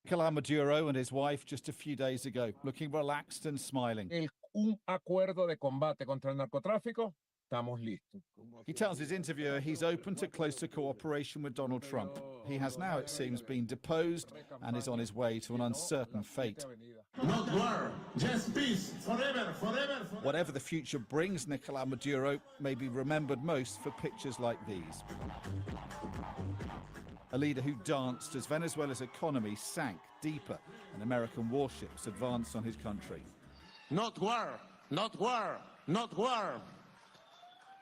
Nicolás Maduro and his wife just a few days ago, looking relaxed and smiling. Un acuerdo de combate contra el narcotráfico, estamos listos. He tells his interviewer he's open to closer cooperation with Donald Trump. He has now, it seems, been deposed and is on his way to an uncertain fate. Not war, just peace, forever, forever, forever. Whatever the future brings, Nicolás Maduro may be remembered most for pictures like these. A leader who danced as Venezuela's economy sank deeper and American warships advanced on his country. Not war, not war, not war.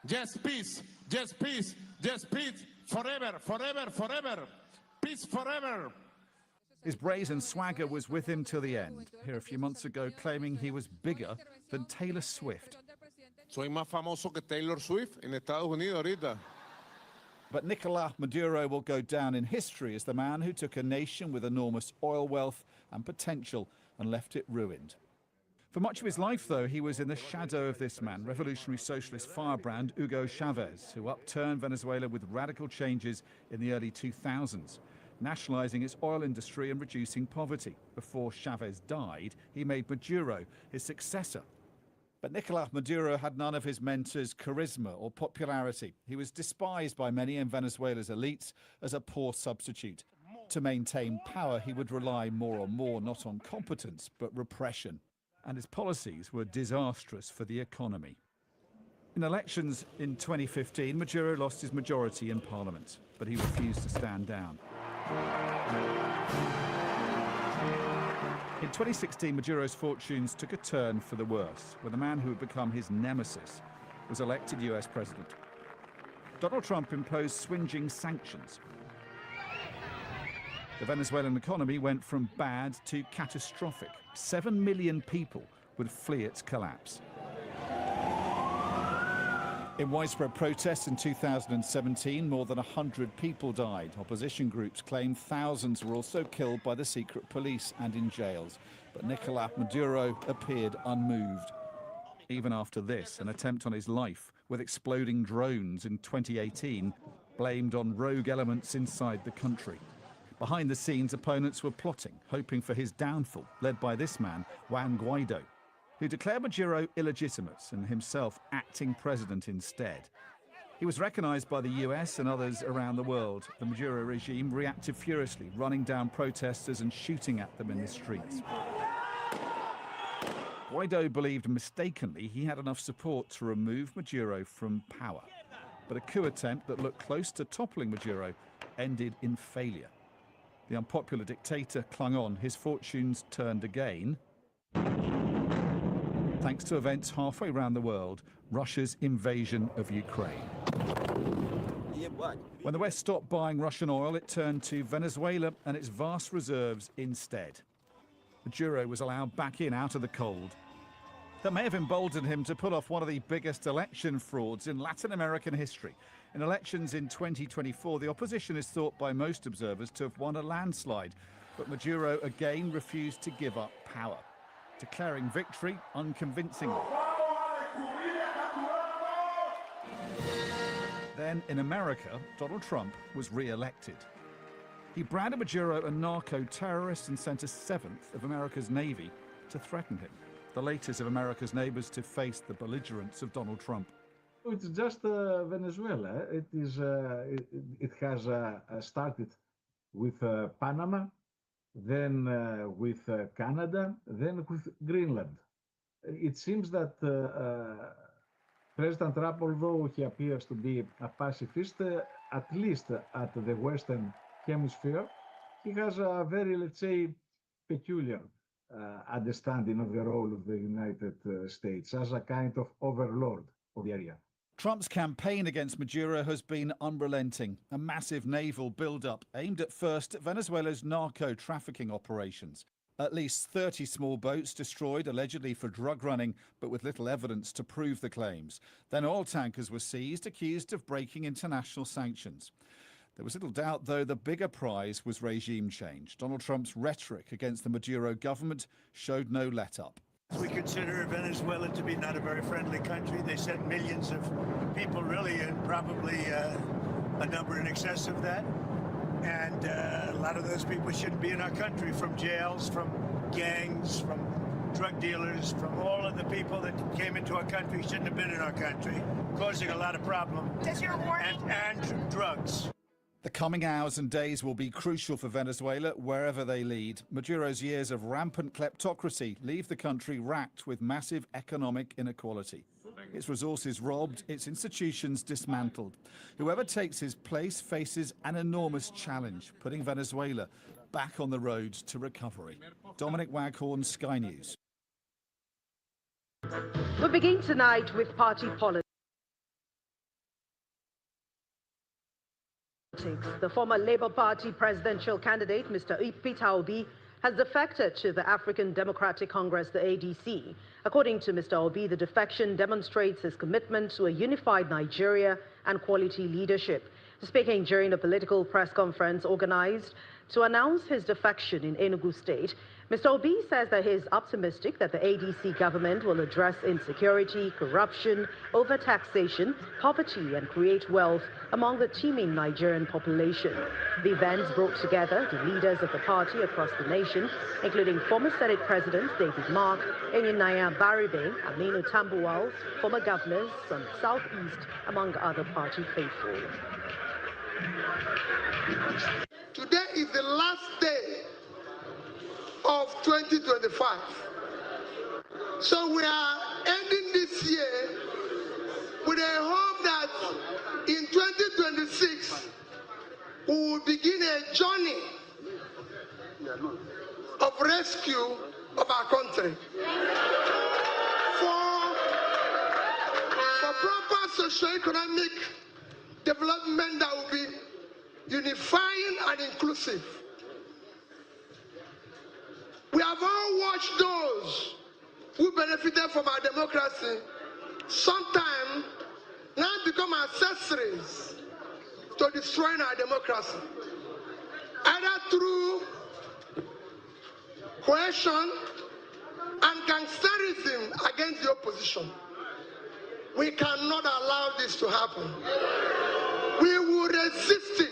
Just peace, just peace, just peace, forever, forever, forever. Peace forever. His brazen swagger was with him till the end, here a few months ago claiming he was bigger than Taylor Swift. Soy más famoso que Taylor Swift en Estados Unidos ahorita. But Nicolás Maduro will go down in history as the man who took a nation with enormous oil wealth and potential and left it ruined. For much of his life, though, he was in the shadow of this man, revolutionary socialist firebrand Hugo Chavez, who upturned Venezuela with radical changes in the early 2000s, nationalizing its oil industry and reducing poverty. Before Chavez died, he made Maduro his successor. But Nicolás Maduro had none of his mentor's charisma or popularity. He was despised by many in Venezuela's elites as a poor substitute. To maintain power, he would rely more and more not on competence, but repression. And his policies were disastrous for the economy. In elections in 2015, Maduro lost his majority in parliament, but he refused to stand down. In 2016, Maduro's fortunes took a turn for the worse, when the man who had become his nemesis was elected US president. Donald Trump imposed swingeing sanctions. The Venezuelan economy went from bad to catastrophic. 7 million people would flee its collapse. In widespread protests in 2017, more than 100 people died. Opposition groups claim thousands were also killed by the secret police and in jails. But Nicolás Maduro appeared unmoved. Even after this, an attempt on his life with exploding drones in 2018 blamed on rogue elements inside the country. Behind the scenes, opponents were plotting, hoping for his downfall, led by this man, Juan Guaido, who declared Maduro illegitimate and himself acting president instead. He was recognized by the US and others around the world. The Maduro regime reacted furiously, running down protesters and shooting at them in the streets. Guaido believed mistakenly he had enough support to remove Maduro from power. But a coup attempt that looked close to toppling Maduro ended in failure. The unpopular dictator clung on. His fortunes turned again, thanks to events halfway around the world, Russia's invasion of Ukraine. When the West stopped buying Russian oil, it turned to Venezuela and its vast reserves instead. Maduro was allowed back in out of the cold. That may have emboldened him to pull off one of the biggest election frauds in Latin American history. In elections in 2024, the opposition is thought by most observers to have won a landslide, but Maduro again refused to give up power, declaring victory unconvincingly. Then, in America, Donald Trump was re-elected. He branded Maduro a narco-terrorist and sent a seventh of America's Navy to threaten him, the latest of America's neighbors to face the belligerence of Donald Trump. It's just Venezuela. It has started with Panama, then with Canada, then with Greenland. It seems that President Trump, although he appears to be a pacifist, at least at the Western Hemisphere, he has a very, let's say, peculiar understanding of the role of the United States as a kind of overlord of the area. Trump's campaign against Maduro has been unrelenting. A massive naval build-up aimed at first at Venezuela's narco-trafficking operations. At least 30 small boats destroyed, allegedly for drug running, but with little evidence to prove the claims. Then oil tankers were seized, accused of breaking international sanctions. There was little doubt, though, the bigger prize was regime change. Donald Trump's rhetoric against the Maduro government showed no let-up. We consider Venezuela to be not a very friendly country. They sent millions of people, really, and probably a number in excess of that. And a lot of those people shouldn't be in our country, from jails, from gangs, from drug dealers, from all of the people that came into our country shouldn't have been in our country, causing a lot of problems. And drugs. The coming hours and days will be crucial for Venezuela wherever they lead. Maduro's years of rampant kleptocracy leave the country racked with massive economic inequality. Its resources robbed, its institutions dismantled. Whoever takes his place faces an enormous challenge, putting Venezuela back on the road to recovery. Dominic Waghorn, Sky News. We begin tonight with party politics. The former Labour Party presidential candidate, Mr. Peter Obi, has defected to the African Democratic Congress, the ADC. According to Mr. Obi, the defection demonstrates his commitment to a unified Nigeria and quality leadership. Speaking during a political press conference organized to announce his defection in Enugu State, Mr. Obi says that he is optimistic that the ADC government will address insecurity, corruption, overtaxation, poverty, and create wealth among the teeming Nigerian population. The events brought together the leaders of the party across the nation, including former Senate President David Mark, Enyinaya Baribe, Aminu Tambuwal, former governors from Southeast, among other party faithful. Today is the last day of 2025. So we are ending this year with a hope that in 2026 we will begin a journey of rescue of our country. For proper socio-economic development that will be unifying and inclusive. We have all watched those who benefited from our democracy sometimes now become accessories to destroying our democracy, either through coercion and gangsterism against the opposition. We cannot allow this to happen. We will resist it.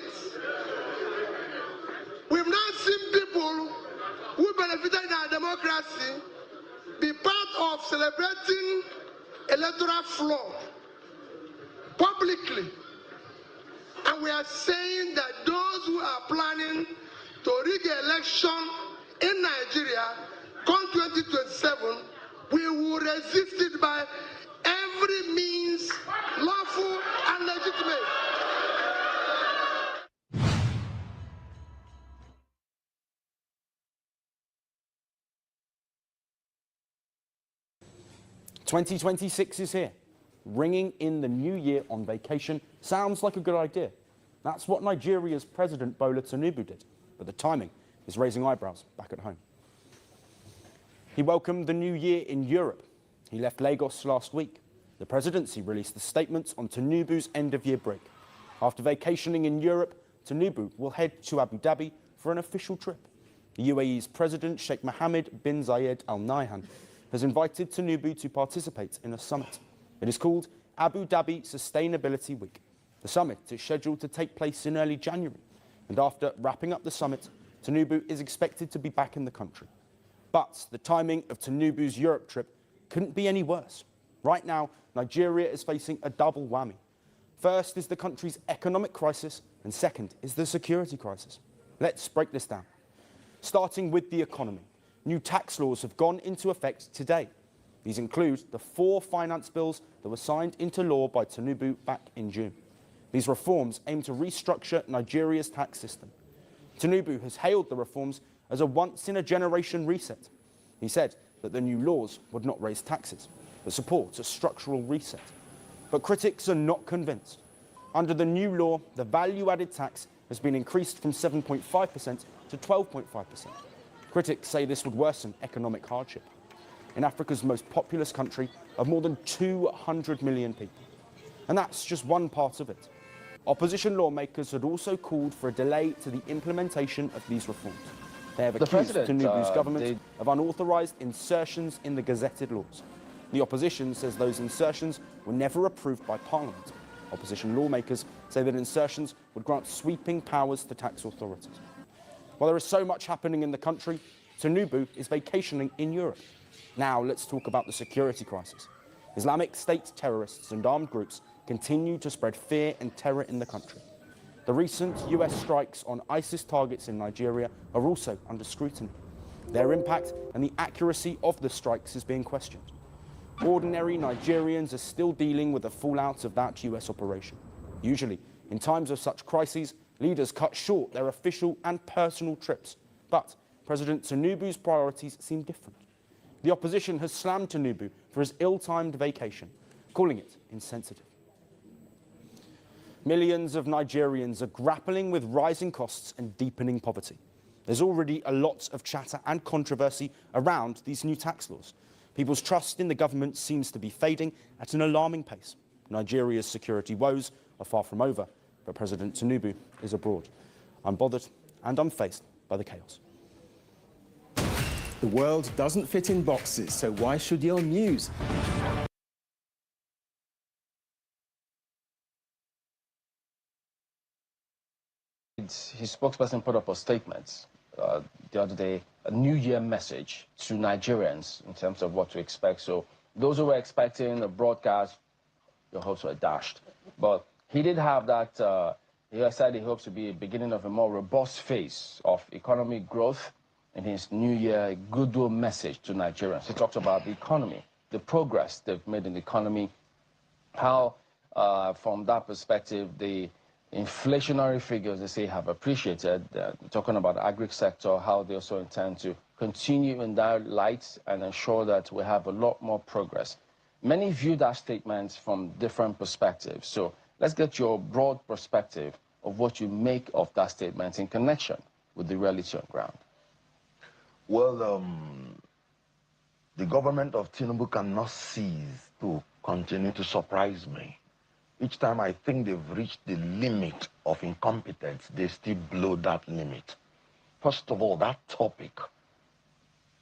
We've now seen people who benefited in our democracy be part of celebrating electoral fraud publicly. And we are saying that those who are planning to rig an election in Nigeria come 2027, we will resist it by every means lawful and legitimate. "2026 is here. Ringing in the new year on vacation sounds like a good idea. That's what Nigeria's President Bola Tinubu did, but the timing is raising eyebrows back at home. He welcomed the new year in Europe. He left Lagos last week. The Presidency released the statements on Tinubu's end-of-year break. After vacationing in Europe, Tinubu will head to Abu Dhabi for an official trip. The UAE's President Sheikh Mohammed bin Zayed Al Nahyan has invited Tinubu to participate in a summit. It is called Abu Dhabi Sustainability Week. The summit is scheduled to take place in early January, and after wrapping up the summit, Tinubu is expected to be back in the country. But the timing of Tinubu's Europe trip couldn't be any worse. Right now, Nigeria is facing a double whammy. First is the country's economic crisis, and second is the security crisis. Let's break this down. Starting with the economy. New tax laws have gone into effect today. These include the 4 finance bills that were signed into law by Tinubu back in June. These reforms aim to restructure Nigeria's tax system. Tinubu has hailed the reforms as a once-in-a-generation reset. He said that the new laws would not raise taxes, but support a structural reset. But critics are not convinced. Under the new law, the value-added tax has been increased from 7.5% to 12.5%. Critics say this would worsen economic hardship in Africa's most populous country of more than 200 million people. And that's just one part of it. Opposition lawmakers had also called for a delay to the implementation of these reforms. They have accused Tinubu's government of unauthorised insertions in the gazetted laws. The opposition says those insertions were never approved by Parliament. Opposition lawmakers say that insertions would grant sweeping powers to tax authorities. While there is so much happening in the country, Tinubu is vacationing in Europe. Now let's talk about the security crisis. Islamic State terrorists and armed groups continue to spread fear and terror in the country. The recent US strikes on ISIS targets in Nigeria are also under scrutiny. Their impact and the accuracy of the strikes is being questioned. Ordinary Nigerians are still dealing with the fallout of that US operation. Usually, in times of such crises, leaders cut short their official and personal trips. But President Tinubu's priorities seem different. The opposition has slammed Tinubu for his ill-timed vacation, calling it insensitive. Millions of Nigerians are grappling with rising costs and deepening poverty. There's already a lot of chatter and controversy around these new tax laws. People's trust in the government seems to be fading at an alarming pace. Nigeria's security woes are far from over, but President Tinubu is abroad. I'm bothered and unfazed by the chaos. The world doesn't fit in boxes, so why should your news? His spokesperson put up a statement the other day, a New Year message to Nigerians in terms of what to expect. So those who were expecting a broadcast, your hopes were dashed. But he did have that, he said he hopes to be a beginning of a more robust phase of economic growth in his New Year goodwill message to Nigerians. He talked about the economy, the progress they've made in the economy, how from that perspective, the inflationary figures, they say, have appreciated, talking about the agri sector, how they also intend to continue in that light and ensure that we have a lot more progress. Many view that statement from different perspectives. So let's get your broad perspective of what you make of that statement in connection with the reality on ground. Well, the government of Tinubu cannot cease to continue to surprise me. Each time I think they've reached the limit of incompetence, they still blow that limit. First of all, that topic,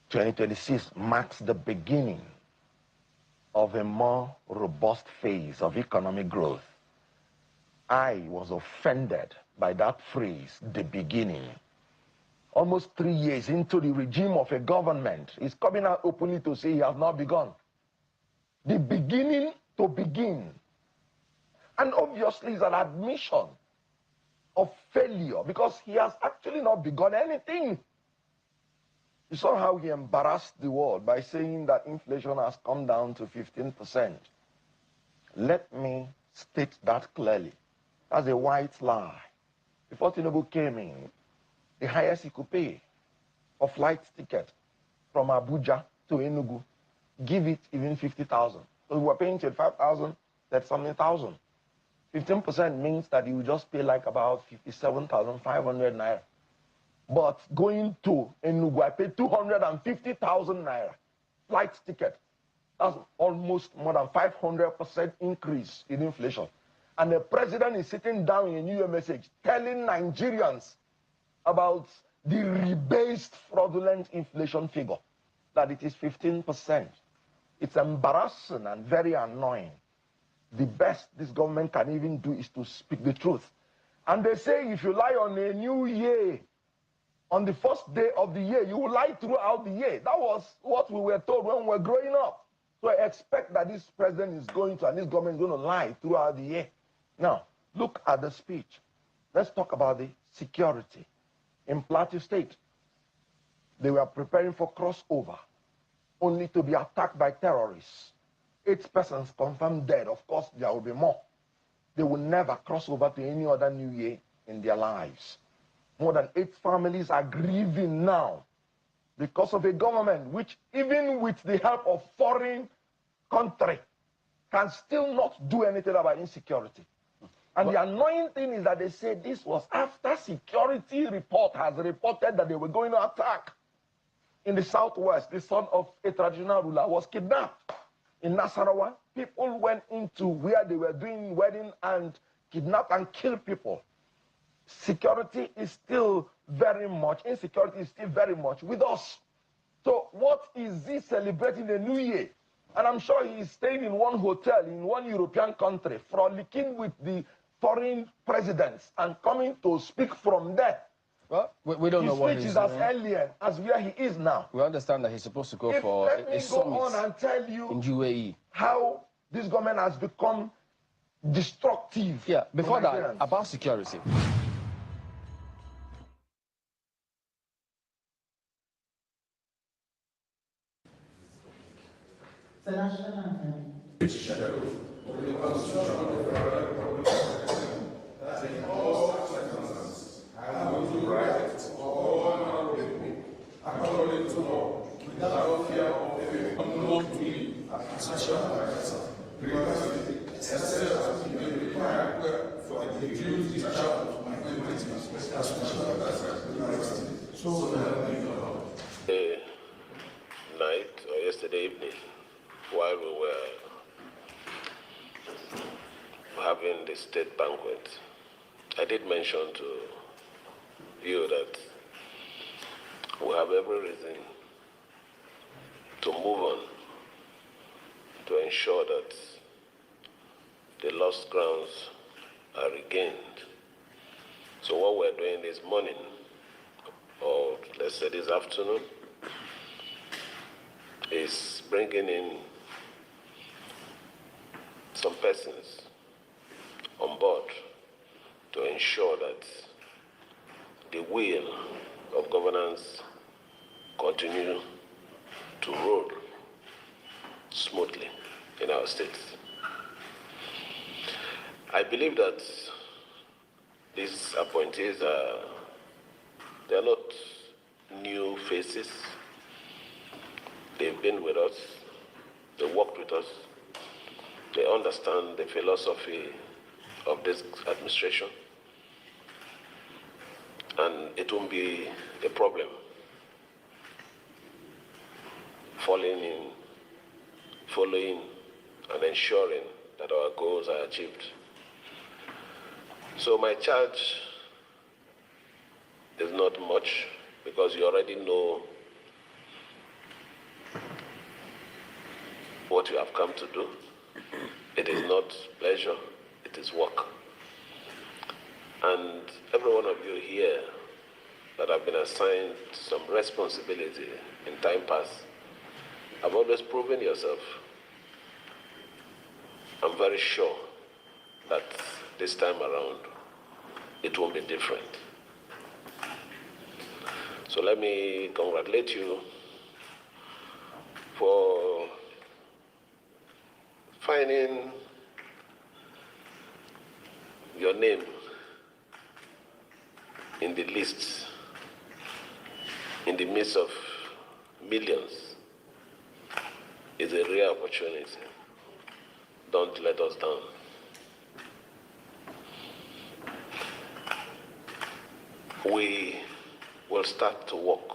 2026, marks the beginning of a more robust phase of economic growth. I was offended by that phrase, the beginning. Almost 3 years into the regime of a government, is coming out openly to say he has not begun. The beginning to begin. And obviously it's an admission of failure because he has actually not begun anything. You saw how he embarrassed the world by saying that inflation has come down to 15%. Let me state that clearly. That's a white lie. Before Tinubu came in, the highest he could pay for flight ticket from Abuja to Enugu, give it even 50,000. So we were paying 25,000, that's something thousand. 15% means that you will just pay like about 57,500 naira. But going to Enugu, I paid 250,000 naira flight ticket. That's almost more than 500% increase in inflation. And the president is sitting down in a New Year message telling Nigerians about the rebased fraudulent inflation figure, that it is 15%. It's embarrassing and very annoying. The best this government can even do is to speak the truth. And they say if you lie on a new year, on the first day of the year, you will lie throughout the year. That was what we were told when we were growing up. So I expect that this president is going to, and this government is going to lie throughout the year. Now, look at the speech. Let's talk about the security. In Plateau State, they were preparing for crossover, only to be attacked by terrorists. 8 persons confirmed dead. Of course, there will be more. They will never cross over to any other new year in their lives. More than 8 families are grieving now because of a government which, even with the help of foreign country, can still not do anything about insecurity. And the annoying thing is that they say this was after security report has reported that they were going to attack. In the southwest, the son of a traditional ruler was kidnapped. In Nasarawa, people went into where they were doing wedding and kidnapped and killed people. Security is still very much, insecurity is still very much with us. So what is he celebrating the new year? And I'm sure he is staying in one hotel in one European country, frolicking with the foreign presidents and coming to speak from there. Well, we don't know what his he's speech is doing. as alien as where he is now. We understand that he's supposed to go for Let me a go summit on and tell you in UAE. how this government has become destructive. Yeah, before that, Nigerians. about security. Night or yesterday evening, while we were having the state banquet, I did mention to you that we have every reason to move on to ensure that the lost grounds are regained. So what we're doing this morning, or let's say this afternoon, is bringing in some persons on board to ensure that the wheel of governance continue to roll smoothly in our state. I believe that these appointees they're not new faces. They've been with us, they worked with us, they understand the philosophy of this administration, and it won't be a problem following and ensuring that our goals are achieved. So my charge is not much, because you already know what you have come to do. It is not pleasure, it is work. And every one of you here that have been assigned some responsibility in time past have always proven yourself. I'm very sure that this time around it won't be different. So let me congratulate you for finding your name in the list, in the midst of millions, is a rare opportunity. Don't let us down. We will start to work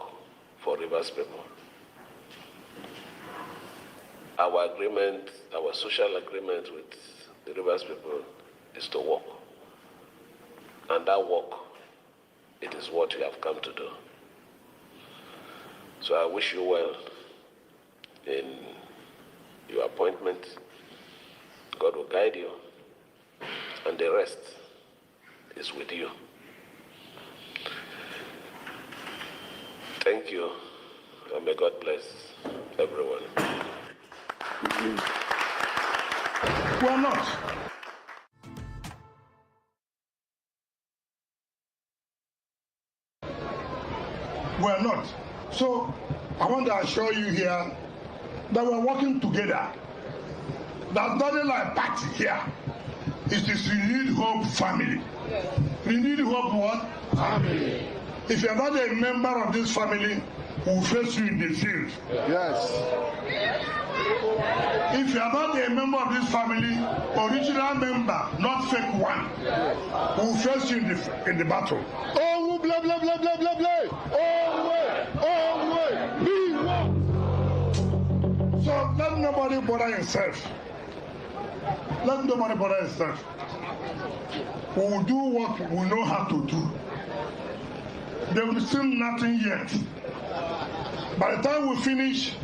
for Rivers people. Our agreement, our social agreement with the Rivers people is to work. And that work, it is what you have come to do. So I wish you well in your appointment. God will guide you, and the rest is with you. Thank you, and may God bless everyone. We're not. We're not. So I want to assure you here that we're working together. There's nothing like party here. It is Renewed Hope family. Renewed Hope what? Family. If you're not a member of this family, we'll face you in the field. Yes. If you are not a member of this family, original member, not fake one, we'll face you in the battle. Oh, blah, blah, blah, blah, blah, blah. Oh, way. Be one. So let nobody bother himself. Let nobody bother himself. We will do what we know how to do. They will still nothing yet. By the time we finish,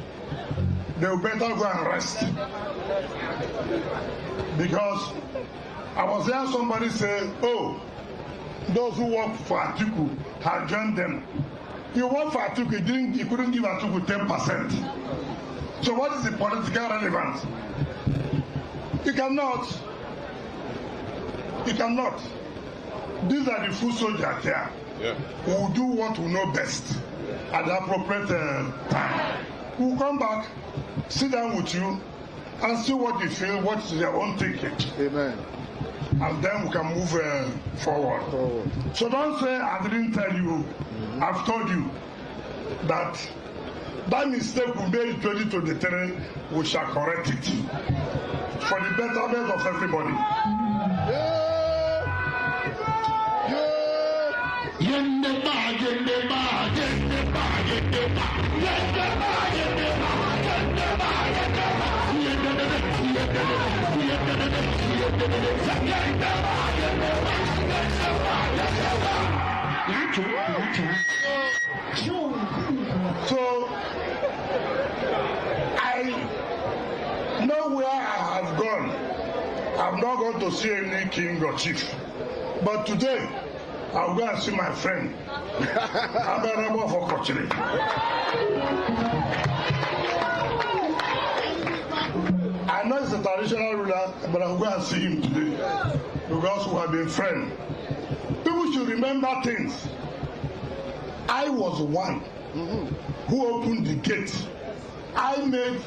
they will better go and rest. Because I was hearing somebody say, oh, those who work for Atiku have joined them. You work for Atiku, you couldn't give Atiku 10%. So what is the political relevance? You cannot. You cannot. These are the foot soldiers here. Yeah. We will do what we know best at the appropriate time. We will come back, sit down with you, and see what you feel, what is your own thinking. Amen. And then we can move forward. So don't say I didn't tell you. I've told you that mistake we made in 2023, we shall correct it for the betterment of everybody. So I know where I have gone. I'm not going to see any king or chief. But today, I'll go and see my friend. I'm a member for Kochiri. I know he's a traditional ruler, but I'll go and see him today. Because we have been friends. People should remember things. I was the one who opened the gate. I made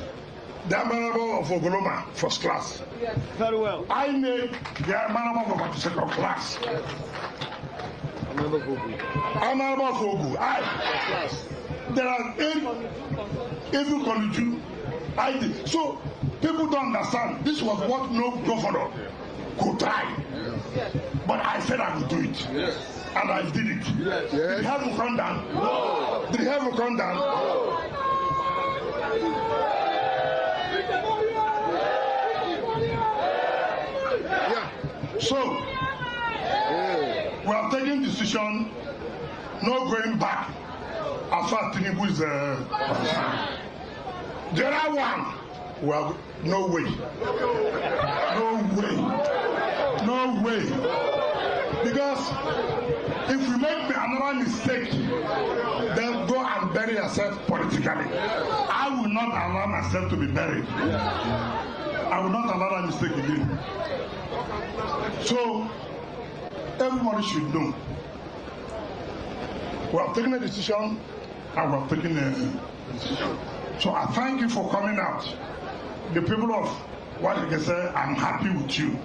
the Honorable of Ogoloma first class. Yes, very well. I made the Honorable of second class. Honorable of Ogu. There are 8 even Koniju. I did. So people don't understand. This was what no governor could try. But I said I would do it. Yes. And I did it. Yes. Did it have to come down? No. Did it have to come down? No. Yeah. So, we are taking decision, no going back as far as Tinubu is concerned. The other one, well, no way. No way. No way. Because if we make another mistake, then go and bury yourself politically. I will not allow myself to be buried. I will not allow that mistake again. So, everybody should know. We have taken a decision and we have taken a decision. So I thank you for coming out. The people of what you can say, I'm happy with you.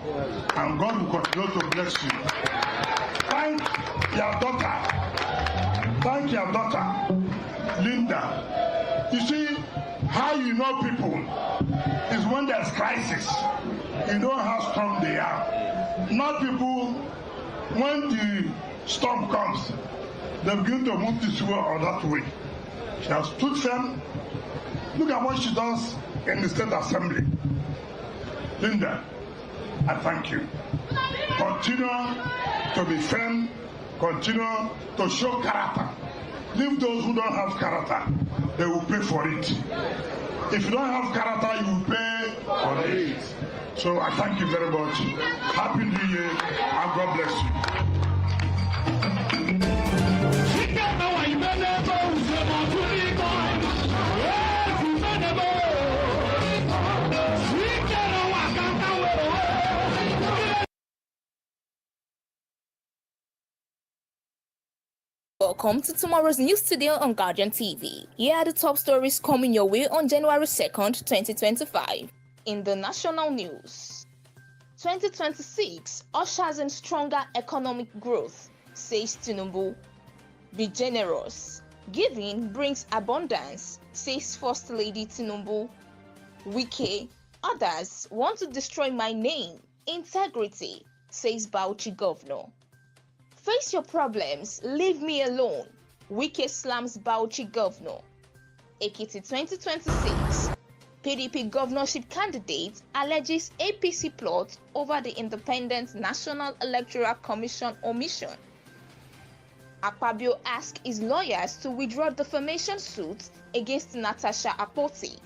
And God will continue to bless you. Thank your daughter. Thank your daughter, Linda. You see, how you know people is when there's crisis. You know how strong they are. Not people, when the storm comes, they begin to move this way or that way. She has stood firm. Look at what she does in the State Assembly. Linda, I thank you. Continue to be firm. Continue to show character. Leave those who don't have character. They will pay for it. If you don't have character, you will pay for it. So I thank you very much. Happy New Year and God bless you. Welcome to tomorrow's news studio on Guardian TV. Here are the top stories coming your way on January 2nd, 2025. In the national news, 2026 ushers in stronger economic growth, says Tinubu. Be generous. Giving brings abundance, says First Lady Tinubu. Wike, others want to destroy my name, integrity, says Bauchi Governor. Face your problems, leave me alone, Wike slams Bauchi Governor. Ekiti 2026, PDP governorship candidate alleges APC plot over the Independent National Electoral Commission omission. Akpabio asks his lawyers to withdraw defamation suit against Natasha Akpoti.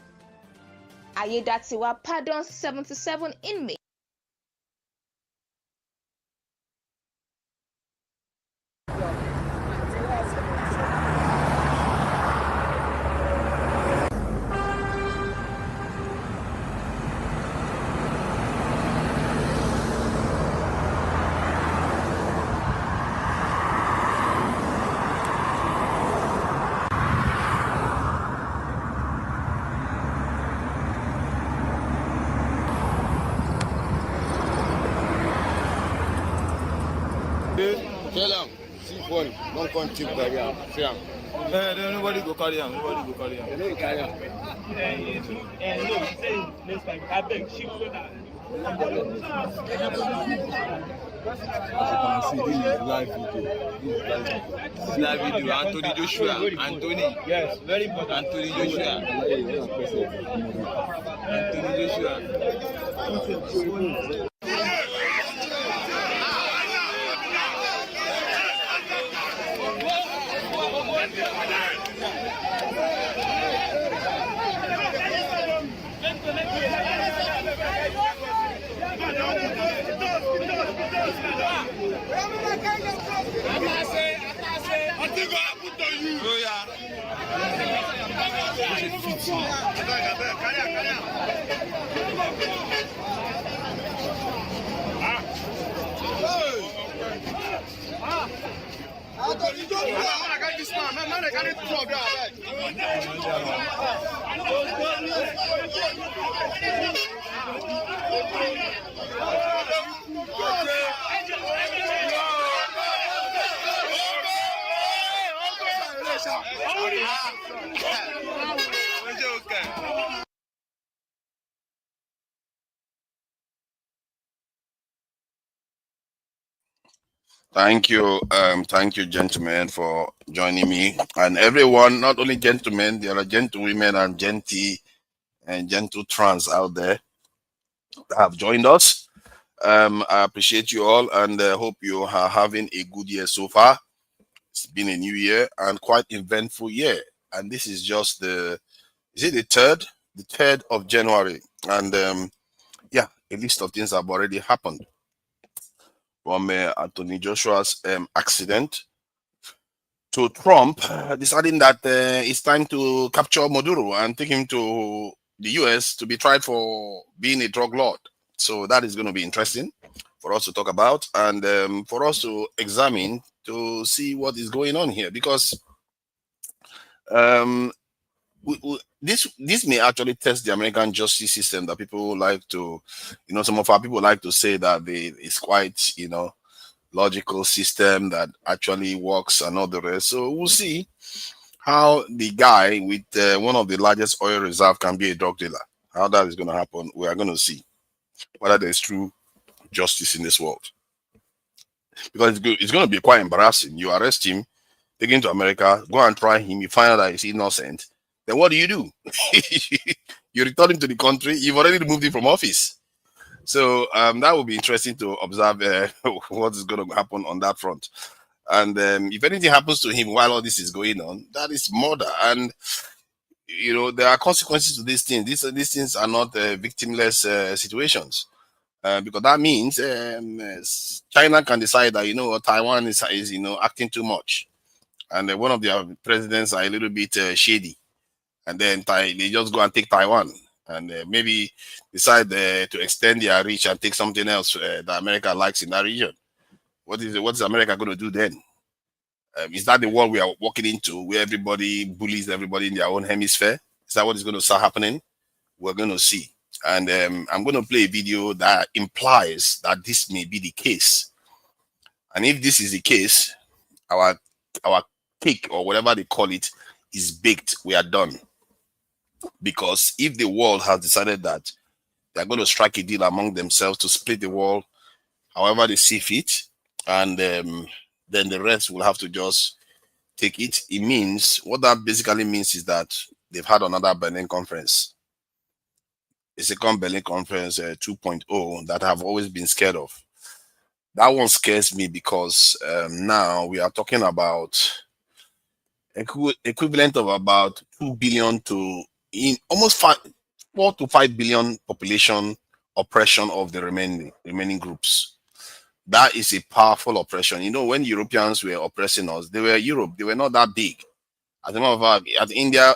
Ayedatiwa pardons 77 inmates. Don't come cheap career. See him. Nobody go carry him. Nobody go carry him. They don't carry him. And no, he said next time, I beg, she will not. As you can see, this is live video. This is live video. Anthony Joshua. Anthony. Yes, very important. Anthony Joshua. Anthony Joshua. Thank you, gentlemen, for joining me, and everyone. Not only gentlemen, there are gentlewomen and gentle trans out there that have joined us. I appreciate you all, and hope you are having a good year so far. It's been a new year and quite eventful year, and this is just the third of January, and yeah, a list of things have already happened. From Anthony Joshua's accident to Trump deciding that it's time to capture Maduro and take him to the US to be tried for being a drug lord. So that is going to be interesting for us to talk about, and for us to examine to see what is going on here, because this may actually test the American justice system that people like to, some of our people like to say that it's quite, logical system that actually works and all the rest. So we'll see how the guy with one of the largest oil reserve can be a drug dealer. How that is going to happen, we are going to see whether there is true justice in this world. Because it's going to be quite embarrassing. You arrest him, take him to America, go and try him, you find out that he's innocent. Then what do? You return him to the country. You've already removed him from office. So that will be interesting to observe what is going to happen on that front. And if anything happens to him while all this is going on, that is murder. And there are consequences to these things. These things are not victimless situations, because that means China can decide that Taiwan is acting too much, and one of their presidents are a little bit shady, and then they just go and take Taiwan, and maybe decide to extend their reach and take something else that America likes in that region. What is America going to do then? Is that the world we are walking into, where everybody bullies everybody in their own hemisphere? Is that what is going to start happening? We're going to see. And I'm going to play a video that implies that this may be the case. And if this is the case, our cake, or whatever they call it, is baked. We are done. Because if the world has decided that they're going to strike a deal among themselves to split the world however they see fit, and then the rest will have to just take it. What that basically means is that they've had another Berlin conference. The second Berlin conference 2.0 that I've always been scared of. That one scares me because now we are talking about equivalent of about 2 billion to almost 4 to 5 billion population oppression of the remaining groups. That is a powerful oppression. When Europeans were oppressing us, they were Europe. They were not that big. As a matter of fact, India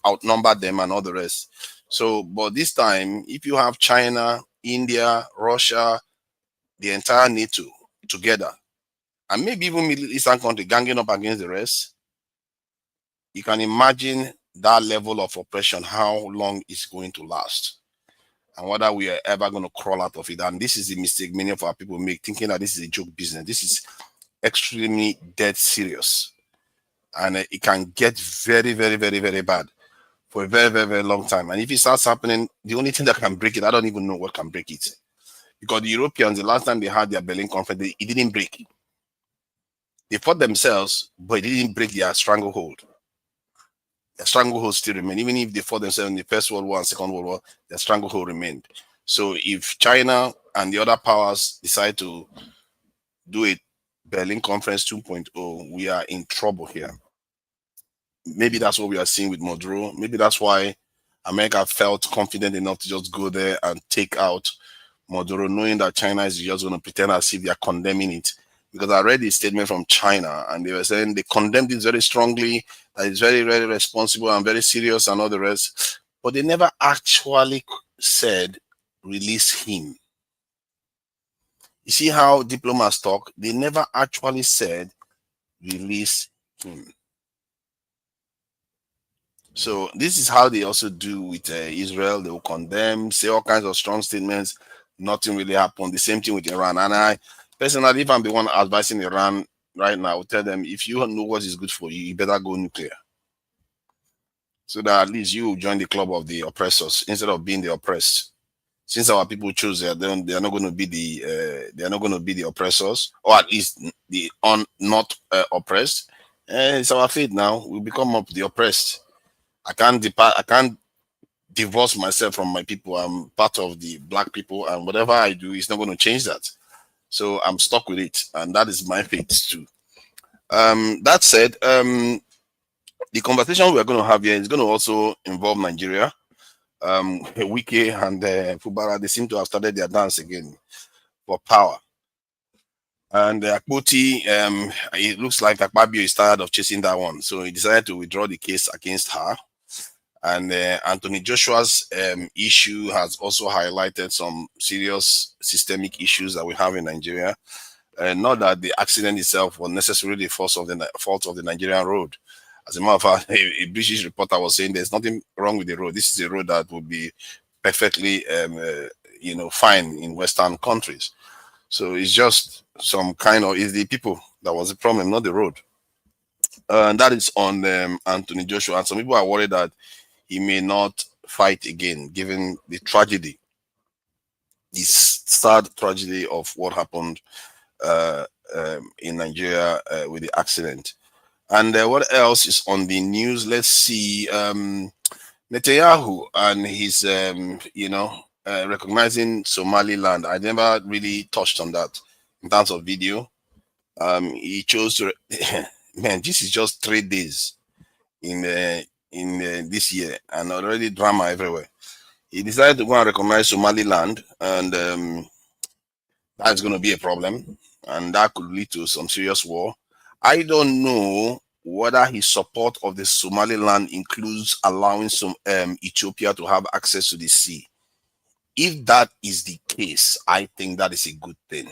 outnumbered them and all the rest. So, but this time, if you have China, India, Russia, the entire NATO together, and maybe even Middle Eastern country ganging up against the rest, you can imagine that level of oppression, how long it's going to last, and whether we are ever going to crawl out of it. And this is the mistake many of our people make, thinking that this is a joke business. extremely dead serious. And it can get very, very, very, very bad for a very, very, very long time. And if it starts happening, the only thing that can break it, I don't even know what can break it. Because the Europeans, the last time they had their Berlin conference, it didn't break. They fought themselves, but it didn't break their stranglehold. Their stranglehold still remained. Even if they fought themselves in the First World War and Second World War, their stranglehold remained. So if China and the other powers decide to do a Berlin Conference 2.0, we are in trouble here. Maybe that's what we are seeing with Maduro. Maybe that's why America felt confident enough to just go there and take out Maduro, knowing that China is just going to pretend as if they are condemning it. Because I read a statement from China and they were saying they condemned it very strongly, that it's very, very responsible and very serious and all the rest. But they never actually said, release him. You see how diplomats talk? They never actually said, release him. So this is how they also do with Israel. They will condemn, say all kinds of strong statements. Nothing really happened. The same thing with Iran. And I personally, if I'm the one advising Iran right now, I would tell them, if you know what is good for you, you better go nuclear. So that at least you will join the club of the oppressors instead of being the oppressed. Since our people choose they are not going to be the oppressors, or at least the not oppressed. It's our fate now. We become up the oppressed. I can't divorce myself from my people. I'm part of the black people, and whatever I do is not going to change that. So I'm stuck with it, and that is my fate too. That said, the conversation we're going to have here is going to also involve Nigeria. Wike and Fubara, they seem to have started their dance again for power. And Akpoti, it looks like Akpabio is tired of chasing that one, so he decided to withdraw the case against her. And Anthony Joshua's issue has also highlighted some serious systemic issues that we have in Nigeria. Not that the accident itself was necessarily the fault of the Nigerian road. As a matter of fact, a British reporter was saying there's nothing wrong with the road. This is a road that would be perfectly, fine in Western countries. So it's just it's the people that was the problem, not the road. And that is on Anthony Joshua. And some people are worried that he may not fight again, given the tragedy, this sad tragedy of what happened in Nigeria with the accident. And what else is on the news? Let's see. Netanyahu and his, recognizing Somaliland. I never really touched on that in terms of video. He chose to, man, this is just 3 days in this year, and already drama everywhere. He decided to go and recognize Somaliland, and that's going to be a problem, and that could lead to some serious war. I don't know whether his support of the Somaliland includes allowing some Ethiopia to have access to the sea. If that is the case, I think that is a good thing.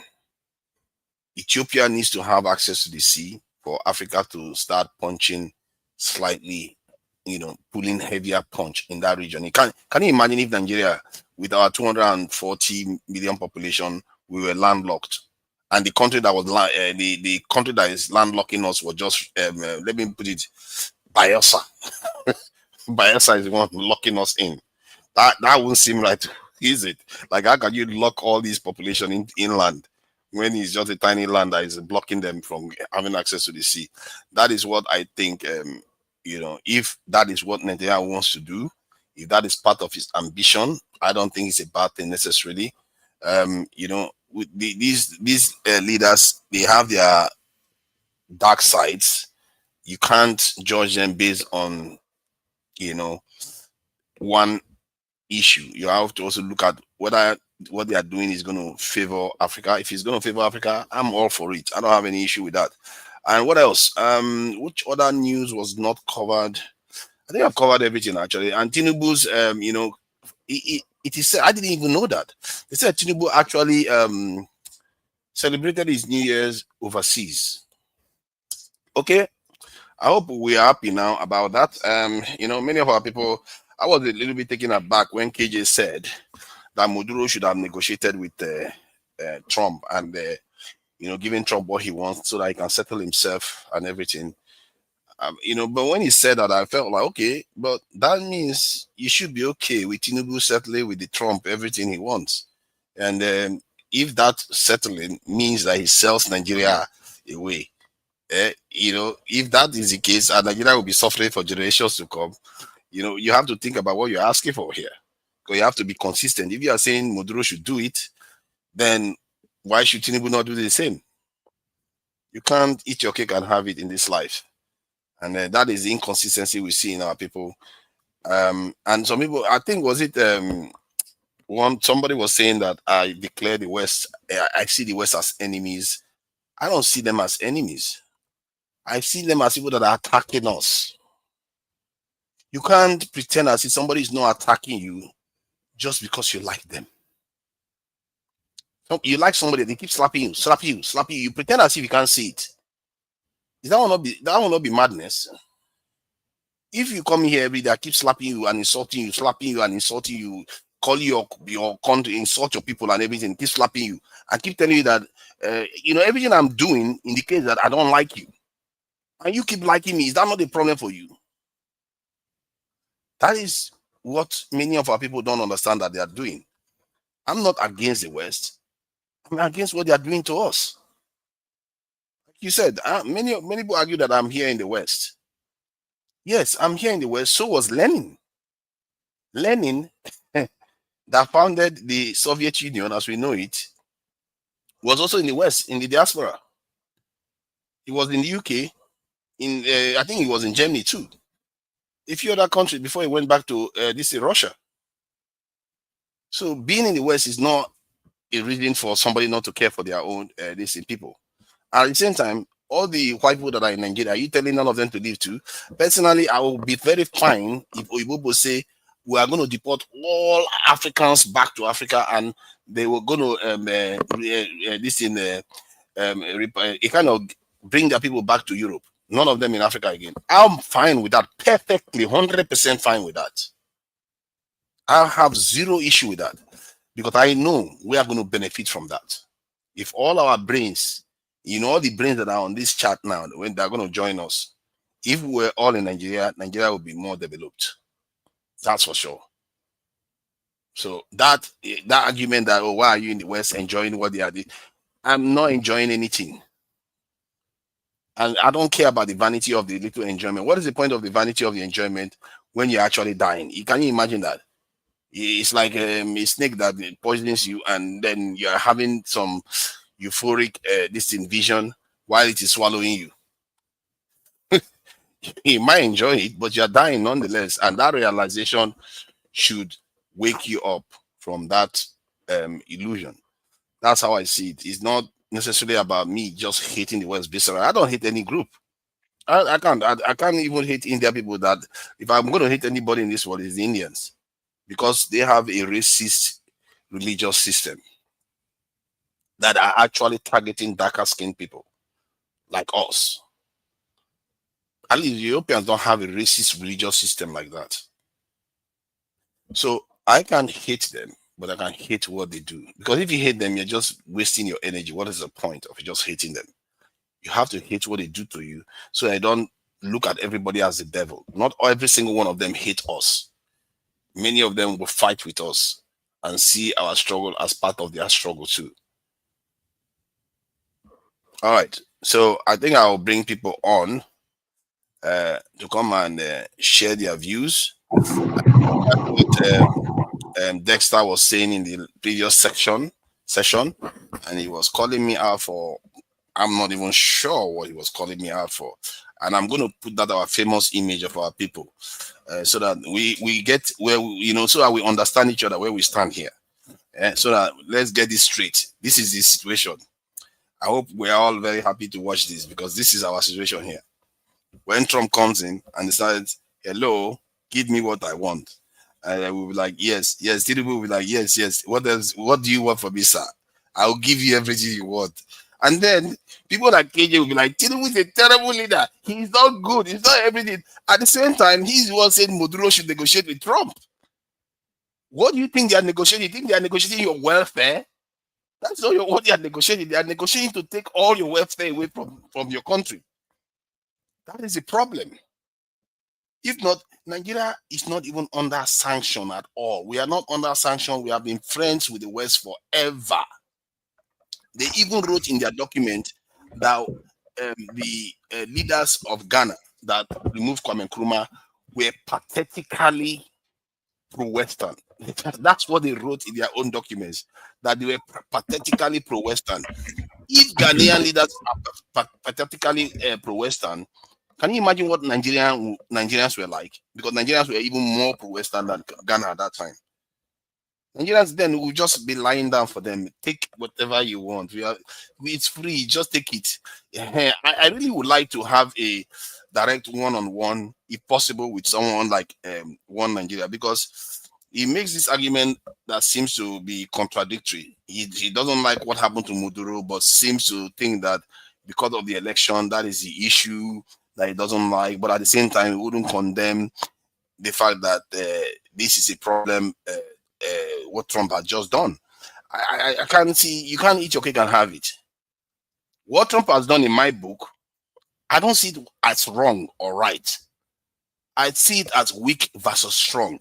Ethiopia needs to have access to the sea for Africa to start punching slightly, pulling heavier punch in that region. Can you imagine if Nigeria, with our 240 million population, we were landlocked, and the country that was the country that is landlocking us was just let me put it, Bayelsa. Bayelsa is the one locking us in. That won't seem right, is it? Like, how can you lock all these population inland when it's just a tiny land that is blocking them from having access to the sea? That is what I think. If that is what Netanyahu wants to do, if that is part of his ambition, I don't think it's a bad thing necessarily. With these leaders, they have their dark sides. You can't judge them based on one issue. You have to also look at whether what they are doing is going to favor Africa. If it's going to favor Africa, I'm all for it. I don't have any issue with that. And what else? Which other news was not covered? I think I've covered everything actually. And Tinubu's, it is said, I didn't even know that. They said Tinubu actually celebrated his New Year's overseas. Okay, I hope we are happy now about that. Many of our people, I was a little bit taken aback when KJ said that Maduro should have negotiated with Trump and giving Trump what he wants so that he can settle himself and everything. But when he said that, I felt like, okay, but that means you should be okay with Tinubu settling with the Trump everything he wants. And if that settling means that he sells Nigeria away, if that is the case, and Nigeria will be suffering for generations to come, you have to think about what you're asking for here. Because you have to be consistent. If you are saying Maduro should do it, then why should Tinubu not do the same? You can't eat your cake and have it in this life. And that is the inconsistency we see in our people. And some people, I think, was it somebody was saying that I declare the West, I see the West as enemies. I don't see them as enemies. I see them as people that are attacking us. You can't pretend as if somebody is not attacking you just because you like them. You like somebody, they keep slapping you, slapping you, slapping you. You pretend as if you can't see it. That will not be madness. If you come here every day, I keep slapping you and insulting you, slapping you and insulting you, call you your country, insult your people and everything, keep slapping you, and keep telling you that everything I'm doing indicates that I don't like you, and you keep liking me. Is that not a problem for you? That is what many of our people don't understand that they are doing. I'm not against the West. I'm against what they are doing to us. Like you said, many people argue that I'm here in the West. Yes, I'm here in the West. So was Lenin. Lenin, that founded the Soviet Union as we know it, was also in the West, in the diaspora. He was in the UK. I think he was in Germany too. A few other countries before he went back to Russia. So being in the West is not a reason for somebody not to care for their own people. At the same time, all the white people that are in Nigeria, are you telling none of them to leave too? Personally, I will be very fine if Oyibo say we are going to deport all Africans back to Africa, and they were going to kind of bring their people back to Europe. None of them in Africa again. I'm fine with that. Perfectly, 100% fine with that. I have zero issue with that, because I know we are going to benefit from that. If all our brains, all the brains that are on this chat now, when they're going to join us, if we're all in Nigeria, Nigeria will be more developed. That's for sure. So that argument that, why are you in the West enjoying what they are doing? I'm not enjoying anything. And I don't care about the vanity of the little enjoyment. What is the point of the vanity of the enjoyment when you're actually dying? Can you imagine that? It's like a snake that poisons you, and then you're having some euphoric vision while it is swallowing you. You might enjoy it, but you're dying nonetheless. And that realization should wake you up from that illusion. That's how I see it. It's not necessarily about me just hating the West visceral. I don't hate any group. I can't even hate India people. That if I'm going to hate anybody in this world, it's the Indians, because they have a racist religious system that are actually targeting darker skinned people like us. At least Europeans don't have a racist religious system like that. So I can't hate them, but I can hate what they do. Because if you hate them, you're just wasting your energy. What is the point of just hating them? You have to hate what they do to you, so I don't look at everybody as the devil. Not every single one of them hate us. Many of them will fight with us and see our struggle as part of their struggle too. All right. So I think I'll bring people on to come and share their views. Dexter was saying in the previous session, and he was calling me out for, I'm not even sure what he was calling me out for. And I'm going to put that our famous image of our people, so that we get where so that we understand each other where we stand here. So that let's get this straight. This is the situation. I hope we're all very happy to watch this, because this is our situation here. When Trump comes in and decides, hello, give me what I want, and we'll be like, yes. Tinubu will be like, yes. What else? What do you want from me, sir? I'll give you everything you want. And then people like KJ will be like, Tinubu is a terrible leader. He's not good. He's not everything. At the same time, he's the one saying Maduro should negotiate with Trump. What do you think they are negotiating? You think they are negotiating your welfare? That's not what they are negotiating. They are negotiating to take all your welfare away from your country. That is a problem. If not, Nigeria is not even under sanction at all. We are not under sanction. We have been friends with the West forever. They even wrote in their document that the leaders of Ghana that removed Kwame Nkrumah were pathetically pro-Western. That's what they wrote in their own documents, that they were pathetically pro-Western. If Ghanaian leaders are pathetically pro-Western, can you imagine what Nigerians were like? Because Nigerians were even more pro-Western than Ghana at that time. Nigerians then will just be lying down for them. Take whatever you want. It's free. Just take it. I really would like to have a direct one-on-one, if possible, with someone like One Nigeria, because he makes this argument that seems to be contradictory. He doesn't like what happened to Maduro, but seems to think that because of the election, that is the issue that he doesn't like. But at the same time, he wouldn't condemn the fact that this is a problem. What Trump has just done. I can't see, you can't eat your cake and have it. What Trump has done in my book, I don't see it as wrong or right. I see it as weak versus strong.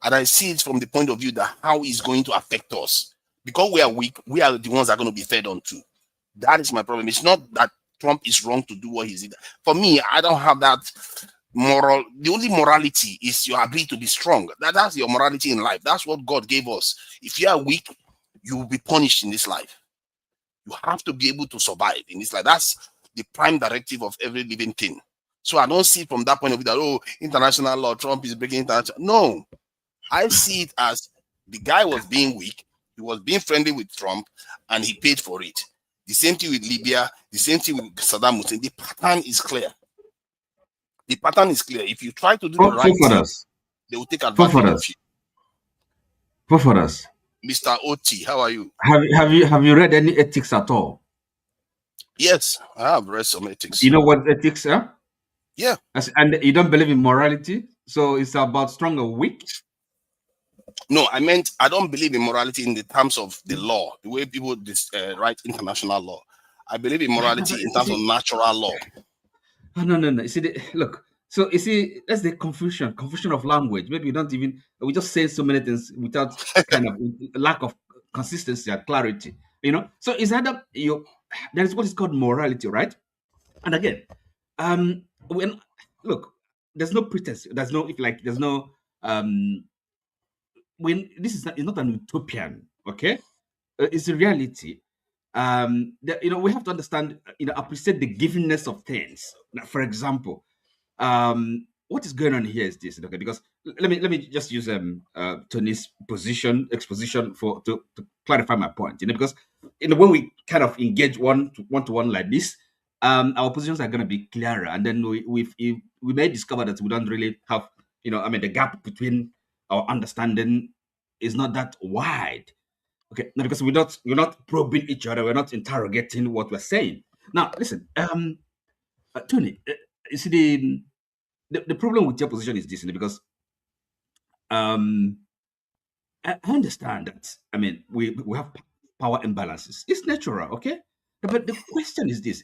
And I see it from the point of view that how it's going to affect us. Because we are weak, we are the ones that are going to be fed on to. That is my problem. It's not that Trump is wrong to do what he did. For me, I don't have that moral. The only morality is your ability to be strong. That's your morality in life. That's what God gave us. If you are weak, you will be punished in this life. You have to be able to survive in this life. That's the prime directive of every living thing. So I don't see it from that point of view that, oh, international law, Trump is breaking international. No, I see it as the guy was being weak. He was being friendly with Trump and he paid for it. The same thing with Libya, the same thing with Saddam Hussein. The pattern is clear. The pattern is clear. If you try to do the right thing, they will take advantage of you. Foforas. Mr. Oti, how are you? Have you read any ethics at all? Yes, I have read some ethics. You know what ethics are? Yeah. And you don't believe in morality? So it's about strong or weak? No, I meant I don't believe in morality in the terms of the law, the way people write international law. I believe in morality in terms of natural law. Oh, no. You see, look. So you see, that's the confusion of language. Maybe we just say so many things without kind of lack of consistency and clarity. You know. So it's either there is what is called morality, right? And again, there's no pretense. There's no when this is not, it's not an utopian, okay? It's a reality. We have to understand, appreciate the givenness of things. Now, for example, what is going on here is this, okay? Because let me just use Tony's exposition to clarify my point. Because when we kind of engage one to one like this, our positions are going to be clearer, and then we may discover that we don't really have, the gap between our understanding is not that wide. Okay, no, because we're not probing each other, we're not interrogating what we're saying. Now, listen, Tony, you see the problem with your position is this, because I understand that. I mean, we have power imbalances. It's natural, okay? But the question is this: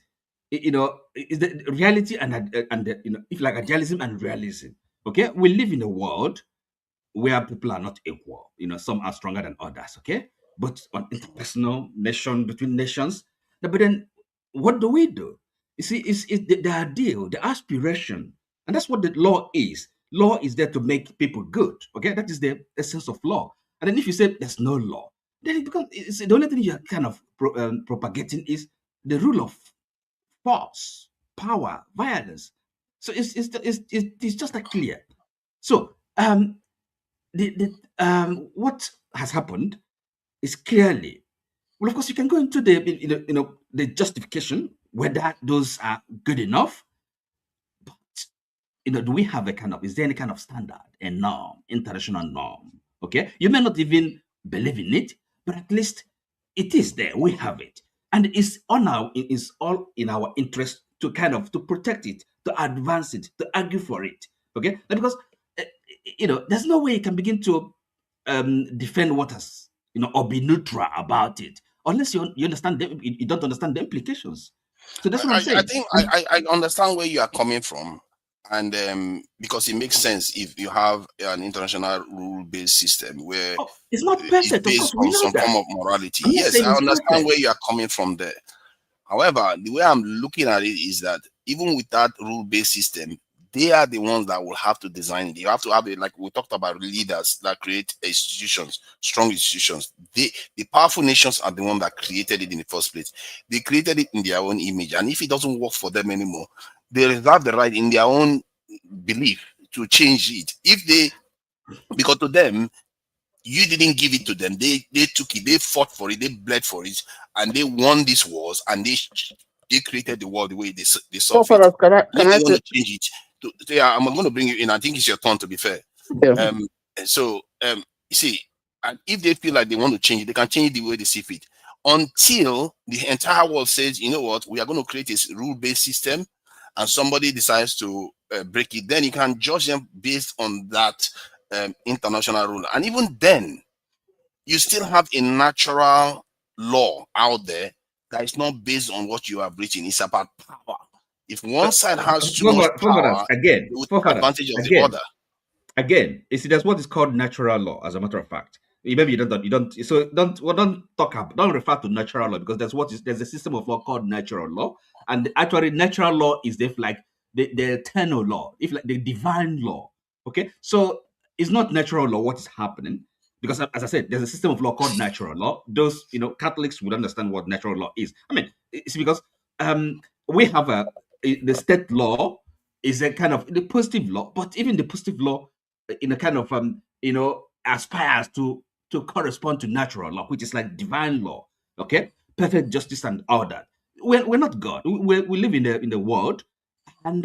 is the reality and if like idealism and realism. Okay, we live in a world where people are not equal. Some are stronger than others. Okay, but on interpersonal between nations. But then, what do we do? You see, it's the ideal, the aspiration, and that's what the law is. Law is there to make people good. Okay, that is the essence of law. And then if you say there's no law, then it becomes the only thing you're kind of propagating is the rule of force, power, violence. So it's just that clear. So what has happened is clearly, well, of course, you can go into the justification whether those are good enough. But do we have is there any kind of standard, a norm, international norm? Okay, you may not even believe in it, but at least it is there. We have it, and it's all in our interest to to protect it, to advance it, to argue for it. Okay, because there's no way you can begin to defend what has, or be neutral about it, unless you understand them, you don't understand the implications. So that's what I'm saying. I think I understand where you are coming from, and because it makes sense if you have an international rule-based system where it's not perfect. it's Of based course, we on know some that. form of morality. I'm not Yes, saying I it's understand perfect. where you are coming from there. However, the way I'm looking at it is that even with that rule-based system, they are the ones that will have to design it. You have to have it, like we talked about, leaders that create institutions, strong institutions. The powerful nations are the ones that created it in the first place. They created it in their own image, and if it doesn't work for them anymore, they reserve the right in their own belief to change it. If they, because to them, you didn't give it to them. They took it. They fought for it. They bled for it, and they won these wars. And they created the world the way they saw fit. Father, can And if I they want say? to change it, yeah, I'm going to bring you in. I think it's your turn, to be fair. Yeah. You see, and if they feel like they want to change it, they can change it the way they see fit. Until the entire world says, you know what, we are going to create a rule-based system, and somebody decides to break it, then you can judge them based on that international rule. And even then, you still have a natural law out there that is not based on what you have written. It's about power. If one side has too much power, again, they will take advantage of the other. Again, you see, there's what is called natural law. As a matter of fact, maybe you don't. So don't talk about, don't refer to natural law, because there's a system of law called natural law, and actually natural law is like the eternal law, if like the divine law. Okay, so it's not natural law what is happening, because as I said, there's a system of law called natural law. Those Catholics would understand what natural law is. I mean, it's because we have the state law is a kind of the positive law, but even the positive law in a kind of aspires to correspond to natural law, which is like divine law. Okay, perfect justice and all that. We're not God. We live in the world, and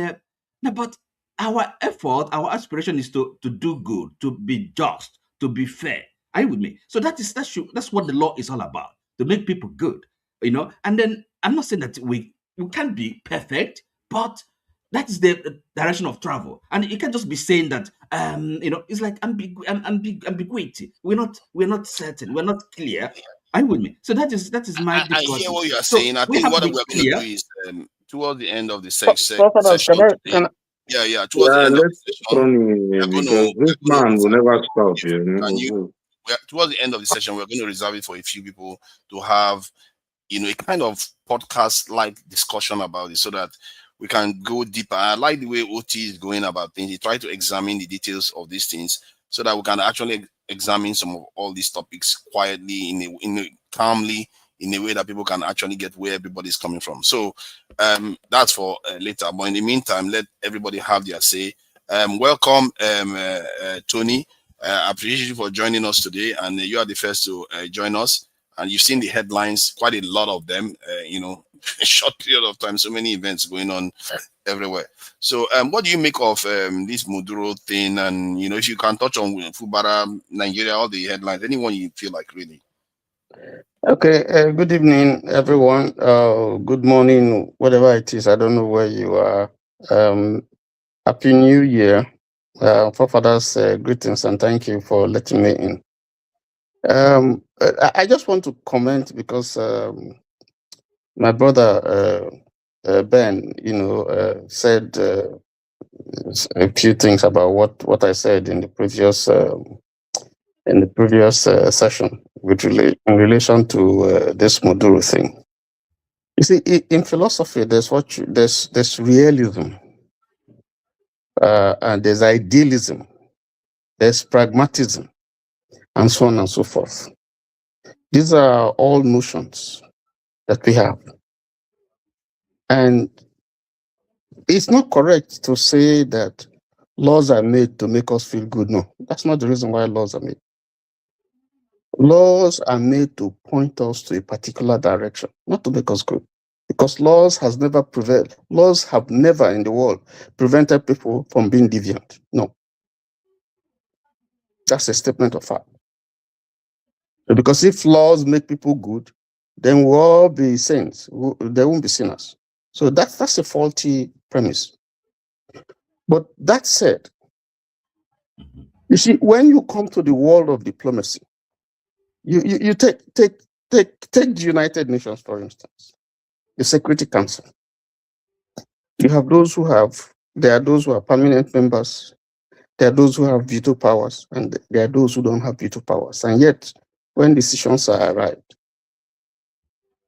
no, but our effort, our aspiration is to do good, to be just, to be fair. Are you with me? So that's what the law is all about, to make people good, And then I'm not saying that we can't be perfect, but that is the direction of travel, and you can't just be saying that. It's like ambiguity. We're not certain. We're not clear. Are you with me? So that is my difficulty. I hear what you are saying. I think what we're going to do is towards the end of the session today. Yeah. Towards the end of the session, Because this man will never stop. Towards the end of the session, we're going to reserve it for a few people to have, a kind of podcast-like discussion about it, so that we can go deeper. I like the way OT is going about things. He tried to examine the details of these things so that we can actually examine some of all these topics quietly, calmly, in a way that people can actually get where everybody's coming from. So that's for later. But in the meantime, let everybody have their say. Welcome, Tony. I appreciate you for joining us today, and you are the first to join us. And you've seen the headlines, quite a lot of them, a short period of time, so many events going on everywhere. So what do you make of this Maduro thing? And, if you can touch on Fubara, Nigeria, all the headlines, anyone you feel like really. Okay, good evening, everyone. Good morning, whatever it is. I don't know where you are. Happy New Year. Forefathers, greetings, and thank you for letting me in. I just want to comment because my brother Ben, said a few things about what I said in the previous session in relation to this Maduro thing. You see, in philosophy, there's realism, and there's idealism, there's pragmatism, and so on and so forth. These are all notions that we have. And it's not correct to say that laws are made to make us feel good. No, that's not the reason why laws are made. Laws are made to point us to a particular direction, not to make us good. Because laws have never in the world prevented people from being deviant. No. That's a statement of fact. Because if laws make people good, then we'll all be saints. There won't be sinners. So that's a faulty premise. But that said, you see, when you come to the world of diplomacy, you take take the United Nations, for instance, the Security Council. You have there are those who are permanent members, there are those who have veto powers, and there are those who don't have veto powers. And yet, when decisions are arrived,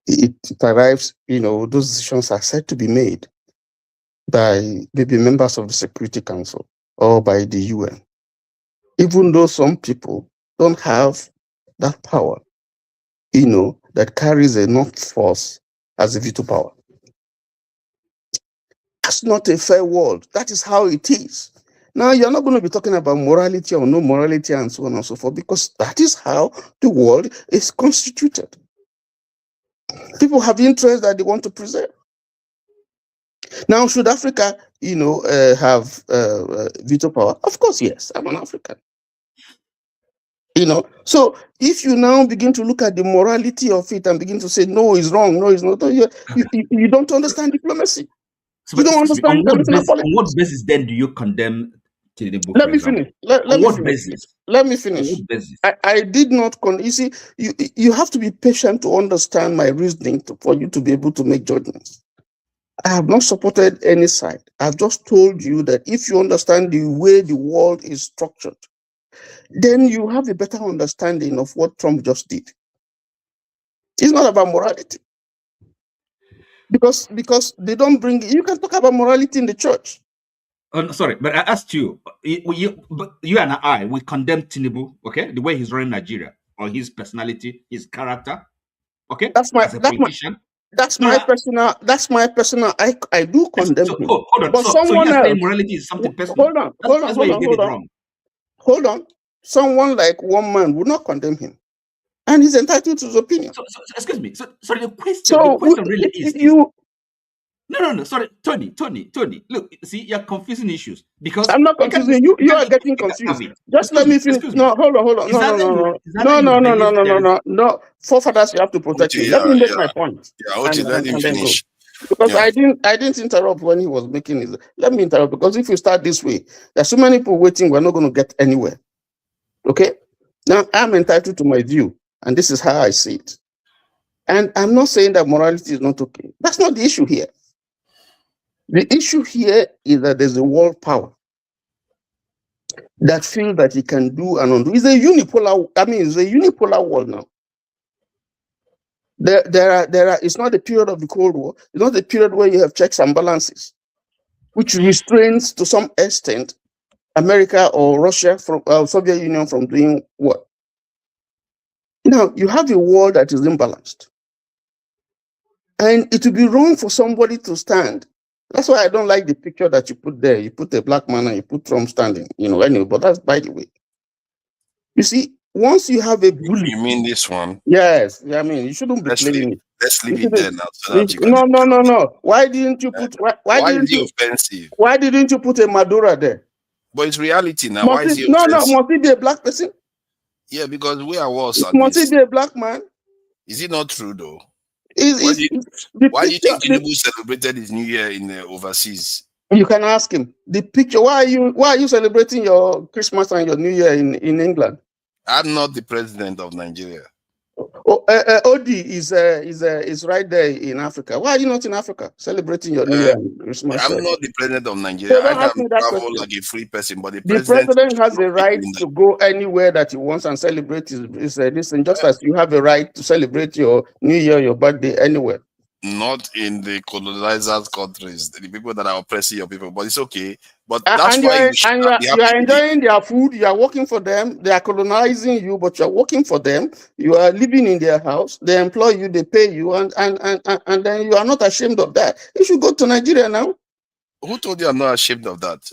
it arrives, those decisions are said to be made by maybe members of the Security Council or by the UN, even though some people don't have that power, that carries enough force as a veto power. That's not a fair world. That is how it is. Now, you're not going to be talking about morality or no morality and so on and so forth, because that is how the world is constituted. People have interests that they want to preserve. Now, should Africa, have veto power? Of course, yes. I'm an African. So if you now begin to look at the morality of it and begin to say, no, it's wrong, no, it's not, you don't understand diplomacy. So, you don't understand international politics. On what basis then do you condemn Tinubu? Let me finish. Let me finish. On what basis? I did not. You see, you have to be patient to understand my reasoning for you to be able to make judgments. I have not supported any side. I've just told you that if you understand the way the world is structured, then you have a better understanding of what Trump just did. It's not about morality. Because they don't bring, you can talk about morality in the church. Sorry, but I asked you, you and I, we condemn Tinubu, okay? The way he's running Nigeria, or his personality, his character, okay? That's my personal, I do condemn him. Hold on. But someone else, morality is something personal. Hold on. Someone like one man would not condemn him. And he's entitled to his opinion. So excuse me. So the question really is No, sorry, Tony. Look, see, you're confusing issues because I'm not confusing you. You are getting confused. Just let me finish. No, hold on. No. Forefathers, you have to protect me. Let me make my point. Let him finish. Because I didn't interrupt when he was making his. Let me interrupt, because if you start this way, there's so many people waiting. We're not going to get anywhere. Okay. Now I'm entitled to my view, and this is how I see it. And I'm not saying that morality is not okay. That's not the issue here. The issue here is that there's a world power that feels that it can do and undo. It's a unipolar world now. It's not the period of the Cold War. It's not the period where you have checks and balances, which restrains to some extent America or Russia from Soviet Union from doing what? Now you have a world that is imbalanced, and it would be wrong for somebody to stand. That's why I don't like the picture that you put there. You put a black man and you put Trump standing, anyway, but that's by the way. You see, once you have a bully. You mean this one? Yes. I mean, you shouldn't be playing it. Let's leave it there now. So that no. Why didn't you put, why is it offensive? Why didn't you put a Maduro there? But it's reality now. Why is it offensive? No, must it be a black person? Yeah, because we are worse at Must it be a black man? Is it not true though? Why do you think Tinubu celebrated his New Year in overseas? You can ask him. The picture. Why are you celebrating your Christmas and your New Year in England? I'm not the president of Nigeria. Odi is right there in Africa. Why are you not in Africa celebrating your New Year and Christmas? I'm not the president of Nigeria. I can travel like a free person, but the president has the right to go anywhere that he wants and celebrate his listen, just as you have a right to celebrate your New Year, your birthday anywhere. Not in the colonizers' countries, the people that are oppressing your people, but it's okay. But that's why you are enjoying their food, you are working for them, they are colonizing you, but you are working for them, you are living in their house, they employ you, they pay you, and then you are not ashamed of that. You should go to Nigeria now. Who told you I'm not ashamed of that?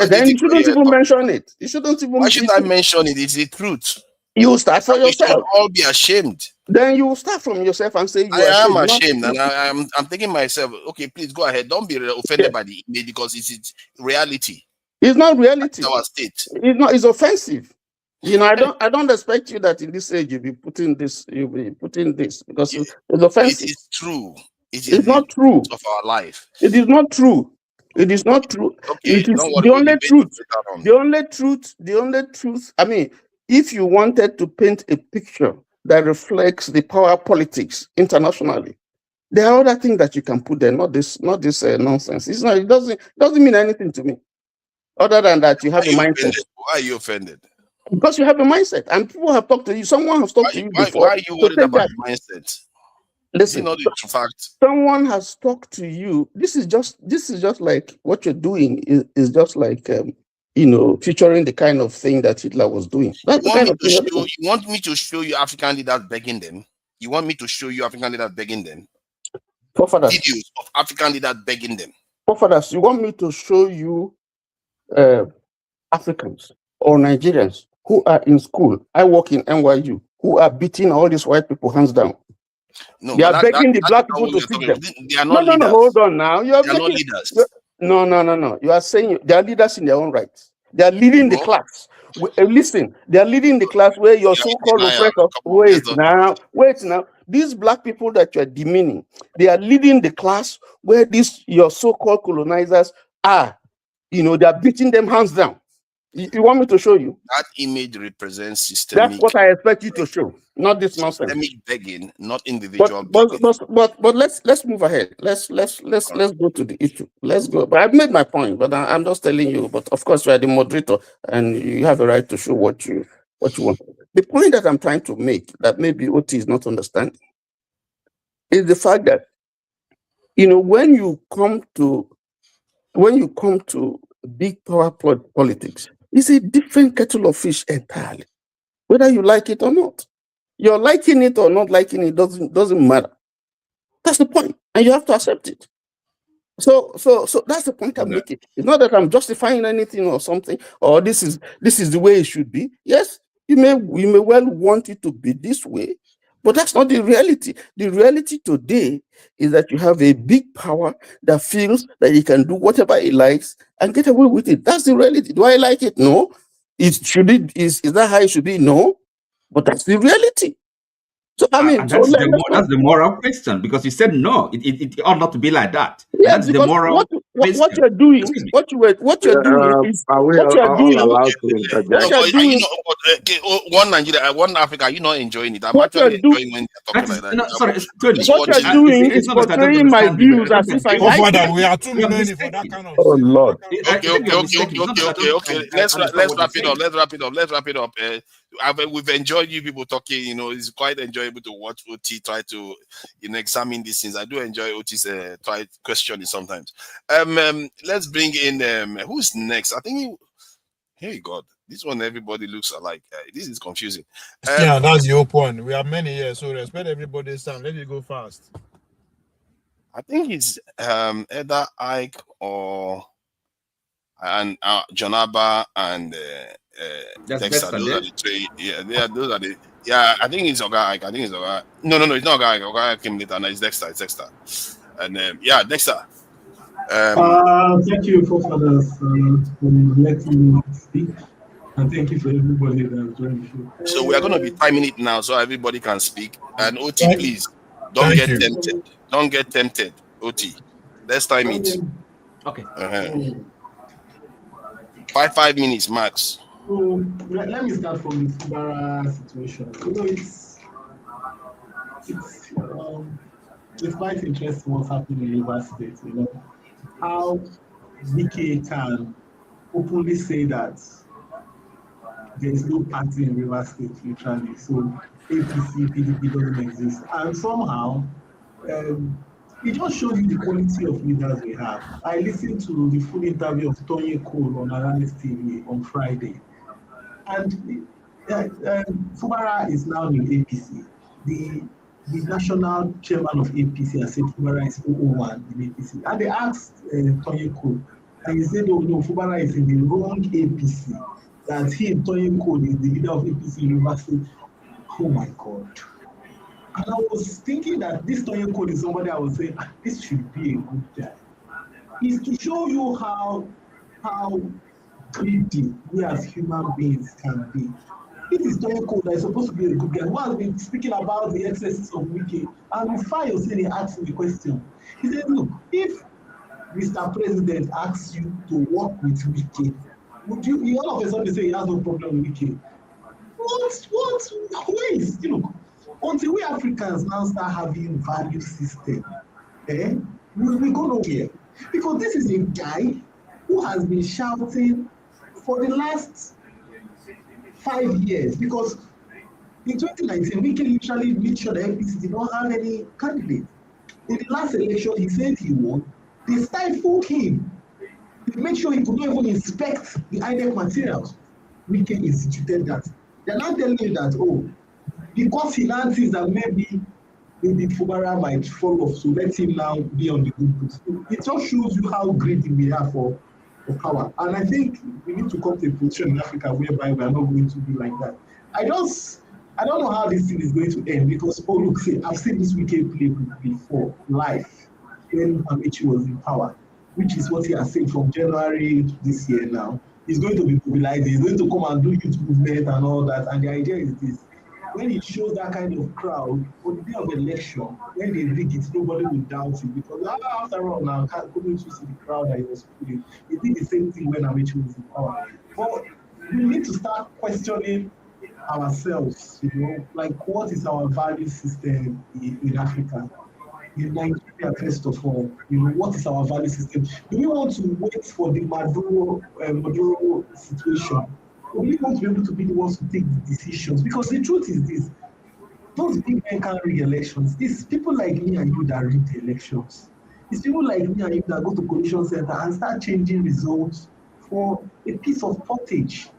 Then you shouldn't even mention it. You shouldn't even. Why should I mention it? It's the truth. You start for yourself. We should all be ashamed. Then you start from yourself and say I am ashamed, and I'm thinking myself, okay, please go ahead. Don't be offended by the image, because it's reality. It's not reality. It's our state. It's not. It's offensive. I don't expect you that in this age you'll be putting this because it's offensive. It is true. It's not true of our life. It is not true. It is not true. Okay, it is the only truth. The only truth. I mean, if you wanted to paint a picture that reflects the power politics internationally. There are other things that you can put there, not this nonsense. It's not. It doesn't mean anything to me, other than that you have a mindset. Why are you offended? Because you have a mindset, and people have talked to you. Someone has talked to you before. Why are you worried about your mindset? Listen, not the fact. Someone has talked to you. This is just like what you're doing is just like featuring the kind of thing that Hitler was doing. That's the kind of thing. You want me to show you African leaders begging them? You want me to show you African leaders begging them? Forefathers. Videos of African leaders begging them. Forefathers, you want me to show you Africans or Nigerians who are in school? I work in NYU, who are beating all these white people hands down. No, they are begging the black people to teach them. They are not leaders. No, hold on now. You are not leaders. No. You are saying they are leaders in their own rights. They are leading the class. Listen, they are leading the class where your so-called oppressor. Wait now. These black people that you are demeaning, they are leading the class where your so-called colonizers are. They are beating them hands down. You want me to show you? That image represents systemic. That's what I expect you to show, not this nonsense. Systemic begging, not individual begging. But let's move ahead. Let's go to the issue. Let's go. But I've made my point, but I'm just telling you. But of course, you are the moderator, and you have a right to show what you want. The point that I'm trying to make, that maybe OT is not understanding, is the fact that when you come to big power politics, it's a different kettle of fish entirely, whether you like it or not. You're liking it or not liking it doesn't matter. That's the point, and you have to accept it. So that's the point I'm making. It's not that I'm justifying anything or something, or this is the way it should be. Yes, you may well want it to be this way, but that's not the reality. The reality today is that you have a big power that feels that he can do whatever he likes and get away with it. That's the reality. Do I like it? No. Is that how it should be? No. But that's the reality. So that's the moral question, because you said no, it ought not to be like that. Yeah, that's the moral question. What you're doing is one Nigeria, one Africa. You're not enjoying it. I'm actually enjoying when they're talking like that. What you're doing is portraying my views as if I like it. We are too many for that kind of. Oh Lord. Okay. Let's wrap it up. We've enjoyed you people talking. It's quite enjoyable to watch OT try to examine these things. I do enjoy OT's try questioning sometimes. Let's bring in who's next. I think hey God, this one everybody looks alike. This is confusing. Yeah, that's your point. We have many here, so respect everybody's time. Let me go fast. I think it's either Ike or Jonaba and Dexter. Those are the three. Yeah, those are the. Yeah, I think it's Oga Ike. I think it's Oga. No, it's not Oga Ike. Oga Ike came later. No, it's Dexter. And Dexter. Thank you, forefathers, for letting me speak, and thank you for everybody that joined the show. So we are going to be timing it now, so everybody can speak. And OT, please don't get tempted. Don't get tempted, OT. Let's time it. Okay. 5 minutes max. Let me start from the Fubara situation. It's quite interesting what's happening in Rivers State. How DK can openly say that there is no party in Rivers State, literally. So APC, PDP doesn't exist. And somehow, it just shows you the quality of leaders we have. I listened to the full interview of Tony Cole on Aranis TV on Friday. And Fubara is now in APC. The national chairman of APC has said Fubara is 001 in APC. And they asked Tony Cole, and he said, oh no, Fubara is in the wrong APC. That he, Tony Cole, is the leader of APC University. Oh my God. And I was thinking that this Tony Cole is somebody I was saying, this should be a good guy. It's to show you how greedy we as human beings can be. This is Tony Cole that is supposed to be a good guy, who has been speaking about the excesses of Wike. And before you say, he asked me a question. He said, look, if Mr. President asks you to work with Wike, would you all of a sudden say he has no problem with Wike? What? Wait, until we Africans now start having value system, we go nowhere. Because this is a guy who has been shouting for the last 5 years. Because in 2019, we can literally make sure that APC did not have any candidate. In the last election, he said he won. They stifled him. They made sure he could not even inspect the INEC materials. We can instituted that. They're not telling you that, oh, because he now thinks that maybe Fubara might fall off, so let him now be on the good books. It just shows you how greedy we are for power. And I think we need to come to a position in Africa whereby we are not going to be like that. I don't know how this thing is going to end because, oh, look, see, I've seen this wicked play before, live, when Amici was in power, which is what he has said from January this year now. He's going to be mobilizing, he's going to come and do youth movement and all that. And the idea is this. When it shows that kind of crowd, on the day of election, when they rig it, nobody will doubt it. Because after all, now, couldn't you see the crowd that he was putting? He did the same thing when Amici was in power. But we need to start questioning ourselves, like what is our value system in Africa? In Nigeria, first of all, what is our value system? Do we want to wait for the Maduro situation? We want to be able to be the ones to take the decisions, because the truth is this: those big men can't rig elections. It's people like me and you that rig the elections. It's people like me and you that go to coalition center and start changing results for a piece of pottage,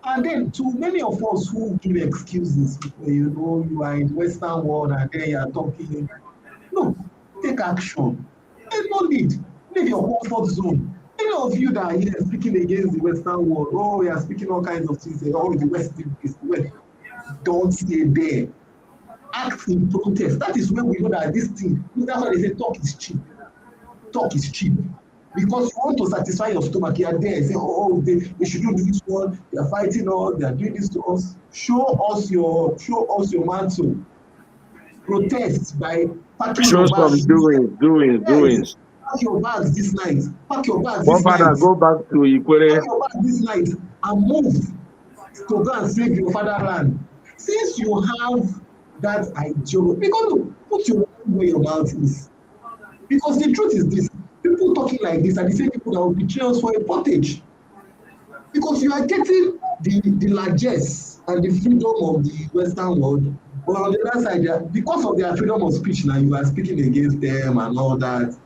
And then to many of us who give excuses, you are in the Western world and then you are talking. No, take action. There's no need. Leave your comfort zone. Any of you that are here speaking against the Western world, oh, we are speaking all kinds of things, oh, the West is the West. Don't stay there. Act in protest. That is when we know that this thing, that's why they say talk is cheap. Talk is cheap. Because you want to satisfy your stomach, you are there and say, oh, they should do this one, they are fighting us, they are doing this to us. Show us your mantle. Protest by packing Show your some bags. doings. Pack your bags this night. Pack your bags One this night. father, go back to Ikwere. Pack your bags this night and move to go and save your fatherland. Since you have that idea, because put your money where your mouth is. Because the truth is this: people talking like this are the same people that will betray us for a pottage. Because you are getting the largesse and the freedom of the Western world, but on the other side, because of their freedom of speech now, you are speaking against them and all that.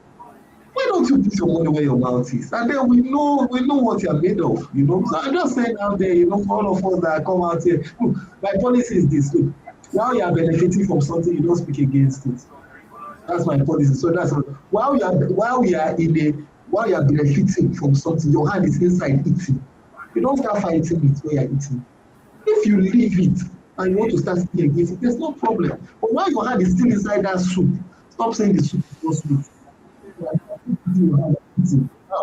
Why don't you put your money where your mouth is? And then we know what you are made of, So I'm just saying out there, for all of us that come out here, look, my policy is this: look, while you are benefiting from something, you don't speak against it. That's my policy. So that's while you are benefiting from something, your hand is inside eating. You don't start fighting it where you're eating. If you leave it and you want to start speaking against it, there's no problem. But while your hand is still inside that soup, stop saying the soup is not sweet.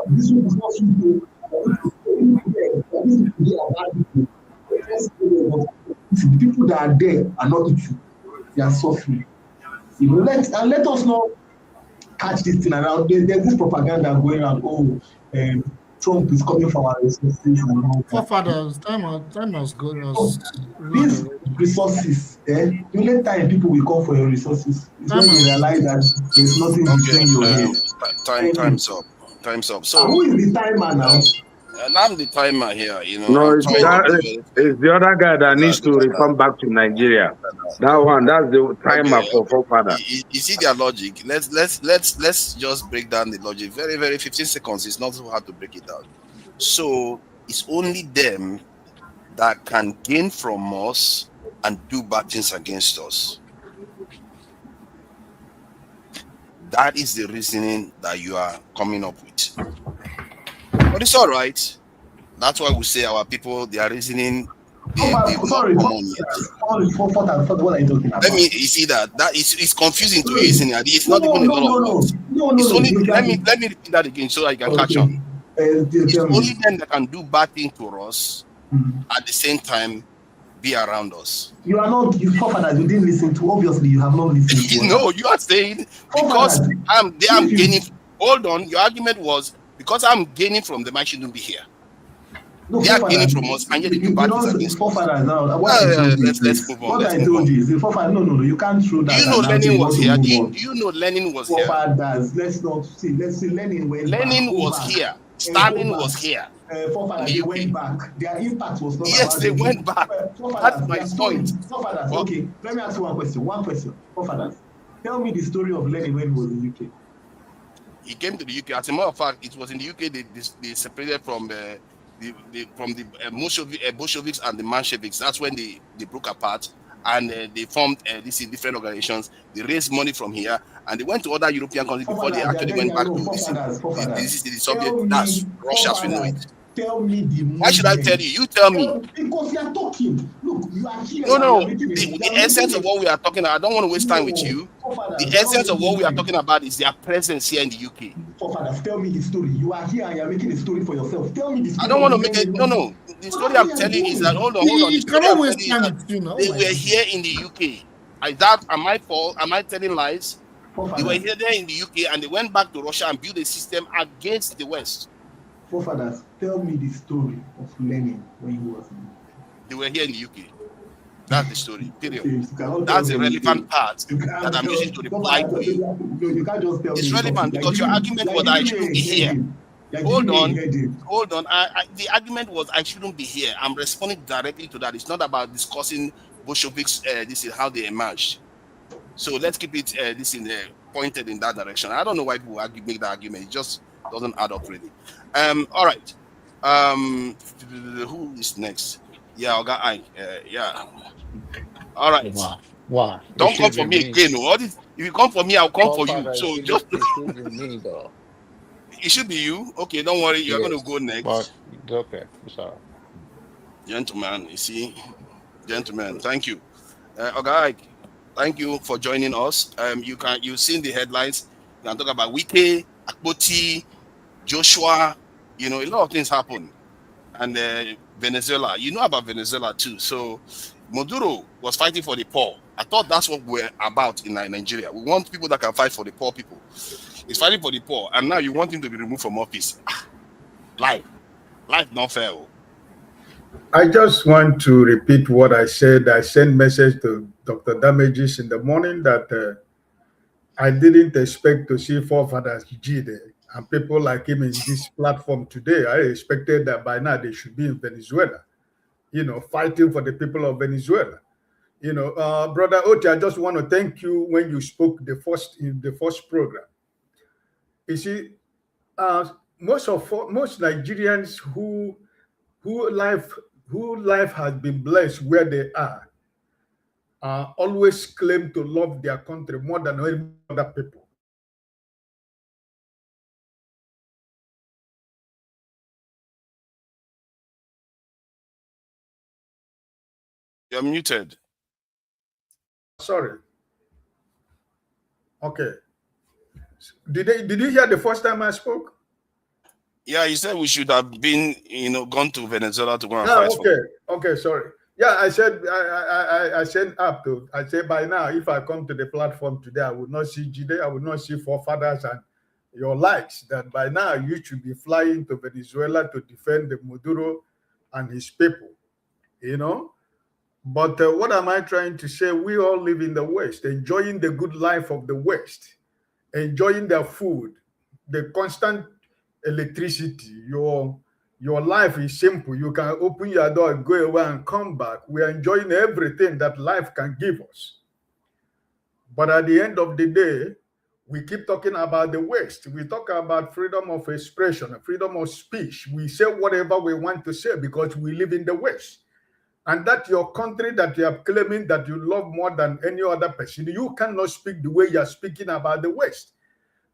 This soup is not sweet. The people that are there are not eating. They are suffering. Let us not catch this thing around. There's this propaganda going around. Trump is coming from our resources and all that. Fathers, time has gone. These resources, you let time people will come for your resources. It's when you realize that there's nothing between your head. Time's up. So who is the timer now? And I'm the timer here, No, it's the other guy that needs to return back to Nigeria. That one, that's the timer for forefather. You see their logic. Let's just break down the logic. Very, very 15 seconds. It's not so hard to break it down. So it's only them that can gain from us and do bad things against us. That is the reasoning that you are coming up with. But it's all right. That's why we say our people, they are reasoning. Sorry, what are you talking about? Let me, you see that it's confusing to reason. It's not even a lot of words. It's only, let me repeat that again so I can catch on. It's only them that can do bad things to us at the same time be around us. You are not, you forefathers, you didn't listen to, obviously you have not listened to. No, you are saying because I'm gaining. Hold on, your argument was because I'm gaining from them, I shouldn't be here. They are gaining from us, and yet they do bad things against us. Forefathers now. What I told you, let's move on. What I told you is the forefathers. No, you can't throw that. Do you know Lenin was here? Do you know Lenin was here? Forefathers. Let's see. Lenin went back. Lenin was here. Stalin was here. Forefathers, they went back. Their impact was not. Yes, they went back. That's my point. Forefathers. Okay, let me ask you one question. Forefathers, tell me the story of Lenin when he was in UK. He came to the UK. As a matter of fact, it was in the UK they separated from the Bolsheviks and the Mensheviks. That's when they broke apart, and they formed these different organizations. They raised money from here, and they went to other European countries before they actually went back to the Soviet. That's Russia as we know it. Tell me the movement. Why should I tell you? You tell me. Because you are talking. Look, you are here. No. The essence of what we are talking about, I don't want to waste time with you. The essence of what we are talking about is their presence here in the UK. Forefathers, tell me the story. You are here and you are making a story for yourself. Tell me the story. I don't want to make it. No. The story I'm telling you is that, hold on. You cannot waste time with you now. They were here in the UK. Is that my fault? Am I telling lies? They were here there in the UK and they went back to Russia and built a system against the West. Forefathers, tell me the story of Lenin when he was in the UK. They were here in the UK. That's the story, period. That's the relevant part that I'm using to reply to you. No, you can't just tell me. It's relevant because your argument was I shouldn't be here. Hold on. The argument was I shouldn't be here. I'm responding directly to that. It's not about discussing Bolsheviks, this is how they emerged. So let's keep it pointed in that direction. I don't know why people make that argument. It just doesn't add up really. All right. Who is next? Yeah, I got yeah. All right. Wow. Don't come for me again. If you come for me, I'll come for you. So just it should be you. Okay, don't worry. You're going to go next. But okay, sorry. Gentlemen, you see, thank you. Okay, thank you for joining us. You've seen the headlines. You can talk about Wike, Akpoti, Joshua. You know, a lot of things happen. And Venezuela, you know about Venezuela too. So Maduro was fighting for the poor. I thought that's what we're about in Nigeria. We want people that can fight for the poor people. He's fighting for the poor, and now you want him to be removed from office. Life not fair. I just want to repeat what I said. I sent message to Dr. Damages in the morning that I didn't expect to see forefathers G there. And people like him in this platform today, I expected that by now they should be in Venezuela, you know, fighting for the people of Venezuela. You know, Brother Oti, I just want to thank you when you spoke in the first program. You see, most Nigerians who life has been blessed where they are always claim to love their country more than any other people. You're muted. Sorry. Okay. Did you hear the first time I spoke? Yeah, you said we should have been, gone to Venezuela to go and fight for. Okay, sorry. Yeah, I said I said by now, if I come to the platform today, I would not see Jide, I would not see forefathers and your likes. That by now you should be flying to Venezuela to defend the Maduro and his people, you know. But what am I trying to say? We all live in the West, enjoying the good life of the West, enjoying their food, the constant electricity. Your life is simple. You can open your door, go away and come back. We are enjoying everything that life can give us. But at the end of the day, we keep talking about the West. We talk about freedom of expression, freedom of speech. We say whatever we want to say because we live in the West. And that your country that you are claiming that you love more than any other person, you cannot speak the way you are speaking about the West.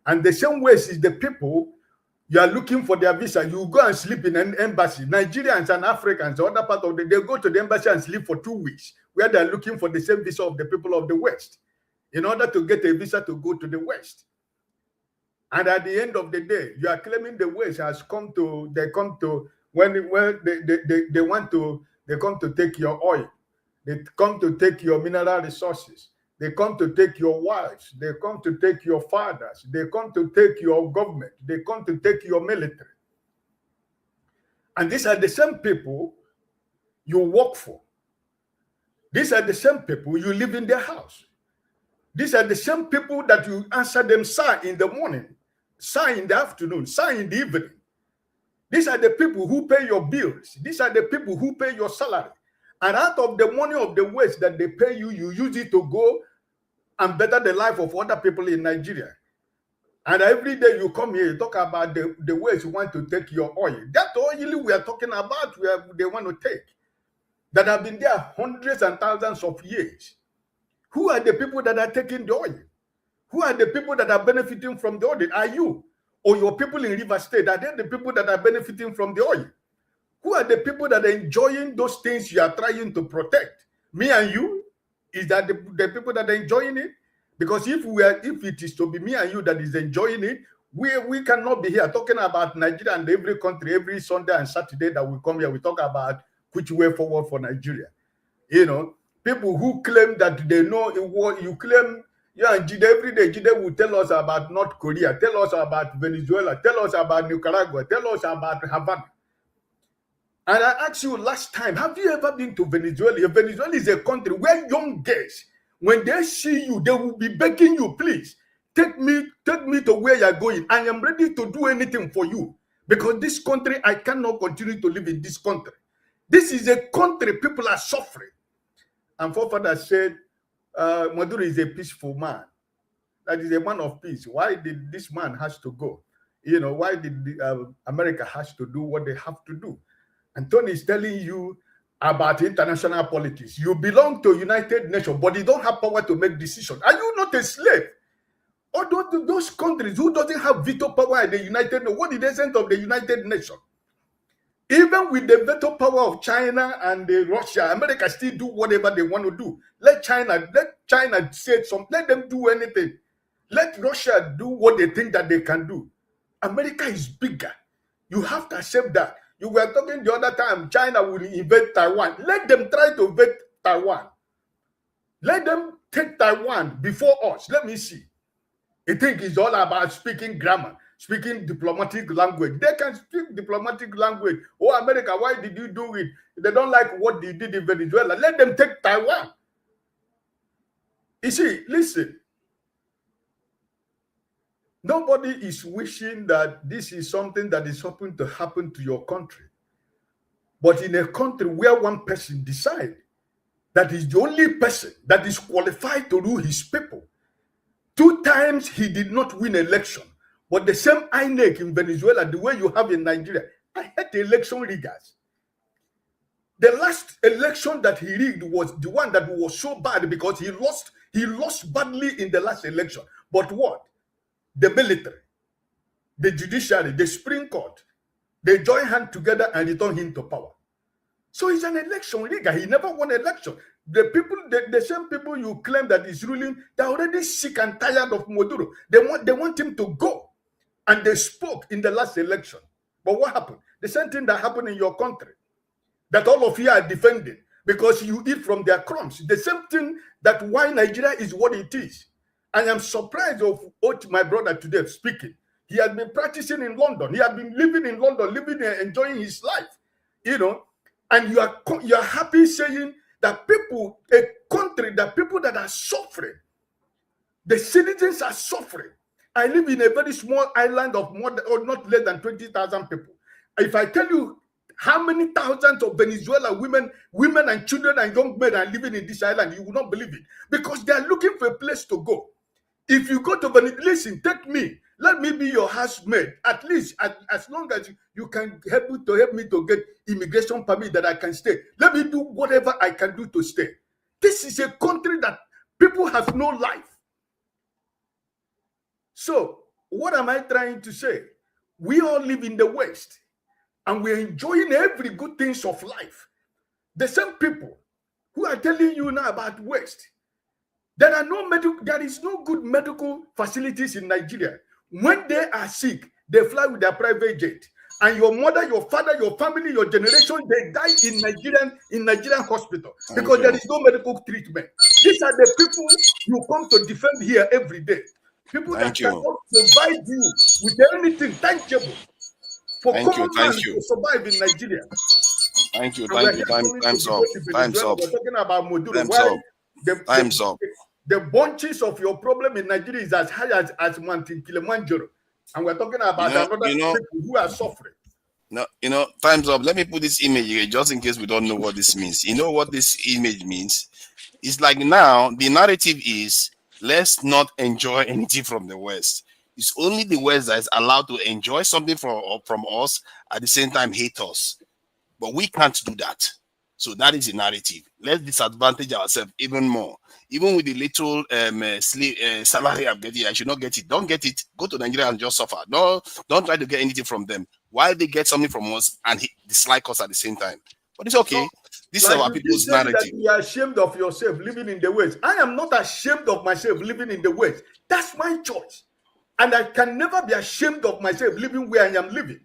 And the same West is the people, you are looking for their visa, you go and sleep in an embassy. Nigerians and Africans, other part of they go to the embassy and sleep for 2 weeks, where they are looking for the same visa of the people of the West, in order to get a visa to go to the West. And at the end of the day, you are claiming the West has come to take your oil. They come to take your mineral resources. They come to take your wives. They come to take your fathers. They come to take your government. They come to take your military. And these are the same people you work for. These are the same people you live in their house. These are the same people that you answer them, sir, in the morning, sir, in the afternoon, sir, in the evening. These are the people who pay your bills. These are the people who pay your salary. And out of the money of the wage that they pay you, you use it to go and better the life of other people in Nigeria. And every day you come here, you talk about the ways you want to take your oil. That oil we are talking about, they want to take, that have been there hundreds and thousands of years. Who are the people that are taking the oil? Who are the people that are benefiting from the oil? Are you or your people in River State? Are they the people that are benefiting from the oil? Who are the people that are enjoying those things you are trying to protect? Me and you? Is that the people that are enjoying it? Because if it is to be me and you that is enjoying it, we cannot be here talking about Nigeria and every country every Sunday and Saturday that we come here. We talk about which way forward for Nigeria. You know, people who claim that they know what you claim. Yeah, Jide, every day Jide will tell us about North Korea, tell us about Venezuela, tell us about Nicaragua, tell us about Havana. And I asked you last time, have you ever been to Venezuela? Venezuela is a country where young girls, when they see you, they will be begging you, please, take me to where you're going. I am ready to do anything for you. Because this country, I cannot continue to live in this country. This is a country people are suffering. And forefather said, Maduro is a peaceful man. That is a man of peace. Why did this man has to go? You know, why did America has to do what they have to do? And Tony is telling you about international politics. You belong to United Nations, but you don't have power to make decisions. Are you not a slave? Or those countries who doesn't have veto power at the United Nations, what is the essence of the United Nations? Even with the veto power of China and Russia, America still do whatever they want to do. Let China say something. Let them do anything. Let Russia do what they think that they can do. America is bigger. You have to accept that. You were talking the other time, China will invade Taiwan. Let them try to invade Taiwan. Let them take Taiwan before us. Let me see. I think it's all about speaking grammar, speaking diplomatic language. They can speak diplomatic language. Oh, America, why did you do it? They don't like what they did in Venezuela. Let them take Taiwan. You see, listen. Nobody is wishing that this is something that is happening to happen to your country. But in a country where one person decides that is the only person that is qualified to rule his people, 2 times he did not win election. But the same INEC in Venezuela, the way you have in Nigeria, I hate the election riggers. The last election that he rigged was the one that was so bad because he lost badly in the last election. But what? The military, the judiciary, the Supreme Court, they join hands together and return him to power. So he's an election rigger. He never won an election. The people, the same people you claim that is ruling, they're already sick and tired of Maduro. They want him to go. And they spoke in the last election. But what happened? The same thing that happened in your country, that all of you are defending because you eat from their crumbs. The same thing that why Nigeria is what it is. I am surprised of what my brother today speaking. He has been practicing in London. He has been living in London, living and enjoying his life. You know, and you are happy saying that people, a country, that people that are suffering, the citizens are suffering. I live in a very small island of not less than 20,000 people. If I tell you how many thousands of Venezuela women and children and young men are living in this island, you will not believe it. Because they are looking for a place to go. If you go to Venezuela, listen, take me. Let me be your housemaid. At least, as long as you can help me to get immigration permit that I can stay. Let me do whatever I can do to stay. This is a country that people have no life. So, what am I trying to say? We all live in the West, and we're enjoying every good things of life. The same people who are telling you now about West, there is no good medical facilities in Nigeria. When they are sick, they fly with their private jet. And your mother, your father, your family, your generation, they die in Nigerian hospital because there is no medical treatment. These are the people you come to defend here every day. People that cannot provide you with anything tangible for Thank you. common Thank man you. to survive in Nigeria. Thank you. And Thank we're you. here coming to Time's up. debate in Time's Venezuela. up. We're talking about Maduro. Time's Why up. the, Time's the, up. the bunches of your problem in Nigeria is as high as Mountain Kilimanjaro. And we're talking about another people who are suffering. No, time's up. Let me put this image here just in case we don't know what this means. You know what this image means? It's like now the narrative is let's not enjoy anything from the West. It's only the West that is allowed to enjoy something from us at the same time hate us. But we can't do that. So that is the narrative. Let's disadvantage ourselves even more. Even with the little salary I'm getting, I should not get it. Don't get it. Go to Nigeria and just suffer. No, don't try to get anything from them. Why they get something from us and dislike us at the same time? But it's okay. So, this like is our people's narrative. That you are ashamed of yourself living in the West. I am not ashamed of myself living in the West. That's my choice. And I can never be ashamed of myself living where I am living.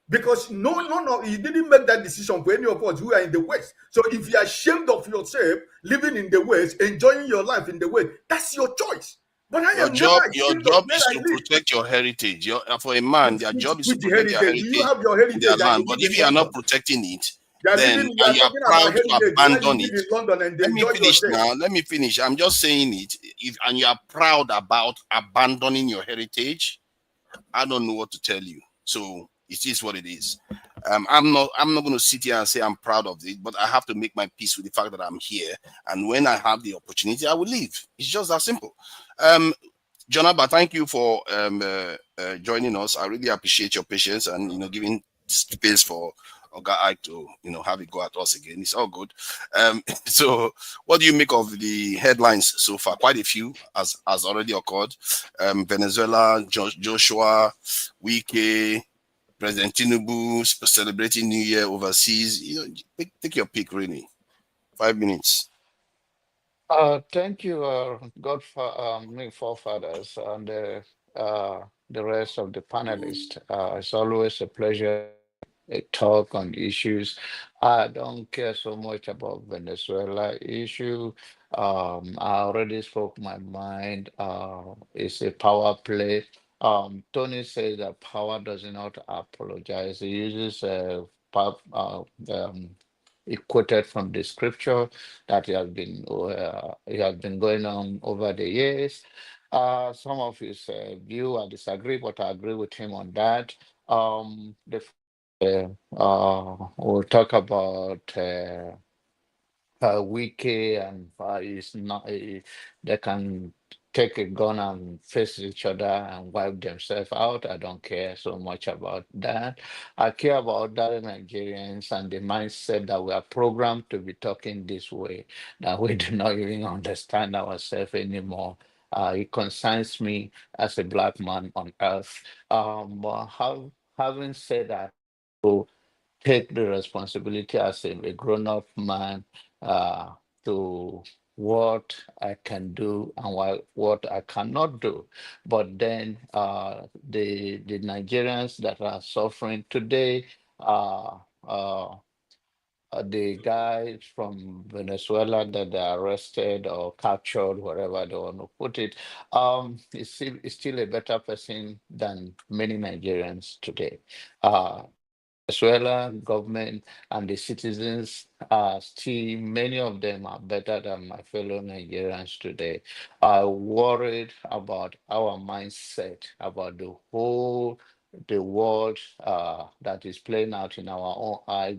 Because no, you didn't make that decision for any of us who are in the West. So if you're ashamed of yourself living in the West, enjoying your life in the West, that's your choice. But I am your never job is to protect your heritage. For a man, their job is to protect their heritage. You have your heritage in their land. But if you are not protecting it, then and you are proud to abandon it. Let me finish now. Let me finish. I'm just saying it. And you are proud about abandoning your heritage, I don't know what to tell you. So it is what it is. I'm not going to sit here and say I'm proud of it, but I have to make my peace with the fact that I'm here. And when I have the opportunity, I will leave. It's just that simple. Jonaba, thank you for joining us. I really appreciate your patience and giving space for Oga Ike to have it go at us again. It's all good. So what do you make of the headlines so far? Quite a few has already occurred. Venezuela, Joshua, Wike, President Tinubu celebrating New Year overseas. Take your pick, really. 5 minutes. Thank you, forefathers, and the rest of the panelists. It's always a pleasure to talk on issues. I don't care so much about Venezuela issue. I already spoke my mind. It's a power play. Tony says that power does not apologize. He uses he quoted from the scripture that he has been going on over the years. Some of his view I disagree, but I agree with him on that. We'll talk about Wiki and is not they can take a gun and face each other and wipe themselves out. I don't care so much about that. I care about other Nigerians and the mindset that we are programmed to be talking this way, that we do not even understand ourselves anymore. It concerns me as a black man on earth. Having said that, so take the responsibility as a grown-up man uh, to what I can do and what I cannot do. But then the Nigerians that are suffering today, uh, uh, the guys from Venezuela that they arrested or captured, wherever they want to put it, is still a better person than many Nigerians today. Venezuela government and the citizens are still, many of them are better than my fellow Nigerians today. I worried about our mindset, about the world that is playing out in our own eye,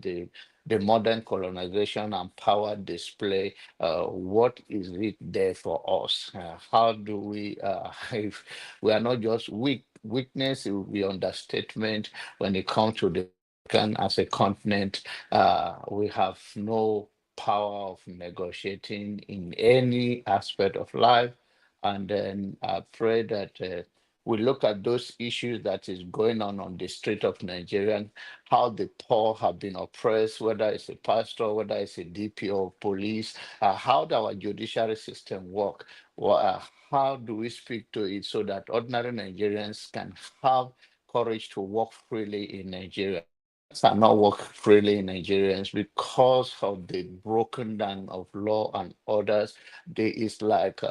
the modern colonization and power display. What is it there for us? How do we, if we are not just weakness, it will be understatement when it comes to the as a continent, we have no power of negotiating in any aspect of life. And then I pray that we look at those issues that is going on the street of Nigeria, how the poor have been oppressed, whether it's a pastor, whether it's a DPO, police, how do our judiciary system work? How do we speak to it so that ordinary Nigerians can have courage to walk freely in Nigeria? Are not work freely in Nigerians because of the broken down of law and orders. There is like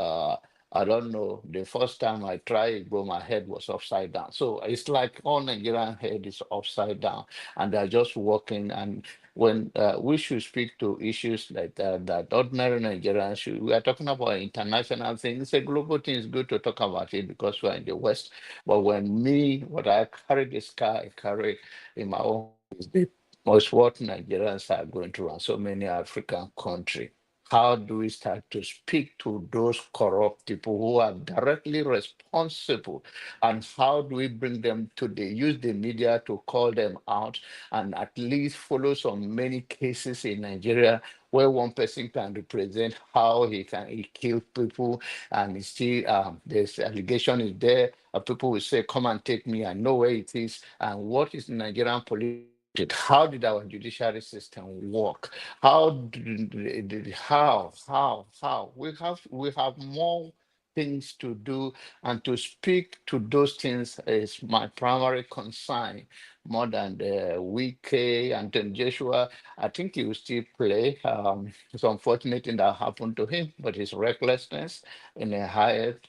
I don't know. The first time I tried, bro, my head was upside down. So it's like all Nigerian head is upside down, and they're just working. And when we should speak to issues like that ordinary Nigerians should, we are talking about international things. It's a global thing. It's good to talk about it because we're in the West. But what I carry this car, I carry in my own, is the most what Nigerians are going through and so many African countries. How do we start to speak to those corrupt people who are directly responsible? And how do we bring them to use the media to call them out and at least follow some many cases in Nigeria where one person can represent how he kill people and he see this allegation is there. People will say, come and take me, I know where it is. And what is Nigerian police? How did our judiciary system work? How we have more things to do, and to speak to those things is my primary concern more than the Wike and then Joshua. I think he will still play. It's unfortunate thing that happened to him, but his recklessness in a higher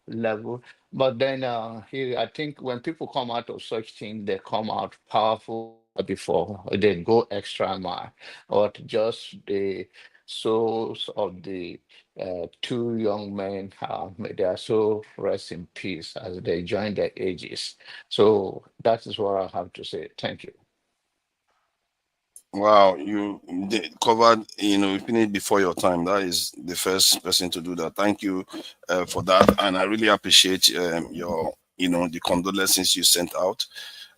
level. But then I think when people come out of such things, they come out powerful before they go extra mile, or just the souls of the two young men, may their soul rest in peace as they join their ages. So that is what I have to say. Thank you. Wow, you covered, you finished before your time. That is the first person to do that. Thank you for that. And I really appreciate your, the condolences you sent out.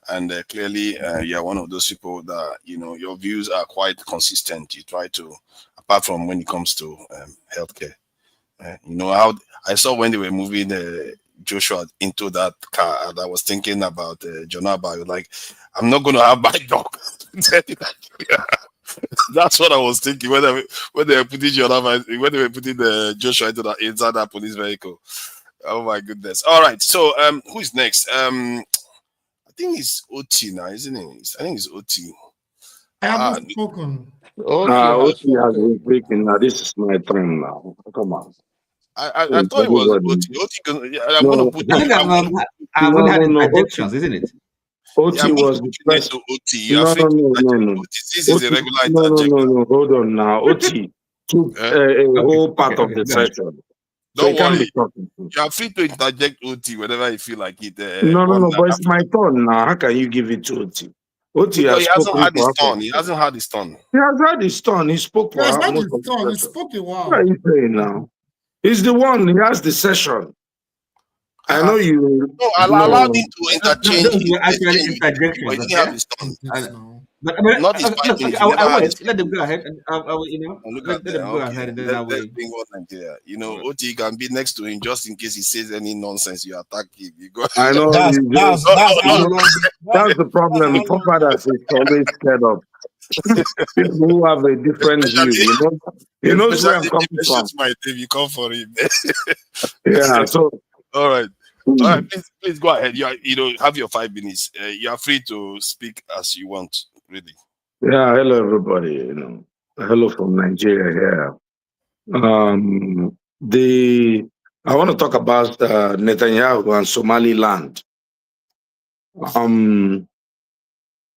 And clearly, you're one of those people that, your views are quite consistent. You try to, apart from when it comes to healthcare. How I saw when they were moving Joshua into that car, and I was thinking about Jonaba. I was like, I'm not going to have my dog. That's what I was thinking when they were putting Jonaba, when they were putting Joshua inside that police vehicle. Oh my goodness! All right, so who is next? I think it's OT now, isn't it? I think it's OT. I haven't spoken. OT has been speaking. Now this is my turn now. Come on. I thought it was OT. I'm going to put. I think I've only had interjections, isn't it? OT was the first. OT. No. This is a regular interjection. No. Hold on now. OT took a whole part of the session. So Don't worry. You are free to interject OT whenever you feel like it. No. But it's my turn now. How can you give it to OT? OT because has he hasn't spoken had his for turn. He hasn't had his turn. He has had his turn. He spoke for Yes, most of the turn. He session. spoke a while. What are you saying now? He's the one. He has the session. I know you. No, allow him to interchange. Those were actually interjections. He have his turn. But Not his 5 minutes. I wait. Let them go ahead. And let them go Okay. ahead, and then I will. Let's bring on Nigeria. OT can be next to him just in case he says any nonsense. You attack him. You go. I know. That's the problem. Forefathers is always scared of people who have a different view. He knows where I'm coming from. My team, you come for him. Yeah. So. All right. All right. Please go ahead. You have your 5 minutes. You are free to speak as you want. Really. Yeah. Hello, everybody. Hello from Nigeria here. I want to talk about Netanyahu and Somaliland.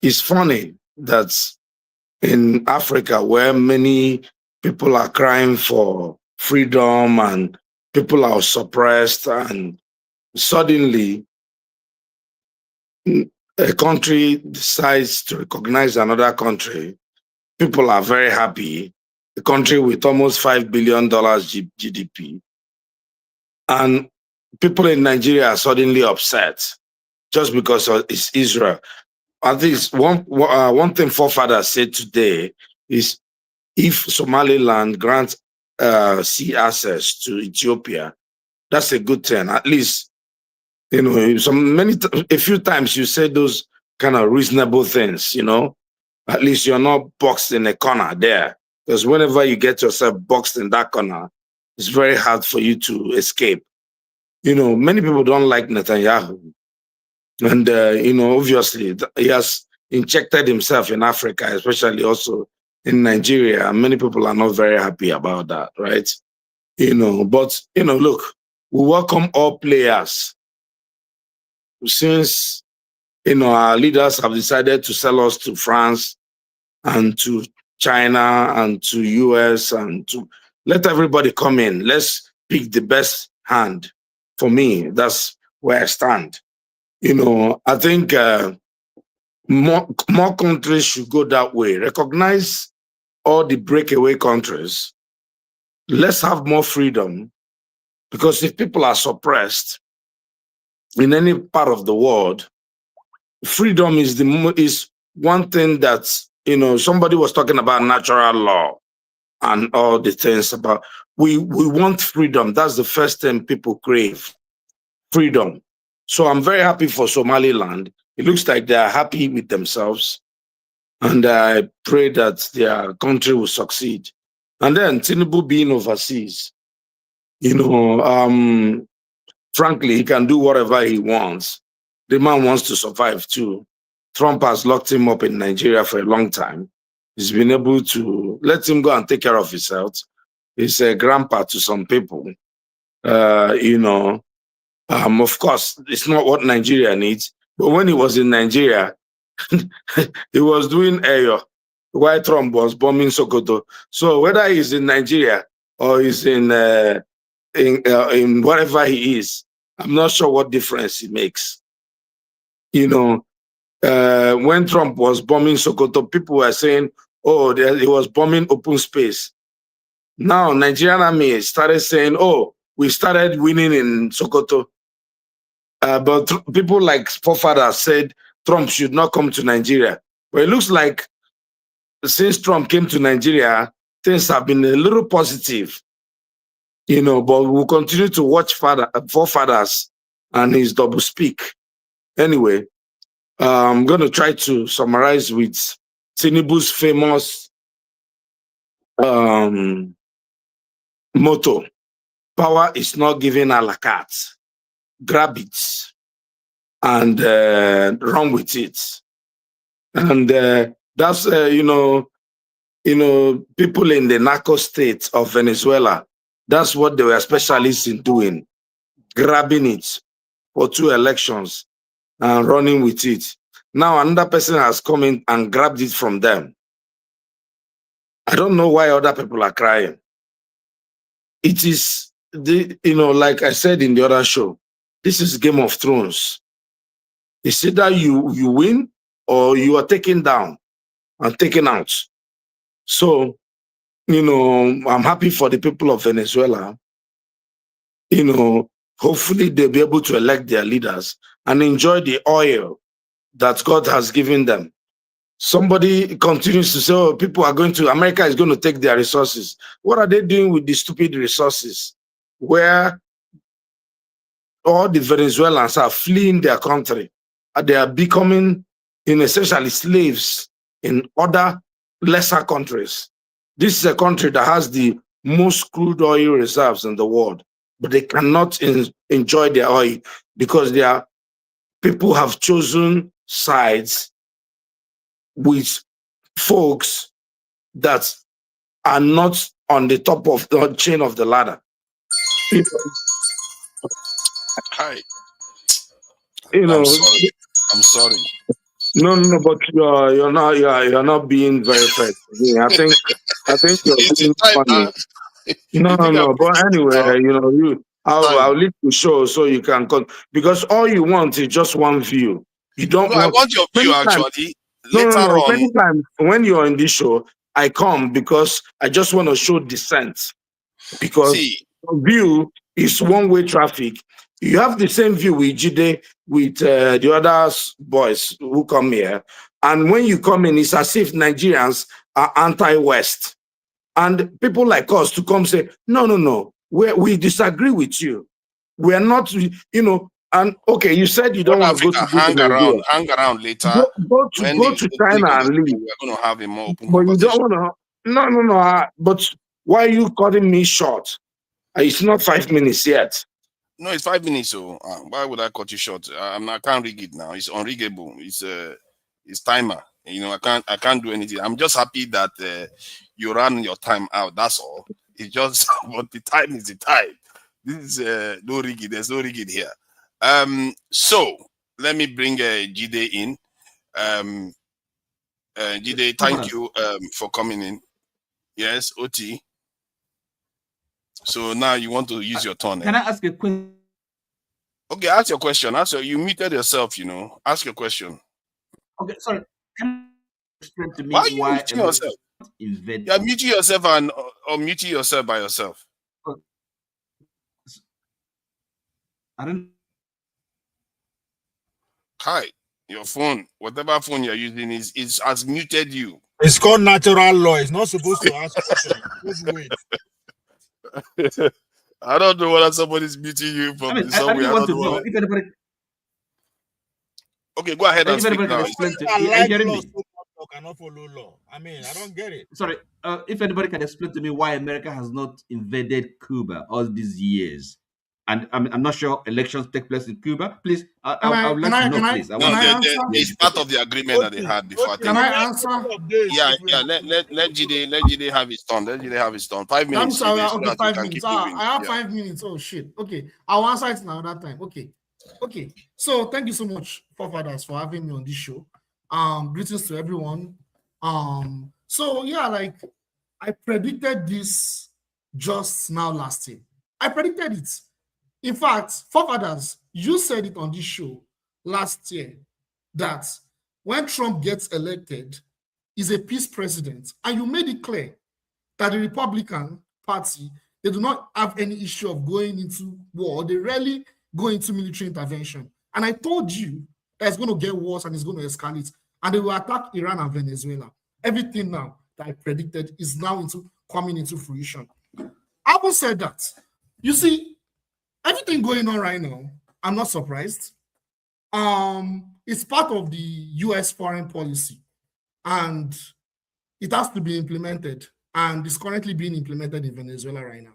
It's funny that in Africa, where many people are crying for freedom and people are suppressed, and suddenly a country decides to recognize another country, people are very happy. A country with almost $5 billion GDP. And people in Nigeria are suddenly upset just because it's Israel. At least one thing forefathers said today is if Somaliland grants sea access to Ethiopia, that's a good thing. At least, a few times you say those kind of reasonable things, At least you're not boxed in a corner there. Because whenever you get yourself boxed in that corner, it's very hard for you to escape. Many people don't like Netanyahu. And, obviously, he has injected himself in Africa, especially also in Nigeria. And many people are not very happy about that, right? But, look, We welcome all players. Since our leaders have decided to sell us to France and to China and to US and to let everybody come in. Let's pick the best hand. For me, that's where I stand. I think more countries should go that way. Recognize all the breakaway countries. Let's have more freedom, because if people are suppressed in any part of the world, freedom is one thing that somebody was talking about natural law and all the things about we want freedom. That's the first thing people crave, freedom. So I'm very happy for Somaliland. It looks like they are happy with themselves, and I pray that their country will succeed. And then Tinubu being overseas, frankly, he can do whatever he wants. The man wants to survive too. Trump has locked him up in Nigeria for a long time. He's been able to let him go and take care of his health. He's a grandpa to some people. Of course, it's not what Nigeria needs. But when he was in Nigeria, he was doing Ayo while Trump was bombing Sokoto. So whether he's in Nigeria or he's in wherever he is, I'm not sure what difference it makes. When Trump was bombing Sokoto, people were saying, oh, he was bombing open space. Now, Nigerian army started saying, oh, we started winning in Sokoto. But people like forefathers said Trump should not come to Nigeria. But it looks like since Trump came to Nigeria, things have been a little positive. But we'll continue to watch forefathers and his double speak. Anyway, I'm going to try to summarize with Tinubu's famous motto: power is not given a la carte. Grab it and run with it. And that's, people in the narco state of Venezuela, that's what they were specialists in doing, grabbing it for 2 elections and running with it. Now another person has come in and grabbed it from them. I don't know why other people are crying. It is, like I said in the other show, this is Game of Thrones. It's either you win or you are taken down and taken out. So, I'm happy for the people of Venezuela. Hopefully they'll be able to elect their leaders and enjoy the oil that God has given them. Somebody continues to say, oh, America is going to take their resources. What are they doing with the stupid resources where all the Venezuelans are fleeing their country? They are becoming, essentially slaves in other lesser countries. This is a country that has the most crude oil reserves in the world, but they cannot enjoy their oil because their people have chosen sides with folks that are not on the top of the chain of the ladder. Hi. I'm sorry. No, but you're not being very fair to me. I think you're being funny. No. But anyway, I'll leave the show so you can come, because all you want is just one view. You don't want. I want your view actually. No. Many times when you're in this show, I come because I just want to show dissent. Because your view is one-way traffic. You have the same view with Jide, with the other boys who come here. And when you come in, it's as if Nigerians are anti-West. And people like us to come say, no, we disagree with you. We're not, and okay, you said you don't want to go to hang around later. Go to China and leave. We're going to have a more open But conversation. you don't want to, no. But why are you cutting me short? It's not 5 minutes yet. No, it's 5 minutes. So why would I cut you short? I can't rig it now. It's unriggable. It's timer. I can't do anything. I'm just happy that you ran your time out. That's all. It's just, but the time is the time. This is no rigging. There's no rigging here. So let me bring Jide in. Jide, thank you for coming in. Yes, OT. So now you want to use your turn. Can I ask a question? Okay, ask your question. You muted yourself, you know. Ask your question. Okay, sorry. Can you explain to me why are you muting yourself? You're muting yourself and or muting yourself by yourself. I don't. Hi, your phone, whatever phone you're using, is has muted you. It's called natural law. It's not supposed to ask questions. Just wait. I don't know whether somebody's muting you from I somewhere. really want to know if anybody. Okay, go ahead and speak now. I like law so much, I cannot follow law. I mean, I don't get it. Sorry, if anybody can explain to me why America has not invaded Cuba all these years, and I'm not sure elections take place in Cuba. Please, I would like to know, please. It's part of the agreement that they had before. Can I answer? Yeah. Let Jide have his turn. Let Jide have his turn. 5 minutes. Okay, 5 minutes. I have 5 minutes. Oh shit. Okay, I'll answer it now that time. Okay. So thank you so much, forefathers, for having me on this show. Greetings to everyone. So yeah, like I predicted this just now last year. I predicted it. In fact, forefathers, you said it on this show last year that when Trump gets elected, he's a peace president, and you made it clear that the Republican Party, they do not have any issue of going into war. They rarely go into military intervention. And I told you that it's going to get worse and it's going to escalate, and they will attack Iran and Venezuela. Everything now that I predicted is now coming into fruition. Having said that, you see, everything going on right now, I'm not surprised. It's part of the US foreign policy, and it has to be implemented, and it's currently being implemented in Venezuela right now.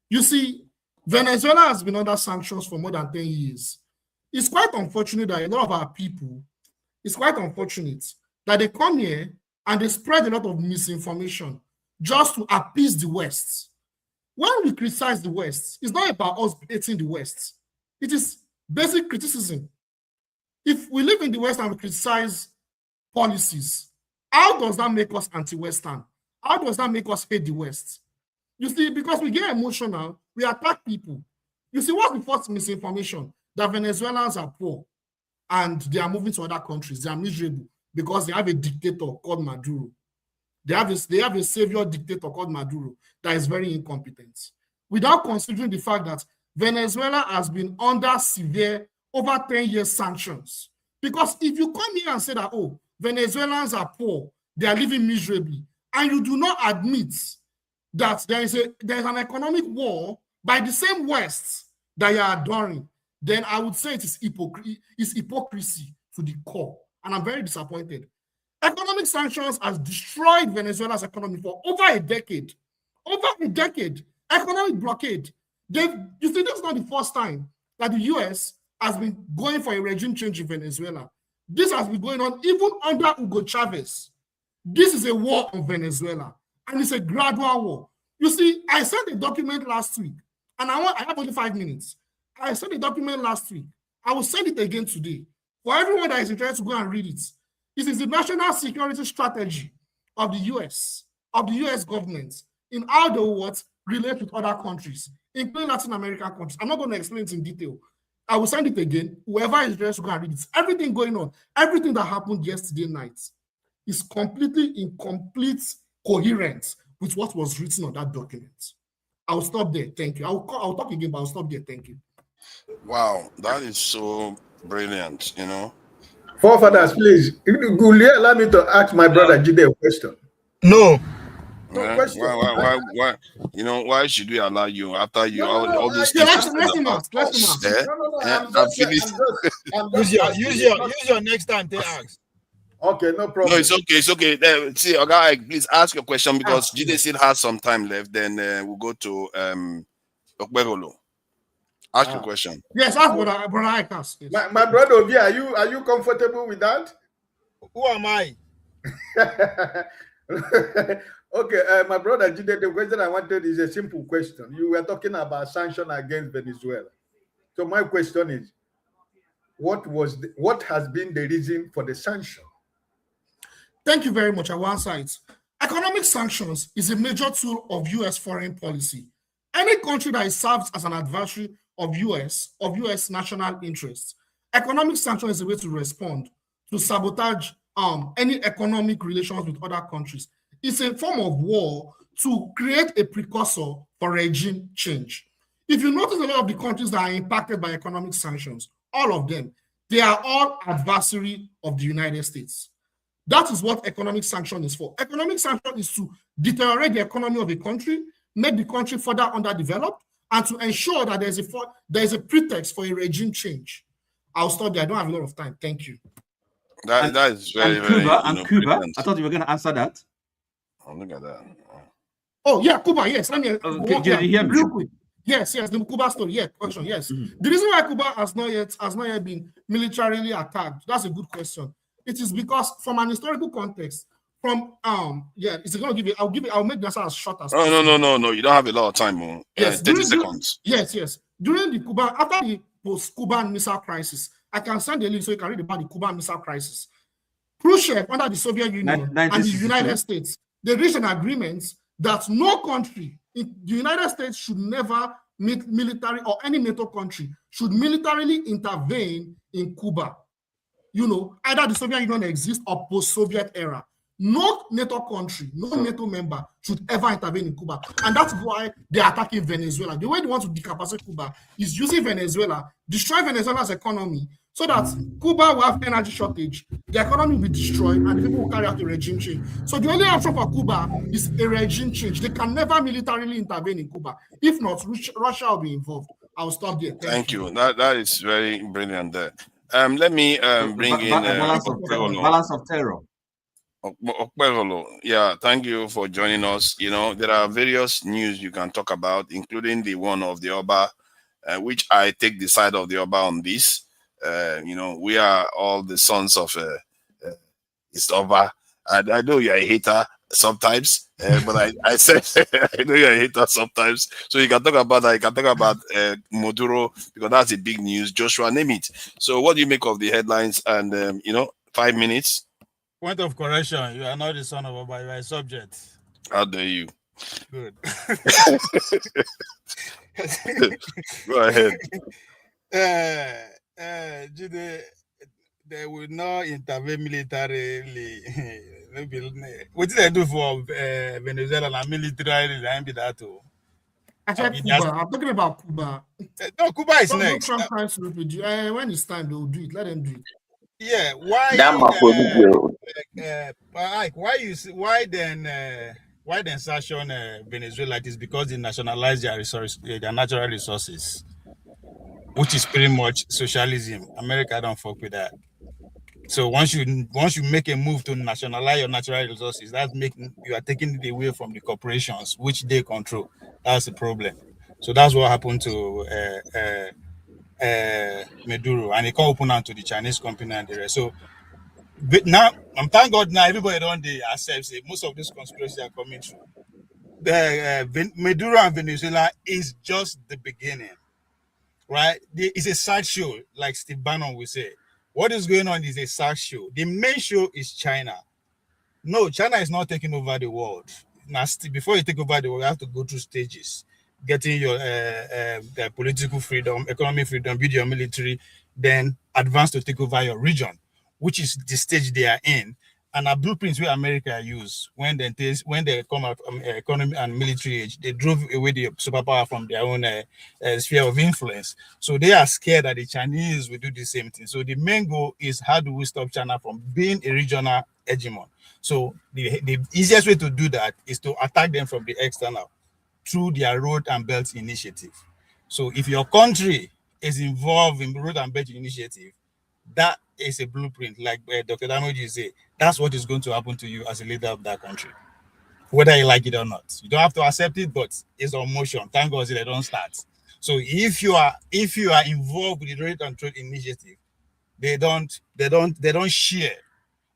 You see, Venezuela has been under sanctions for more than 10 years. It's quite unfortunate that a lot of our people, it's quite unfortunate that they come here and they spread a lot of misinformation just to appease the West. When we criticize the West, it's not about us hating the West. It is basic criticism. If we live in the West and we criticize policies, how does that make us anti-Western? How does that make us hate the West? You see, because we get emotional, we attack people. You see, what's the first misinformation? That Venezuelans are poor and they are moving to other countries. They are miserable because they have a dictator called Maduro. They have a savior dictator called Maduro that is very incompetent. Without considering the fact that Venezuela has been under severe, over 10 years sanctions. Because if you come here and say that, oh, Venezuelans are poor, they are living miserably, and you do not admit that there is an economic war by the same West that you are adoring, then I would say it is hypocrisy to the core. And I'm very disappointed. Economic sanctions has destroyed Venezuela's economy for over a decade. Over a decade. Economic blockade. You see, this is not the first time that the US has been going for a regime change in Venezuela. This has been going on even under Hugo Chavez. This is a war on Venezuela, and it's a gradual war. You see, I sent a document last week, and I have only 5 minutes. I sent a document last week. I will send it again today. For everyone that is interested to go and read it. This is the national security strategy of the US government in how they will relate with other countries, including Latin American countries. I'm not going to explain it in detail. I will send it again. Whoever is interested to go and read it. Everything going on, everything that happened yesterday night is completely in complete coherence with what was written on that document. I'll stop there. Thank you. I'll talk again, but I'll stop there. Thank you. Wow, that is so brilliant, you know. Forefathers, please, will you allow me to ask my brother Jide a question? No. Question. Why? You know, why should we allow you after you all those Use your next time to ask. Okay, no problem. No, it's okay. It's okay. See, okay, please ask your question because Jide still has some time left. Then we'll go to Okberolo. Ask your question. Yes, ask brother Ikas. Yes. My brother Obi, are you comfortable with that? Who am I? Okay, my brother Jide, the question I wanted is a simple question. You were talking about sanction against Venezuela. So my question is, what has been the reason for the sanction? Thank you very much. I will answer it. Economic sanctions is a major tool of U.S. foreign policy. Any country that serves as an adversary of U.S. national interests, economic sanction is a way to respond to sabotage any economic relations with other countries. It's a form of war to create a precursor for regime change. If you notice, a lot of the countries that are impacted by economic sanctions, all of them, they are all adversary of the United States. That is what economic sanction is for. Economic sanction is to deteriorate the economy of a country, make the country further underdeveloped, and to ensure that there is a pretext for a regime change. I'll stop there. I don't have a lot of time. Thank you. That is very, and very, Cuba, brilliant. I thought you were going to answer that. Oh, look at that. Oh, yeah, Cuba, yes. Let me did you hear me? Real quick. Yes, the Cuba story. Yeah, question, yes. The reason why Cuba has not yet been militarily attacked, that's a good question. It is because from an historical context, it's gonna give you, I'll make the answer as short as possible. No. You don't have a lot of time. Yes, 30 seconds. Yes. During the Cuban, after the post-Cuban Missile Crisis, I can send a link so you can read about the Cuban Missile Crisis. Khrushchev, under the Soviet Union and the United States, they reached an agreement that no country in the United States should never meet military, or any NATO country should militarily intervene in Cuba. Either the Soviet Union exists or post-Soviet era. No NATO country, no NATO member should ever intervene in Cuba. And that's why they're attacking Venezuela. The way they want to decapacitate Cuba is using Venezuela, destroy Venezuela's economy, so that Cuba will have energy shortage, the economy will be destroyed, and the people will carry out a regime change. So the only option for Cuba is a regime change. They can never militarily intervene in Cuba. If not, Russia will be involved. I'll stop there. Thank you. That is very brilliant there. Let me bring in balance of terror. Yeah, thank you for joining us. There are various news you can talk about, including the one of the Oba, which I take the side of the Oba on this. We are all the sons of it's Oba. And I know you're a hater sometimes, but I said I know you're a hater sometimes. So you can talk about that. You can talk about Maduro, because that's a big news. Joshua, name it. So what do you make of the headlines? And 5 minutes. Point of correction: you are not the son of Oba, you are a subject. How dare you? Good. Go ahead. Jude, they will not intervene militarily. What did they do for Venezuela and militarily? I'm talking about Cuba. No, Cuba is next. When it's time, they'll do it. Let them do it. Yeah, why? Why then sanction Venezuela? It is because they nationalize their natural resources, which is pretty much socialism. America don't fuck with that. So once you make a move to nationalize your natural resources, you are taking it away from the corporations which they control. That's the problem. So that's what happened to Maduro, and he can't open out to the Chinese company and the rest. So now, thank God now everybody don't accept it. Most of these conspiracies are coming true. Maduro and Venezuela is just the beginning, right? It's a sideshow, like Steve Bannon will say. What is going on is a sideshow. The main show is China. No, China is not taking over the world. Now, before you take over the world, you have to go through stages. Getting your political freedom, economic freedom, build your military, then advance to take over your region, which is the stage they are in. And our blueprints where America use when they come out from economy and military age, they drove away the superpower from their own sphere of influence. So they are scared that the Chinese will do the same thing. So the main goal is, how do we stop China from being a regional hegemon? So the easiest way to do that is to attack them from the external through their Road and Belt Initiative. So if your country is involved in Road and Belt Initiative, that is a blueprint, like Dr. Damoji say. That's what is going to happen to you as a leader of that country, whether you like it or not. You don't have to accept it, but it's on motion. Thank God they don't start. So if you are involved with the Road and Trade Initiative, they don't share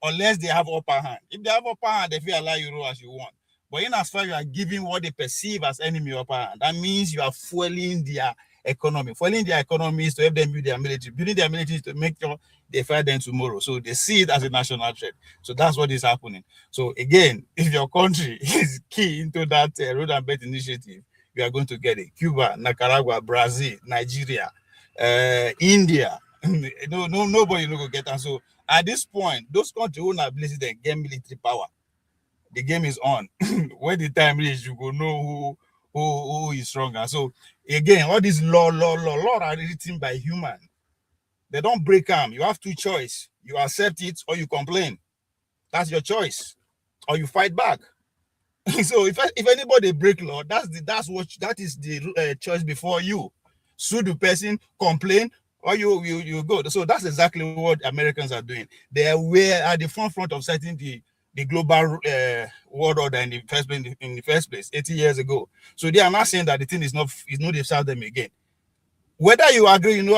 unless they have upper hand. If they have upper hand, they feel allow you roll as you want. But in as far as you are giving what they perceive as enemy upper hand, that means you are fueling their economy. Fueling their economy is to help them build their military. Building their military is to make sure they fight them tomorrow. So they see it as a national threat. So that's what is happening. So again, if your country is key into that road and bed initiative, you are going to get it. Cuba, Nicaragua, Brazil, Nigeria, India. Nobody will get that. So at this point, those countries won't have ability to get military power. The game is on. When the time is, you will know who is stronger. So again, all these law are written by human. They don't break them. You have two choices. You accept it or you complain. That's your choice. Or you fight back. So if anybody break law, that is the choice before you. Sue the person, complain, or you go. So that's exactly what Americans are doing. They were at the front of setting the global world order in the first place 80 years ago. So they are not saying that the thing is not they serve them again. Whether you agree,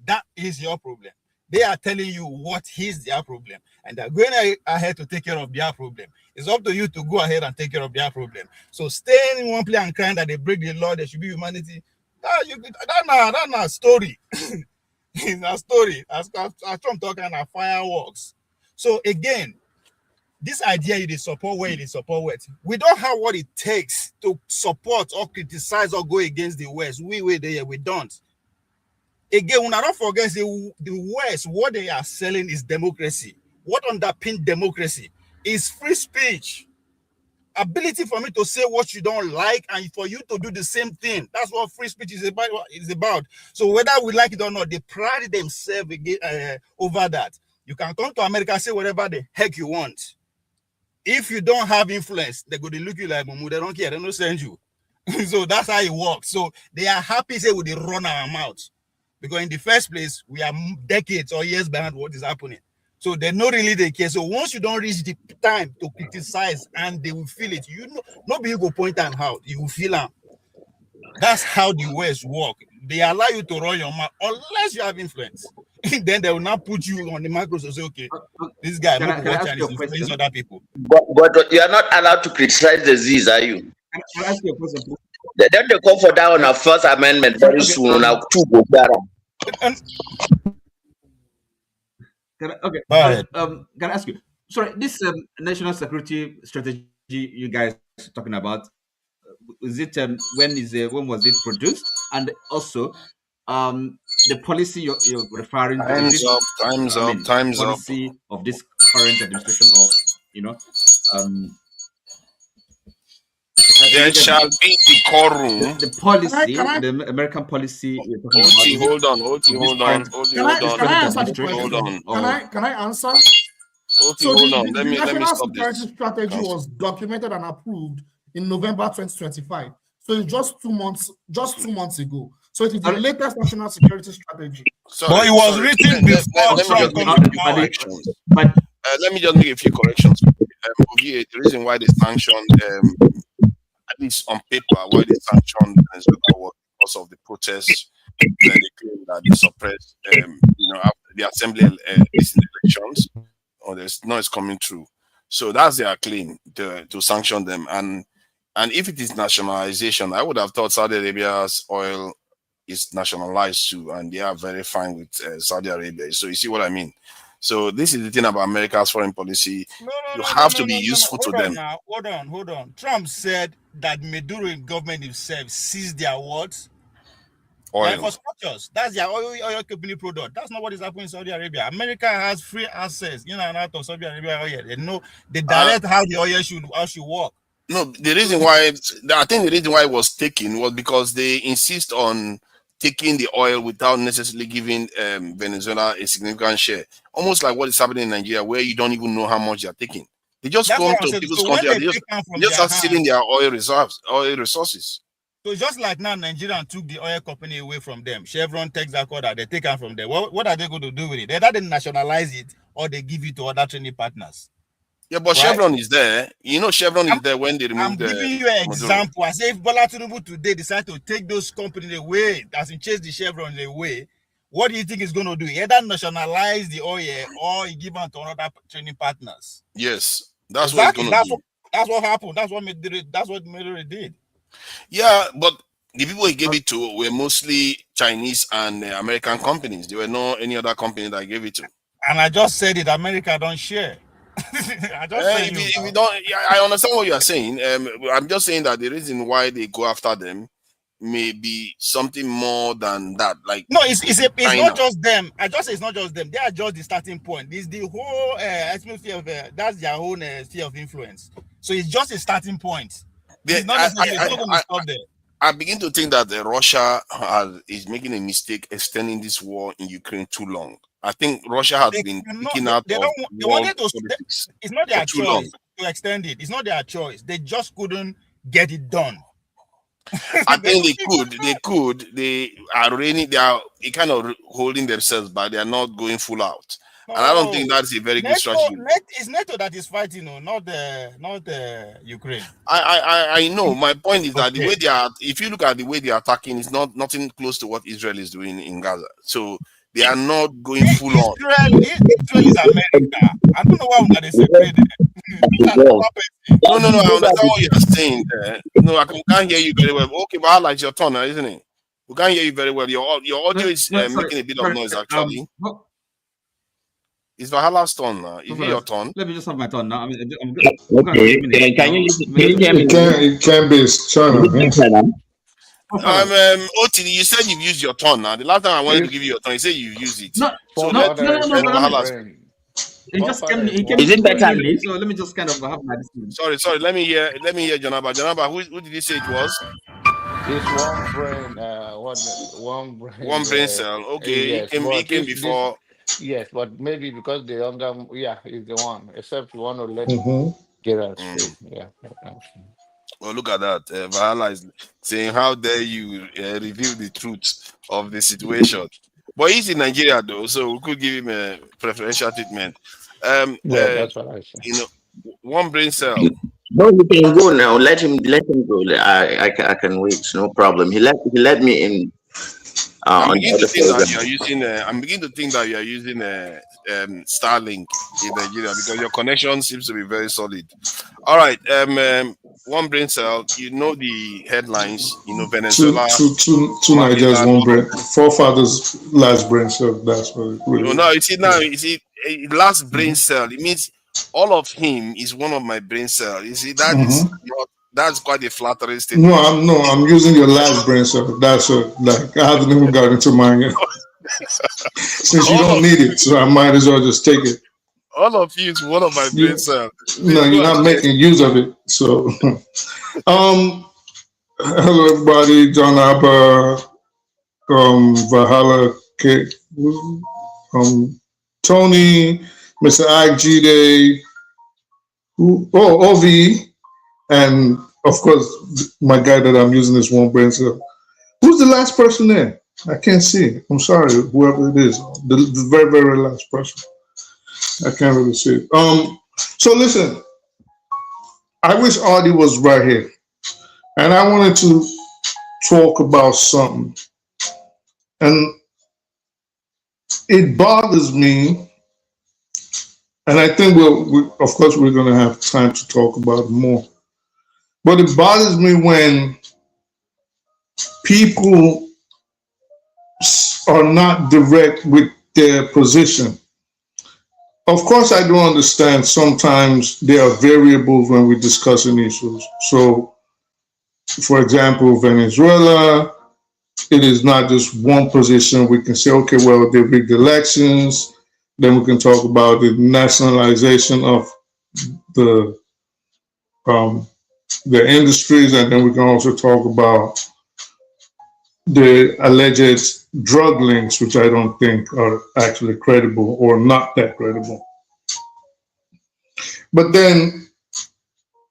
that is your problem. They are telling you what is their problem, and they're going ahead to take care of their problem. It's up to you to go ahead and take care of their problem. So staying in one place and crying that they break the law, there should be humanity. That's not a story. It's a story. As Trump talking about fireworks. So again, this idea it is support where it is support what. We don't have what it takes to support or criticize or go against the West. We don't. Again, when I don't forget, the West, what they are selling is democracy. What underpins democracy is free speech. Ability for me to say what you don't like and for you to do the same thing. That's what free speech is about. So whether we like it or not, they pride themselves over that. You can come to America and say whatever the heck you want. If you don't have influence, they're going to look you like Mumu. They don't care. They don't send you. So that's how it works. So they are happy say we run our mouth. Because in the first place, we are decades or years behind what is happening. So they don't really they care. So once you don't reach the time to criticize and they will feel it, nobody you go point them out. You will feel them. That's how the West work. They allow you to run your mouth unless you have influence. Then they will not put you on the microphone and say, okay, this guy might watch and influence other people. But you are not allowed to criticize the disease, are you? Can I ask you a question, please? Then they call for that on our First Amendment very soon. Now, can I ask you? Sorry, this national security strategy you guys are talking about, is it when was it produced? And also, the policy you're referring to, time's up. Policy of this current administration, or there shall be decorum. The policy, the American policy. Hold on. Can I answer? Hold on. Let me stop this. this. Strategy was documented and approved in November 2025. So it's just 2 months ago. So it is the latest national security strategy. But it was written before. Let me just make a few corrections. The reason why they sanctioned, at least on paper, why they sanctioned Venezuela was because of the protests. They claim that they suppressed, after the assembly elections, or there's noise coming through. So that's their claim to sanction them. And if it is nationalization, I would have thought Saudi Arabia's oil is nationalized too, and they are very fine with Saudi Arabia. So you see what I mean? So this is the thing about America's foreign policy. You have to be useful to them. Hold on. Trump said that Maduro government himself seized their words. Oil. Infrastructures. That's their oil company product. That's not what is happening in Saudi Arabia. America has free access, and out of Saudi Arabia oil. They know they direct how the oil should work. No, the reason why it was taken was because they insist on taking the oil without necessarily giving Venezuela a significant share. Almost like what is happening in Nigeria, where you don't even know how much they're taking. They just come to people's country and they just start stealing their oil resources. So just like now, Nigerian took the oil company away from them. Chevron takes that order, they take it from them. What are they going to do with it? They either nationalize it or they give it to other trading partners. Yeah, but right? Chevron is there. Chevron is there when they remove the... I'm giving you an example. I say if Bala Tinubu today decide to take those companies away, as in chase the Chevron away, what do you think he's going to do? Either nationalize the oil or he give them to other trading partners. Yes, that's what he's going to do. That's what happened. That's what Maduro did. Yeah, but the people he gave it to were mostly Chinese and American companies. There were no any other company that gave it to. And I just said it. America don't share. I just said If you don't, yeah, I understand what you are saying. I'm just saying that the reason why they go after them may be something more than that. Like no, it's China. not just them. I just say it's not just them. They are just the starting point. It's the whole atmosphere of that's their own sphere of influence. So it's just a starting point. It's not necessarily it's not going to stop there. I begin to think that Russia is making a mistake extending this war in Ukraine too long. I think Russia has been picking out they of wanted to. politics. It's not their too long. choice to extend it. It's not their choice. They just couldn't get it done. I think they could. They are really. They are kind of holding themselves back. They are not going full out. And I don't think that's a very good strategy. It's NATO that is fighting, not the Ukraine. I know. My point is that the way they are, if you look at the way they are attacking, it's nothing close to what Israel is doing in Gaza. So they are not going full on. Israel is America. I don't know why they separate it. No. I understand what you are saying there. No, I can't hear you very well. Okay, but I like your tone, isn't it? We can't hear you very well. Your audio is making a bit of noise, actually. It's Vahala's turn now. Is it your turn? Let me just have my turn now. Okay. Can you hear me? It can be turn. Oti, you said you've used your turn now. The last time I wanted to give you your turn, you said you've used it. No. It just came. Is it better? So let me just kind of have my decision. Sorry. Let me hear Janaba. Janaba, who did you say it was? It's one brain. One brain cell. Okay, yes, he came before. Yes, but maybe because the younger, is the one. Except you want to let Gerald speak. Yeah. Well, look at that. Vahala is saying, "How dare you reveal the truth of the situation?" But he's in Nigeria though, so we could give him a preferential treatment. That's what I said. One brain cell. No, you can go now. Let him go. I can wait. No problem. He let me in. I'm beginning to think that you are using Starlink in Nigeria because your connection seems to be very solid. All right, one brain cell. You know the headlines. Venezuela. Two Nigerians, one brain. Forefathers, last brain cell. That's what it really. No, you see, last brain cell. It means all of him is one of my brain cells. You see, that is not. That's quite a flattering statement. I'm using your last brain cell. That's like I haven't even got into mine yet. Since you don't need it, so I might as well just take it. All of you is one of my brain cells. No, you're not making use of it. So, hello everybody. John Abba, Vahala, Tony, Mr. Ig OV. And of course, my guy that I'm using is one brain cell. Who's the last person there? I can't see. I'm sorry, whoever it is. The very, very last person. I can't really see it. So listen, I wish Artie was right here. And I wanted to talk about something. And it bothers me. And I think of course, we're going to have time to talk about it more. But it bothers me when people are not direct with their position. Of course, I do understand sometimes there are variables when we're discussing issues. So, for example, Venezuela, it is not just one position. We can say, okay, well, they rigged elections. Then we can talk about the nationalization of the industries, and then we can also talk about the alleged drug links, which I don't think are actually credible or not that credible. But then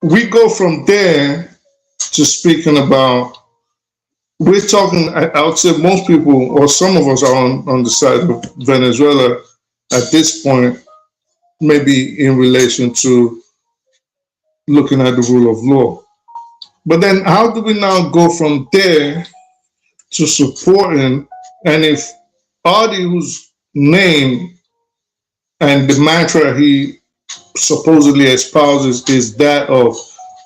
we go from there to speaking about, we're talking, I would say most people, or some of us are on the side of Venezuela at this point, maybe in relation to looking at the rule of law. But then how do we now go from there to supporting, and if Artie, whose name and the mantra he supposedly espouses is that of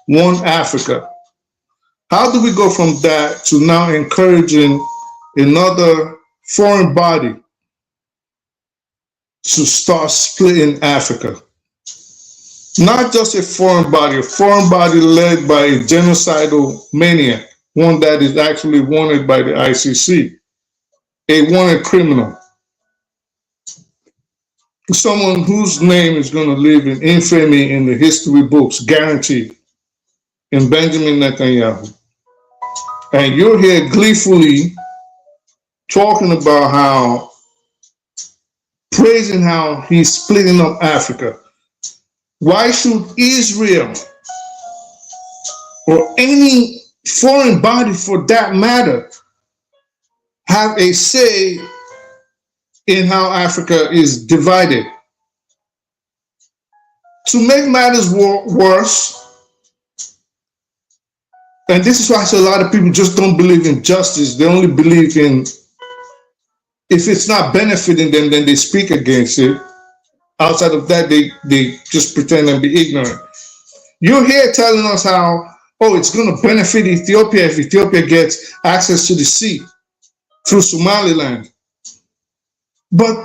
one Africa. How do we go from that to now encouraging another foreign body to start splitting Africa? Not just a foreign body led by a genocidal maniac, one that is actually wanted by the ICC, a wanted criminal, someone whose name is going to live in infamy in the history books, guaranteed, in Benjamin Netanyahu. And you're here gleefully talking about how, praising how he's splitting up Africa. Why should Israel or any foreign body for that matter have a say in how Africa is divided? To make matters worse, and this is why I say a lot of people just don't believe in justice. They only believe in, if it's not benefiting them, then they speak against it. Outside of that, they just pretend and be ignorant. You're here telling us how, oh, it's going to benefit Ethiopia if Ethiopia gets access to the sea through Somaliland. But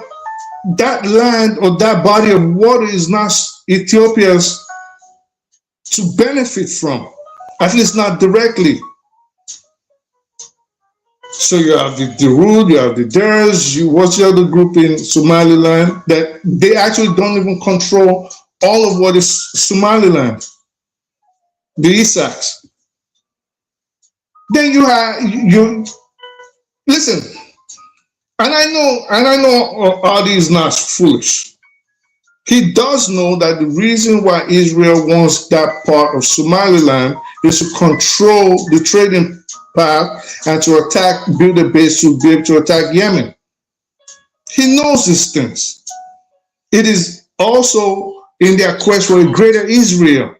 that land or that body of water is not Ethiopia's to benefit from, at least not directly. So you have the Darude, you have the Ders, what's the other group in Somaliland that they actually don't even control all of what is Somaliland, the Isaks. Then you listen, and I know Adi is not foolish. He does know that the reason why Israel wants that part of Somaliland is to control the trading path and to attack, build a base to be able to attack Yemen. He knows these things. It is also in their quest for a greater Israel.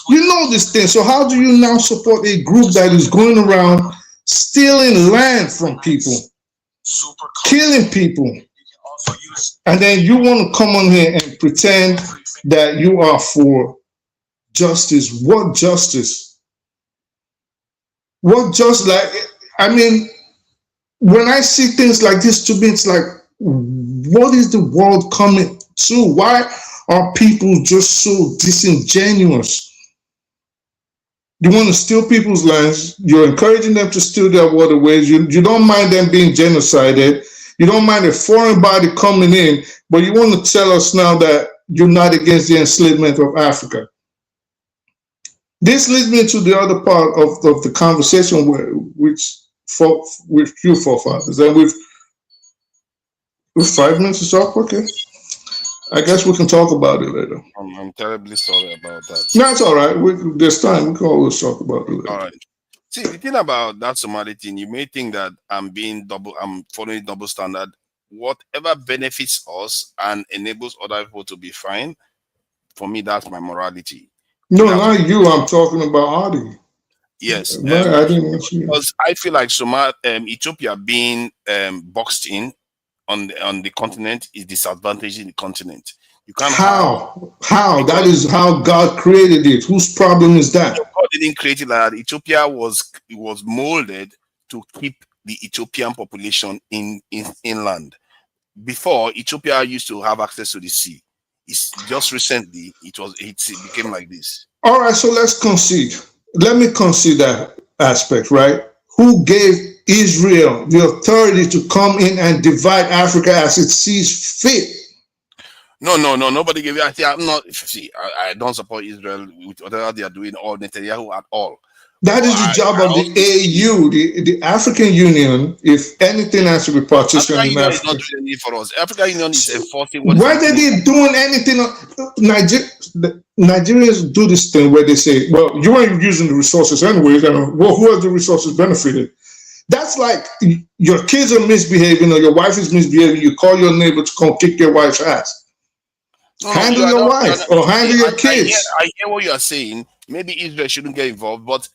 You know these things. So how do you now support a group that is going around stealing land from people, killing people, and then you want to come on here and pretend that you are for justice? What justice? What just, like, I mean, when I see things like this, to me, it's like, what is the world coming to? Why are people just so disingenuous? You want to steal people's lands. You're encouraging them to steal their waterways. You don't mind them being genocided. You don't mind a foreign body coming in, but you want to tell us now that you're not against the enslavement of Africa. This leads me to the other part of the conversation with you forefathers. And with 5 minutes is up, okay. I guess we can talk about it later. I'm terribly sorry about that. No, it's all right. There's time. We can always talk about it later. All right. See, the thing about that Somali thing, you may think that I'm following double standard. Whatever benefits us and enables other people to be fine, for me, that's my morality. No, not you. I'm talking about Adi. Yes. I didn't mention you. Because I feel like Ethiopia being boxed in on the continent is disadvantaging the continent. You can't. How? That is how God created it. Whose problem is that? God didn't create it like that. Ethiopia was molded to keep the Ethiopian population inland. Before, Ethiopia used to have access to the sea. It's just recently it became like this. All right, so let's concede. Let me concede that aspect, right? Who gave Israel the authority to come in and divide Africa as it sees fit? No. Nobody gave it. I don't support Israel with whatever they are doing or Netanyahu at all. That is the job of the AU, the African Union. If anything has to be partitioned in Africa, is not doing anything for us. African Union is enforcing. Whether they're doing anything, Nigerians do this thing where they say, "Well, you ain't using the resources anyways, and who has the resources benefited?" That's like your kids are misbehaving or your wife is misbehaving. You call your neighbor to come kick your wife's ass. Handle your wife or handle your kids. I hear what you are saying. Maybe Israel shouldn't get involved, but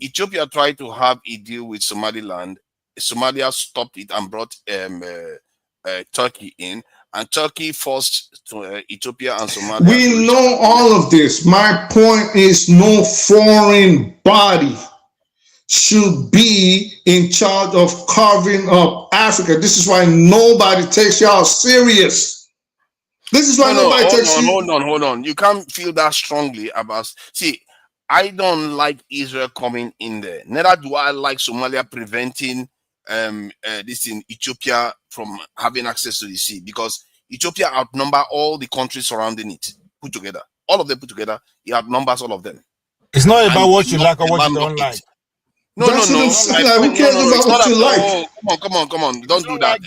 Ethiopia tried to have a deal with Somaliland. Somalia stopped it and brought Turkey in, and Turkey forced to, Ethiopia and Somalia. We know all of this. My point is no foreign body should be in charge of carving up Africa. This is why nobody takes y'all serious. This is why nobody takes you. Hold on. You can't feel that strongly about. See, I don't like Israel coming in there. Neither do I like Somalia preventing this in Ethiopia from having access to the sea, because Ethiopia outnumber all the countries surrounding it put together. All of them put together, it outnumbers all of them. It's not about what you like or what you don't like. No. Who cares about what you like? Oh, come on. Don't do that.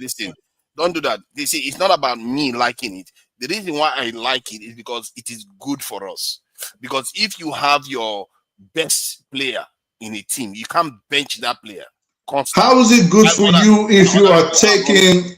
This thing. Don't do that. You see, it's not about me liking it. The reason why I like it is because it is good for us. Because if you have your best player in a team, you can't bench that player constantly. How is it good for you if you are taking,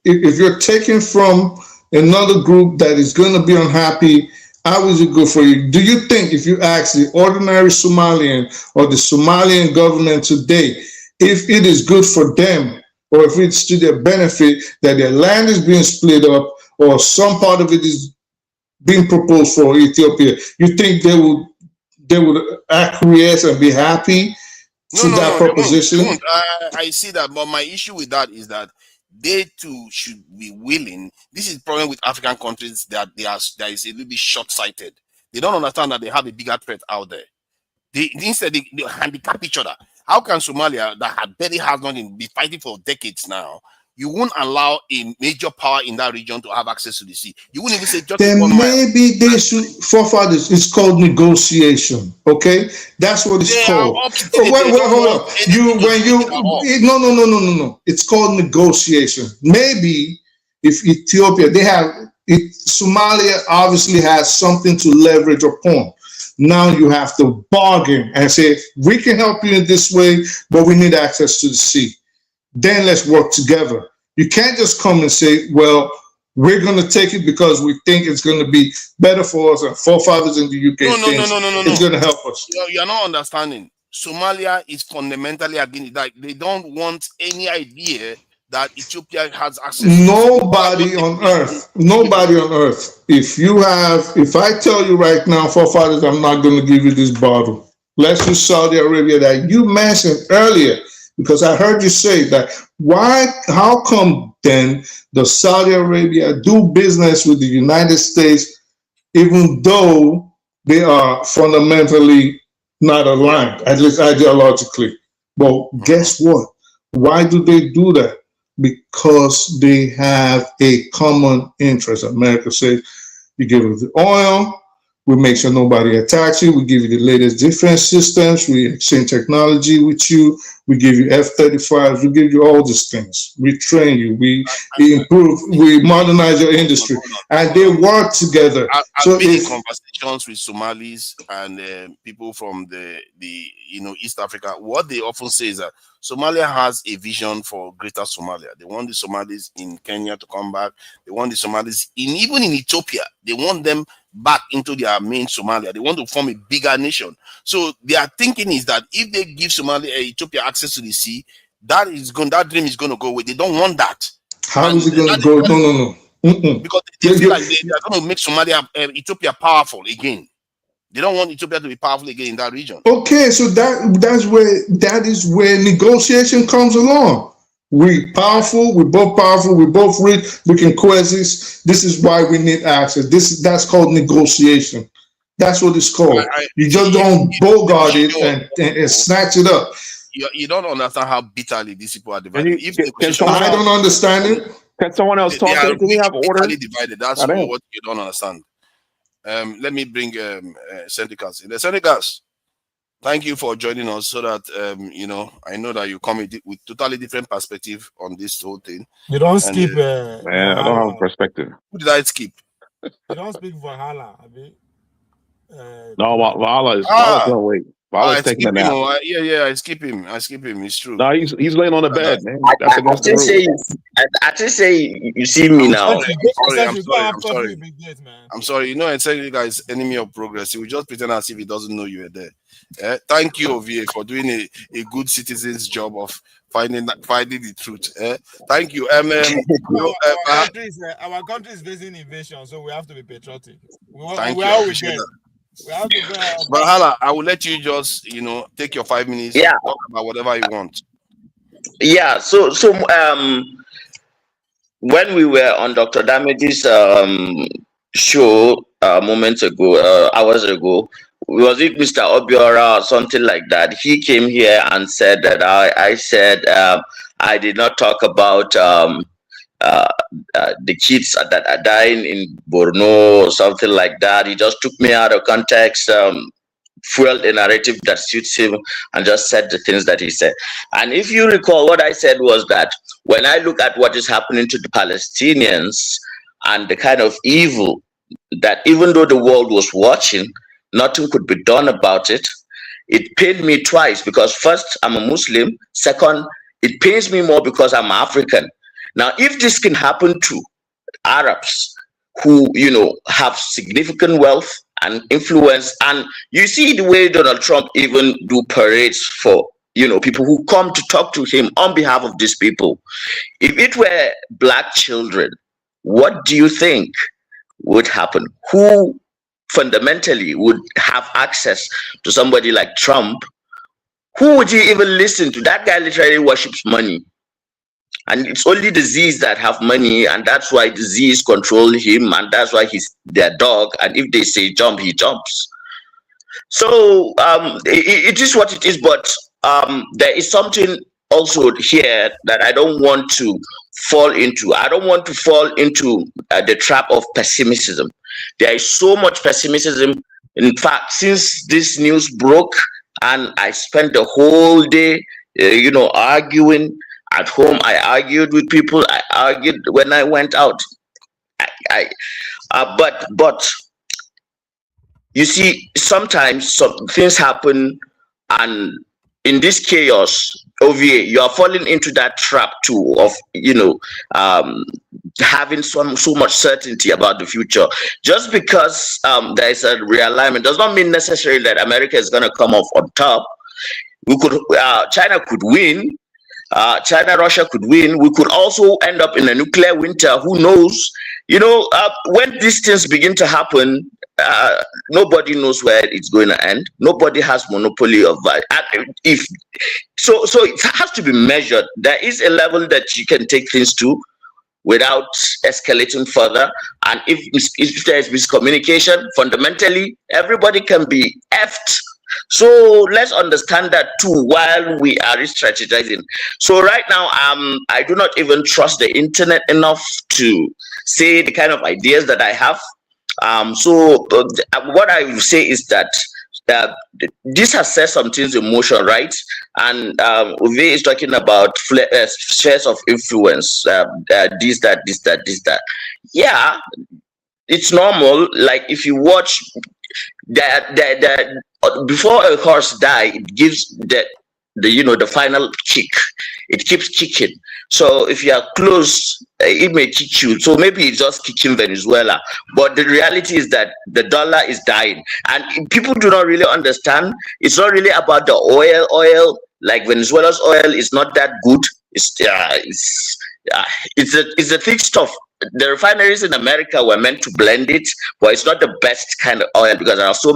if you're taking from another group that is going to be unhappy? How is it good for you? Do you think if you ask the ordinary Somalian or the Somalian government today, if it is good for them, or if it's to their benefit that their land is being split up, or some part of it is being proposed for Ethiopia, you think they would acquiesce and be happy to that proposition? They won't. I see that, but my issue with that is that they too should be willing. This is the problem with African countries, that that is a little bit short-sighted. They don't understand that they have a bigger threat out there. Instead they handicap each other. How can Somalia, that barely has nothing, be fighting for decades now? You won't allow a major power in that region to have access to the sea. You wouldn't even say just then 1 mile. Maybe they should, forefathers, it's called negotiation. Okay, that's what it's called. Wait, hold on. No. It's called negotiation. Maybe if Ethiopia, Somalia obviously has something to leverage upon. Now you have to bargain and say, we can help you in this way, but we need access to the sea. Then let's work together. You can't just come and say, well, we're going to take it because we think it's going to be better for us, and forefathers in the UK it's going to help us. You're not understanding. Somalia is fundamentally against that. They don't want any idea that Ethiopia has access. Nobody on earth. If I tell you right now, forefathers, I'm not going to give you this bottle. Let's use Saudi Arabia that you mentioned earlier, because I heard you say that. How come then does Saudi Arabia do business with the United States, even though they are fundamentally not aligned, at least ideologically? Well, guess what? Why do they do that? Because they have a common interest. America says, you give us the oil, we make sure nobody attacks you, we give you the latest defense systems, we exchange technology with you, we give you F-35s, we give you all these things. We train you, we improve, we modernize your industry, and they work together. I've been in conversations with Somalis and people from the East Africa. What they often say is that Somalia has a vision for greater Somalia. They want the Somalis in Kenya to come back. They want the Somalis even in Ethiopia. They want them back into their main Somalia. They want to form a bigger nation. So their thinking is that if they give Ethiopia access to the sea, that dream is going to go away. They don't want that. How is it going to go? No. Because they feel like they are going to make Ethiopia powerful again. They don't want Ethiopia to be powerful again in that region. Okay, so that is where negotiation comes along. We're powerful, we're both rich, we can coexist. This is why we need access. That's called negotiation. That's what it's called. You just don't bogart it and snatch it up. You don't understand how bitterly these people are divided. I don't understand it. Can someone else talk? Do we have order? Divided. That's what you don't understand. Let me bring Syndicats in. The Syndicats, thank you for joining us, so that I know that you come with totally different perspective on this whole thing. You don't skip. Man, I don't have a perspective. Who did I skip? You don't speak Valhalla. No, Valhalla is. Valhalla's gonna wait. Bala's I taking skip a him. nap. Yeah, I skip him. I skip him. It's true. No, he's laying on the bed, man. That's I against the just rules. say, I just say, you see me now. I'm sorry. You know, Encyclical guy is enemy of progress. He will just pretend as if he doesn't know you were there. Thank you, OVA, for doing a good citizen's job of finding the truth. Thank you. Our country is facing invasion, so we have to be patriotic. Thank you. I appreciate that. We have to go. But Hala, I will let you just take your 5 minutes. Yeah. Talk about whatever you want. Yeah. So when we were on Dr. Damage's show moments ago, hours ago, was it Mr. Obiora or something like that? He came here and said that I said I did not talk about the kids that are dying in Borno or something like that. He just took me out of context, fueled a narrative that suits him, and just said the things that he said. And if you recall, what I said was that when I look at what is happening to the Palestinians and the kind of evil that, even though the world was watching, nothing could be done about it. It pained me twice, because first, I'm a Muslim. Second, it pains me more because I'm African. Now, if this can happen to Arabs who, have significant wealth and influence, and you see the way Donald Trump even do parades for, people who come to talk to him on behalf of these people. If it were black children, what do you think would happen? Who fundamentally would have access to somebody like Trump? Who would you even listen to? That guy literally worships money. And it's only the Z's that have money, and that's why the Z's control him, and that's why he's their dog. And if they say jump, he jumps. So it is what it is. But there is something also here that I don't want to fall into. I don't want to fall into the trap of pessimism. There is so much pessimism. In fact, since this news broke, and I spent the whole day, arguing. At home, I argued with people. I argued when I went out. But you see, sometimes some things happen, and in this chaos, OVA, you are falling into that trap too of having so much certainty about the future. Just because there is a realignment does not mean necessarily that America is going to come off on top. China could win. China, Russia could win. We could also end up in a nuclear winter. Who knows? When these things begin to happen, nobody knows where it's going to end. Nobody has monopoly of so it has to be measured. There is a level that you can take things to without escalating further. And if there is miscommunication, fundamentally, everybody can be effed. So let's understand that too while we are strategizing. So right now, I do not even trust the internet enough to say the kind of ideas that I have. So what I will say is that this has set some things in motion, right? And Uwe is talking about spheres of influence, this, that. Yeah, it's normal. Like if you watch before a horse dies, it gives the final kick. It keeps kicking. So if you are close, it may kick you. So maybe it's just kicking Venezuela. But the reality is that the dollar is dying. And people do not really understand. It's not really about the oil. Like Venezuela's oil is not that good. It's the thick stuff. The refineries in America were meant to blend it, but it's not the best kind of oil because there are so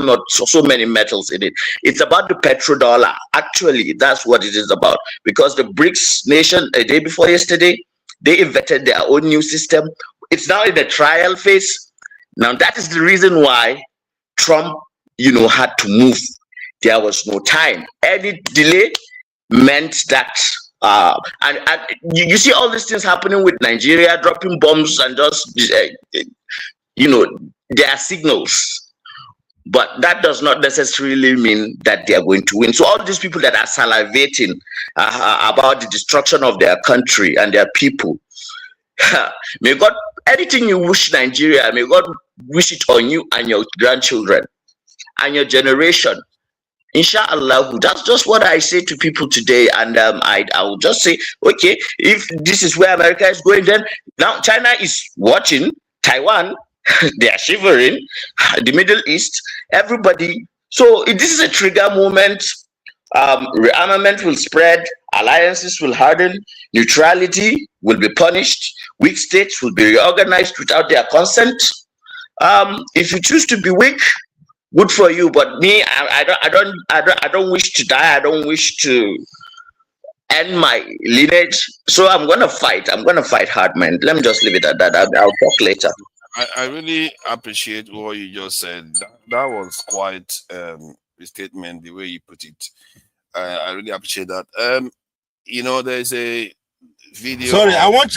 many metals in it. It's about the petrodollar. Actually, that's what it is about. Because the BRICS nation, a day before yesterday, they invented their own new system. It's now in the trial phase. Now, that is the reason why Trump, had to move. There was no time. Any delay meant that and you see all these things happening with Nigeria dropping bombs and just there are signals, but that does not necessarily mean that they are going to win. So all these people that are salivating about the destruction of their country and their people, may God, anything you wish Nigeria, may God wish it on you and your grandchildren and your generation. Inshallah, that's just what I say to people today, and I will just say, okay, if this is where America is going, then now China is watching, Taiwan, they are shivering, the Middle East, everybody. So if this is a trigger moment. Rearmament will spread, alliances will harden, neutrality will be punished, weak states will be reorganized without their consent. If you choose to be weak, good for you. But me, I don't wish to die. I don't wish to end my lineage. So I'm gonna fight. I'm gonna fight hard, man. Let me just leave it at that. I'll talk later. I really appreciate what you just said. That was quite a statement, the way you put it. I really appreciate that. There's a video. Sorry, I want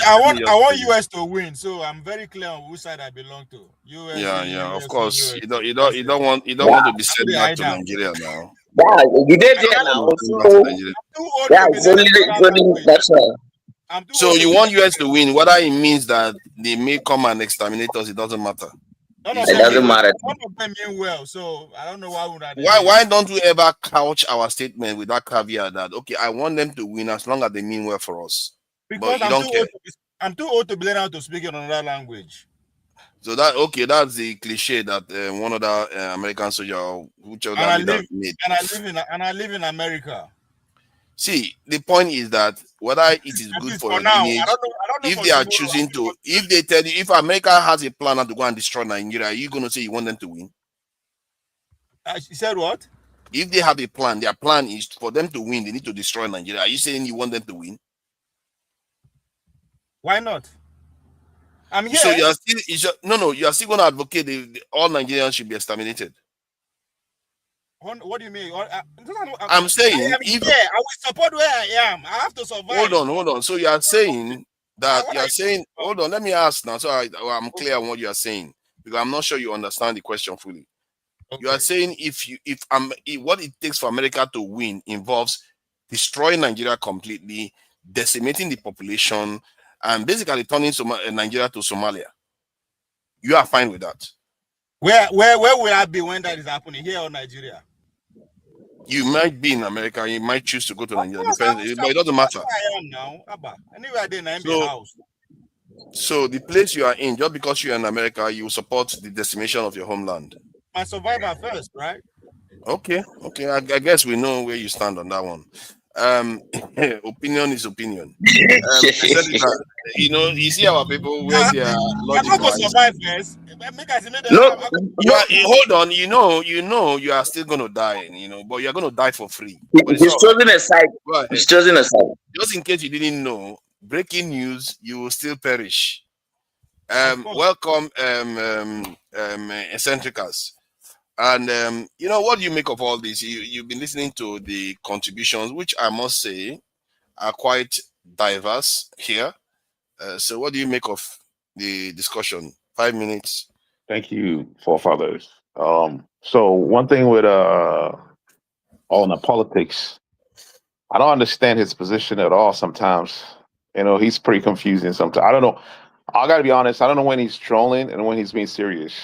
US to win, so I'm very clear on which side I belong to. US. Yeah, of course. You don't want to be sent back to Nigeria now. Yeah, you did there now. That's so you want US to win, whether it means that they may come and exterminate us, it doesn't matter. It doesn't matter. None of them mean well, so I don't know why would I. Why don't we ever couch our statement with that caveat that okay, I want them to win as long as they mean well for us. Because but I'm too old to be learning how to speak in another language. So that's the cliche that one other American soldier made. And I live in America. See, the point is that whether it is good for your lineage, I don't know if they are choosing to, if they tell you, if America has a plan to go and destroy Nigeria, are you going to say you want them to win? You said what? If they have a plan, their plan is for them to win, they need to destroy Nigeria. Are you saying you want them to win? Why not? I'm here. So you are still, you are still going to advocate all Nigerians should be exterminated. What do you mean? I'm saying I will support where I am. I have to survive. Hold on. So you are saying that hold on, let me ask now. So I'm clear on what you are saying, because I'm not sure you understand the question fully. Okay. You are saying if what it takes for America to win involves destroying Nigeria completely, decimating the population, and basically turning Nigeria to Somalia. You are fine with that? Where will I be when that is happening, here or Nigeria? You might be in America. You might choose to go to Nigeria. Depends, but it doesn't matter. I am now. Anywhere there in the house. So the place you are in, just because you are in America, you support the decimation of your homeland. My survivor first, right? Okay. I guess we know where you stand on that one. Opinion is opinion. You see our people where they are logic. I'm not gonna survive first. Hold on. You are still gonna die. But you're gonna die for free. He's choosing a side. He's choosing a side. Just in case you didn't know, breaking news: you will still perish. Welcome, eccentricas. And what do you make of all this? You've been listening to the contributions, which I must say are quite diverse here. So what do you make of the discussion? 5 minutes. Thank you, forefathers. So one thing with on the politics, I don't understand his position at all sometimes. He's pretty confusing sometimes. I don't know. I gotta be honest, I don't know when he's trolling and when he's being serious.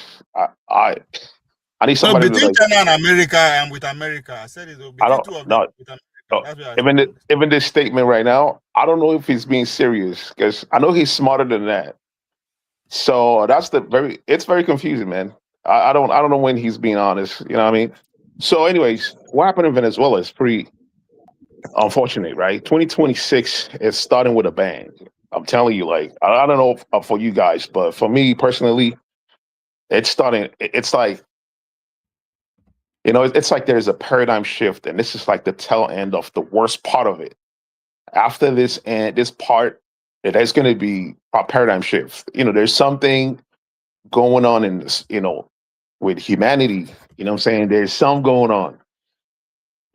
I need somebody. So between China and America, and with America, I said it. I don't know. Even this statement right now, I don't know if he's being serious, because I know he's smarter than that. So it's very confusing, man. I don't know when he's being honest. You know what I mean? So, anyways, what happened in Venezuela is pretty unfortunate, right? 2026 is starting with a bang. I'm telling you, I don't know for you guys, but for me personally, it's starting. It's like, it's like there's a paradigm shift, and this is like the tail end of the worst part of it. After this part, there's going to be a paradigm shift. There's something going on in this, with humanity. You know what I'm saying? There's some going on.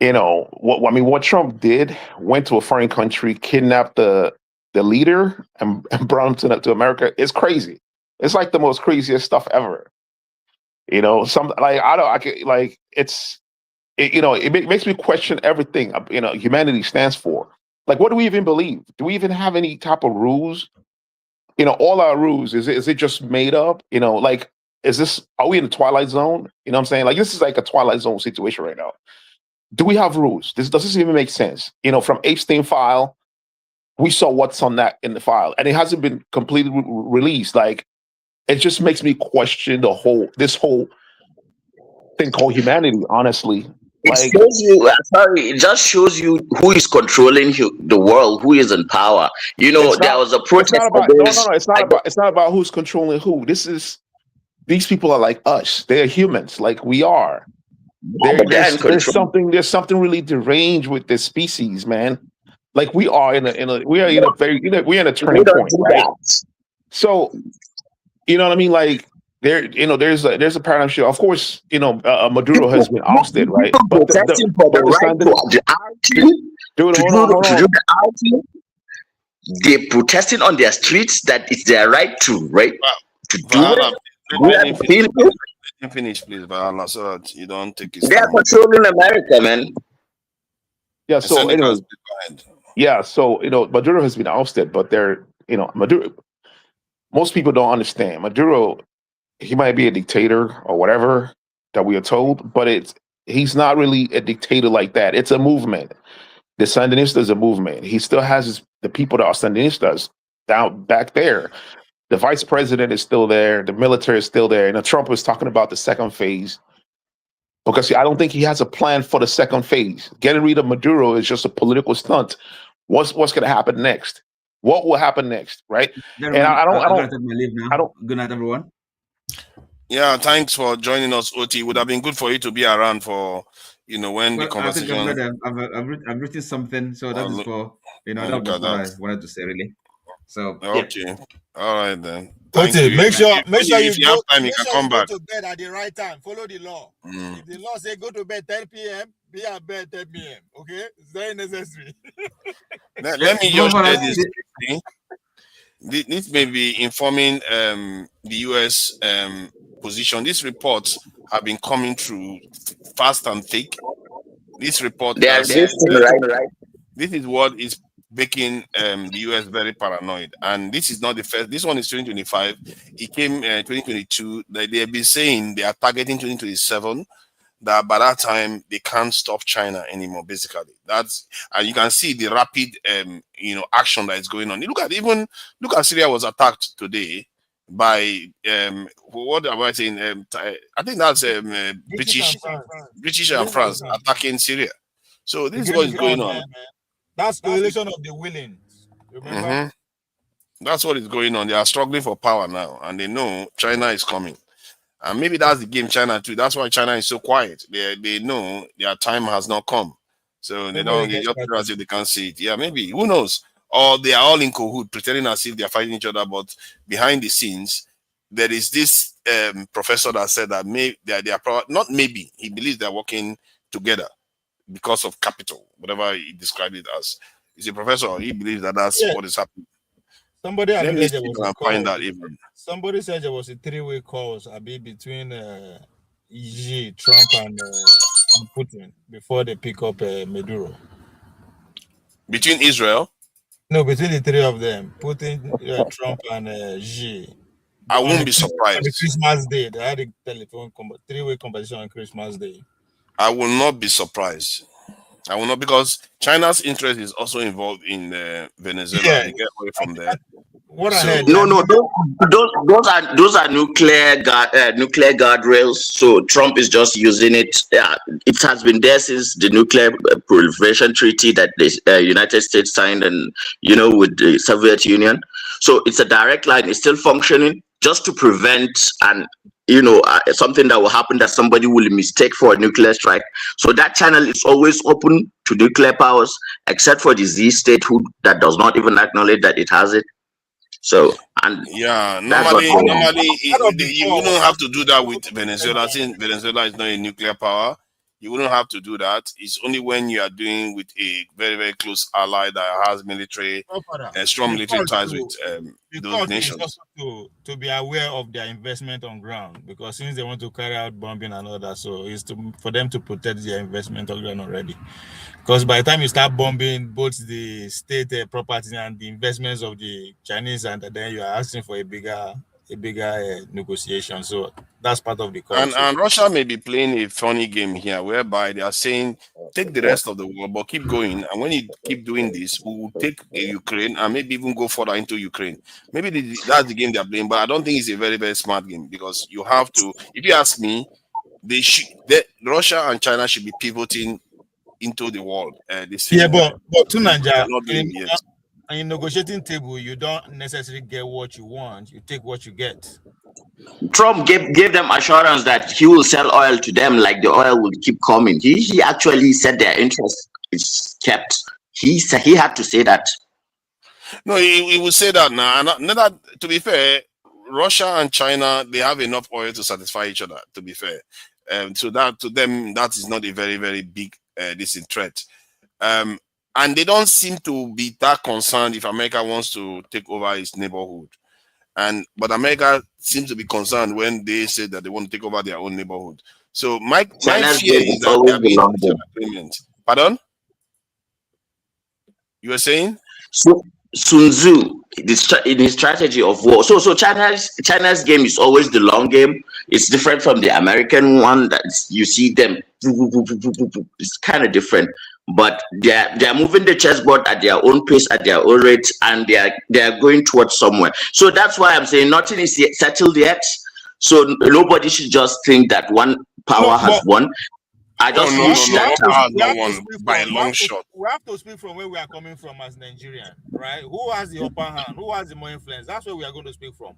What Trump did, went to a foreign country, kidnapped the leader and brought him to America. It's crazy. It's like the most craziest stuff ever. It makes me question everything humanity stands for. What do we even believe? Do we even have any type of rules? All our rules, is it just made up? Are we in the Twilight Zone? You know what I'm saying? This is like a Twilight Zone situation right now. Do we have rules? Does this even make sense? You know, from Epstein file, we saw what's on that in the file, and it hasn't been completely released. Like, it just makes me question this whole thing called humanity. Honestly, it shows you. Sorry, it just shows you who is controlling the world, who is in power. You know, there was a protest against. It's not about who's controlling who. These people are like us. They're humans, like we are. There's something really deranged with this species, man. Like we're in a turning point, right? So, you know what I mean? Like there's a paradigm shift. Of course, Maduro has been ousted, right? But protesting for the right to they're protesting on their streets that it's their right to, right? To do it. Let him finish, please, Bala, so that you don't take his They are time. controlling America, man. Yeah. So anyway, Maduro has been ousted, but Maduro. Most people don't understand Maduro. He might be a dictator or whatever that we are told, but he's not really a dictator like that. It's a movement. The Sandinista is a movement. He still has the people that are Sandinistas down back there. The vice president is still there. The military is still there. And Trump was talking about the second phase because I don't think he has a plan for the second phase. Getting rid of Maduro is just a political stunt. What's going to happen next? What will happen next, right? And I don't. Good night, everyone. Yeah, thanks for joining us, Oti. It would have been good for you to be around for when the conversation. I've written something, so that is for that was what I wanted to say, really. So okay, all right then. Okay, make sure if you have time, you can come back. Go to bed at the right time. Follow the law. If the law say go to bed 10 p.m., be at bed 10 p.m. Okay, it's very necessary. Let me just share this thing. This may be informing the U.S. Position. These reports have been coming through fast and thick. This report, right? This is what is making the US very paranoid. And this is not the first. This one is 2025. It came 2022. They have been saying they are targeting 2027. That by that time they can't stop China anymore. Basically, and you can see the rapid action that is going on. Look at Syria was attacked today by what am I saying? I think that's British and France attacking Syria. So this is what is going on. That's coalition of the willing. Remember? That's what is going on. They are struggling for power now, and they know China is coming. And maybe that's the game China too. That's why China is so quiet. They know their time has not come, so they don't get up as if they can't see it. Yeah, maybe, who knows? Or they are all in cahoots, pretending as if they are fighting each other, but behind the scenes, there is this professor that said that they are not maybe, he believes they are working together because of capital, whatever he described it as. He's a professor. He believes that that's what is happening. Somebody Somebody said there was a three-way call between Xi, Trump, and Putin before they pick up Maduro. Between Israel? No, between the three of them, Putin, Trump, and Xi. I won't be surprised. On the Christmas Day, they had a telephone three-way conversation on Christmas Day. I will not be surprised. I will not, because China's interest is also involved in Venezuela. Yeah. They get away from there. Those are nuclear guardrails. So Trump is just using it. It has been there since the nuclear proliferation treaty that the United States signed, and with the Soviet Union. So it's a direct line. It's still functioning just to prevent something that will happen that somebody will mistake for a nuclear strike. So that channel is always open to nuclear powers, except for the Z state that does not even acknowledge that it has it. So, and yeah, normally you wouldn't have to do that with Venezuela, since Venezuela is not a nuclear power. You wouldn't have to do that. It's only when you are doing with a very, very close ally that has strong military ties with those nations. Also to be aware of their investment on ground, because since they want to carry out bombing and all that, so it's for them to protect their investment on ground already. Because by the time you start bombing both the state property and the investments of the Chinese, and then you are asking for a bigger negotiation. So that's part of the call. And Russia may be playing a funny game here, whereby they are saying, take the rest of the world, but keep going. And when you keep doing this, we will take Ukraine and maybe even go further into Ukraine. Maybe that's the game they're playing, but I don't think it's a very, very smart game, because you have to, if you ask me, Russia and China should be pivoting into the world. Yeah, but to Nigeria, not doing it yet. in negotiating table, you don't necessarily get what you want. You take what you get. Trump gave them assurance that he will sell oil to them, like the oil will keep coming. He actually said their interest is kept. He had to say that. No, he will say that now. And that, to be fair, Russia and China, they have enough oil to satisfy each other, to be fair. So that to them, that is not a very, very big threat. And they don't seem to be that concerned if America wants to take over its neighborhood. But America seems to be concerned when they say that they want to take over their own neighborhood. So my fear is that they are being agreement. Pardon? You were saying? So Sun Tzu, in his strategy of war. So China's game is always the long game. It's different from the American one that you see them. It's kind of different, but they're moving the chessboard at their own pace, at their own rate, and they're going towards somewhere. So that's why I'm saying nothing is yet settled yet. So nobody should just think that one power has won. I just wish that by a long shot. We have to speak from where we are coming from as Nigerian, right? Who has the upper hand? Who has the more influence? That's where we are going to speak from.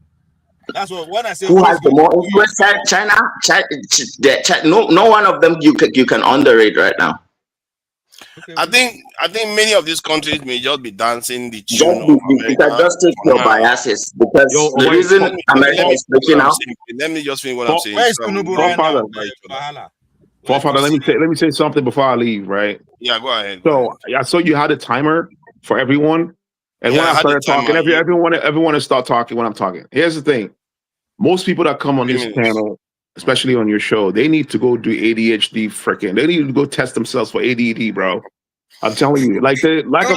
That's what when I say who has the more influence. China, no one of them you can underrate right now. I think many of these countries may just be dancing the tune of America. You can just take your biases, because the reason America is breaking out. Let me just finish what I'm saying. Where is Tinubu right now? Forefather, let me say something before I leave, right? Yeah, go ahead. I saw you had a timer for everyone, and when I started talking, everyone to start talking when I'm talking. Here's the thing: most people that come on this panel, especially on your show, they need to go do ADHD freaking. They need to go test themselves for ADD, bro. I'm telling you, like they're like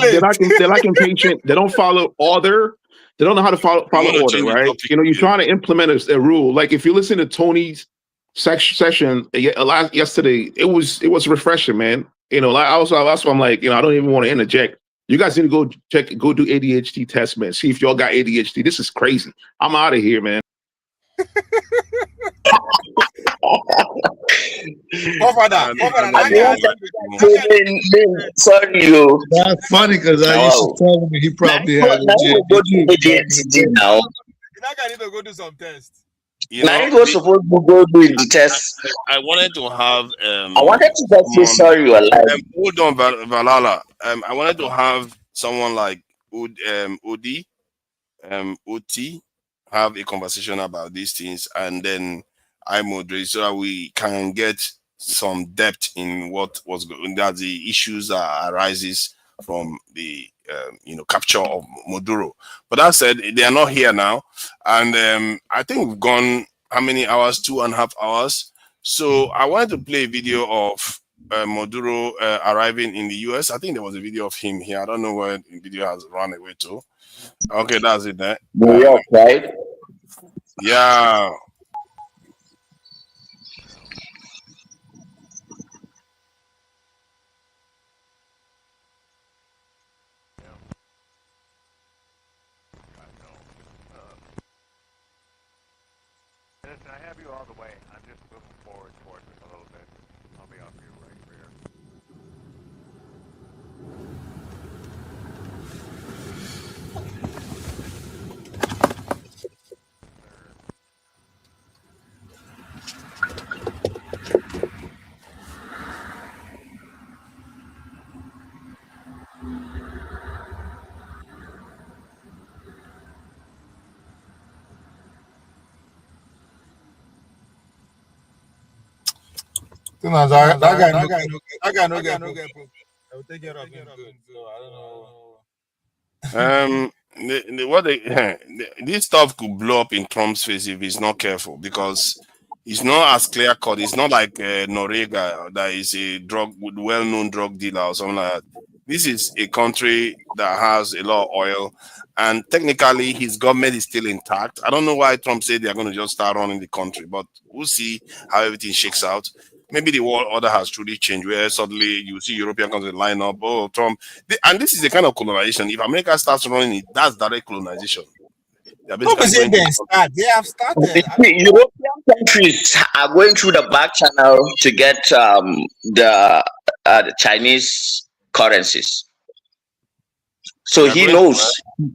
impatient. They don't follow order. They don't know how to follow order, right? You know, you're trying to implement a rule. Like if you listen to Tony's session yesterday, it was refreshing, man. You know, like that's why I'm like, you know, I don't even want to interject. You guys need to go do ADHD test, man. See if y'all got ADHD. This is crazy. I'm out of here, man. Sorry, you. That's funny because I used to tell him he probably had ADHD now. That guy need to go do some tests. Now you was supposed to go do the test. I wanted to have. I wanted to just say sorry you are alive. Hold on, Valhalla. I wanted to have someone like OT have a conversation about these things, and then I moderate so that we can get some depth in what was going. That the issues that arises from the capture of Maduro. But that said, they are not here now, and I think we've gone how many hours? 2.5 hours. So I wanted to play a video of Maduro arriving in the US. I think there was a video of him here. I don't know where the video has run away to. Okay, that's it there. New York, right? Yeah. Listen, I have you all the way. I'm just moving forward towards it a little bit. I'll be off your right rear. That guy no get proof. I will take care of him good. So I don't know. This stuff could blow up in Trump's face if he's not careful, because it's not as clear cut. It's not like Noriega that is a well-known drug dealer or something like that. This is a country that has a lot of oil, And technically, his government is still intact. I don't know why Trump said they're going to just start running the country, but we'll see how everything shakes out. Maybe the world order has truly changed, where suddenly you see European countries line up. Oh, Trump. And this is the kind of colonization. If America starts running it, that's direct colonization. They're basically going to They have started. European countries are going through the back channel to get the Chinese currencies. So he knows.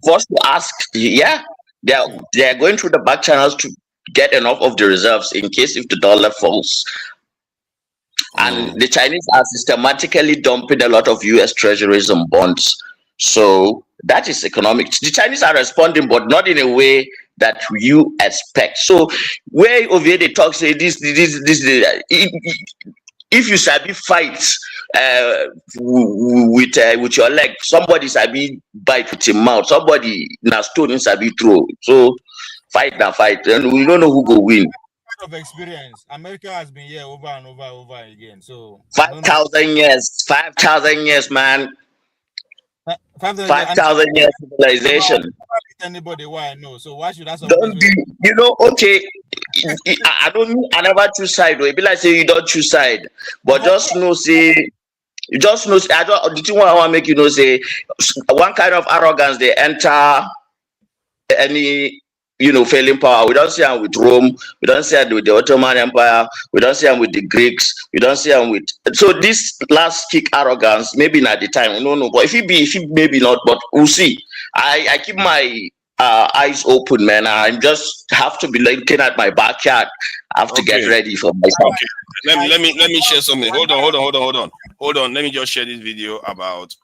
First to ask, yeah, they are going through the back channels to get enough of the reserves in case if the dollar falls. And the Chinese are systematically dumping a lot of U.S. treasuries and bonds. So that is economic. The Chinese are responding, but not in a way that you expect. So where over here they talk say this, if you sabi fight with your leg, somebody sabi bite with him mouth, somebody na stone sabi throw. So fight, and we don't know who go win. Of experience, America has been here over and over again. So 5,000 years, 5,000 years, man. 5,000 years civilization. Anybody why I know? So why should I? Don't be, okay. I never choose side. It be like say you don't choose side, but just know say. You just know. I don't. The thing I want to make you know say one kind of arrogance they enter any failing power. We don't see them with Rome. We don't see them with the Ottoman Empire. We don't see them with the Greeks. We don't see them with. So this last kick arrogance, maybe not the time. No. But if it maybe not. But we'll see. I keep my eyes open, man. I just have to be looking at my backyard. I have to get ready for myself. Okay. Let me share something. Hold on. Let me just share this video about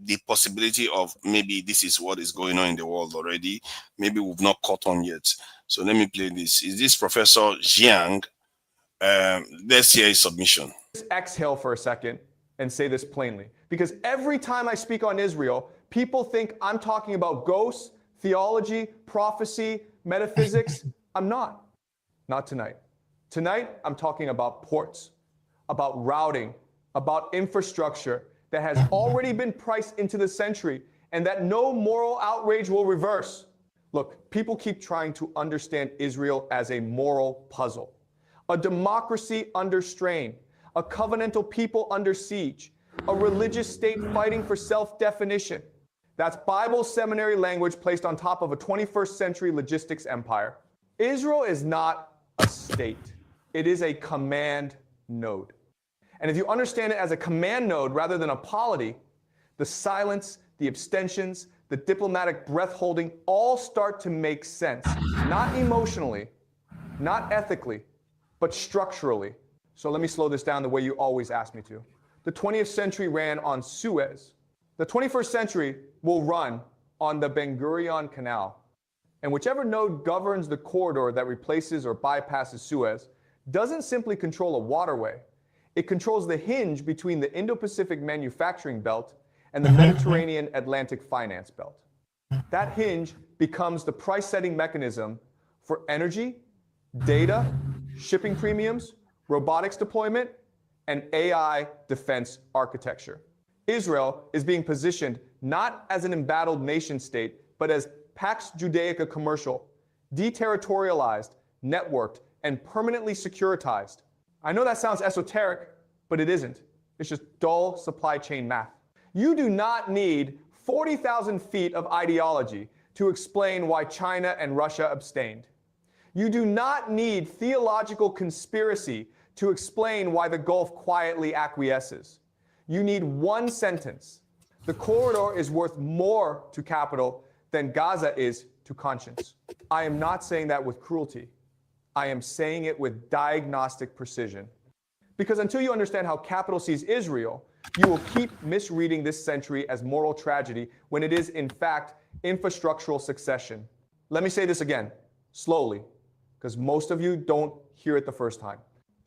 the possibility of maybe this is what is going on in the world already. Maybe we've not caught on yet. So let me play this. Is this Professor Jiang? Let's hear his submission. Just exhale for a second and say this plainly. Because every time I speak on Israel, people think I'm talking about ghosts, theology, prophecy, metaphysics. I'm not. Not tonight. Tonight, I'm talking about ports, about routing, about infrastructure that has already been priced into the century and that no moral outrage will reverse. Look, people keep trying to understand Israel as a moral puzzle, a democracy under strain, a covenantal people under siege, a religious state fighting for self-definition. That's Bible seminary language placed on top of a 21st century logistics empire. Israel is not a state. It is a command node. And if you understand it as a command node rather than a polity, the silence, the abstentions, the diplomatic breath holding all start to make sense. Not emotionally, not ethically, but structurally. So let me slow this down the way you always ask me to. The 20th century ran on Suez. The 21st century will run on the Ben Gurion Canal. And whichever node governs the corridor that replaces or bypasses Suez doesn't simply control a waterway. It controls the hinge between the Indo-Pacific manufacturing belt and the Mediterranean Atlantic finance belt. That hinge becomes the price-setting mechanism for energy, data, shipping premiums, robotics deployment, and AI defense architecture. Israel is being positioned not as an embattled nation state, but as Pax Judaica commercial, deterritorialized, networked, and permanently securitized. I know that sounds esoteric, but it isn't. It's just dull supply chain math. You do not need 40,000 feet of ideology to explain why China and Russia abstained. You do not need theological conspiracy to explain why the Gulf quietly acquiesces. You need one sentence. The corridor is worth more to capital than Gaza is to conscience. I am not saying that with cruelty. I am saying it with diagnostic precision. Because until you understand how capital sees Israel, you will keep misreading this century as moral tragedy when it is, in fact, infrastructural succession. Let me say this again, slowly, because most of you don't hear it the first time.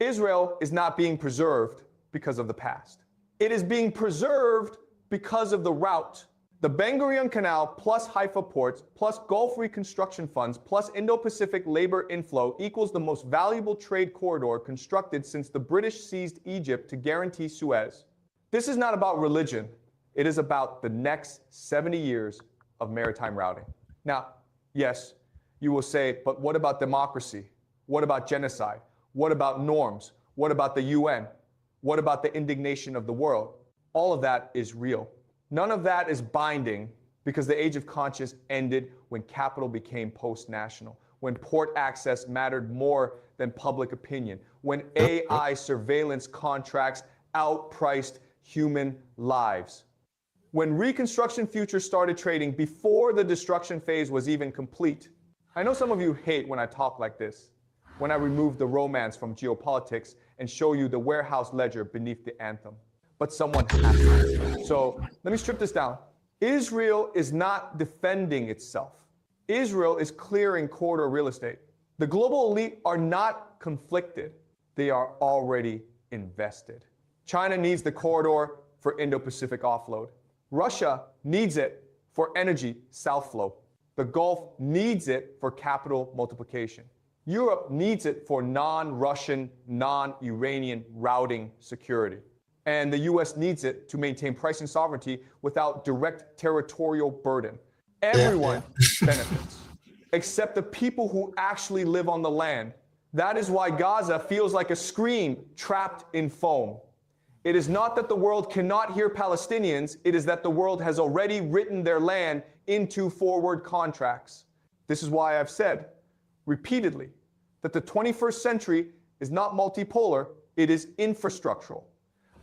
Israel is not being preserved because of the past. It is being preserved because of the route. The Ben Gurion Canal plus Haifa ports plus Gulf reconstruction funds plus Indo-Pacific labor inflow equals the most valuable trade corridor constructed since the British seized Egypt to guarantee Suez. This is not about religion. It is about the next 70 years of maritime routing. Now, yes, you will say, but what about democracy? What about genocide? What about norms? What about the UN? What about the indignation of the world? All of that is real. None of that is binding because the age of conscience ended when capital became post-national, when port access mattered more than public opinion, when AI surveillance contracts outpriced human lives, when Reconstruction Futures started trading before the destruction phase was even complete. I know some of you hate when I talk like this, when I remove the romance from geopolitics and show you the warehouse ledger beneath the anthem. But someone has to. So let me strip this down. Israel is not defending itself. Israel is clearing corridor real estate. The global elite are not conflicted. They are already invested. China needs the corridor for Indo-Pacific offload. Russia needs it for energy south flow. The Gulf needs it for capital multiplication. Europe needs it for non-Russian, non-Iranian routing security. And the US needs it to maintain pricing sovereignty without direct territorial burden. Everyone benefits, except the people who actually live on the land. That is why Gaza feels like a scream trapped in foam. It is not that the world cannot hear Palestinians, it is that the world has already written their land into forward contracts. This is why I've said repeatedly that the 21st century is not multipolar, it is infrastructural.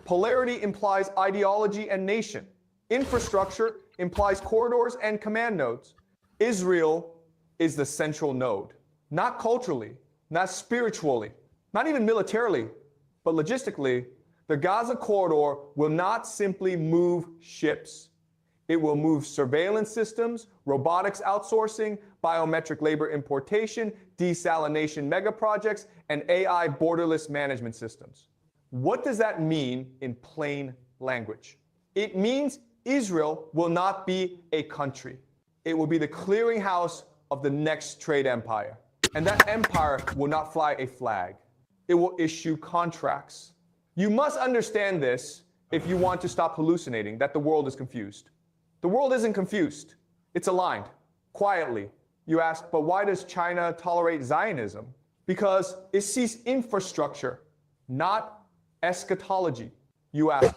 Polarity implies ideology and nation. Infrastructure implies corridors and command nodes. Israel is the central node, not culturally, not spiritually, not even militarily, but logistically. The Gaza corridor will not simply move ships. It will move surveillance systems, robotics outsourcing, biometric labor importation, desalination megaprojects, and AI borderless management systems. What does that mean in plain language? It means Israel will not be a country. It will be the clearinghouse of the next trade empire. And that empire will not fly a flag. It will issue contracts. You must understand this if you want to stop hallucinating that the world is confused. The world isn't confused. It's aligned, quietly. You ask, but why does China tolerate Zionism? Because it sees infrastructure, not eschatology. You ask,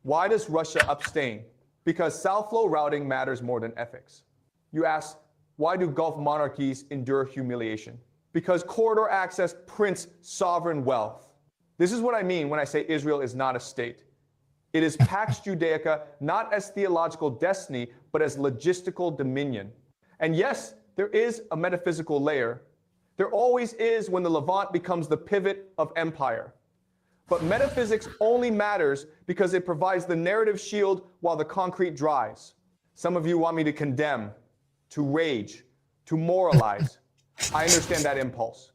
why does Russia abstain? Because south flow routing matters more than ethics. You ask, why do Gulf monarchies endure humiliation? Because corridor access prints sovereign wealth. This is what I mean when I say Israel is not a state. It is Pax Judaica, not as theological destiny, but as logistical dominion. And yes, there is a metaphysical layer. There always is when the Levant becomes the pivot of empire. But metaphysics only matters because it provides the narrative shield while the concrete dries. Some of you want me to condemn, to rage, to moralize. I understand that impulse.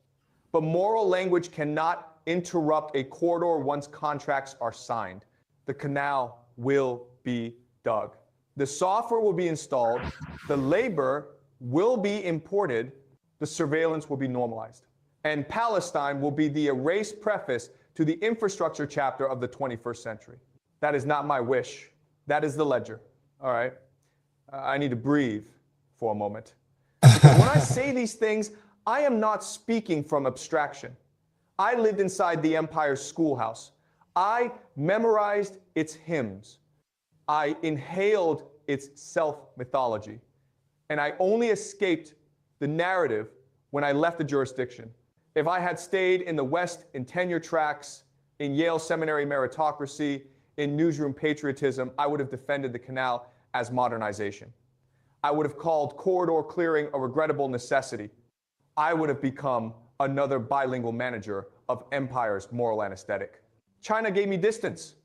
But moral language cannot interrupt a corridor once contracts are signed. The canal will be dug. The software will be installed. The labor will be imported. The surveillance will be normalized. And Palestine will be the erased preface to the infrastructure chapter of the 21st century. That is not my wish. That is the ledger. All right? I need to breathe for a moment. Because when I say these things, I am not speaking from abstraction. I lived inside the empire's schoolhouse. I memorized its hymns. I inhaled its self-mythology. And I only escaped the narrative when I left the jurisdiction. If I had stayed in the West in tenure tracks, in Yale Seminary meritocracy, in newsroom patriotism, I would have defended the canal as modernization. I would have called corridor clearing a regrettable necessity. I would have become another bilingual manager of empire's moral anesthetic. China gave me distance.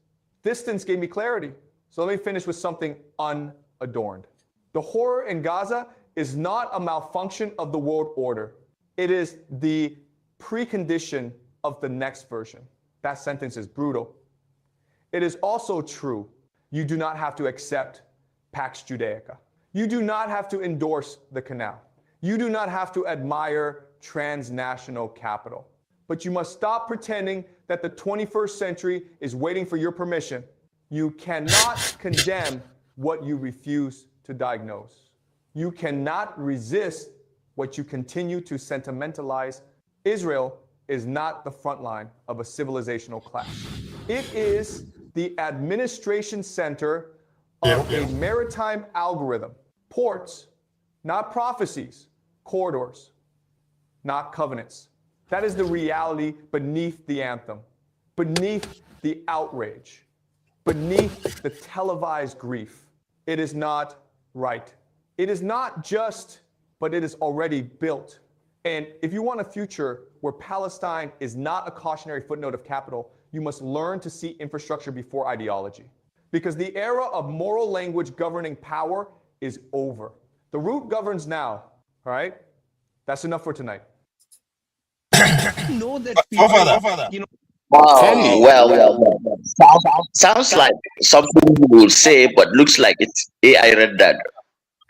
Distance gave me clarity. So let me finish with something unadorned. The horror in Gaza is not a malfunction of the world order. It is the precondition of the next version. That sentence is brutal. It is also true you do not have to accept Pax Judaica. You do not have to endorse the canal. You do not have to admire transnational capital. But you must stop pretending that the 21st century is waiting for your permission. You cannot condemn what you refuse to diagnose. You cannot resist what you continue to sentimentalize. Israel is not the front line of a civilizational clash. It is the administration center of a maritime algorithm. Ports, not prophecies. Corridors, not covenants. That is the reality beneath the anthem, beneath the outrage, beneath the televised grief. It is not right. It is not just, but it is already built. And if you want a future where Palestine is not a cautionary footnote of capital, you must learn to see infrastructure before ideology. Because the era of moral language governing power is over. The root governs now, all right? That's enough for tonight. Know that Forefather. you know. Oh, well. Sounds like something you will say, but looks like it's AI read that.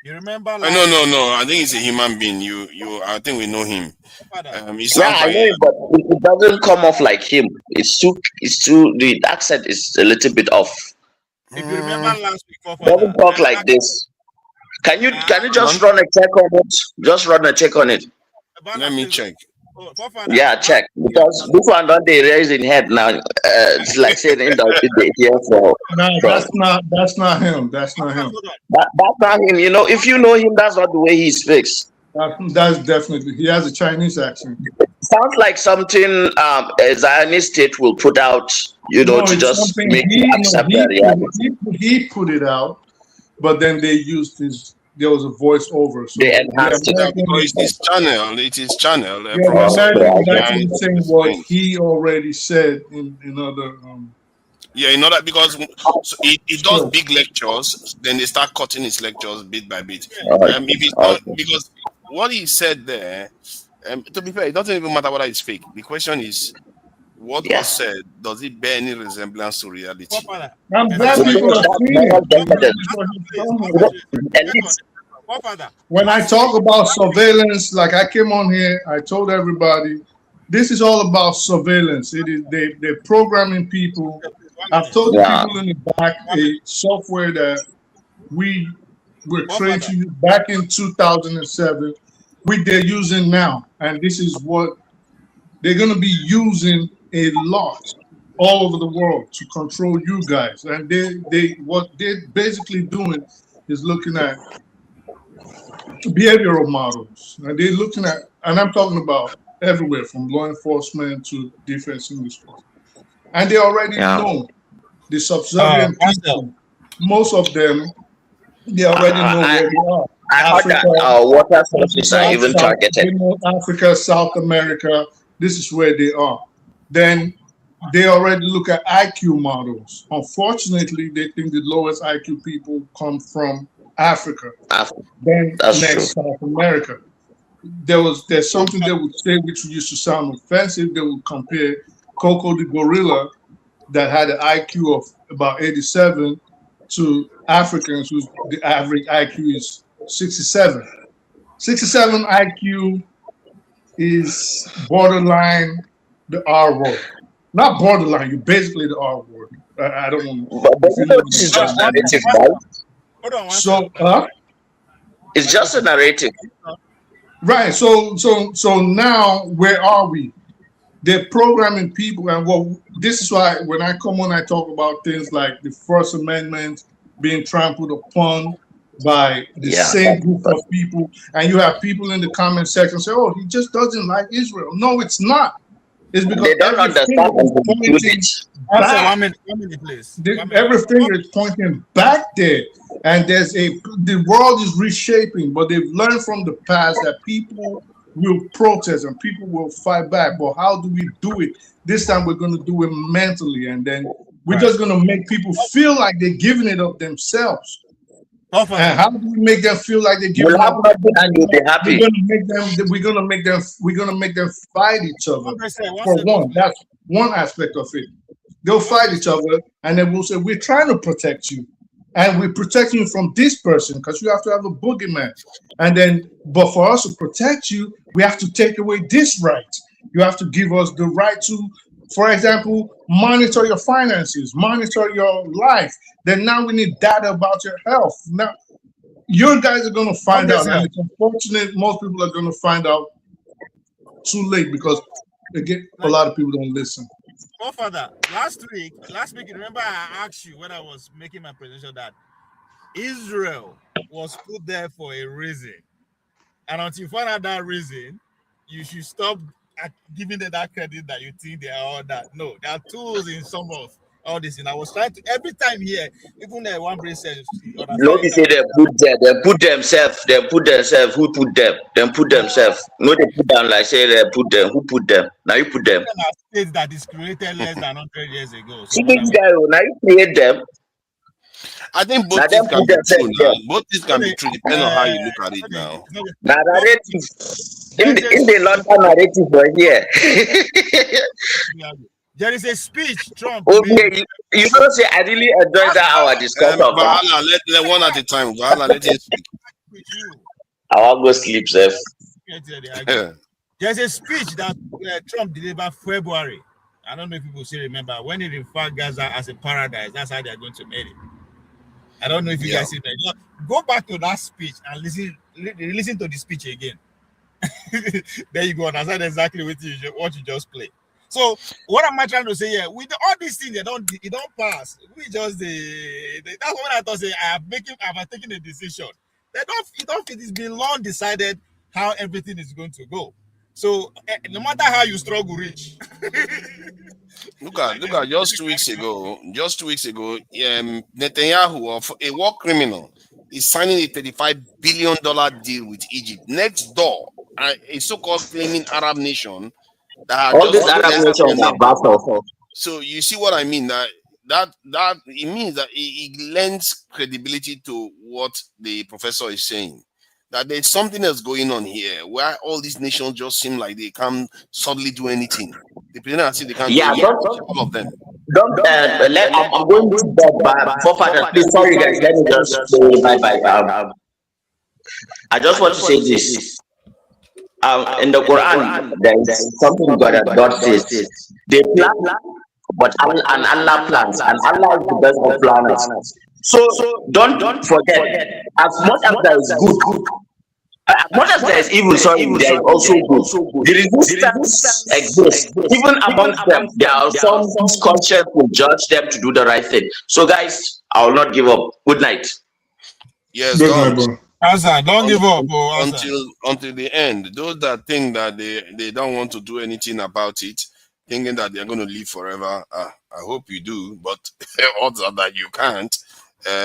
You remember? No. I think he's a human being. I think we know him. He Yeah, sounds I know, like but it doesn't come off like him. It's too. The accent is a little bit off. If you remember last week, Doesn't talk like this. Can you just run a check on it? Just run a check on it. Let me check. Yeah, check, because this one don't they raise in head now. It's like saying in the here for. No, that's not him. That's not him. That's not him. You know, if you know him, that's not the way he speaks. That's definitely, he has a Chinese accent. Sounds like something a Zionist state will put out, you know, to just make you accept that reality. He put it out, but then they used his. There was a voiceover, so they enhanced it. Because it's channel. It is channel. That's saying what he already said in other. Yeah, you know that because he does big lectures, then they start cutting his lectures bit by bit. If it's not, because what he said there, to be fair, it doesn't even matter whether it's fake. The question is, what was said, does it bear any resemblance to reality? I'm glad people are When I talk about surveillance, like I came on here, I told everybody, this is all about surveillance. It is they're programming people. I've told the people in the back a software that we were trained to use back in 2007, which they're using now, and this is what they're going to be using a lot all over the world to control you guys. And what they're basically doing is looking at behavioral models, and they're looking at, and I'm talking about everywhere from law enforcement to defense industry, and they already know the subservient people. Most of them, they already know where they are. I heard that water sources are even targeted. Africa, South America, this is where they are. Then they already look at IQ models. Unfortunately, they think the lowest IQ people come from Africa. Then next, South America. There's something they would say which used to sound offensive. They would compare Coco the gorilla that had an IQ of about 87 to Africans whose the average IQ is 67. 67 IQ is borderline the R word. Not borderline, you're basically the R word. I don't want to. So, it's just a narrative. Right. So now where are we? They're programming people, and this is why when I come on, I talk about things like the First Amendment being trampled upon by the same group of people, and you have people in the comment section say, "Oh, he just doesn't like Israel." No, it's not. It's because they don't understand. Every finger is pointing back there, and the world is reshaping. But they've learned from the past that people will protest and people will fight back. But how do we do it? This time we're going to do it mentally, and then we're just going to make people feel like they're giving it up themselves. And how do we make them feel like they're giving up? And you'll be happy. We're gonna make them fight each other. For one, that's one aspect of it. They'll fight each other, and then we'll say, "We're trying to protect you, and we're protecting you from this person because you have to have a boogeyman." And then, but for us to protect you, we have to take away this right. You have to give us the right to, for example, monitor your finances, monitor your life. Then now we need data about your health. Now, your guys are going to find out, yourself. and it's unfortunate most people are going to find out too late because again, a lot of people don't listen. Oh, Father, last week, remember I asked you when I was making my presentation that Israel was put there for a reason. And until you find out that reason, you should stop giving them that credit that you think they are all that. No, there are tools in some of all this. And I was trying to, every time here, even one brain says, No, they say they put themselves, who put them? Them put themselves. No, they put them like say they put them, who put them? Now you put them. States that is created less than 100 years ago. So See this guy, now you create them. I think both things can be true now. Both things can be true, depending on how you look at it now. Narrative. In the London narrative right here. There is a speech Trump. Okay, you know, say I really enjoyed that our discussion. Bala, let one at a time. Bala, let him speak. I want to go sleep, Seth. There's a speech that Trump delivered February. I don't know if people still remember when he referred Gaza as a paradise. That's how they're going to make it. I don't know if you guys see that. Go back to that speech and listen to the speech again. There you go. Understand exactly what you just played. So what am I trying to say here? With all these things, it don't pass. We just that's when I thought I have taken a decision. It's been long decided how everything is going to go. So no matter how you struggle, reach. Look at just 2 weeks ago, Netanyahu, of a war criminal, is signing a $35 billion deal with Egypt next door, a so-called claiming Arab nation that all these Arab nations are battle. So you see what I mean? That it means that it lends credibility to what the professor is saying. That there's something else going on here where all these nations just seem like they can't suddenly do anything. They pretend as if they can't do anything. All of them. I'm going to bed, but for father, please, sorry guys, let me just say bye. I just want to say this. In the Quran, there is something God says. They plan, but Allah plans, and Allah is the best of planners. So don't forget, as much as there is good, as much as there is evil, there is also good. The resistance exists. Even amongst them, there are some whose conscience will judge them to do the right thing. So guys, I will not give up. Good night. Yes, don't give up until the end. Those that think that they don't want to do anything about it, thinking that they're going to live forever, I hope you do, but odds are that you can't.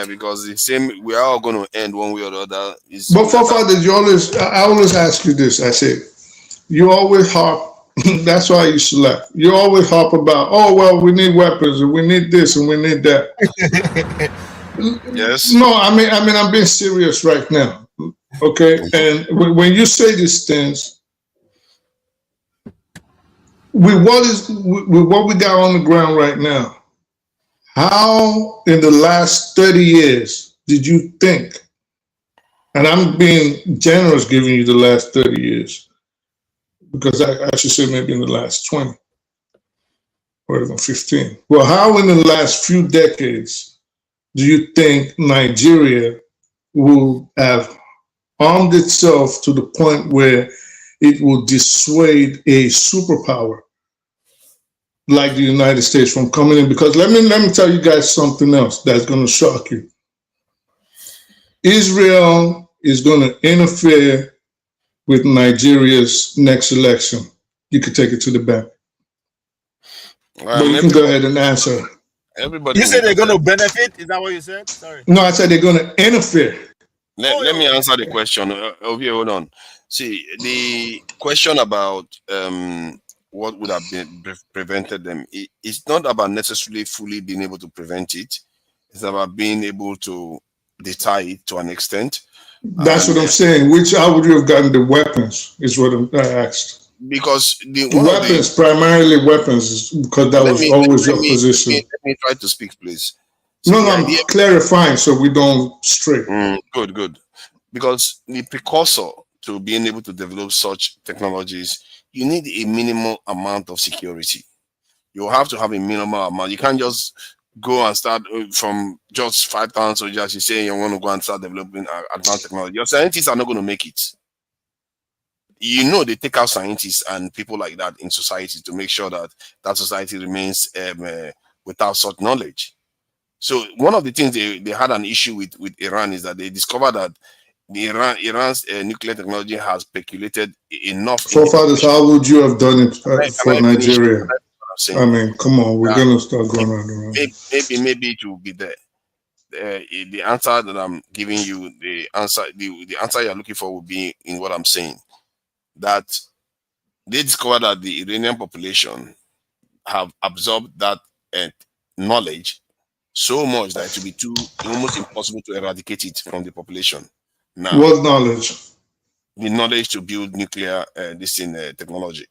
Because the same, we are all going to end one way or the other. But forefathers, I always ask you this. I say, you always harp. That's why you select. You always harp about, oh well, we need weapons and we need this and we need that. Yes. No, I mean, I'm being serious right now. Okay, and when you say these things, with what we got on the ground right now. How in the last 30 years did you think, and I'm being generous giving you the last 30 years, because I should say maybe in the last 20 or even 15. Well, how in the last few decades do you think Nigeria will have armed itself to the point where it will dissuade a superpower like the United States from coming in? Because let me tell you guys something else that's going to shock you. Israel is going to interfere with Nigeria's next election. You can take it to the bank. But you can go ahead and answer. Everybody. You said they're going to benefit? Is that what you said? Sorry. No, I said they're going to interfere. Let me answer the question. Over here, hold on. See, the question about what would have been prevented them. It's not about necessarily fully being able to prevent it. It's about being able to deter it to an extent. That's what I'm saying. How would you have gotten the weapons? Is what I asked. Because primarily weapons, because that was always your position. Let me try to speak, please. So I'm clarifying so we don't stray. Good. Because the precursor to being able to develop such technologies, you need a minimal amount of security. You have to have a minimal amount. You can't just go and start from just 5,000 soldiers. You say you want to go and start developing advanced technology. Your scientists are not going to make it. You know, they take out scientists and people like that in society to make sure that that society remains without such knowledge. So one of the things they had an issue with Iran is that they discovered that Iran's nuclear technology has speculated enough. Forefathers, how would you have done it for Nigeria? I mean, come on, we're going to start going around. Maybe it will be there. The answer that I'm giving you, the answer you're looking for will be in what I'm saying. That they discovered that the Iranian population have absorbed that knowledge so much that it will be almost impossible to eradicate it from the population. Now, what knowledge? The knowledge to build nuclear technology.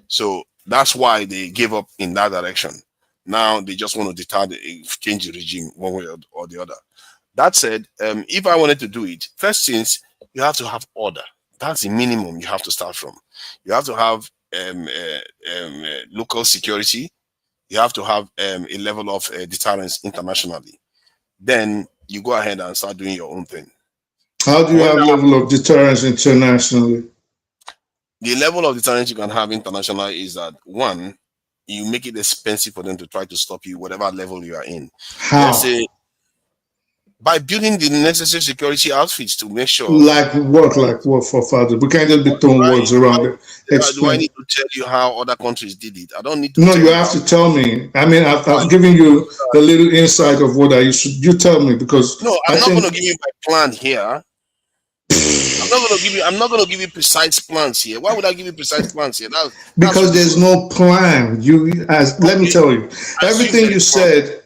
So that's why they gave up in that direction. Now they just want to change the regime one way or the other. That said, if I wanted to do it, first things, you have to have order. That's the minimum you have to start from. You have to have local security. You have to have a level of deterrence internationally. Then you go ahead and start doing your own thing. How do you have level of deterrence internationally? The level of deterrence you can have internationally is that, one, you make it expensive for them to try to stop you, whatever level you are in. How? Let's say, by building the necessary security outfits to make sure. Like what for father? We can't just be throwing words around it. Do I need to tell you how other countries did it? I don't need to. No, you have to tell me. I mean, I've given you a little insight of what you tell me, because no, I'm not going to give you my plan here. I'm not going to give you precise plans here. Why would I give you precise plans here? Because there's no plan. Let me tell you, everything you said,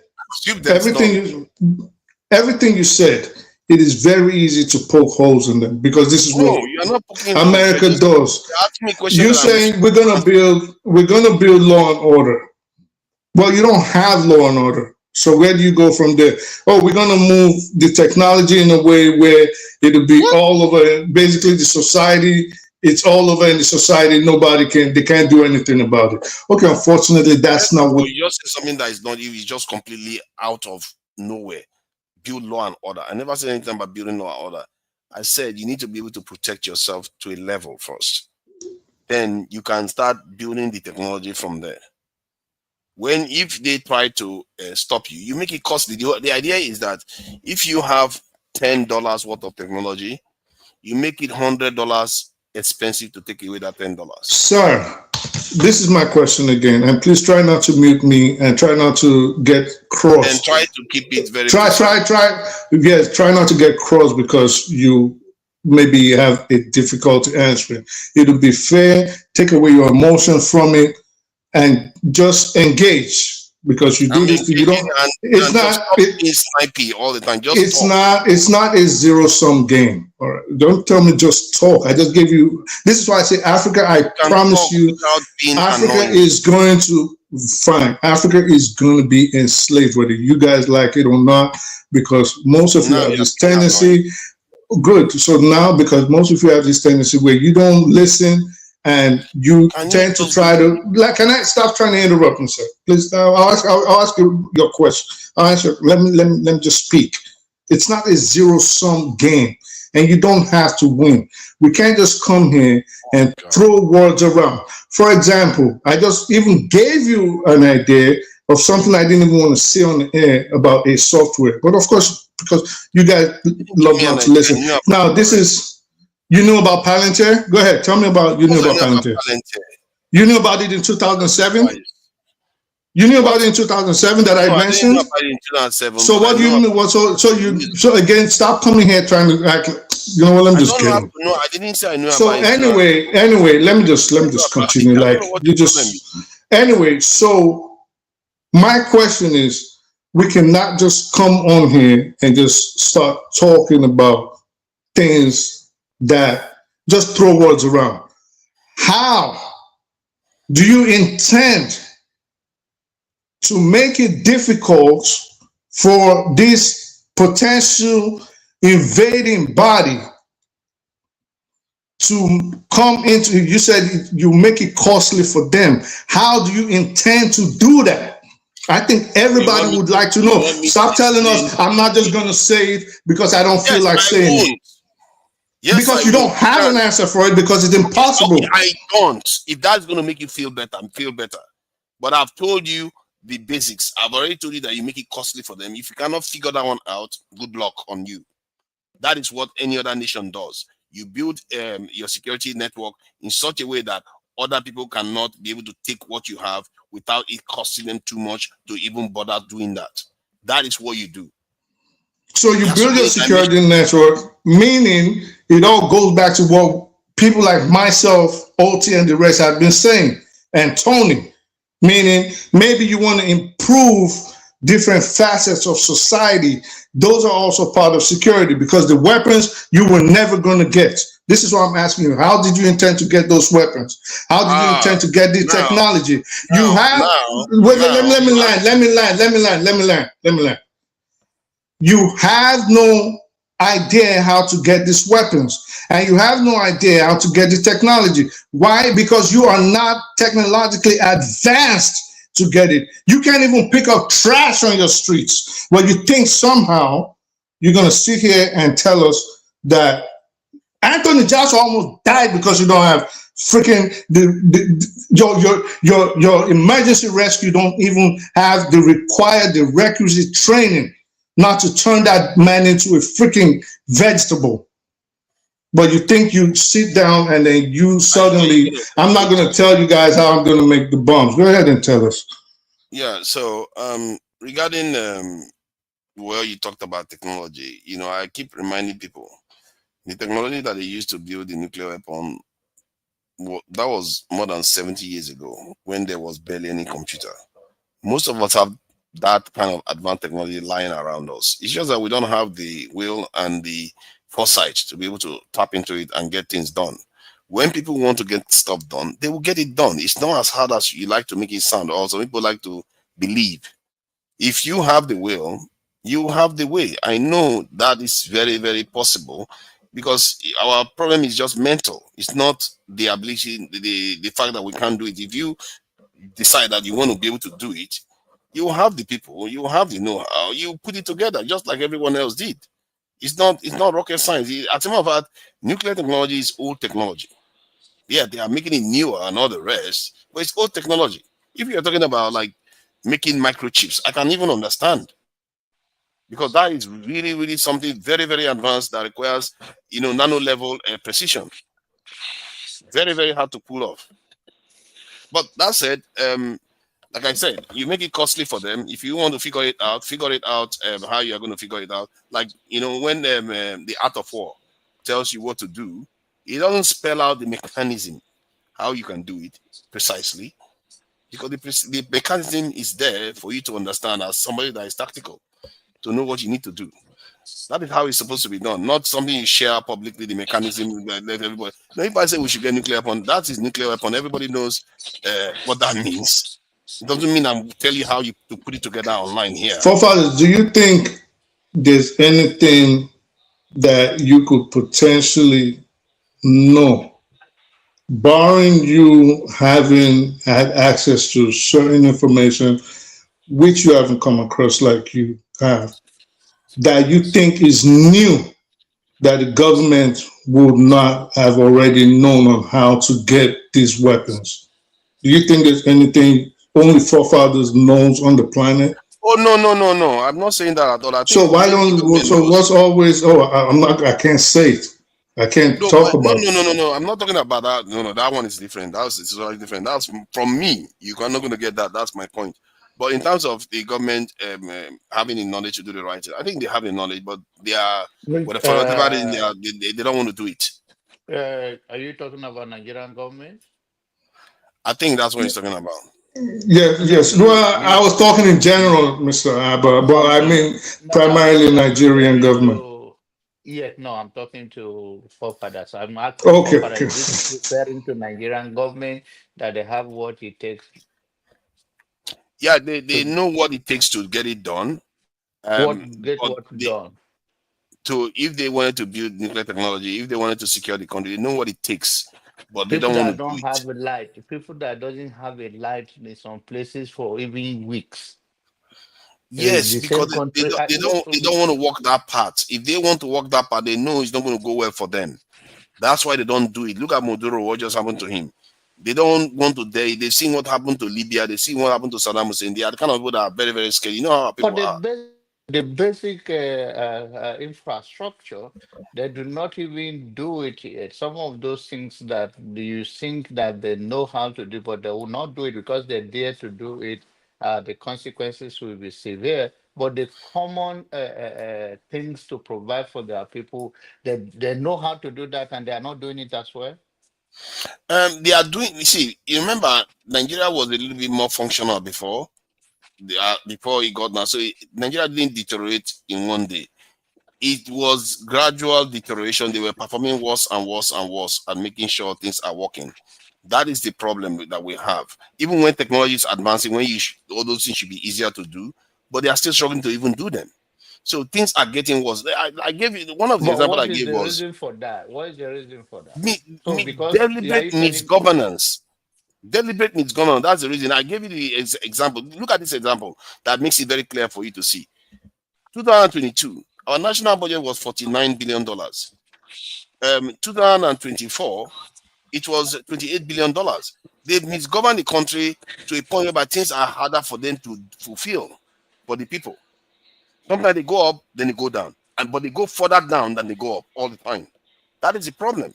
everything you said, it is very easy to poke holes in them, because this is what America does. You're saying we're gonna build law and order. Well, you don't have law and order. So where do you go from there? Oh, we're gonna move the technology in a way where it'll be all over. Basically, the society, it's all over in the society. They can't do anything about it. Okay, unfortunately, that's not what. You just said something that is not. It's just completely out of nowhere. Build law and order. I never said anything about building law and order. I said you need to be able to protect yourself to a level first. Then you can start building the technology from there. If they try to stop you, you make it costly. The idea is that if you have $10 worth of technology, you make it $100 expensive to take away that $10. Sir, this is my question again, and please try not to mute me and try not to get cross. And try to keep it very. Try not to get cross, because you maybe have a difficulty answering. It would be fair. Take away your emotion from it and just engage, because you do this. You don't. It's not. It's snipey all the time. It's not a zero-sum game. All right. Don't tell me just talk. I just gave you. This is why I say Africa. I promise you, Africa is going to Africa is going to be enslaved, whether you guys like it or not, because most of you have this tendency. Good. So now, because most of you have this tendency where you don't listen. And you tend to try to, can I stop trying to interrupt him, sir? Please, I'll ask you your question. I'll answer. Let me just speak. It's not a zero-sum game, and you don't have to win. We can't just come here and throw words around. For example, I just even gave you an idea of something I didn't even want to say on the air about a software. But of course, because you guys love not to listen. Now, this is. You knew about Palantir? Go ahead. Tell me about you knew about Palantir. You knew about it in 2007? You knew about it in 2007 that I mentioned? I didn't know about it in 2007. So what you knew? So again, stop coming here trying to act. You know what? I'm just kidding. No, I didn't say I knew so about it. So anyway, let me just continue. Like you just anyway. So my question is, we cannot just come on here and just start talking about things that just throw words around. How do you intend to make it difficult for this potential invading body to come into? You said you make it costly for them. How do you intend to do that? I think everybody would like to know. Stop telling us I'm not just going to say it because I don't feel like saying it. Yes, because I you don't won't. have an answer for it because it's impossible. Okay, I don't. If that's going to make you feel better, feel better. But I've told you the basics. I've already told you that you make it costly for them. If you cannot figure that one out, good luck on you. That is what any other nation does. You build your security network in such a way that other people cannot be able to take what you have without it costing them too much to even bother doing that. That is what you do. So you build your security network, meaning it all goes back to what people like myself, OT, and the rest have been saying, and Tony, meaning maybe you want to improve different facets of society. Those are also part of security because the weapons you were never going to get. This is what I'm asking you. How did you intend to get those weapons? How did you intend to get the technology? Let me land. You have no idea how to get these weapons, and you have no idea how to get the technology. Why? Because you are not technologically advanced to get it. You can't even pick up trash on your streets. Well, you think somehow you're going to sit here and tell us that Anthony Joshua almost died because you don't have freaking your emergency rescue don't even have the requisite training not to turn that man into a freaking vegetable. But you think you sit down and then you suddenly, I'm not going to tell you guys how I'm going to make the bombs. Go ahead and tell us. Yeah, so regarding well, you talked about technology. You know, I keep reminding people the technology that they used to build the nuclear weapon, that was more than 70 years ago when there was barely any computer. Most of us have that kind of advanced technology lying around us. It's just that we don't have the will and the foresight to be able to tap into it and get things done. When people want to get stuff done, they will get it done. It's not as hard as you like to make it sound. Also, people like to believe. If you have the will, you have the way. I know that is very, very possible because our problem is just mental. It's not the ability, the fact that we can't do it. If you decide that you want to be able to do it, you have the people, you have the know-how, you put it together just like everyone else did. It's not rocket science. As a matter of fact, nuclear technology is old technology. Yeah, they are making it newer and all the rest, but it's old technology. If you're talking about like making microchips, I can even understand because that is really, really something very, very advanced that requires, nano level precision. Very, very hard to pull off. But that said, like I said, you make it costly for them. If you want to figure it out how you are going to figure it out. Like, when the Art of War tells you what to do, it doesn't spell out the mechanism, how you can do it precisely, because the mechanism is there for you to understand as somebody that is tactical, to know what you need to do. That is how it's supposed to be done, not something you share publicly, the mechanism, let everybody. Everybody say we should get nuclear weapon. That is nuclear weapon. Everybody knows what that means. It doesn't mean I'm telling you how to put it together online here. Forefathers, do you think there's anything that you could potentially know, barring you having had access to certain information which you haven't come across like you have, that you think is new that the government would not have already known on how to get these weapons? Do you think there's anything only forefathers knows on the planet? Oh no! I'm not saying that at all. So why don't? So what's always? Oh, I'm not. I can't say it. I can't talk about. No. I'm not talking about that. No, that one is different. It's very different. That's from me. You're not going to get that. That's my point. But in terms of the government having the knowledge to do the right thing, I think they have the knowledge, but they are whatever they don't want to do it. Are you talking about Nigerian government? I think that's what he's talking about. Yes. Well, I was talking in general, Mr. Abba, but I mean primarily Nigerian government. No, I'm talking to forefathers. I'm asking forefathers referring to Nigerian government that they have what it takes. Yeah, they know what it takes to get it done. Done? If they wanted to build nuclear technology, if they wanted to secure the country, they know what it takes. But people they don't have a light. People that doesn't have a light in some places for even weeks. Yes, The because same country. they don't want to walk that path. If they want to walk that path, they know it's not going to go well for them. That's why they don't do it. Look at Maduro, what just happened to him. They don't want to dare. They've seen what happened to Libya. They've seen what happened to Saddam Hussein. They are the kind of people that are very, very scared. You know how For people are. the basic infrastructure, they do not even do it yet. Some of those things that you think that they know how to do, but they will not do it because they dare to do it. The consequences will be severe. But the common things to provide for their people, they know how to do that, and they are not doing it as well. They are doing. You see, you remember Nigeria was a little bit more functional before. Before it got now, so Nigeria didn't deteriorate in one day. It was gradual deterioration. They were performing worse and worse and worse and making sure things are working. That is the problem that we have. Even when technology is advancing, when all those things should be easier to do, but they are still struggling to even do them. So things are getting worse. I gave you one of the But examples I what is gave the was reason for that? What is the reason for that? So because are deliberate you telling me? misgovernance. Deliberate misgovernance. That's the reason. I gave you the example. Look at this example that makes it very clear for you to see. 2022, our national budget was $49 billion. 2024, it was $28 billion. They've misgoverned the country to a point where things are harder for them to fulfill for the people. Sometimes they go up, then they go down. But they go further down than they go up all the time. That is the problem.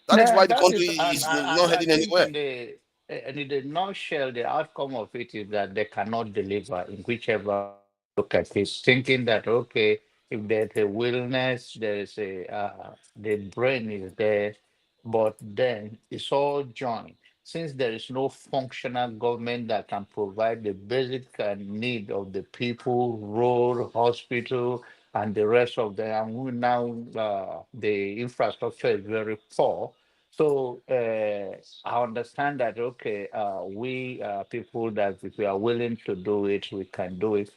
That is Yeah, why the that country is, is and not I heading think anywhere. in the nutshell, the outcome of it is that they cannot deliver in whichever look at it, thinking that okay, if there's a willingness, there is the brain is there, but then it's all joined. Since there is no functional government that can provide the basic need of the people, road, hospital, and the rest of them, and now the infrastructure is very poor. So I understand that okay, we people that if we are willing to do it, we can do it.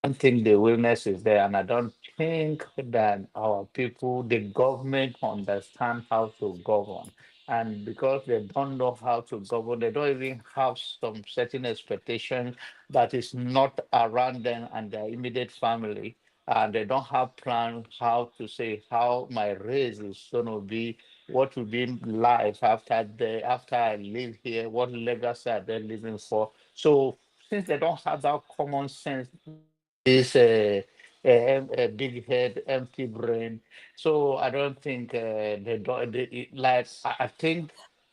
I don't think the willingness is there, and I don't think that our people, the government, understand how to govern. And because they don't know how to govern, they don't even have some certain expectation that is not around them and their immediate family. And they don't have plan how to say how my race is going to be, what will be life after I live here, what legacy are they living for. So since they don't have that common sense, is a big head, empty brain. So I don't think they don't. Like I think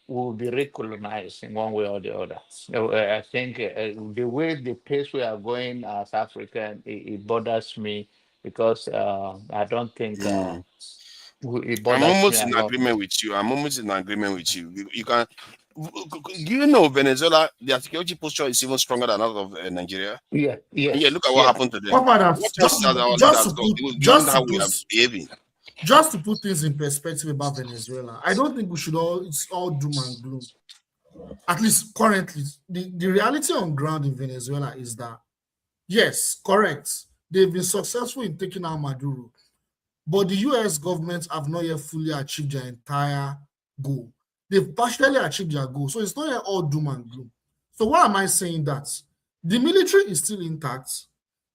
we'll be recolonized in one way or the other. So, I think the way the pace we are going as African, it bothers me because I don't think it I'm bothers me almost a in lot. agreement with you. I'm almost in agreement with you. You can. Do you know Venezuela? Their security posture is even stronger than that of Nigeria. Yeah. And yeah, Yes. look at what Yes. happened to them. Papa, What else has our just leaders to got? put Given how we are behaving. just to put things in perspective about Venezuela, I don't think we should it's all doom and gloom. At least currently, the reality on ground in Venezuela is that yes, correct, they've been successful in taking out Maduro, but the US government have not yet fully achieved their entire goal. They've partially achieved their goal, so it's not yet all doom and gloom. So why am I saying that? The military is still intact.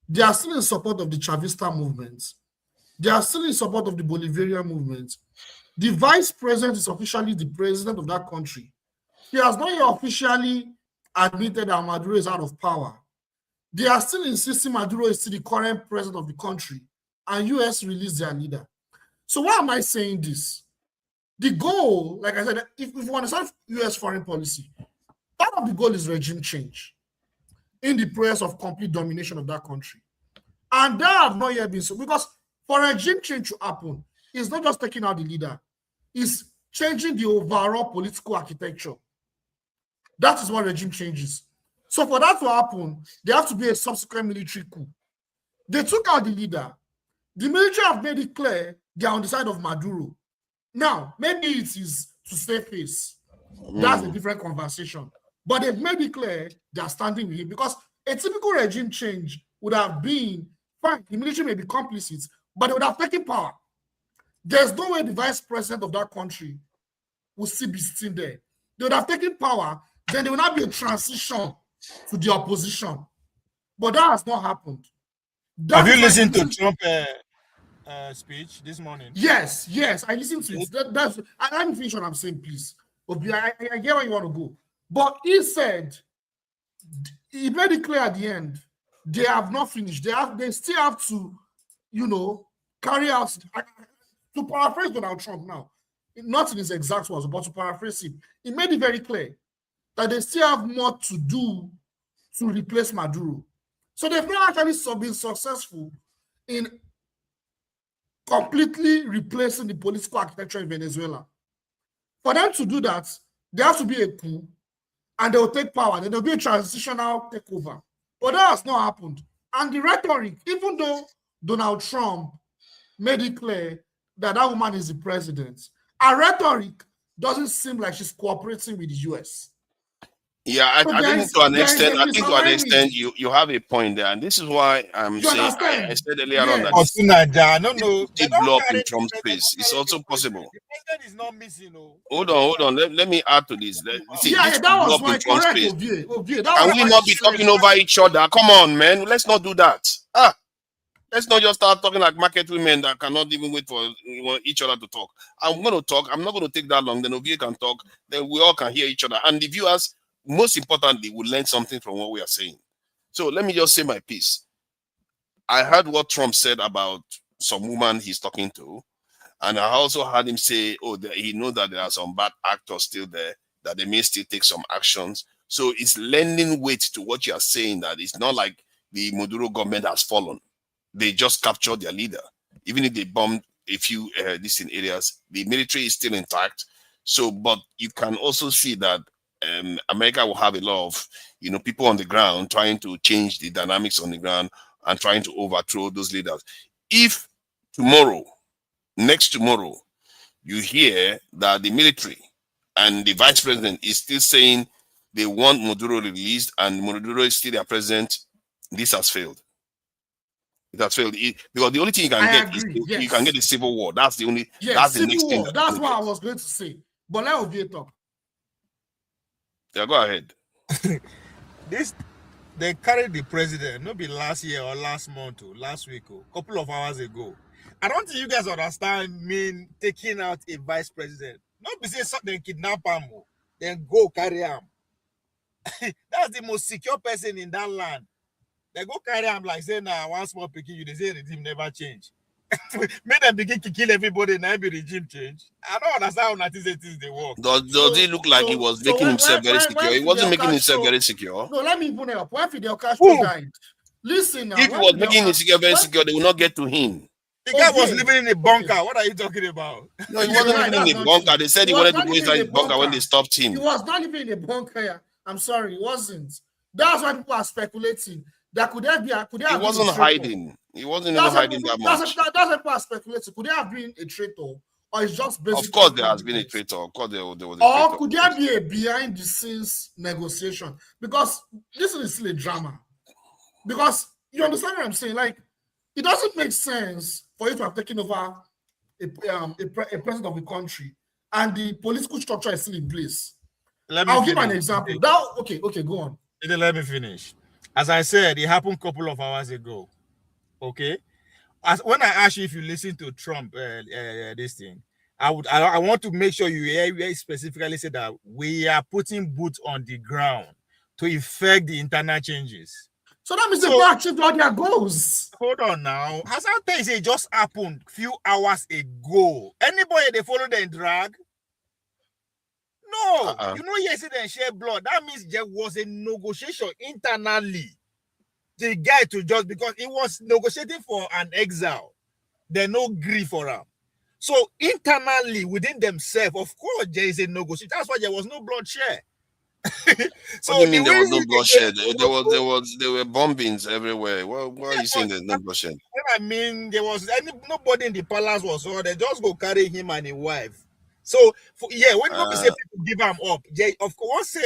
They are still in support of the Chavista movement. They are still in support of the Bolivarian movement. The vice president is officially the president of that country. He has not yet officially admitted that Maduro is out of power. They are still insisting Maduro is still the current president of the country, and US released their leader. So why am I saying this? The goal, like I said, if we understand US foreign policy, part of the goal is regime change in the process of complete domination of that country. And that have not yet been so, because for regime change to happen, it's not just taking out the leader, it's changing the overall political architecture. That is what regime changes. So for that to happen, there have to be a subsequent military coup. They took out the leader. The military have made it clear they are on the side of Maduro. Now, maybe it is to save face. That's a different conversation. But they've made it clear they are standing with him, because a typical regime change would have been, fine, the military may be complicit, but they would have taken power. There's no way the vice president of that country will still be sitting there. They would have taken power, then there will not be a transition to the opposition. But that has not happened. Have you listened to Trump speech this morning? Yes, I listened to it. Let me finish what I'm saying, please. Obi, I get where you want to go. But he said, he made it clear at the end, they have not finished. They still have to, carry out, to paraphrase Donald Trump now, not in his exact words, but to paraphrase him, he made it very clear that they still have more to do to replace Maduro. So they've not actually been successful in completely replacing the political architecture in Venezuela. For them to do that, there has to be a coup, and they will take power. Then there will be a transitional takeover. But that has not happened. And the rhetoric, even though Donald Trump made it clear that that woman is the president, her rhetoric doesn't seem like she's cooperating with the US. Yeah, I think to an extent, you have a point there, and this is why I'm saying I said earlier on that it blow up in Trump's face. It's also possible. The president is not missing. Hold on. Let me add to this. See, that was my correct. Can we not be talking over each other? Come on, man. Let's not do that. Let's not just start talking like market women that cannot even wait for each other to talk. I'm going to talk. I'm not going to take that long. Then Ovie can talk. Then we all can hear each other. And the viewers, most importantly, will learn something from what we are saying. So let me just say my piece. I heard what Trump said about some woman he's talking to. And I also heard him say, he knows that there are some bad actors still there, that they may still take some actions. So it's lending weight to what you are saying, that it's not like the Maduro government has fallen. They just captured their leader. Even if they bombed a few distant areas, the military is still intact. So, but you can also see that America will have a lot of, people on the ground trying to change the dynamics on the ground and trying to overthrow those leaders. If next tomorrow, you hear that the military and the vice president is still saying they want Maduro released and Maduro is still their president, this has failed. It has failed because the only thing you can get is you can get the civil war. That's the only. That's the next thing. That's what I was going to say. But let me talk. Yeah, go ahead. They carried the president, not be last year or last month or last week or a couple of hours ago. I don't think you guys understand taking out a vice president. Not be say something kidnap him, then go carry him. That's the most secure person in that land. They go carry him like say one small pikin, you say regime never change. Make them begin to kill everybody and be regime change. I don't understand how things they work. Does it look like he was making himself very secure? He wasn't making himself very secure. No, let me put it up. When Fidel Castro died, listen now. If he was making himself very secure, they will not get to him. The guy was living in a bunker. What are you talking about? No, he wasn't living in a bunker. They said he wanted to go inside the bunker when they stopped him. He was not living in a bunker. I'm sorry, he wasn't. That's why people are speculating. That could there be? He wasn't hiding. He wasn't even hiding that much. That's why people are speculating. Could there have been a traitor, or it's just basically? Of course, there has been a traitor. Of course, there was a traitor. Or could there be a behind-the-scenes negotiation? Because this is still a drama. Because you understand what I'm saying? Like, it doesn't make sense for you to have taken over a president of the country and the political structure is still in place. I'll give an example. Okay, go on. Let me finish. As I said, it happened a couple of hours ago. Okay, when I asked you if you listen to Trump, this thing, I want to make sure you hear specifically say that we are putting boots on the ground to effect the internal changes. So that means they achieved all their goals. Hold on now. As I tell you, it just happened a few hours ago. Anybody they follow them drag? No, yesterday share blood. That means there was a negotiation internally. The guy to just because he was negotiating for an exile, they no grief for him. So internally within themselves, of course, there is a negotiation. That's why there was no bloodshed. So what do you mean there was no bloodshed? There were bombings everywhere. Why are you saying there's no bloodshed? I mean, there was nobody in the palace was so they just go carry him and his wife. So when you say people give him up, of course,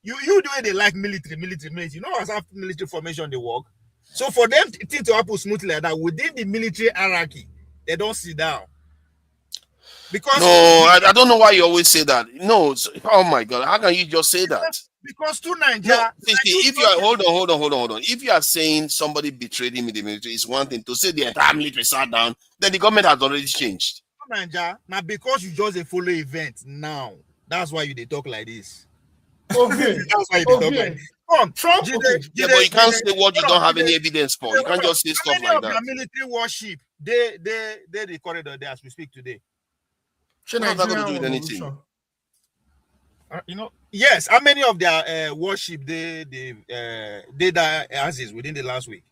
you the way they like military. You know how military formation they work. So for them things to happen smoothly like that within the military hierarchy, they don't sit down. Because No, I don't know why you always say that. No, oh my God, how can you just say that? Because to No, Nigeria, if you are hold on. If you are saying somebody betrayed him in the military, it's one thing. To say the entire military sat down, then the government has already changed. Nigeria, now because you just a follow event now, that's why you they talk like this. Okay. That's why you they talk like this. Come, Trump. Yeah, but you can't say what you don't have any evidence for. You can't just say stuff like that. How many of their military warship they the corridor there as we speak today? What has that got to do with anything? You know, yes. How many of their warship they that assets within the last week?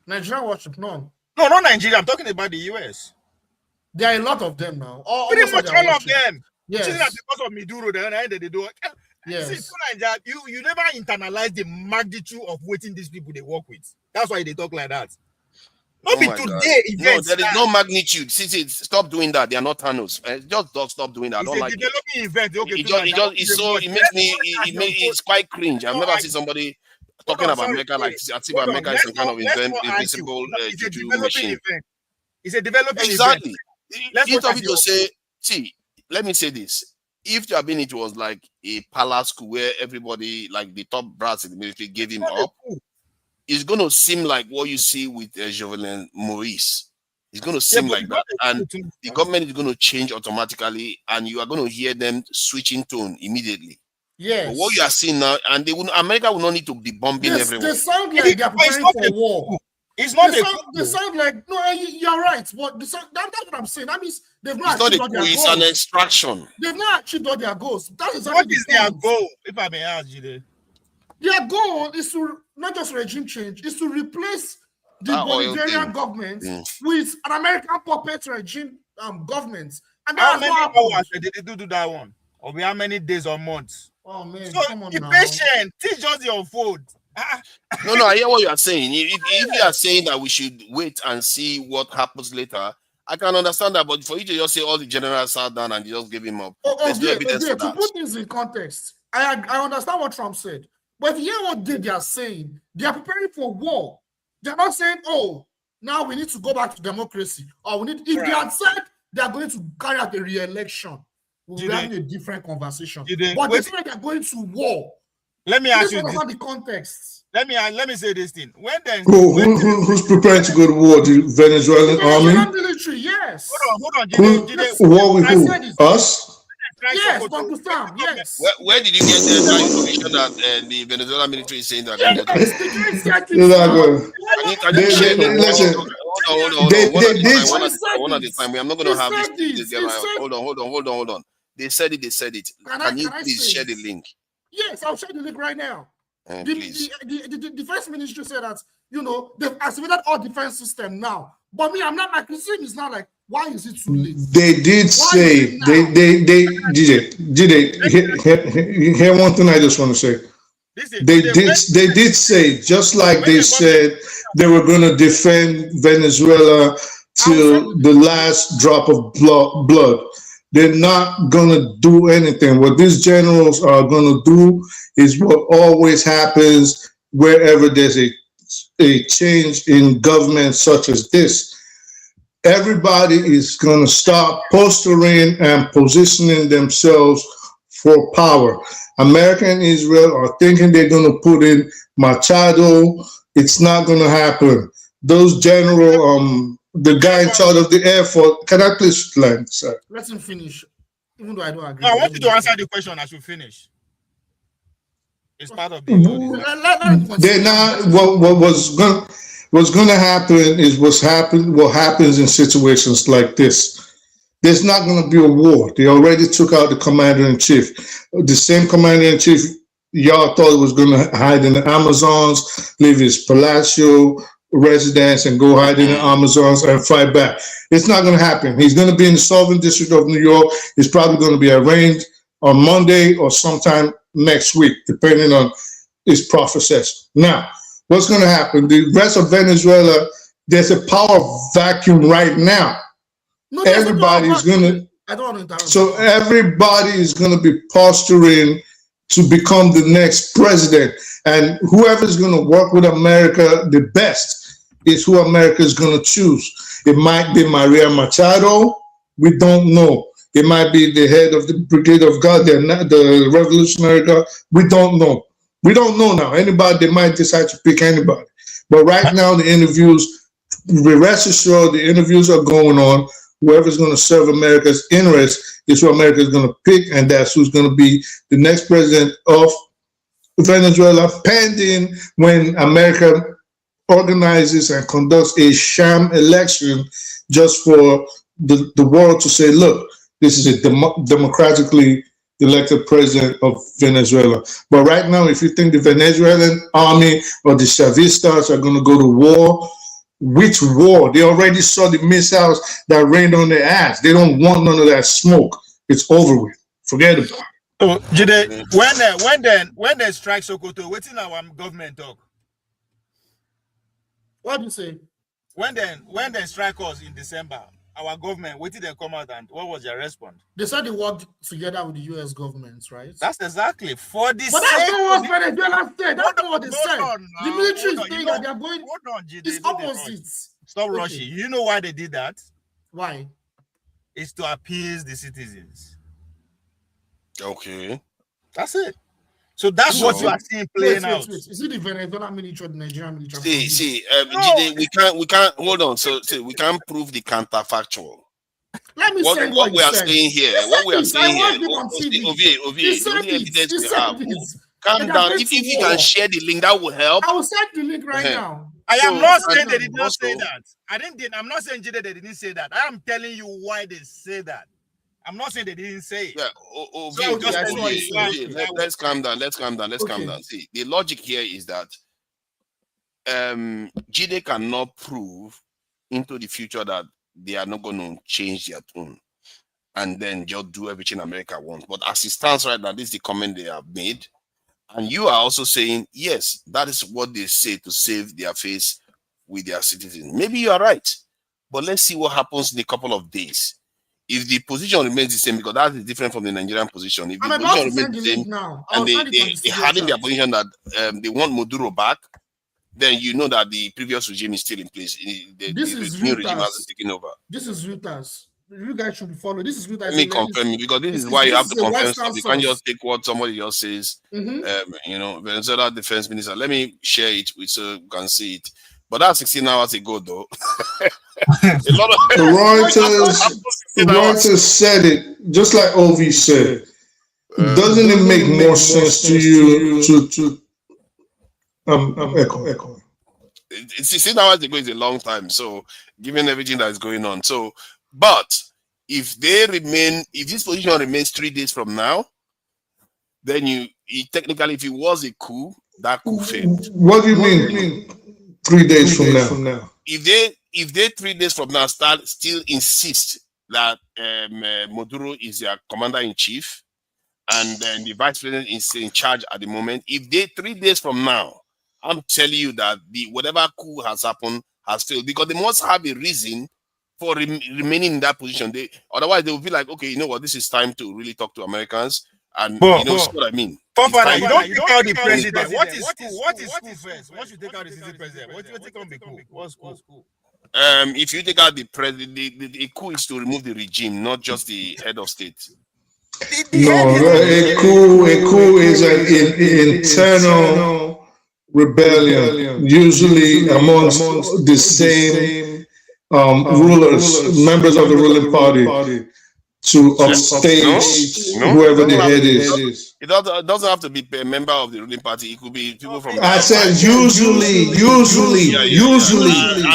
Nigerian warship, none. No, not Nigeria. I'm talking about the US. There are a lot of them now. Pretty much all of them. Yes. Which is that because of Maduro, they do. Yes. See, Nigeria, you never internalize the magnitude of waiting these people they work with. That's why they talk like that. Not be today events. No, there is no magnitude. See, stop doing that. They are not Thanos. Just stop doing that. I don't like it. Developing event. Okay, it's quite cringe. I've never seen somebody talking about America like Atiku. America is some kind of invisible machine. It's a developing exactly. Let's Instead of it to say, see, let me say this. If there had been, it was like a palace school where everybody, like the top brass in the military, gave him up. It's going to seem like what you see with Jovenel Maurice. It's going to seem like that. And the government is going to change automatically, and you are going to hear them switching tone immediately. Yes. But what you are seeing now, and America will not need to be bombing everyone. They sound like they are preparing for war. It's not they sound like, no, you're right. But that's what I'm saying. That means they've not achieved all their goals. It's an extraction. They've not achieved all their goals. That is what is their goal, if I may ask you? Their goal is to not just regime change, is to replace the Bolivarian government with an American puppet regime government. And how many hours did they do that one? Or how many days or months? Oh man, so come on be now. patient. Teach us your food. No, I hear what you are saying. If you are saying that we should wait and see what happens later, I can understand that. But for you to just say all the generals sat down and just give him up, there's no evidence for that. To put things in context, I understand what Trump said. But if you hear what they are saying, they are preparing for war. They're not saying, oh, now we need to go back to democracy. Or if they had said they are going to carry out a re-election, we're having a different conversation. But they say they're going to war. Let me ask you this. The context. Let me say this thing. Who's preparing to go to war? The Venezuelan army? Military, yes. Hold on. War with who? Us? Yes, Uncle Sam, yes. Where did you get that information that the Venezuelan military is saying that? One at a time. I'm not going to have this. Hold on. They said it. Can you please share the link? Yes, I'll share the link right now. The defense ministry said that, they've activated all defense system now. But me, my criticism is not like, why is it too late? They did say, hear one thing I just want to say. They did say, just like they said they were going to defend Venezuela till the last drop of blood. They're not going to do anything. What these generals are going to do is what always happens wherever there's a change in government such as this. Everybody is going to start posturing and positioning themselves for power. America and Israel are thinking they're going to put in Machado. It's not going to happen. Those general, the guy in charge of the Air Force, can I please land, sir? Let him finish, even though I don't agree. No, I want you to answer the question as you finish. It's part of the. They're not. What's going to happen is what happens in situations like this. There's not going to be a war. They already took out the commander-in-chief. The same commander-in-chief y'all thought was going to hide in the Amazons, leave his palatial residence and go hide in the Amazons and fight back. It's not going to happen. He's going to be in the Southern District of New York. He's probably going to be arraigned on Monday or sometime next week, depending on his prophecies. Now, what's going to happen? The rest of Venezuela, there's a power vacuum right now. No, everybody's going to. I don't understand. So everybody is going to be posturing to become the next president, and whoever's going to work with America the best is who America is going to choose. It might be Maria Machado, We don't know. It might be the head of the Brigade of God, the Revolutionary Guard. We don't know. We don't know now. Anybody, they might decide to pick anybody. But right now, the interviews, rest assured, the interviews are going on. Whoever's going to serve America's interest is who America is going to pick, and that's who's going to be the next president of Venezuela, pending when America organizes and conducts a sham election just for the world to say, look, this is a democratically elected president of Venezuela. But right now, if you think the Venezuelan army or the Chavistas are going to go to war, which war? They already saw the missiles that rained on their ass. They don't want none of that smoke. It's over with. Forget about it. So, Jide, when they strike Sokoto, what's in our government talk? What do you say? When they strike us in December, our government, what did they come out and what was their response? They said they worked together with the U.S. government, right? That's exactly for the But that's not what Venezuela said. That's not what they said. The military is saying that they're going. Hold on, Jide, it's opposite. Stop rushing. You know why they did that? Why? It's to appease the citizens. Okay. That's it. So that's what you are seeing playing out. Wait. Is it the Venezuelan military or the Nigerian military? Jide, we can't hold on. So we can't prove the counterfactual. Let me say what we are saying here. What we are saying here. Calm down. If you can share the link, that will help. I will send the link right now. I am not saying they did not say that. I'm not saying Jide they didn't say that. I am telling you why they say that. I'm not saying they didn't say it. Yeah. Let's calm down. Let's calm down. See, the logic here is that Jide cannot prove into the future that they are not going to change their tune and then just do everything America wants. But as it stands right now, this is the comment they have made. And you are also saying, yes, that is what they say to save their face with their citizens. Maybe you are right. But let's see what happens in a couple of days. If the position remains the same, because that is different from the Nigerian position. If the position remains the same, and they had in their position that they want Maduro back, then you know that the previous regime is still in place. The new regime hasn't taken over. This is Reuters. You guys should follow. This is Reuters. Let me confirm it, because this is why you have to confirm stuff. You can't just take what somebody else says. Venezuela defense minister. Let me share it so you can see it. But that's 16 hours ago, though. A lot of Reuters said it, just like Ovi said. Doesn't it make more sense to you to echo? 16 hours ago is a long time, so given everything that is going on. So, but if this position remains 3 days from now, then technically, if it was a coup, that coup failed. What do you mean? 3 days from now. If they 3 days from now still insist that Maduro is their commander-in-chief and then the vice president is in charge at the moment, if they 3 days from now, I'm telling you that whatever coup has happened has failed, because they must have a reason for remaining in that position. Otherwise they will be like, okay, you know what, this is time to really talk to Americans, and see what I mean. You don't take out the president. What is coup first? Once you take out the sitting president, what do you take on the coup? What's coup? If you take out the president, the coup is to remove the regime, not just the head of state. A coup is an internal rebellion, usually amongst the same rulers, members of the ruling party, to upstage whoever the head is. It doesn't have to be a member of the ruling party. It could be people from. I said usually,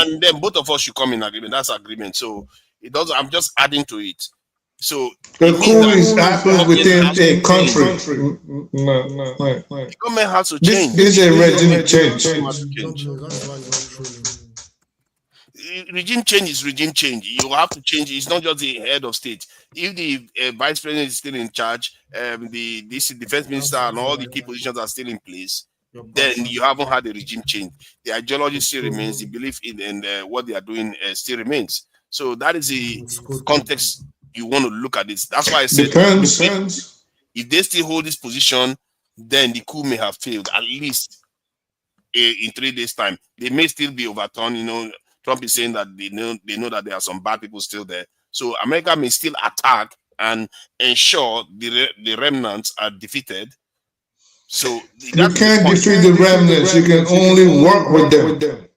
and then both of us should come in agreement. That's agreement. So it doesn't. I'm just adding to it. So the coup is happening within a country. No. The government has to change. This is a regime change. Regime change is regime change. You have to change. It's not just the head of state. If the vice president is still in charge, the defense minister and all the key positions are still in place, then you haven't had a regime change. The ideology still remains. The belief in what they are doing still remains. So that is the context you want to look at this. That's why I said if they still hold this position, then the coup may have failed, at least in 3 days' time. They may still be overturned. Trump is saying that they know that there are some bad people still there. So America may still attack and ensure the remnants are defeated. So you can't defeat the remnants. You can only work with them.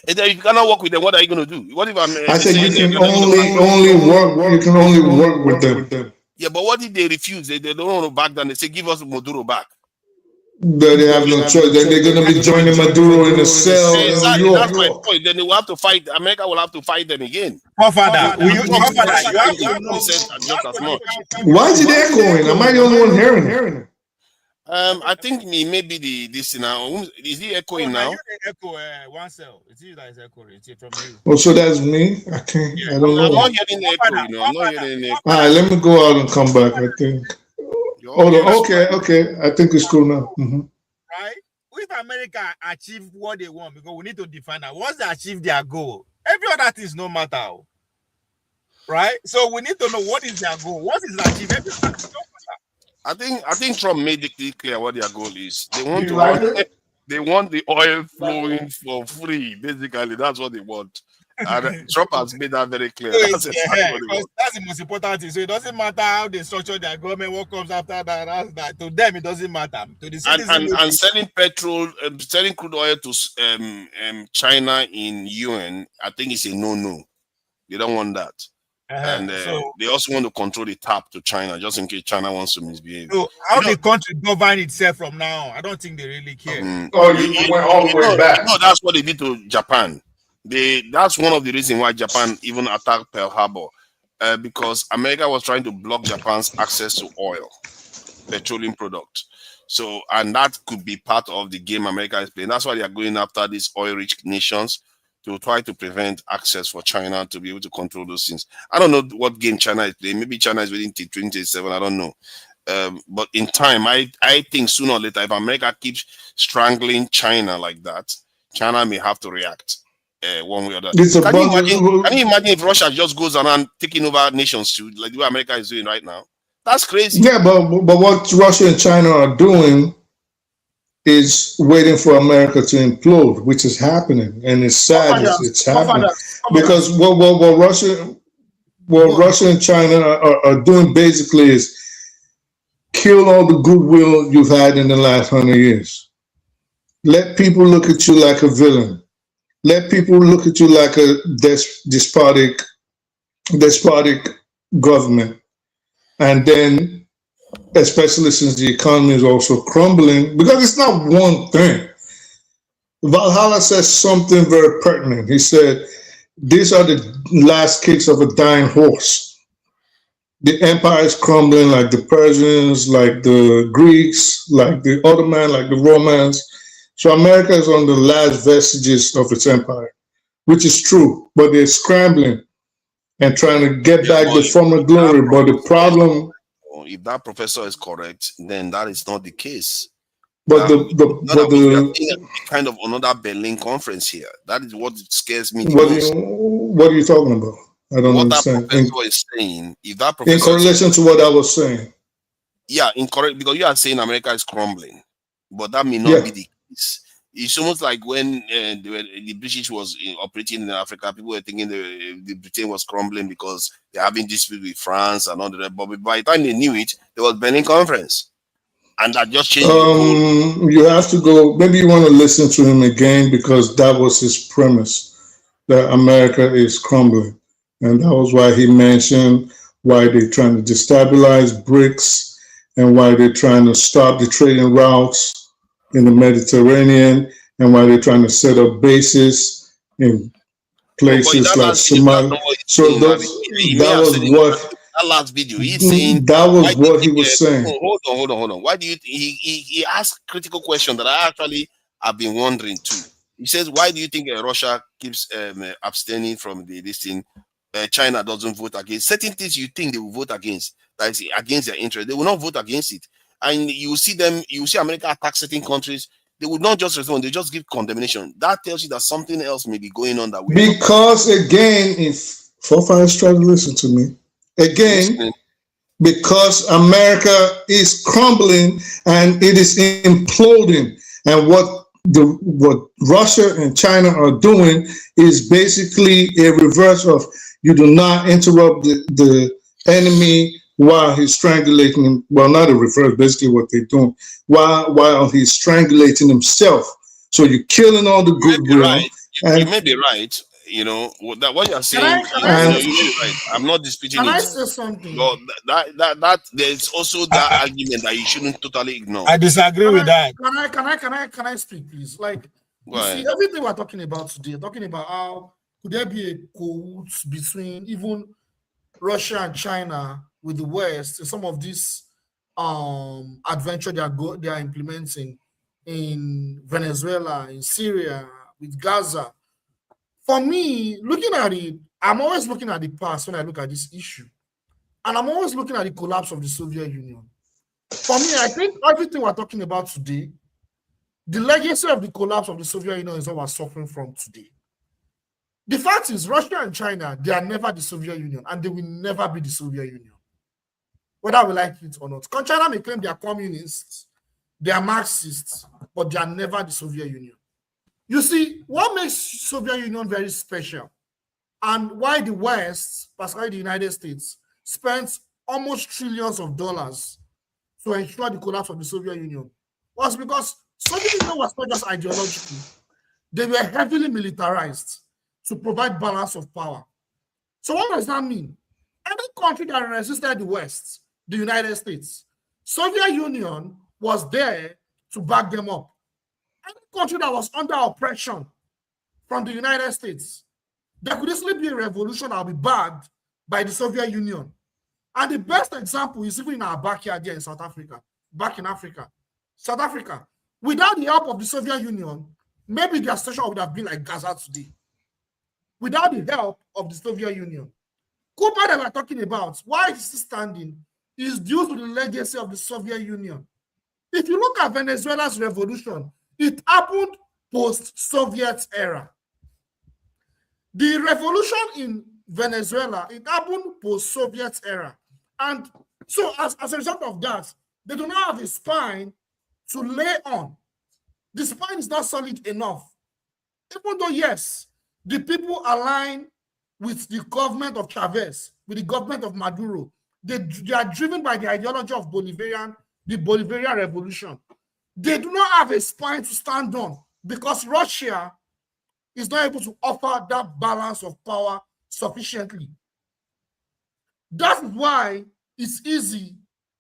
And if you cannot work with them, what are you going to do? What if I said you can only work. You can only work with them. Yeah, but what if they refuse? They don't want to back down. They say, give us Maduro back. But they have no choice. Then they're going to be joining Maduro in a cell in New York. That's my point. Then they will have to fight. America will have to fight them again. Why is it echoing? Am I the only one hearing it? I think maybe this now. Is he echoing now? Echo one cell. It's you that is echoing. It's from you. Oh, so that's me? I can't. I don't know. I'm not hearing the echo. I'm not hearing the echo. All right, let me go out and come back. I think. Hold on. Okay. I think it's cool now. Right? If America achieve what they want, because we need to define that. Once they achieve their goal, every other thing is no matter. Right? So we need to know what is their goal. Once it's achieved, everything is no matter. I think Trump made it clear what their goal is. They want they want the oil flowing for free. Basically, that's what they want. And Trump has made that very clear. That's exactly that's the most important thing. So it doesn't matter how they structure their government, what comes after that. To them, it doesn't matter. To the citizens, and selling petrol, selling crude oil to China in UN, I think it's a no. They don't want that. And they also want to control the tap to China, just in case China wants to misbehave. So how the country govern itself from now on? I don't think they really care. You went all the way back. No, that's what they did to Japan. That's one of the reasons why Japan even attacked Pearl Harbor, because America was trying to block Japan's access to oil, petroleum product. So, and that could be part of the game America is playing. That's why they are going after these oil-rich nations to try to prevent access for China to be able to control those things. I don't know what game China is playing. Maybe China is waiting till 2027. I don't know. But in time, I think sooner or later, if America keeps strangling China like that, China may have to react one way or the other. Can you imagine if Russia just goes around taking over nations too, like the way America is doing right now? That's crazy. Yeah, but what Russia and China are doing is waiting for America to implode, which is happening, and it's sad. It's happening because what Russia and China are doing basically is kill all the goodwill you've had in the last 100 years. Let people look at you like a villain. Let people look at you like a despotic government, and then, especially since the economy is also crumbling, because it's not one thing. Valhalla says something very pertinent. He said, these are the last kicks of a dying horse. The empire is crumbling, like the Persians, like the Greeks, like the Ottoman, like the Romans. So America is on the last vestiges of its empire, which is true, but they're scrambling and trying to get back the former glory. But the problem, if that professor is correct, then that is not the case. But the kind of another Berlin conference here. That is what scares me. What are you talking about? I don't understand. What that professor is saying, if that professor in correlation to what I was saying. Yeah, incorrect, because you are saying America is crumbling, but that may not be the case. It's almost like when the British was operating in Africa, people were thinking the Britain was crumbling because they're having dispute with France and all the rest. But by the time they knew it, there was Berlin Conference, and that just changed. You have to go. Maybe you want to listen to him again, because that was his premise, that America is crumbling, and that was why he mentioned why they're trying to destabilize BRICS and why they're trying to stop the trading routes in the Mediterranean, and why they're trying to set up bases in places like Somalia. So that was what that last video he's saying. That was what he was saying. Hold on. Why do you he asked critical question that I actually have been wondering too. He says, why do you think Russia keeps abstaining from this thing? China doesn't vote against certain things you think they will vote against, that is against their interest. They will not vote against it. And you see America attack certain countries, they would not just respond, they just give condemnation. That tells you that something else may be going on that way. Because again, if forefathers try to listen to me, again, because America is crumbling and it is imploding, and what Russia and China are doing is basically a reverse of You do not interrupt the enemy while he's strangulating him. Well, not in reverse, basically what they're doing. While he's strangulating himself. So you're killing all the goodwill. Right. You may be right. You know what you're saying. You may be right. I'm not disputing Can it. I say something? But that there's also that argument that you shouldn't totally ignore. I disagree with that. Can I speak, please? Like, Go you ahead. see, everything we're talking about today, talking about how could there be a cahoots between even Russia and China with the West in some of these adventure they are implementing in Venezuela, in Syria, with Gaza. For me, looking at it, I'm always looking at the past when I look at this issue. And I'm always looking at the collapse of the Soviet Union. For me, I think everything we're talking about today, the legacy of the collapse of the Soviet Union is what we're suffering from today. The fact is, Russia and China, they are never the Soviet Union, and they will never be the Soviet Union, whether we like it or not. China may claim they are communists, they are Marxists, but they are never the Soviet Union. You see, what makes Soviet Union very special, and why the West, particularly the United States, spent almost trillions of dollars to ensure the collapse of the Soviet Union, was because Soviet Union was not just ideological. They were heavily militarized to provide balance of power. So what does that mean? Any country that resisted the West, the United States, Soviet Union was there to back them up. Any country that was under oppression from the United States, there could easily be a revolution that will be backed by the Soviet Union. And the best example is even in our backyard here in South Africa, back in Africa. South Africa, without the help of the Soviet Union, maybe their situation would have been like Gaza today. Without the help of the Soviet Union. Cuba that we're talking about, why is it standing, is due to the legacy of the Soviet Union. If you look at Venezuela's revolution, it happened post-Soviet era. The revolution in Venezuela, it happened post-Soviet era. And so as a result of that, they do not have a spine to lay on. The spine is not solid enough. Even though, yes, the people align with the government of Chavez, with the government of Maduro. They are driven by the ideology of the Bolivarian revolution. They do not have a spine to stand on because Russia is not able to offer that balance of power sufficiently. That is why it's easy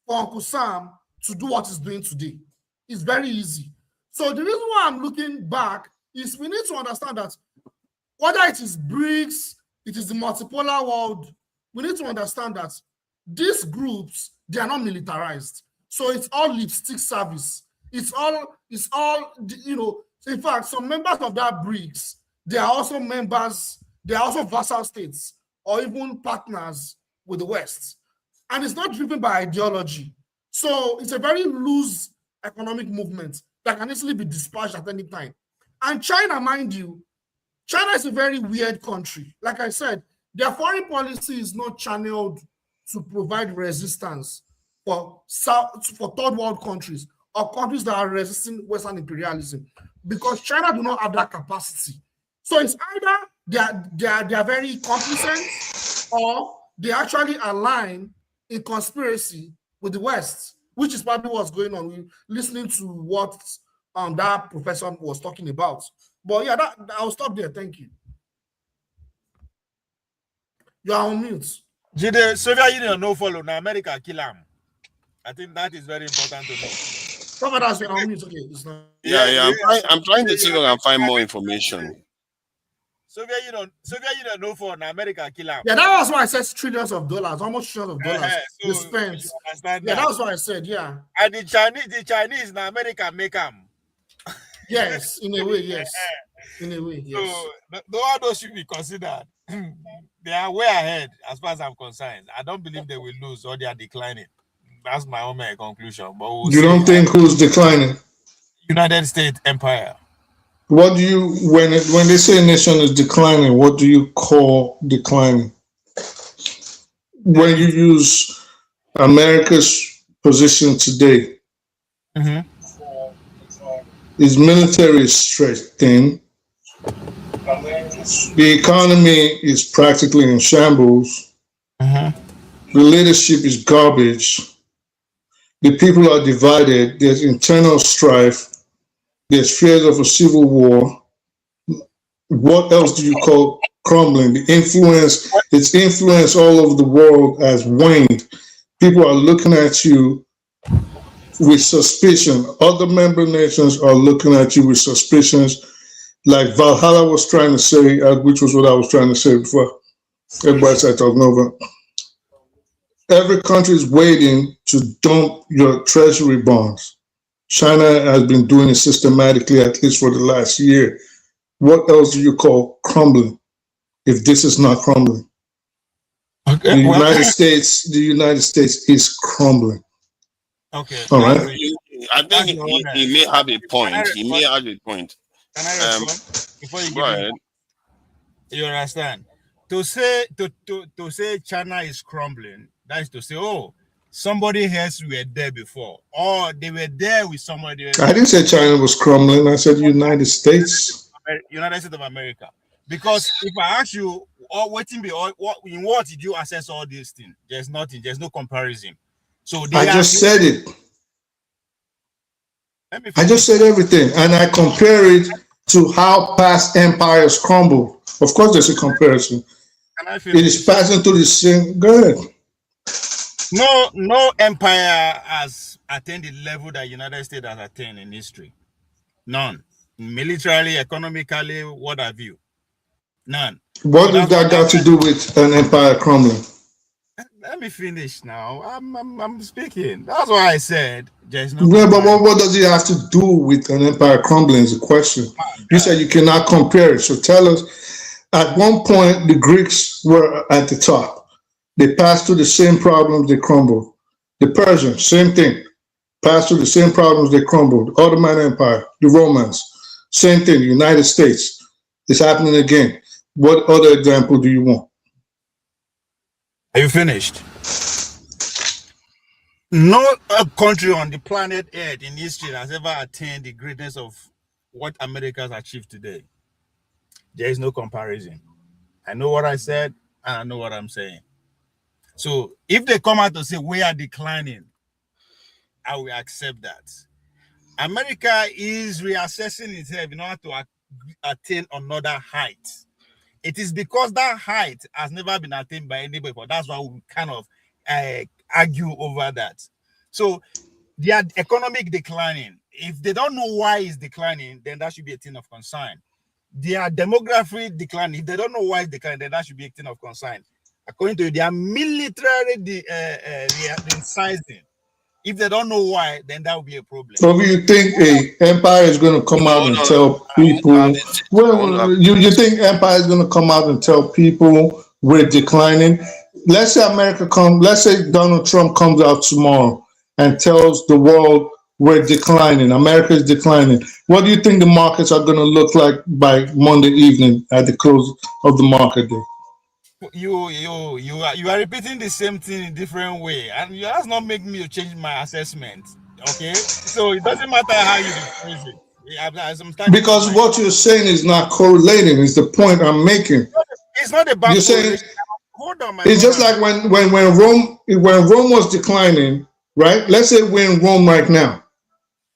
for Uncle Sam to do what he's doing today. It's very easy. So the reason why I'm looking back is we need to understand that whether it is BRICS, it is the multipolar world, we need to understand that these groups, they are not militarized. So it's all lipstick service. It's all, you know, in fact, some members of that BRICS, they are also members, they are also vassal states or even partners with the West. And it's not driven by ideology. So it's a very loose economic movement that can easily be dispatched at any time. And China, mind you, China is a very weird country. Like I said, their foreign policy is not channeled to provide resistance for third world countries or countries that are resisting Western imperialism, because China do not have that capacity. So it's either they are very complicit or they actually align in conspiracy with the West, which is probably what's going on. We're listening to what that professor was talking about. But yeah, I'll stop there. Thank you. You are on mute. The Soviet Union no follow. Now America kill them. I think that is very important to know. That's on mute. Okay, it's not. Yeah. I'm trying to see if I can find more information. Soviet Union no for now America kill them. Yeah, that was why I said trillions of dollars, almost trillions of dollars. So they spent. Yeah, that was what I said. Yeah. And the Chinese now America make them. Yes, in a way, yes. In a way, yes. So all those should be considered. They are way ahead as far as I'm concerned. I don't believe they will lose or they are declining. That's my own conclusion. But you don't think who's declining? United States empire. What do you, when they say a nation is declining, what do you call declining? When you use America's position today, is military strength thin? The economy is practically in shambles. The leadership is garbage. The people are divided. There's internal strife. There's fears of a civil war. What else do you call crumbling? The influence, its influence all over the world has waned. People are looking at you with suspicion. Other member nations are looking at you with suspicions. Like Valhalla was trying to say, which was what I was trying to say before everybody started talking over. Every country is waiting to dump your treasury bonds. China has been doing it systematically, at least for the last year. What else do you call crumbling if this is not crumbling? Okay, the United States is crumbling. Okay. All right. I think he may have a point. He may have a point. Can I respond before you give me? You understand? To say China is crumbling, that is to say, oh, somebody else were there before, or they were there with somebody else. I didn't say China was crumbling. I said United States. United States of America. Because if I ask you, in what did you access all these things? There's nothing. There's no comparison. So I just said it. I just said everything, and I compare it to how past empires crumble. Of course, there's a comparison. It is passing through the same. Go ahead. No empire has attained the level that United States has attained in history. None. Militarily, economically, what have you? None. What does that got to do with an empire crumbling? Let me finish now. I'm speaking. That's why I said there's no. Yeah, but what does it have to do with an empire crumbling is the question. You said you cannot compare it. So tell us, at one point, the Greeks were at the top. They passed through the same problems, they crumbled. The Persians, same thing. Passed through the same problems, they crumbled. The Ottoman Empire, the Romans, same thing. The United States is happening again. What other example do you want? Are you finished? No country on the planet Earth in history has ever attained the greatness of what America has achieved today. There is no comparison. I know what I said, and I know what I'm saying. So if they come out to say we are declining, I will accept that. America is reassessing itself in order to attain another height. It is because that height has never been attained by anybody, but that's why we kind of argue over that. So their economic declining, if they don't know why it's declining, then that should be a thing of concern. Their demography declining, if they don't know why it's declining, then that should be a thing of concern. According to their military resizing, if they don't know why, then that will be a problem. So you think a empire is going to come out and tell people? Well, you think empire is going to come out and tell people we're declining? Let's say America comes. Let's say Donald Trump comes out tomorrow and tells the world we're declining. America is declining. What do you think the markets are going to look like by Monday evening at the close of the market day? You are repeating the same thing in a different way, and you has not make me change my assessment. Okay, so it doesn't matter how you phrase it. Because what you're saying is not correlating. Is the point I'm making? It's not about. You're saying hold on, it's just like when Rome was declining, right? Let's say we're in Rome right now.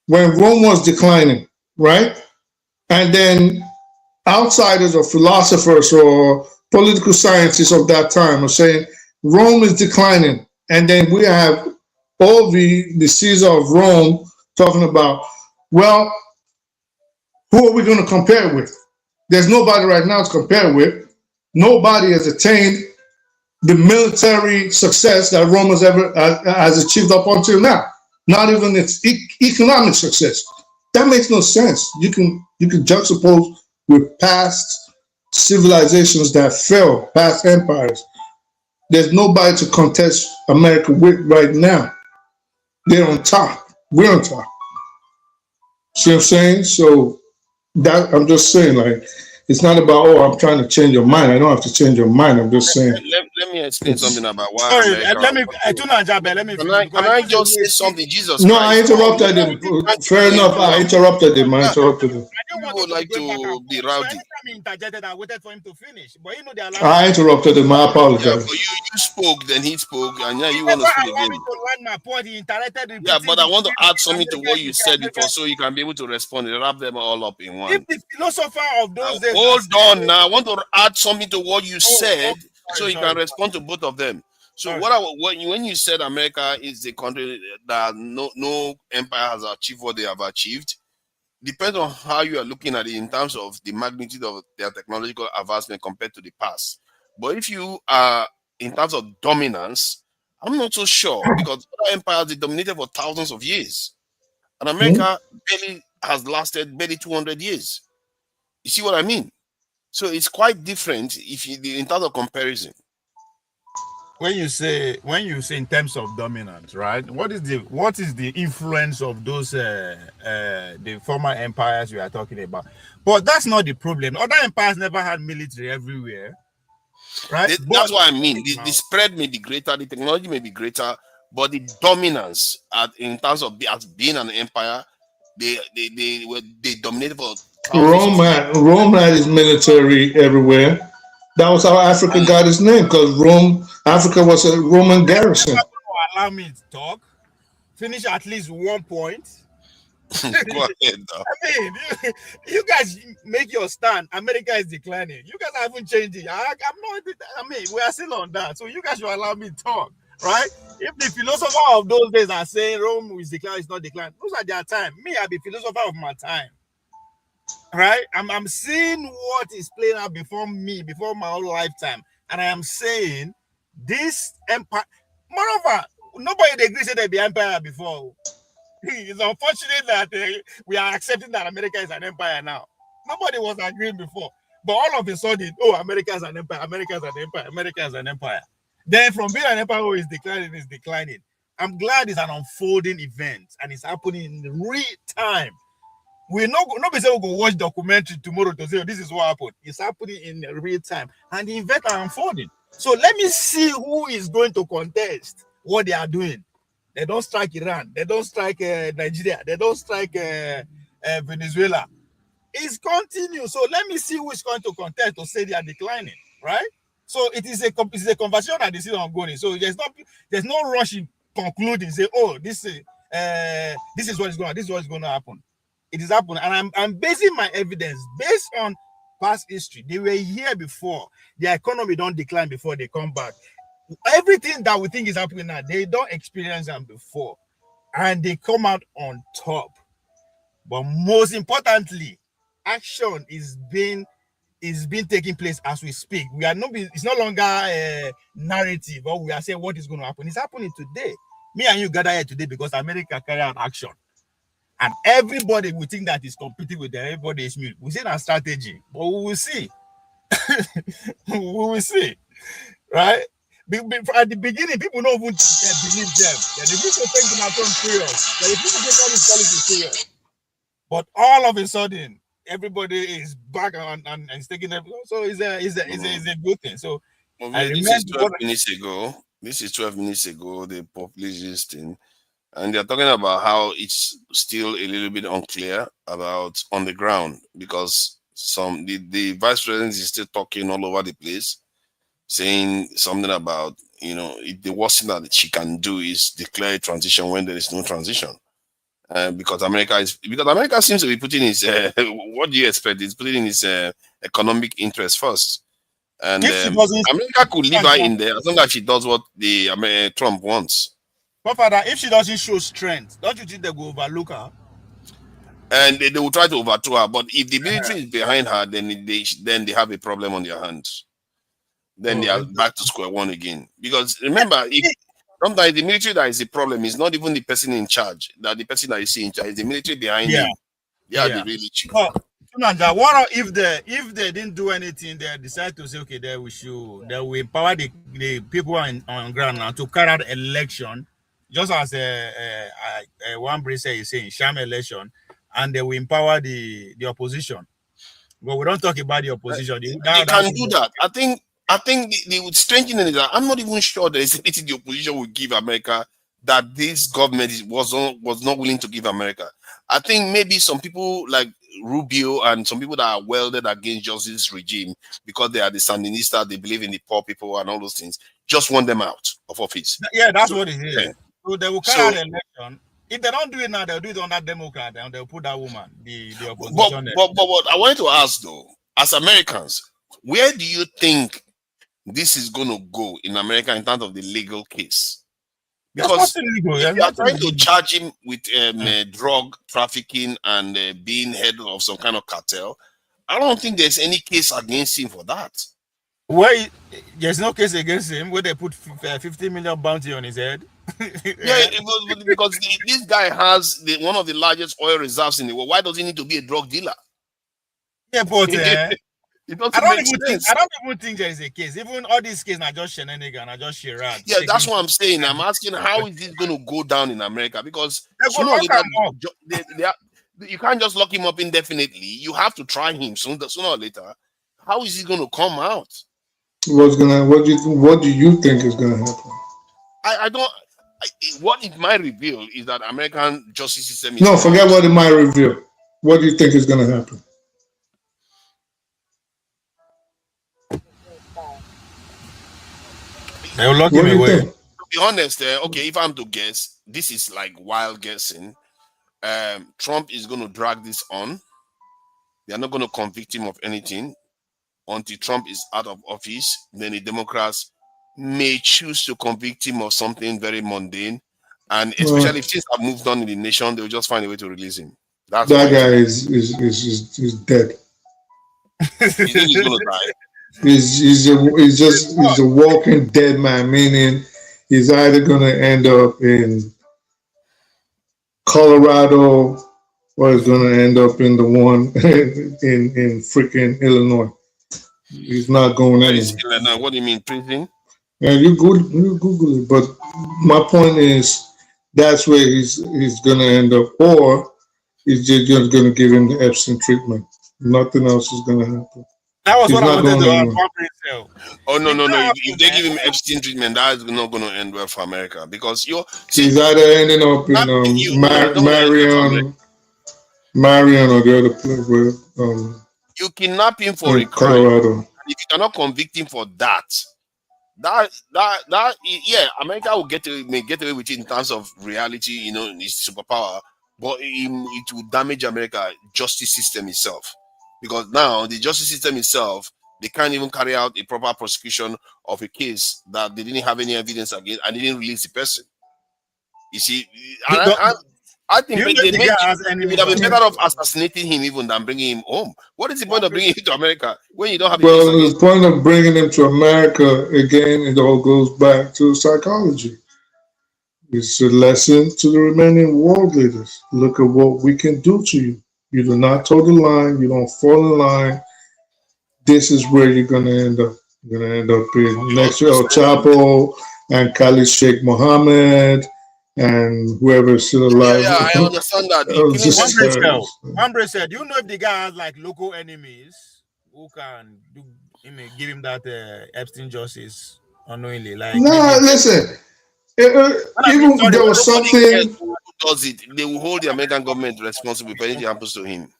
When Rome was declining, right, and then outsiders or philosophers or political scientists of that time are saying Rome is declining, and then we have all the Caesar of Rome talking about, well, who are we going to compare it with? There's nobody right now to compare with. Nobody has attained the military success that Rome has achieved up until now. Not even its economic success. That makes no sense. You can juxtapose with past civilizations that fell, past empires. There's nobody to contest America with right now. They're on top. We're on top. See what I'm saying? So that I'm just saying, like, it's not about, oh, I'm trying to change your mind. I don't have to change your mind. I'm just saying. let me explain something about why Sorry, America. let me let me finish Can I just say something? Jesus No, I Christ. interrupted him. Fair enough. I interrupted him. I interrupted him. People like to be rowdy. Anytime he interjected, I waited for him to finish. But you know they allow I interrupted him. I Yeah, apologize. but you spoke, then he spoke, and yeah, He you want to never speak allowed again. me to land my point. He interrupted, Yeah, repeating but I want to add the something to America what is you the said America. before, so you can be able to respond and wrap them all up in one. If the philosopher of those days, Hold on now. I want to add something to what you said, so you sorry. can respond to both of them. So Sorry. when you said America is the country that no empire has achieved what they have achieved, depends on how you are looking at it in terms of the magnitude of their technological advancement compared to the past. But if you are in terms of dominance, I'm not so sure, because other empires they dominated for thousands of years, and America barely has lasted barely 200 years. You see what I mean? So it's quite different if you in terms of comparison. When you say in terms of dominance, right? What is the influence of those the former empires we are talking about? But that's not the problem. Other empires never had military everywhere, right? That's what I mean. The spread may be greater, the technology may be greater, but the dominance in terms of as being an empire, they dominated for thousands of years. Rome had his military everywhere. That was how Africa got its name, because Africa was a Roman garrison. Allow me to talk. Finish at least one point. Go ahead. Now. I mean, you guys make your stand. America is declining. You guys haven't changed it. I'm not. I mean, we are still on that. So you guys should allow me to talk, right? If the philosopher of those days are saying Rome is declining, it's not declining. Those are their time. Me, I'm the philosopher of my time, right? I'm seeing what is playing out before me, before my own lifetime, and I am saying this empire. Moreover, nobody agrees that they be empire before. It's unfortunate that we are accepting that America is an empire now. Nobody was agreeing before. But all of a sudden, America is an empire, America is an empire, America is an empire. Then from being an empire who is declining. I'm glad it's an unfolding event and it's happening in real time. Nobody say we'll go watch documentary tomorrow to say this is what happened. It's happening in real time. And the events are unfolding. So let me see who is going to contest what they are doing. They don't strike Iran. They don't strike Nigeria. They don't strike Venezuela. It's continuous. So let me see who is going to contest to say they are declining, right? So it is a conversation that is still ongoing. So there's no rush in concluding. Say, this is what is going to happen. It is happening, and I'm basing my evidence based on past history. They were here before. Their economy don't decline before they come back. Everything that we think is happening now, they don't experience them before, and they come out on top. But most importantly, action is being taking place as we speak. It's no longer a narrative, or we are saying what is going to happen. It's happening today. Me and you gather here today because America carry out action, and everybody will think that is competing with them. Everybody is mute. We say that strategy, but we will see. We will see, right? At the beginning, people don't even believe them. The people take them from serious. The people take all this policy serious. But all of a sudden, everybody is back and is taking them. So it's a good thing. So this is 12 minutes ago. This is 12 minutes ago. They published this thing, and they're talking about how it's still a little bit unclear about on the ground, because the vice president is still talking all over the place, saying something about, the worst thing that she can do is declare a transition when there is no transition. Because America seems to be putting its what do you expect? It's putting its economic interest first, and America could leave her in there as long as she does what the Trump wants. But father, if she doesn't show strength, don't you think they will overlook her? And they will try to overthrow her. But if the military is behind her, then they have a problem on their hands. Then they are back to square one again. Because remember, sometimes the military that is the problem is not even the person in charge. That the person that is in charge is the military behind him. They are the really chief. What if they didn't do anything? They decide to say, okay, they will empower the people on ground now to carry out election, just as one bracer is saying, sham election, and they will empower the opposition. But we don't talk about the opposition. They can do that. I think I think the strange thing is that I'm not even sure there is anything the opposition will give America that this government was not willing to give America. I think maybe some people like Rubio and some people that are welded against justice regime because they are the Sandinistas, they believe in the poor people and all those things, just want them out of office. Yeah, that's what it is. Yeah. So they will carry out the election. If they don't do it now, they'll do it on that Democrat and they'll put that woman, the opposition. But I wanted to ask though, as Americans, where do you think this is going to go in America in terms of the legal case? Because if you are trying to charge him with drug trafficking and being head of some kind of cartel, I don't think there's any case against him for that. Well, there's no case against him where they put 50 million bounty on his head. Yeah, because this guy has one of the largest oil reserves in the world. Why does he need to be a drug dealer? Yeah, but it doesn't I don't make even sense. think. I don't even think there is a case. Even all these cases are just shenanigans, are just charades. Yeah, that's what I'm saying. I'm asking how is this going to go down in America? Because sooner or later, you can't just lock him up indefinitely. You have to try him sooner or later. How is he going to come out? What do you think is gonna happen? I don't. What it might reveal is that American justice system is. No, forget what it might reveal. What do you think is gonna happen? They'll lock him away. To be honest, okay, if I'm to guess, this is like wild guessing. Trump is going to drag this on. They are not going to convict him of anything until Trump is out of office. Then the Democrats may choose to convict him of something very mundane, and especially if things have moved on in the nation, they'll just find a way to release him. That guy is dead. You think he's going to die? He's a walking dead man, meaning he's either going to end up in Colorado or he's going to end up in the one in freaking Illinois. He's not going anywhere. What do you mean, prison? Yeah, you Google it. But my point is that's where he's going to end up, or he's just going to give him the Epstein treatment. Nothing else is going to happen. That was what I wanted to ask. Oh no! If they give him Epstein treatment, that is not going to end well for America because he's either ending up in Marion or the other place where you kidnap him for a crime. Colorado. And if you cannot convict him for that, yeah, America will may get away with it in terms of reality, its superpower, but it will damage America justice system itself. Because now the justice system itself, they can't even carry out a proper prosecution of a case that they didn't have any evidence against and they didn't release the person. You see, I think they would have been better off assassinating him even than bringing him home. What is the point of bringing him to America when you don't have? Well, the point of bringing him to America again, it all goes back to psychology. It's a lesson to the remaining world leaders. Look at what we can do to you. You do not toe the line. You don't fall in line. This is where you're going to end up. You're going to end up in next to El Chapo and Khalid Sheikh Mohammed and whoever is still alive. Yeah, I understand that. Hambre said, you know if the guy has like local enemies who can give him that Epstein justice unknowingly? Listen. Even there was something. Does it? They will hold the American government responsible if anything happens to him.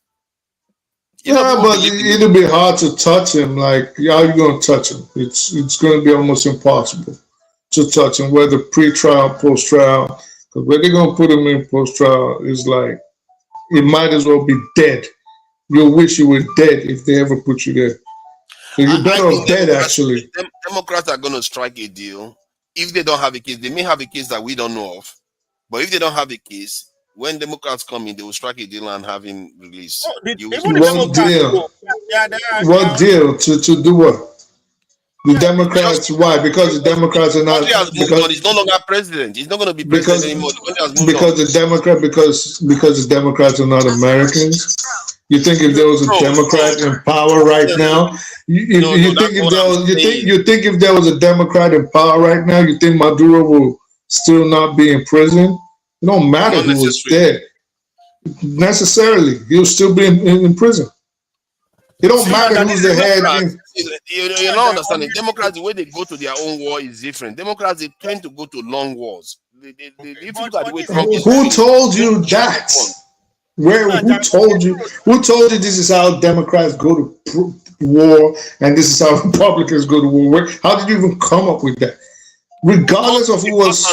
But it'll be hard to touch him. Like, how are you going to touch him? It's going to be almost impossible to touch him, whether pre-trial, post-trial. Because where they're going to put him in post-trial is like, it might as well be dead. You'll wish you were dead if they ever put you there. So you're better off dead, actually. Democrats are going to strike a deal. If they don't have a case, they may have a case that we don't know of. But if they don't have a case, when Democrats come in, they will strike a deal and have him released. What deal? What deal? To do what? The Democrats, why? Because the Democrats are not. Because he's no longer president. He's not going to be president anymore. Because the Democrats are not Americans. You think if there was a Democrat in power right now, you think if there was a Democrat in power right now, you think Maduro will still not be in prison? It don't matter who was dead. Necessarily, he'll still be in prison. It don't matter who's the head. You're not understanding. Democrats, the way they go to their own war is different. Democrats, they tend to go to long wars. If you look at the way Trump is Who told you that? Who told you? Who told you this is how Democrats go to war and this is how Republicans go to war? How did you even come up with that? Regardless of who was.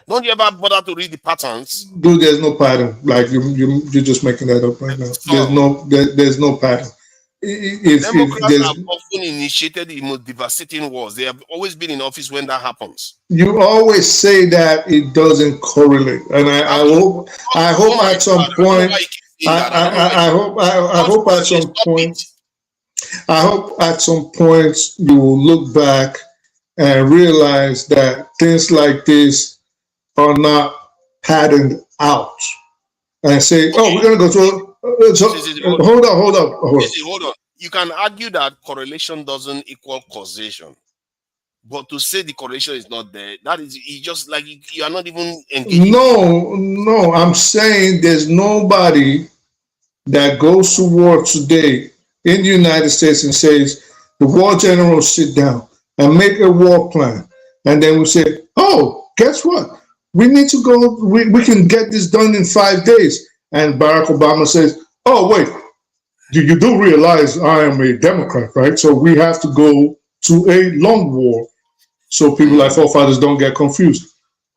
Don't you ever bother to read the patterns? Dude, there's no pattern. Like you're just making that up right now. There's no pattern. Democrats have often initiated the most devastating wars. They have always been in office when that happens. You always say that it doesn't correlate, and I hope at some point. I hope at some point you will look back and realize that things like this are not patterned out, and say, "Oh, we're gonna go to." Hold on. You can argue that correlation doesn't equal causation, but to say the correlation is not there, that is just like you are not even engaging. No, I'm saying there's nobody that goes to war today in the United States and says the war generals sit down and make a war plan, and then we say, "Oh, guess what? We need to go. We can get this done in 5 days." And Barack Obama says, "Oh, wait, you do realize I am a Democrat, right? So we have to go to a long war so people like forefathers don't get confused."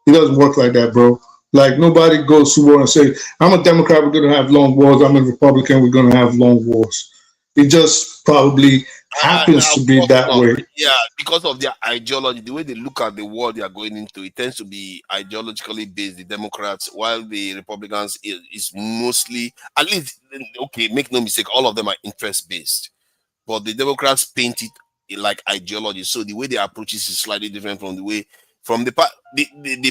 It doesn't work like that, bro. Like nobody goes to war and say, "I'm a Democrat, we're going to have long wars. I'm a Republican, we're going to have long wars." It just probably happens to be that way. Yeah, because of their ideology, the way they look at the war they are going into, it tends to be ideologically based, the Democrats, while the Republicans is mostly, at least, okay, make no mistake, all of them are interest-based. But the Democrats paint it like ideology. So the way they approach it is slightly different from the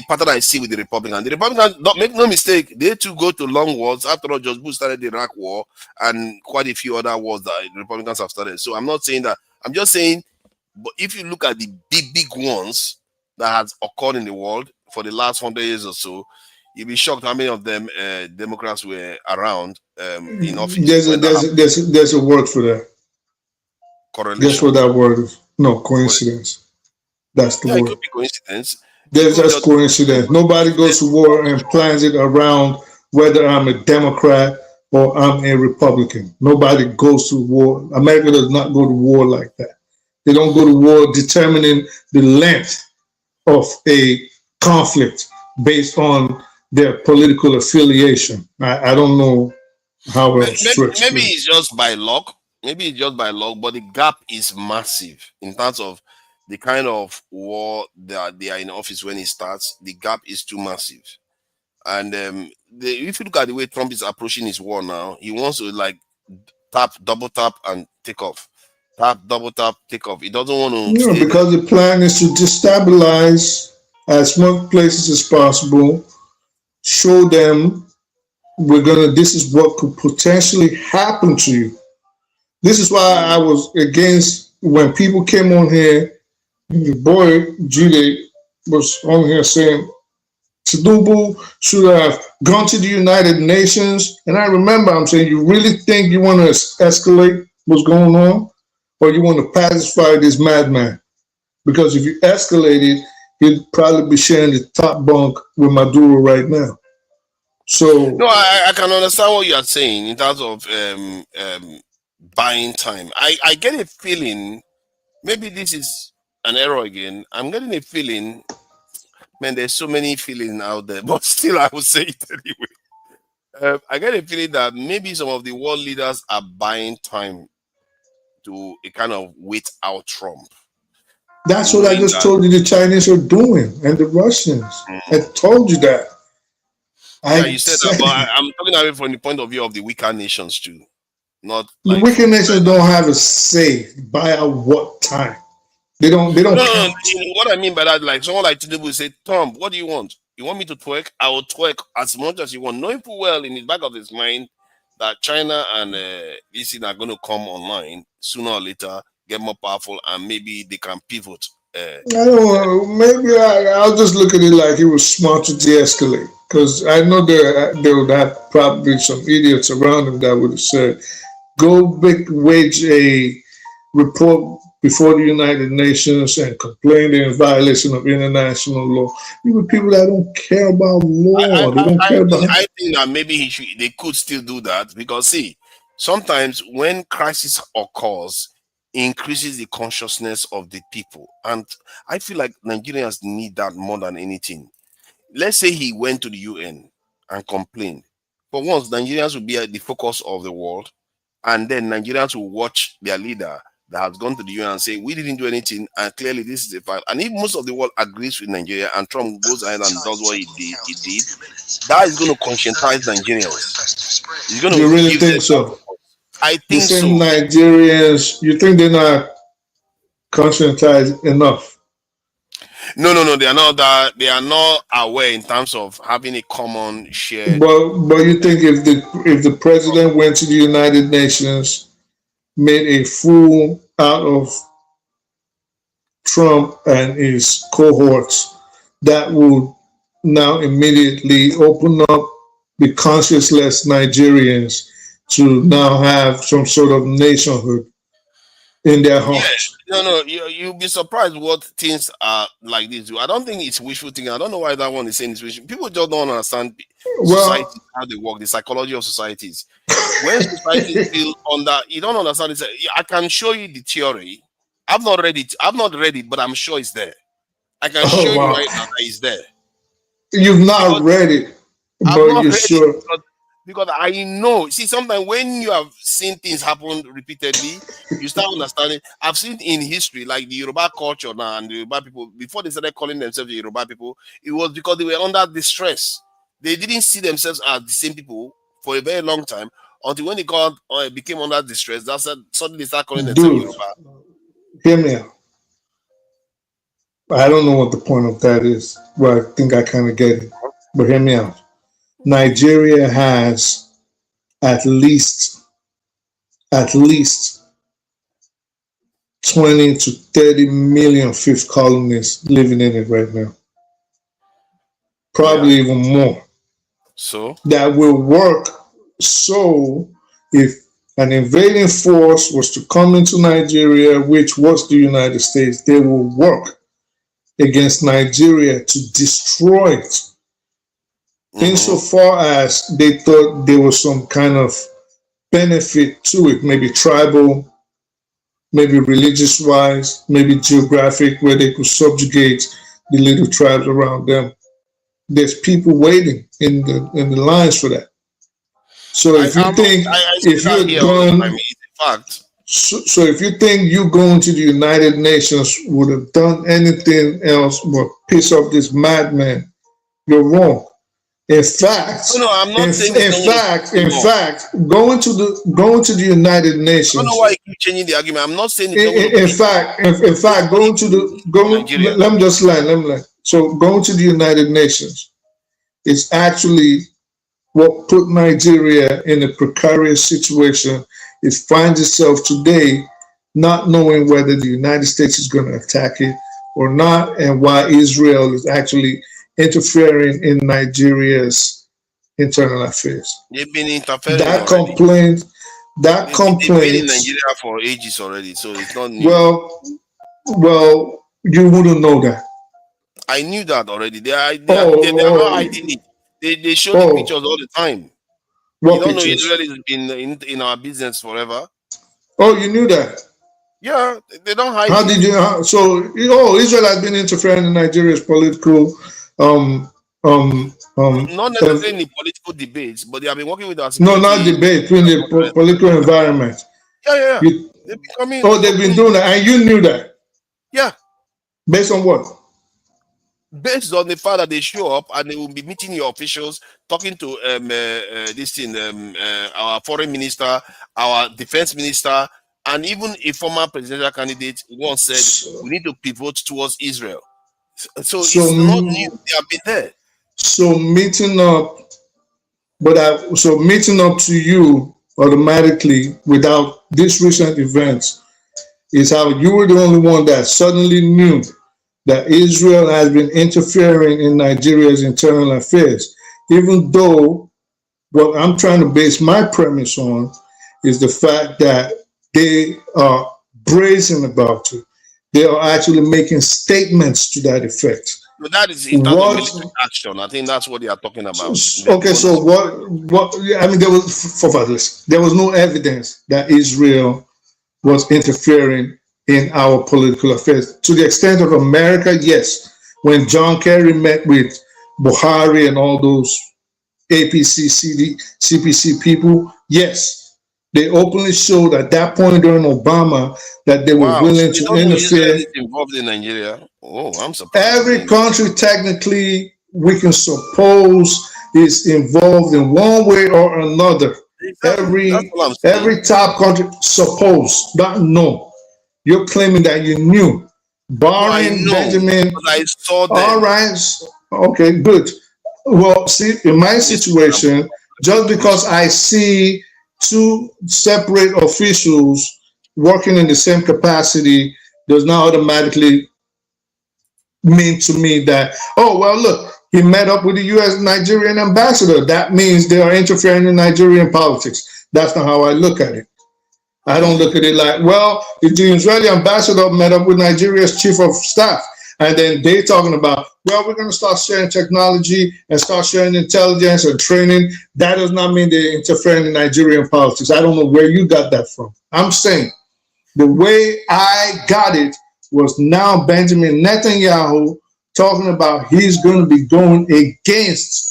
pattern I see with the Republicans. The Republicans, don't make no mistake, they too go to long wars. After all, George Bush started the Iraq War and quite a few other wars that the Republicans have started. So I'm not saying that. I'm just saying, but if you look at the big ones that has occurred in the world for the last 100 years or so, you'll be shocked how many of them Democrats were around in office. There's a word for that. Correlation. Guess what that word is? No, coincidence. That's the word. It could be coincidence. There's just coincidence. Nobody goes to war and plans it around whether I'm a Democrat or I'm a Republican. Nobody goes to war. America does not go to war like that. They don't go to war determining the length of a conflict based on their political affiliation. I don't know how else to explain. Maybe it's just by luck. But the gap is massive in terms of the kind of war that they are in office when it starts. The gap is too massive. And if you look at the way Trump is approaching his war now, he wants to like double tap and take off. Double tap, take off. He doesn't want to stay because the plan is to destabilize as much places as possible, show them this is what could potentially happen to you. This is why I was against when people came on here. The boy Jude was on here saying Tinubu should have gone to the United Nations. And I remember I'm saying, you really think you want to escalate what's going on? Or you want to pacify this madman? Because if you escalate it, he'd probably be sharing the top bunk with Maduro right now. So no, I can understand what you are saying in terms of buying time. I get a feeling, maybe this is an error again. I'm getting a feeling, man, there's so many feelings out there, but still I will say it anyway. I get a feeling that maybe some of the world leaders are buying time to a kind of wait out Trump. That's what I just told you the Chinese are doing, and the Russians. I told you that. Yeah, you said that, but I'm talking about it from the point of view of the weaker nations too. Not the like weaker nations don't have a say by at what time. They don't. No, what I mean by that, like someone like Tinubu say, Tom, what do you want? You want me to twerk? I will twerk as much as you want, knowing full well in the back of his mind that China and DC are going to come online sooner or later, get more powerful, and maybe they can pivot. I don't know. Maybe I'll just look at it like it was smart to de-escalate, because I know there would have probably some idiots around him that would have said, wage a report before the United Nations and complain in violation of international law. You were people that don't care about law. They don't care about. I think that maybe they could still do that because see, sometimes when crisis occurs, it increases the consciousness of the people, and I feel like Nigerians need that more than anything. Let's say he went to the UN and complained. For once, Nigerians will be at the focus of the world, and then Nigerians will watch their leader that has gone to the UN and say, we didn't do anything, and clearly this is a fact. And if most of the world agrees with Nigeria and Trump goes ahead and does what he did, that is going to conscientize Nigerians. It's going to you really think so? I think so. Nigerians, you think they're not conscientized enough? No, they are not that. They are not aware in terms of having a common shared. But you think if the president went to the United Nations, made a fool out of Trump and his cohorts, that would now immediately open up the conscienceless Nigerians to now have some sort of nationhood in their hearts. No, you'll be surprised what things are like this. I don't think it's wishful thinking. I don't know why that one is saying it's wishful. People just don't understand society, how they work, the psychology of societies. When society feel under, you don't understand it. I can show you the theory. I've not read it, but I'm sure it's there. I can show you right now that it's there. You've not read it, but you're sure. Because I know, see, sometimes when you have seen things happen repeatedly, you start understanding. I've seen in history, like the Yoruba culture now and the Yoruba people, before they started calling themselves the Yoruba people, it was because they were under distress. They didn't see themselves as the same people for a very long time until when they became under distress, that's suddenly they start calling themselves Yoruba. Hear me out. I don't know what the point of that is, but I think I kind of get it. But hear me out. Nigeria has at least 20 to 30 million fifth colonists living in it right now. Probably even more. So that will work. So if an invading force was to come into Nigeria, which was the United States, they will work against Nigeria to destroy it. Insofar as they thought there was some kind of benefit to it, maybe tribal, maybe religious wise, maybe geographic, where they could subjugate the little tribes around them. There's people waiting in the lines for that. So if you think if you're going, so if you think you going to the United Nations would have done anything else but piss off this madman, you're wrong. In fact, I'm not saying in fact, going to the United Nations. I don't know why you keep changing the argument. I'm not saying. In fact, let me just land. So going to the United Nations is actually what put Nigeria in a precarious situation. It finds itself today not knowing whether the United States is going to attack it or not, and why Israel is actually interfering in Nigeria's internal affairs. They've been interfering. That complaint. They've been in Nigeria for ages already, so it's not new. Well, you wouldn't know that. I knew that already. They are not hiding it. They show the pictures all the time. What you don't pictures? know Israel has been in our business forever. Oh, you knew that? Yeah, they don't hide. How did you? Israel has been interfering in Nigeria's political. Not necessarily in political debates, but they have been working with us. No, not debate, in the political environment. Yeah. They've been doing that, and you knew that. Yeah. Based on what? Based on the fact that they show up and they will be meeting your officials, talking to our foreign minister, our defense minister, and even a former presidential candidate once said we need to pivot towards Israel. So it's not new. They have been there. So meeting up to you automatically without these recent events is how you were the only one that suddenly knew that Israel has been interfering in Nigeria's internal affairs, even though what I'm trying to base my premise on is the fact that they are brazen about it. They are actually making statements to that effect. But that is in terms of military action. I think that's what they are talking about. Okay, so what? I mean, there was no evidence that Israel was interfering in our political affairs. To the extent of America, yes. When John Kerry met with Buhari and all those APC, CPC people, yes, they openly showed at that point during Obama that they were willing to interfere. Involved in Nigeria. Oh, I'm surprised. Every country technically we can suppose is involved in one way or another. Every top country suppose, not know. You're claiming that you knew. Barring Benjamin. I saw them. All right. Okay, good. Well, see, in my situation, just because I see two separate officials working in the same capacity does not automatically mean to me that, oh, well, look, he met up with the U.S. Nigerian ambassador. That means they are interfering in Nigerian politics. That's not how I look at it. I don't look at it like, well, if the Israeli ambassador met up with Nigeria's chief of staff, and then they talking about, well, we're going to start sharing technology and start sharing intelligence and training. That does not mean they're interfering in Nigerian politics. I don't know where you got that from. I'm saying the way I got it was now Benjamin Netanyahu talking about he's going to be going against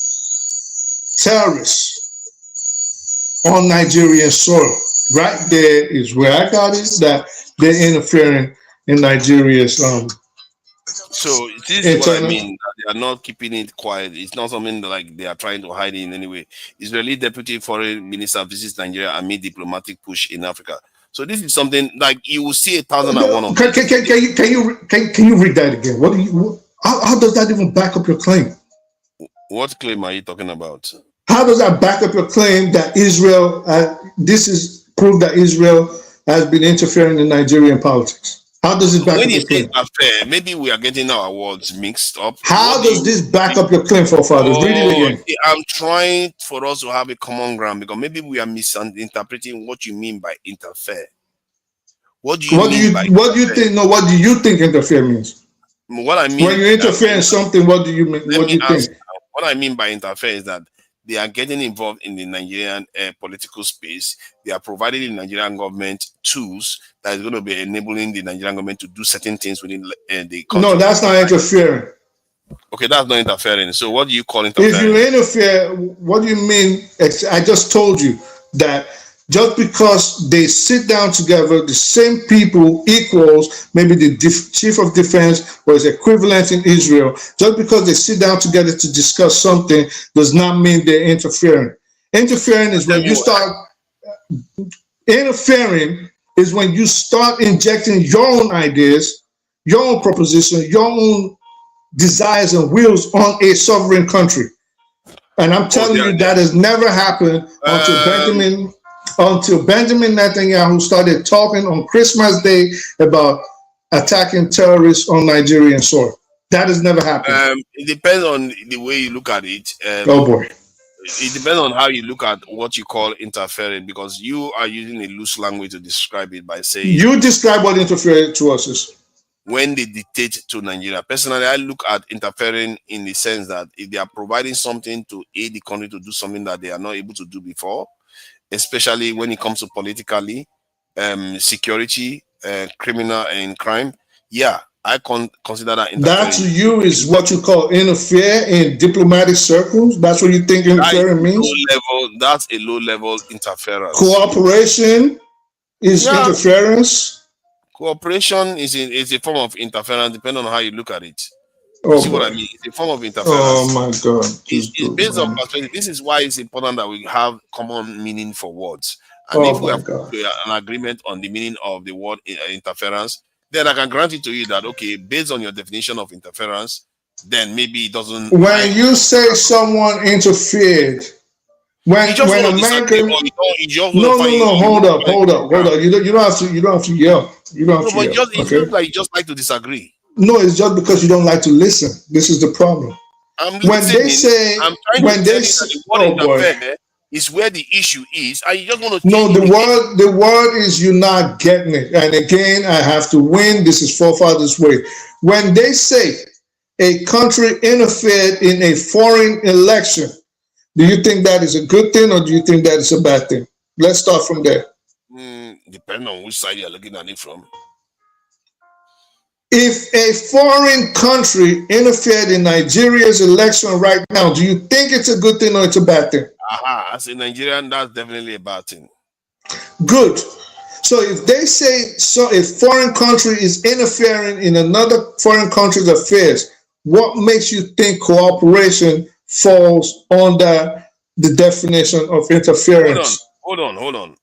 terrorists on Nigerian soil. Right there is where I got it, that they're interfering in Nigeria's So this is what I mean. They are not keeping it quiet. It's not something like they are trying to hide in any way. Israeli deputy foreign minister visits Nigeria amid diplomatic push in Africa. So this is something like you will see 1,001 of them. Can you read that again? What do you? How does that even back up your claim? What claim are you talking about? How does that back up your claim that Israel? This is proof that Israel has been interfering in Nigerian politics. How does it back up your claim? Affair, maybe we are getting our words mixed up. How does this back up your claim, forefathers? Read it again. I'm trying for us to have a common ground because maybe we are misinterpreting what you mean by interfere. What do you think? No, what do you think interfere means? What I mean when you interfere in something, what do you mean? What do you think? What I mean by interfere is that they are getting involved in the Nigerian political space. They are providing the Nigerian government tools that is going to be enabling the Nigerian government to do certain things within the country. No, that's not interfering. Okay, that's not interfering. So what do you call interfering? If you interfere, what do you mean? I just told you that just because they sit down together, the same people equals maybe the chief of defense or his equivalent in Israel, just because they sit down together to discuss something does not mean they're interfering. Interfering is when you start injecting your own ideas, your own proposition, your own desires and wills on a sovereign country. And I'm telling you that has never happened until Benjamin Netanyahu started talking on Christmas Day about attacking terrorists on Nigerian soil. That has never happened. It depends on the way you look at it. Oh boy. It depends on how you look at what you call interfering, because you are using a loose language to describe it by saying... You describe what interfering to us is. When they dictate to Nigeria. Personally, I look at interfering in the sense that if they are providing something to aid the country to do something that they are not able to do before, especially when it comes to politically, security, criminal and crime, yeah, I consider that interfering. That to you is what you call interfere in diplomatic circles? That's what you think interfering means? That's a low-level interference. Cooperation is interference? Cooperation is a form of interference, depending on how you look at it. You see what I mean? It's a form of interference. Oh my God. It's based on perspective. This is why it's important that we have common meaning for words. And if we have an agreement on the meaning of the word interference, then I can grant it to you that, okay, based on your definition of interference, then maybe it doesn't... When you say someone interfered, when American... hold up. You don't have to yell. You don't have to yell. It feels like you just like to disagree. No, it's just because you don't like to listen. This is the problem. is where the issue is, and you just want to No, change the word is you're not getting it. And again, I have to win. This is forefathers' way. When they say a country interfered in a foreign election, do you think that is a good thing or do you think that is a bad thing? Let's start from there. Depending on which side you're looking at it from. If a foreign country interfered in Nigeria's election right now, do you think it's a good thing or it's a bad thing? As a Nigerian, that's definitely a bad thing. Good. So if they say a foreign country is interfering in another foreign country's affairs, what makes you think cooperation falls under the definition of interference? Hold on.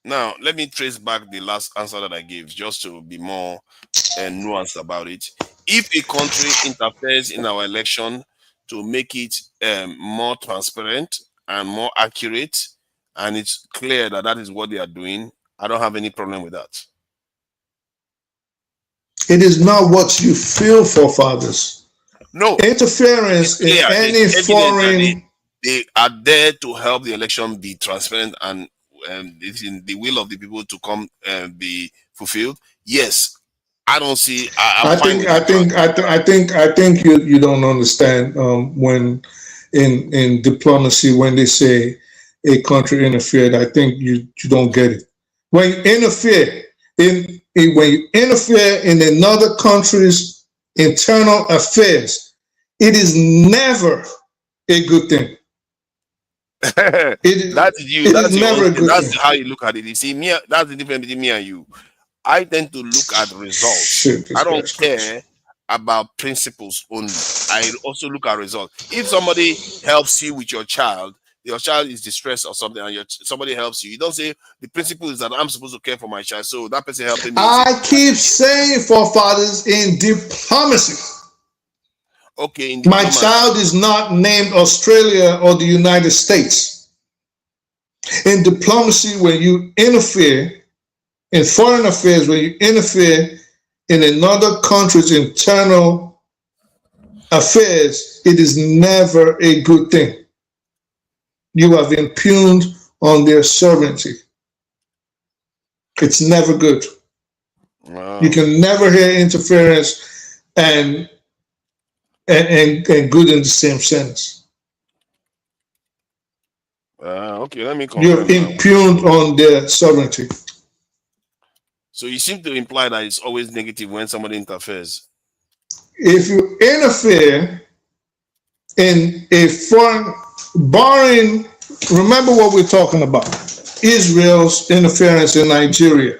Now, let me trace back the last answer that I gave just to be more nuanced about it. If a country interferes in our election to make it more transparent and more accurate, and it's clear that that is what they are doing, I don't have any problem with that. It is not what you feel, forefathers. No. Interference in any foreign... They are there to help the election be transparent and it's in the will of the people to come be fulfilled. Yes, I don't see. I think you don't understand when in diplomacy when they say a country interfered. I think you don't get it. When you interfere when you interfere in another country's internal affairs, it is never a good thing. That's you. That's how you look at it. You see, that's the difference between me and you. I tend to look at results. I don't care about principles only. I also look at results. If somebody helps you with your child is distressed or something, and somebody helps you, you don't say the principle is that I'm supposed to care for my child, so that person helping me. I keep saying, forefathers, in diplomacy. Okay. My child is not named Australia or the United States. In diplomacy, when you interfere in foreign affairs, when you interfere in another country's internal affairs, it is never a good thing. You have impugned on their sovereignty. It's never good. Wow. You can never hear interference and good in the same sense. Okay, let me confirm. You're impugned on their sovereignty. So you seem to imply that it's always negative when somebody interferes. If you interfere in a foreign, barring, remember what we're talking about, Israel's interference in Nigeria.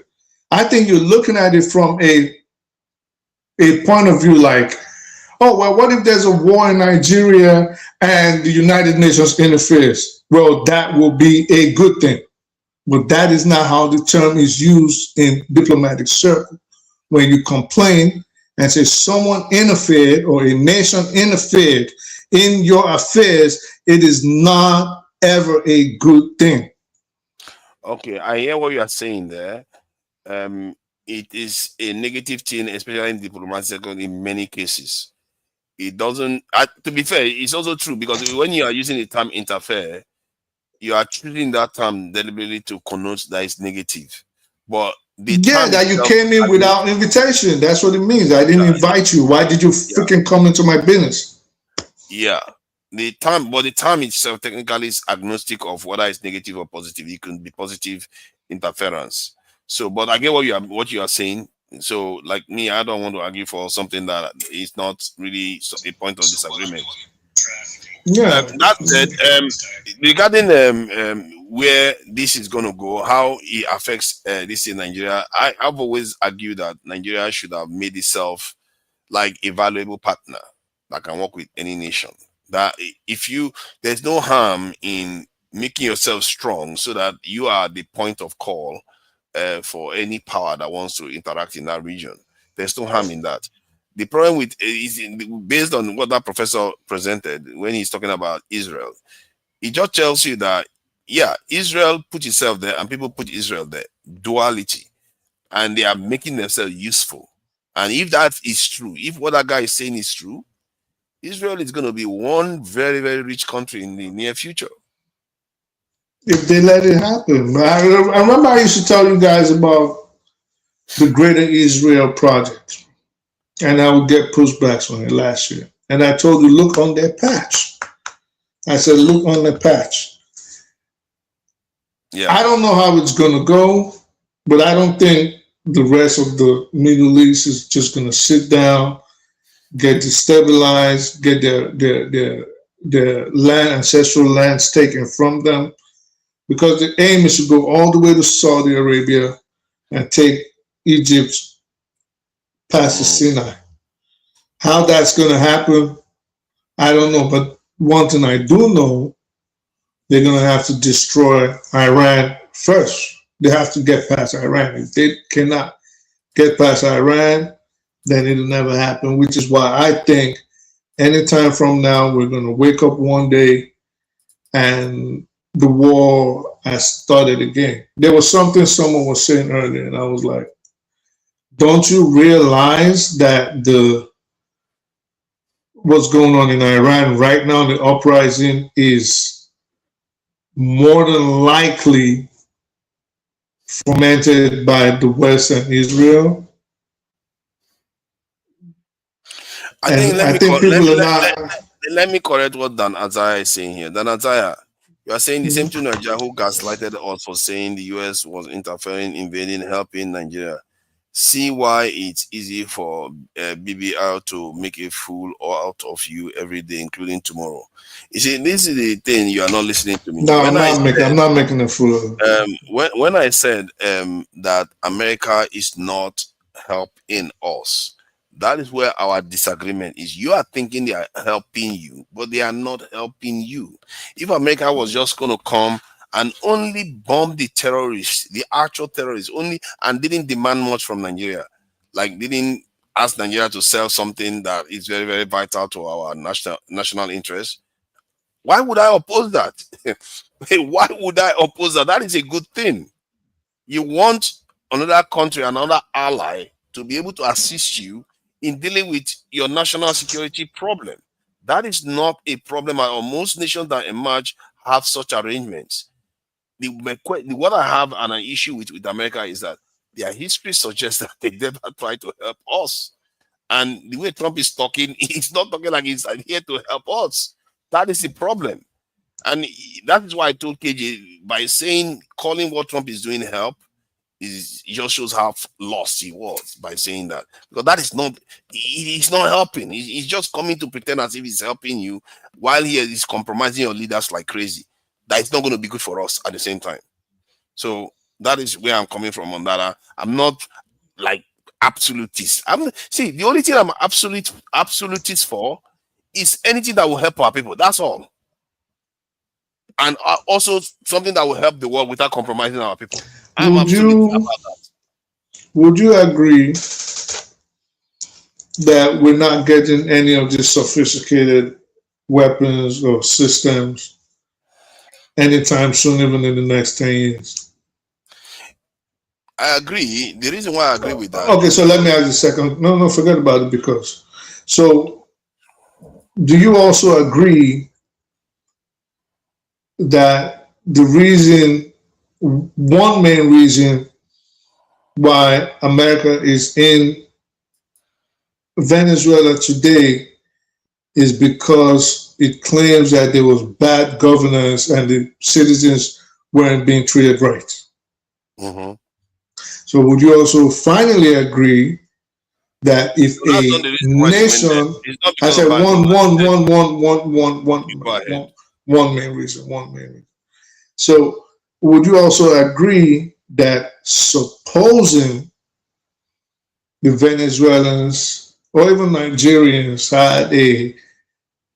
I think you're looking at it from a point of view like, oh, well, what if there's a war in Nigeria and the United Nations interferes? Well, that will be a good thing. But that is not how the term is used in diplomatic circle. When you complain and say someone interfered or a nation interfered in your affairs, it is not ever a good thing. Okay, I hear what you are saying there. It is a negative thing, especially in diplomatic circle in many cases. It doesn't, to be fair, it's also true because when you are using the term interfere, you are treating that term deliberately to connote that it's negative. But the term that you came in without invitation. That's what it means. I didn't invite you. Why did you freaking come into my business? Yeah. The term itself technically is agnostic of whether it's negative or positive. It can be positive interference. So, but I get what you are saying. So, like me, I don't want to argue for something that is not really a point of disagreement. Yeah. That said, regarding where this is going to go, how it affects this in Nigeria, I've always argued that Nigeria should have made itself like a valuable partner that can work with any nation. That there's no harm in making yourself strong so that you are the point of call for any power that wants to interact in that region. There's no harm in that. The problem with is based on what that professor presented when he's talking about Israel. It just tells you that, yeah, Israel put itself there and people put Israel there. Duality. And they are making themselves useful. And if that is true, if what that guy is saying is true, Israel is going to be one very, very rich country in the near future. if they let it happen. I remember I used to tell you guys about the Greater Israel Project, and I would get pushbacks on it last year. And I told you, look on their patch. I said, look on the patch. Yeah. I don't know how it's going to go, but I don't think the rest of the Middle East is just going to sit down, get destabilized, get their land, ancestral lands taken from them, because the aim is to go all the way to Saudi Arabia and take Egypt past the Sinai. How that's going to happen, I don't know. But one thing I do know, they're going to have to destroy Iran first. They have to get past Iran. If they cannot get past Iran, then it'll never happen, which is why I think anytime from now, we're going to wake up one day and the war has started again. There was something someone was saying earlier, and I was like, don't you realize that what's going on in Iran right now, the uprising is more than likely fomented by the West and Israel? Let me correct what Dan Azaya is saying here. Dan Azaya, you are saying the same thing Nigeria who gaslighted us for saying the US was interfering, invading, helping Nigeria. See why it's easy for BBR to make a fool out of you every day, including tomorrow. You see, this is the thing, you are not listening to me. No, I'm not making a fool of you. When I said that America is not helping us, that is where our disagreement is. You are thinking they are helping you, but they are not helping you. If America was just going to come and only bomb the terrorists, the actual terrorists, only, and didn't demand much from Nigeria, like didn't ask Nigeria to sell something that is very, very vital to our national interest, why would I oppose that? Why would I oppose that? That is a good thing. You want another country, another ally to be able to assist you in dealing with your national security problem. That is not a problem at all. Most nations that emerge have such arrangements. What I have an issue with America is that their history suggests that they never try to help us. And the way Trump is talking, he's not talking like he's here to help us. That is the problem. And that is why I told KJ, by calling what Trump is doing help, it just shows how lost he was by saying that. Because that is not, he's not helping. He's just coming to pretend as if he's helping you while he is compromising your leaders like crazy. That is not going to be good for us at the same time. So that is where I'm coming from on that. I'm not like absolutist. See, the only thing I'm absolutist for is anything that will help our people. That's all. And also something that will help the world without compromising our people. Would you agree that we're not getting any of these sophisticated weapons or systems anytime soon, even in the next 10 years? I agree. The reason why I agree with that. Okay, so let me ask you a second. No, forget about it, because. So, do you also agree that one main reason why America is in Venezuela today is because it claims that there was bad governance and the citizens weren't being treated right? Mm-hmm. So would you also finally agree that if a nation, I said one main reason. So would you also agree that supposing the Venezuelans or even Nigerians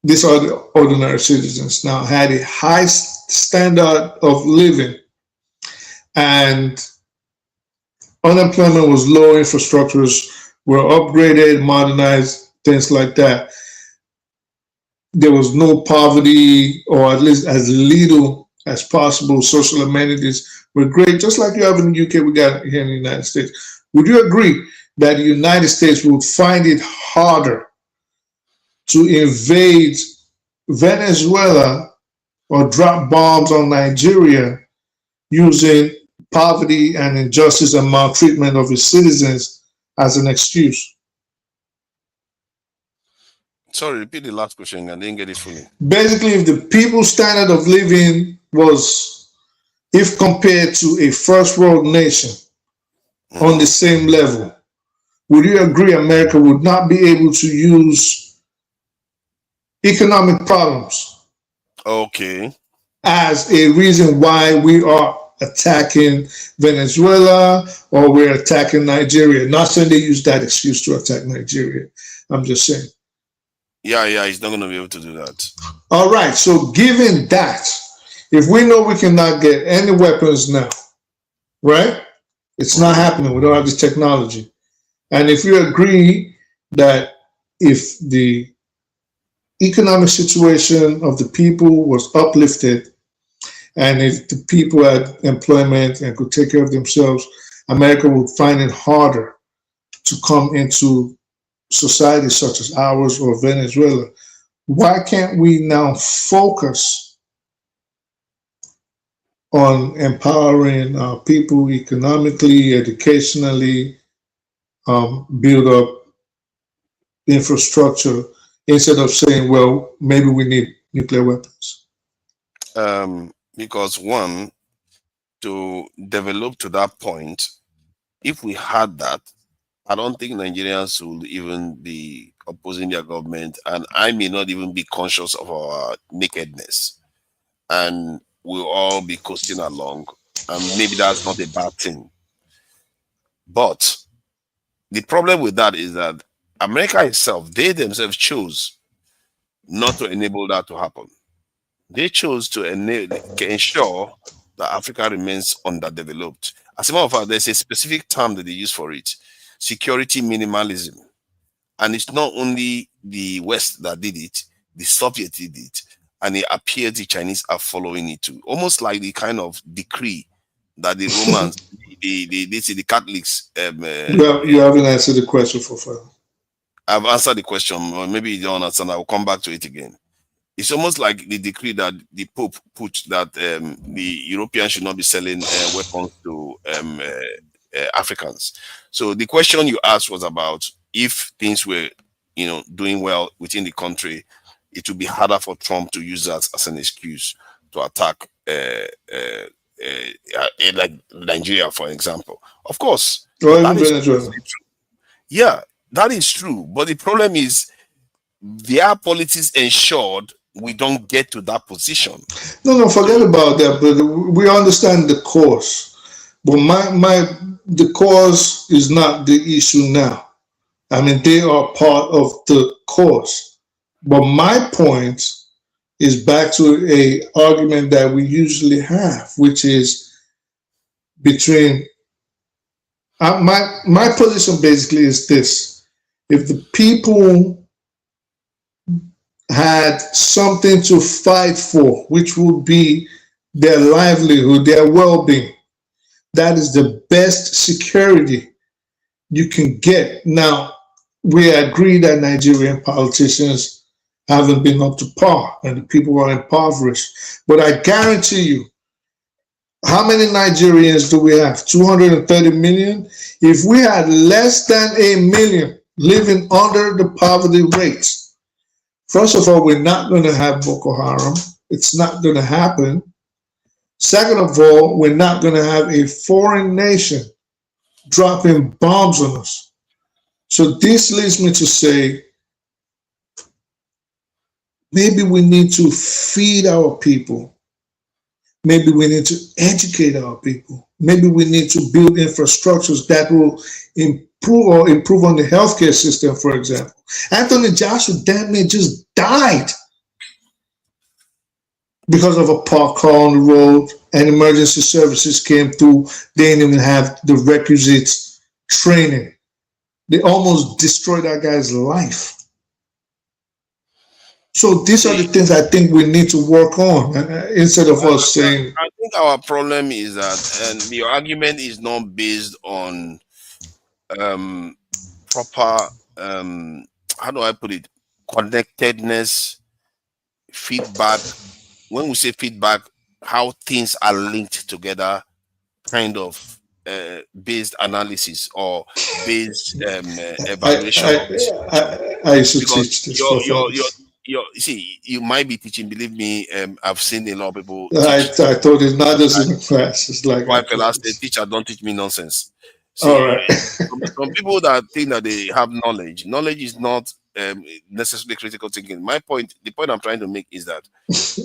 these are the ordinary citizens now, had a high standard of living and unemployment was low, infrastructures were upgraded, modernized, things like that, there was no poverty, or at least as little as possible, social amenities were great, just like you have in the UK, we got here in the United States. Would you agree that the United States would find it harder to invade Venezuela or drop bombs on Nigeria using poverty and injustice and maltreatment of its citizens as an excuse. Sorry, repeat the last question. I didn't get it fully. Basically, if the people's standard of living was, if compared to a first world nation, on the same level, would you agree America would not be able to use economic problems as a reason why we are attacking Venezuela or we're attacking Nigeria? Not saying they use that excuse to attack Nigeria. I'm just saying. Yeah, he's not going to be able to do that. All right, so given that, if we know we cannot get any weapons now, right? It's not happening. We don't have this technology. And if you agree that if the economic situation of the people was uplifted, and if the people had employment and could take care of themselves, America would find it harder to come into societies such as ours or Venezuela. Why can't we now focus on empowering people economically, educationally, build up infrastructure, instead of saying, well, maybe we need nuclear weapons? Because one, to develop to that point, if we had that, I don't think Nigerians will even be opposing their government, and I may not even be conscious of our nakedness, and we'll all be coasting along, and maybe that's not a bad thing. But the problem with that is that America itself, they themselves chose not to enable that to happen. They chose to ensure that Africa remains underdeveloped. As a matter of fact, there's a specific term that they use for it: security minimalism. And it's not only the West that did it, the Soviets did it, and it appears the Chinese are following it too. Almost like the kind of decree that the Romans, the Catholics. You haven't answered the question for fun. I've answered the question, or maybe you don't understand. I will come back to it again. It's almost like the decree that the Pope put that the Europeans should not be selling weapons to Africans. So the question you asked was about if things were, doing well within the country, it would be harder for Trump to use that as an excuse to attack like Nigeria, for example. Of course. Or even Venezuela. Yeah, that is true. But the problem is their politics ensured we don't get to that position. No, forget about that. But we understand the cause. But the cause is not the issue now. I mean, they are part of the cause. But my point is back to a argument that we usually have, which is between my position basically is this: if the people had something to fight for, which would be their livelihood, their well-being, that is the best security you can get. Now, we agree that Nigerian politicians haven't been up to par and the people are impoverished. But I guarantee you, how many Nigerians do we have? 230 million? If we had less than 1 million living under the poverty rates, first of all, we're not going to have Boko Haram. It's not going to happen. Second of all, we're not going to have a foreign nation dropping bombs on us. So this leads me to say, maybe we need to feed our people. Maybe we need to educate our people. Maybe we need to build infrastructures that will improve on the healthcare system, for example. Anthony Joshua damn near just died because of a park car on the road, and emergency services came through. They didn't even have the requisite training. They almost destroyed that guy's life. So these are the things I think we need to work on instead of us saying. I think our problem is that, and the argument is not based on proper, how do I put it, connectedness, feedback. When we say feedback, how things are linked together kind of based analysis or based evaluation of the situation. I used to Because teach this for fathers. you see, you might be teaching, believe me, I've seen a lot of people I teach. told it not just in the class. It's like Why fellas say, teacher, don't teach me nonsense. all See, right. some people that think that they have knowledge is not necessarily critical thinking. The point I'm trying to make is that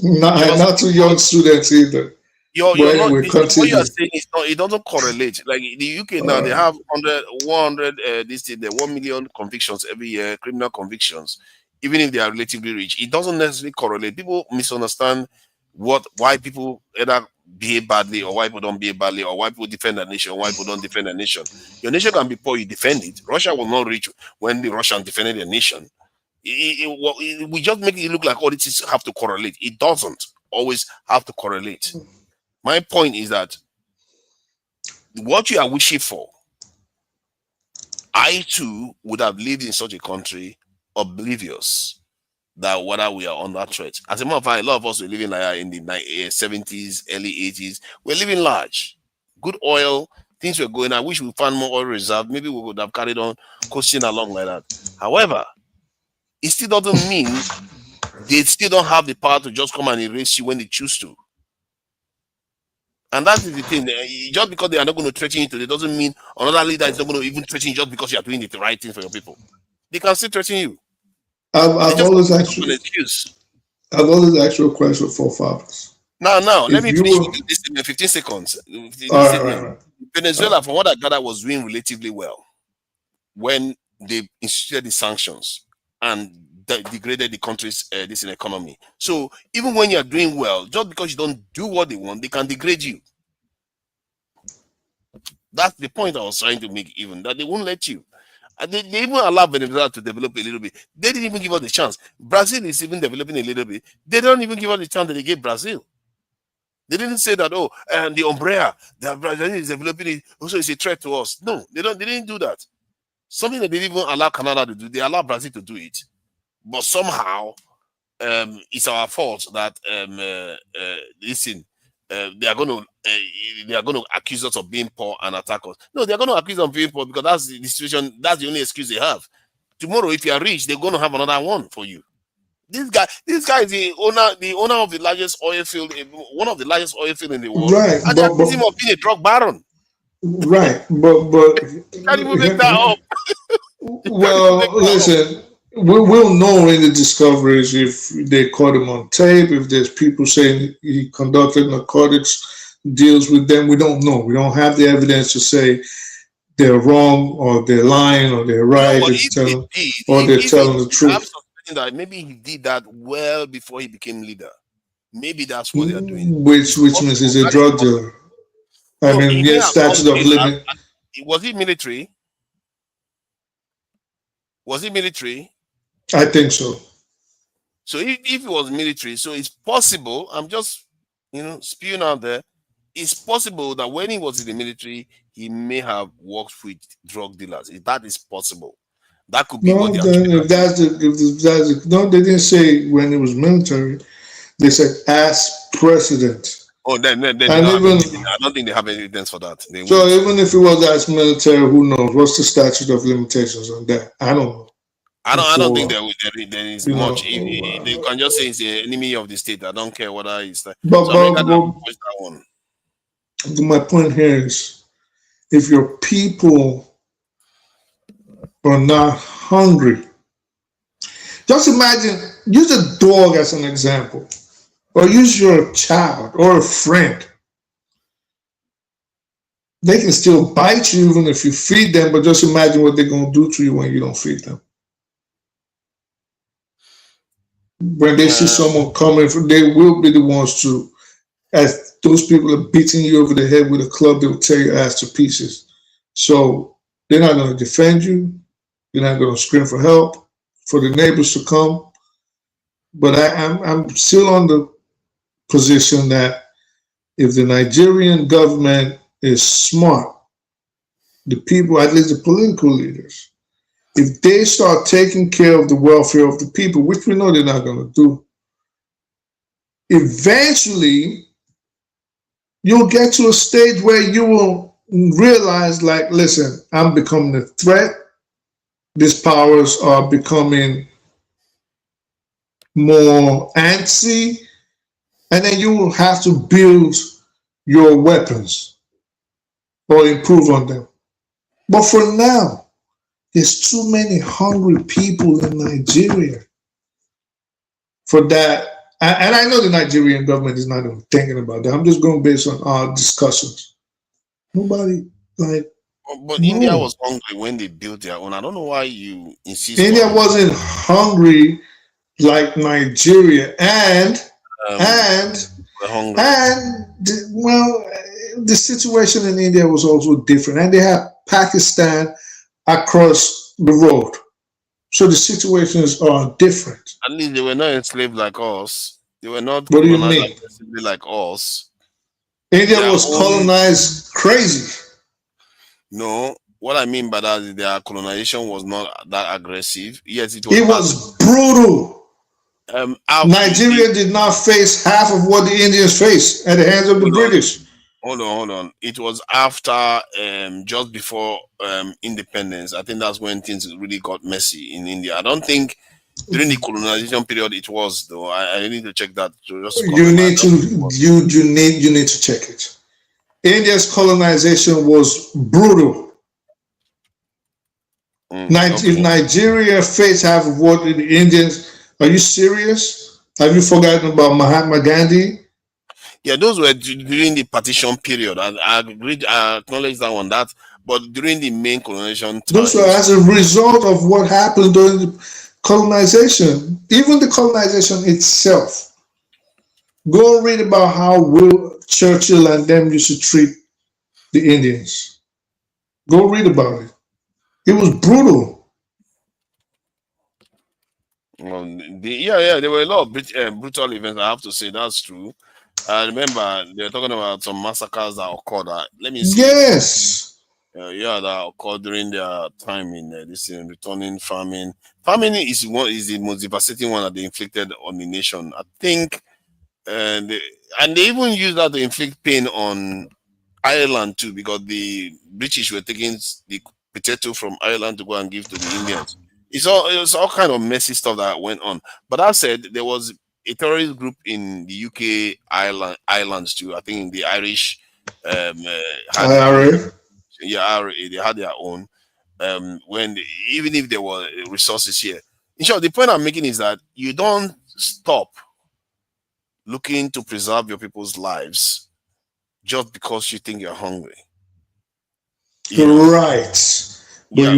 not to young students either. you're But not anyway, what you continue. are saying is not, it doesn't correlate. Like the UK now, they have 100 this thing, the 1 million convictions every year, criminal convictions, even if they are relatively rich. It doesn't necessarily correlate. People misunderstand why people either behave badly or why people don't behave badly or why people defend a nation or why people don't defend a nation. Your nation can be poor, you defend it. Russia will not reach when the Russians defended their nation. We just make it look like all this have to correlate. It doesn't always have to correlate. My point is that what you are wishing for, I too would have lived in such a country oblivious that whether we are under threat. As a matter of fact, a lot of us were living like in the 70s, early 80s. We're living large. Good oil, things were going. I wish we found more oil reserve. Maybe we would have carried on coasting along like that. However, it still doesn't mean they still don't have the power to just come and erase you when they choose to. And that is the thing. Just because they are not going to threaten you today doesn't mean another leader is not going to even threaten you just because you are doing the right thing for your people. They can still threaten you. I've always asked an excuse. I've always asked you a question for fathers. Now, let me finish were, with this in 15 seconds. Right. Venezuela, from what I gather, was doing relatively well when they instituted the sanctions and degraded the country's economy. So even when you are doing well, just because you don't do what they want, they can degrade you. That's the point I was trying to make, even that they won't let you. And they even allow Venezuela to develop a little bit. They didn't even give us the chance. Brazil is even developing a little bit. They don't even give us the chance that they gave Brazil. They didn't say that, and the umbrella that Brazil is developing it also is a threat to us. No, they didn't do that. Something that they didn't even allow Canada to do, they allow Brazil to do it. But somehow, it's our fault that they are going to accuse us of being poor and attack us. No, they are going to accuse us of being poor because that's the situation. That's the only excuse they have. Tomorrow, if you are rich, they're going to have another one for you. This guy is the owner of the largest oil field, one of the largest oil field in the world. Right, and they accuse him of being a drug baron. Right, but can't even make that up. Well, listen, we'll know in the discoveries if they caught him on tape, if there's people saying he conducted narcotics deals with them. We don't know. We don't have the evidence to say they're wrong or they're lying or they're right or they're telling the truth. I'm suspecting that maybe he did that well before he became leader. Maybe that's what they are doing. Which means he's a drug dealer. I mean, yes, statute of limit. Was he military? Was he military? I think so. So if he was military, so it's possible, I'm just, spewing out there, it's possible that when he was in the military, he may have worked with drug dealers. If that is possible. That could be no, what they no, they didn't say when he was military. They said as president. Oh, then I don't think they have any evidence for that. So even if it was as military, who knows? What's the statute of limitations on that? I don't know. I don't think there is much. They can just say it's the enemy of the state. I don't care whether it's that. One. My point here is, if your people are not hungry, just imagine, use a dog as an example, or use your child or a friend. They can still bite you even if you feed them, but just imagine what they're going to do to you when you don't feed them. When they see someone coming, they will be the ones to, as those people are beating you over the head with a club, they will tear your ass to pieces. So they're not going to defend you. You're not going to scream for help, for the neighbors to come. But I'm still on the position that if the Nigerian government is smart, the people, at least the political leaders, if they start taking care of the welfare of the people, which we know they're not going to do, eventually you'll get to a stage where you will realize, like, listen, I'm becoming a threat. These powers are becoming more antsy, and then you will have to build your weapons or improve on them. But for now, there's too many hungry people in Nigeria for that. And I know the Nigerian government is not even thinking about that. I'm just going based on our discussions. Nobody, like, but India was hungry when they built their own. I don't know why you insist. India wasn't hungry like Nigeria, and the situation in India was also different, and they had Pakistan across the road, so the situations are different. At least they were not enslaved like us. They were not What do you colonized mean? aggressively like us. India was colonized crazy. No, what I mean by that is their colonization was not that aggressive. Yes, it was brutal. Nigeria did not face half of what the Indians faced at the hands of the British. Hold on. It was after, just before independence. I think that's when things really got messy in India. I don't think during the colonization period it was, though. I need to check that. You need to check it. India's colonization was brutal. If Nigeria faced half of what the Indians, are you serious? Have you forgotten about Mahatma Gandhi? Yeah, those were during the partition period. I agree, I acknowledge that one. But during the main colonization time, those were as a result of what happened during the colonization. Even the colonization itself. Go read about how Will Churchill and them used to treat the Indians. Go read about it. It was brutal. There were a lot of brutal events. I have to say that's true. I remember they're talking about some massacres that occurred. Let me see. Yes. That occurred during their time in this returning famine. Famine is the most devastating one that they inflicted on the nation. I think, and they even used that to inflict pain on Ireland too, because the British were taking the potato from Ireland to go and give to the Indians. It was all kind of messy stuff that went on. But that said, there was a terrorist group in the UK islands too. I think in the Irish IRA. They had their own. Even if there were resources here. In short, the point I'm making is that you don't stop looking to preserve your people's lives just because you think you're hungry. Right. But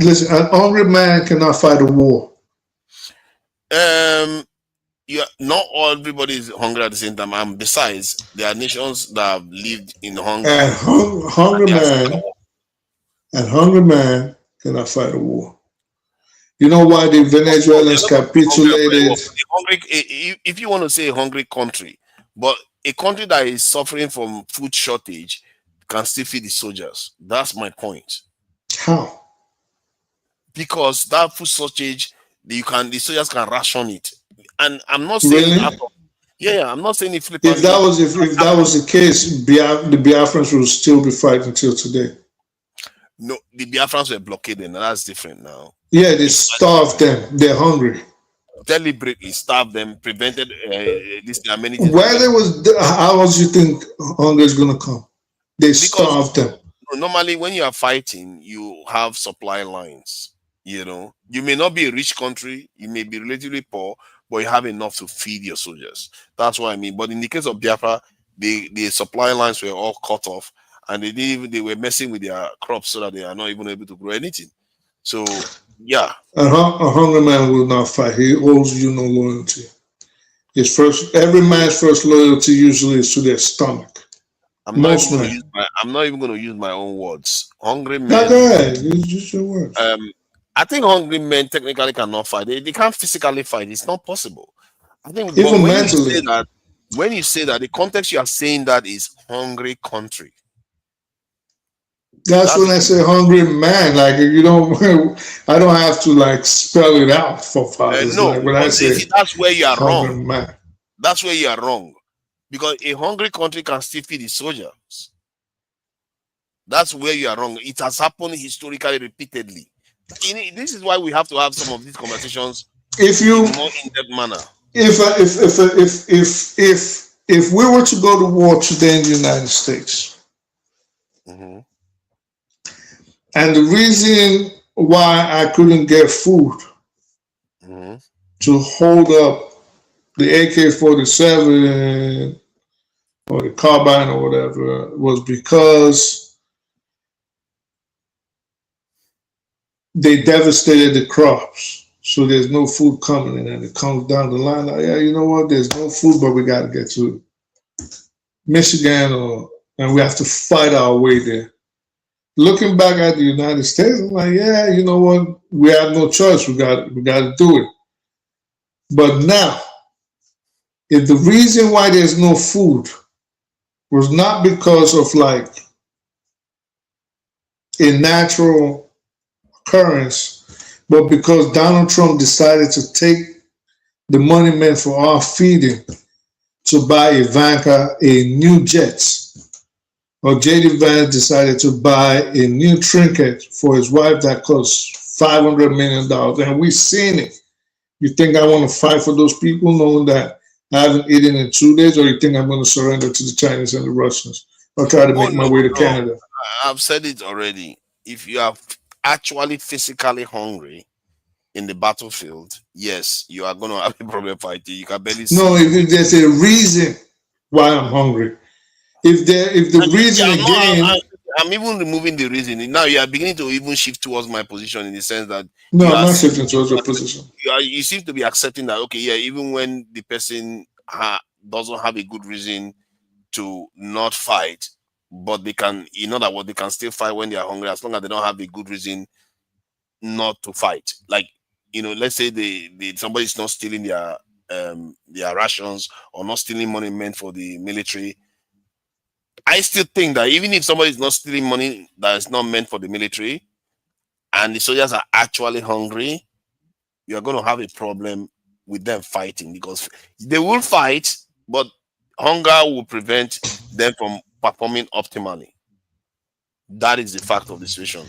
listen, an hungry man cannot fight a war. Not everybody is hungry at the same time. And besides, there are nations that have lived in hunger. And hungry man cannot fight a war. You know why the Venezuelans capitulated? If you want to say a hungry country, but a country that is suffering from food shortage can still feed the soldiers. That's my point. How? Because that food shortage, the soldiers can ration it. And I'm not saying I'm not saying if that was the case, the Biafrans will still be fighting until today. No, the Biafrans were blockaded, and that's different now. Yeah, they starved them. They're hungry. Deliberately starved them, prevented this amenities. How else you think hunger is going to come? They starved them. Normally, when you are fighting, you have supply lines. You may not be a rich country, you may be relatively poor, but you have enough to feed your soldiers. That's what I mean. But in the case of Biafra, the supply lines were all cut off, and they were messing with their crops so that they are not even able to grow anything. So, yeah. A hungry man will not fight. He owes you no loyalty. Every man's first loyalty usually is to their stomach. I'm not even going to use my own words. Hungry men. Use your words. I think hungry men technically cannot fight. They can't physically fight. It's not possible. I think even mentally. When you say that, the context you are saying that is hungry country. That's when I say hungry man. Like I don't have to spell it out for fathers. No, when I say that's where you are wrong. Man. That's where you are wrong. because a hungry country can still feed its soldiers. That's where you are wrong. It has happened historically, repeatedly. This is why we have to have some of these conversations If you in more in-depth manner. If we were to go to war today in the United States, and the reason why I couldn't get food to hold up the AK-47 or the carbine or whatever was because they devastated the crops. So there's no food coming in, and it comes down the line. Like, yeah, you know what? There's no food, but we got to get to Michigan, and we have to fight our way there. Looking back at the United States, I'm like, yeah, you know what? We have no choice. We got to do it. But now, if the reason why there's no food was not because of like a natural occurrence, but because Donald Trump decided to take the money meant for our feeding to buy Ivanka a new jets, or JD Vance decided to buy a new trinket for his wife that costs $500 million, and we've seen it. You think I want to fight for those people knowing that I haven't eaten in 2 days, or you think I'm going to surrender to the Chinese and the Russians or try to make my way to Canada? I've said it already. If you are actually physically hungry in the battlefield, yes, you are going to have a problem fighting. You can barely see. No, if there's a reason why I'm hungry. If the reason I'm even removing the reason. Now you are beginning to even shift towards my position in the sense that no, I'm not shifting towards your position. You seem to be accepting that, okay, yeah, even when the person doesn't have a good reason to not fight, but they can, you know that what they can still fight when they are hungry, as long as they don't have a good reason not to fight. Like, you know, let's say somebody's not stealing their rations or not stealing money meant for the military. I still think that even if somebody is not stealing money that is not meant for the military and the soldiers are actually hungry, you're going to have a problem with them fighting, because they will fight, but hunger will prevent them from performing optimally. That is the fact of the situation.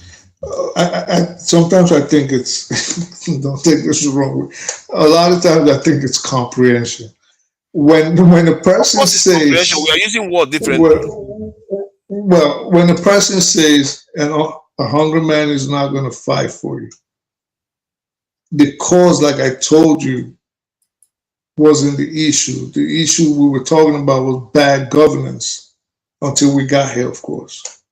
Sometimes I think it's, don't take this the wrong way. A lot of times I think it's comprehension. When a person says, we are using word differently. Well, when a person says, a hungry man is not going to fight for you, the cause, like I told you, wasn't the issue. The issue we were talking about was bad governance until we got here, of course.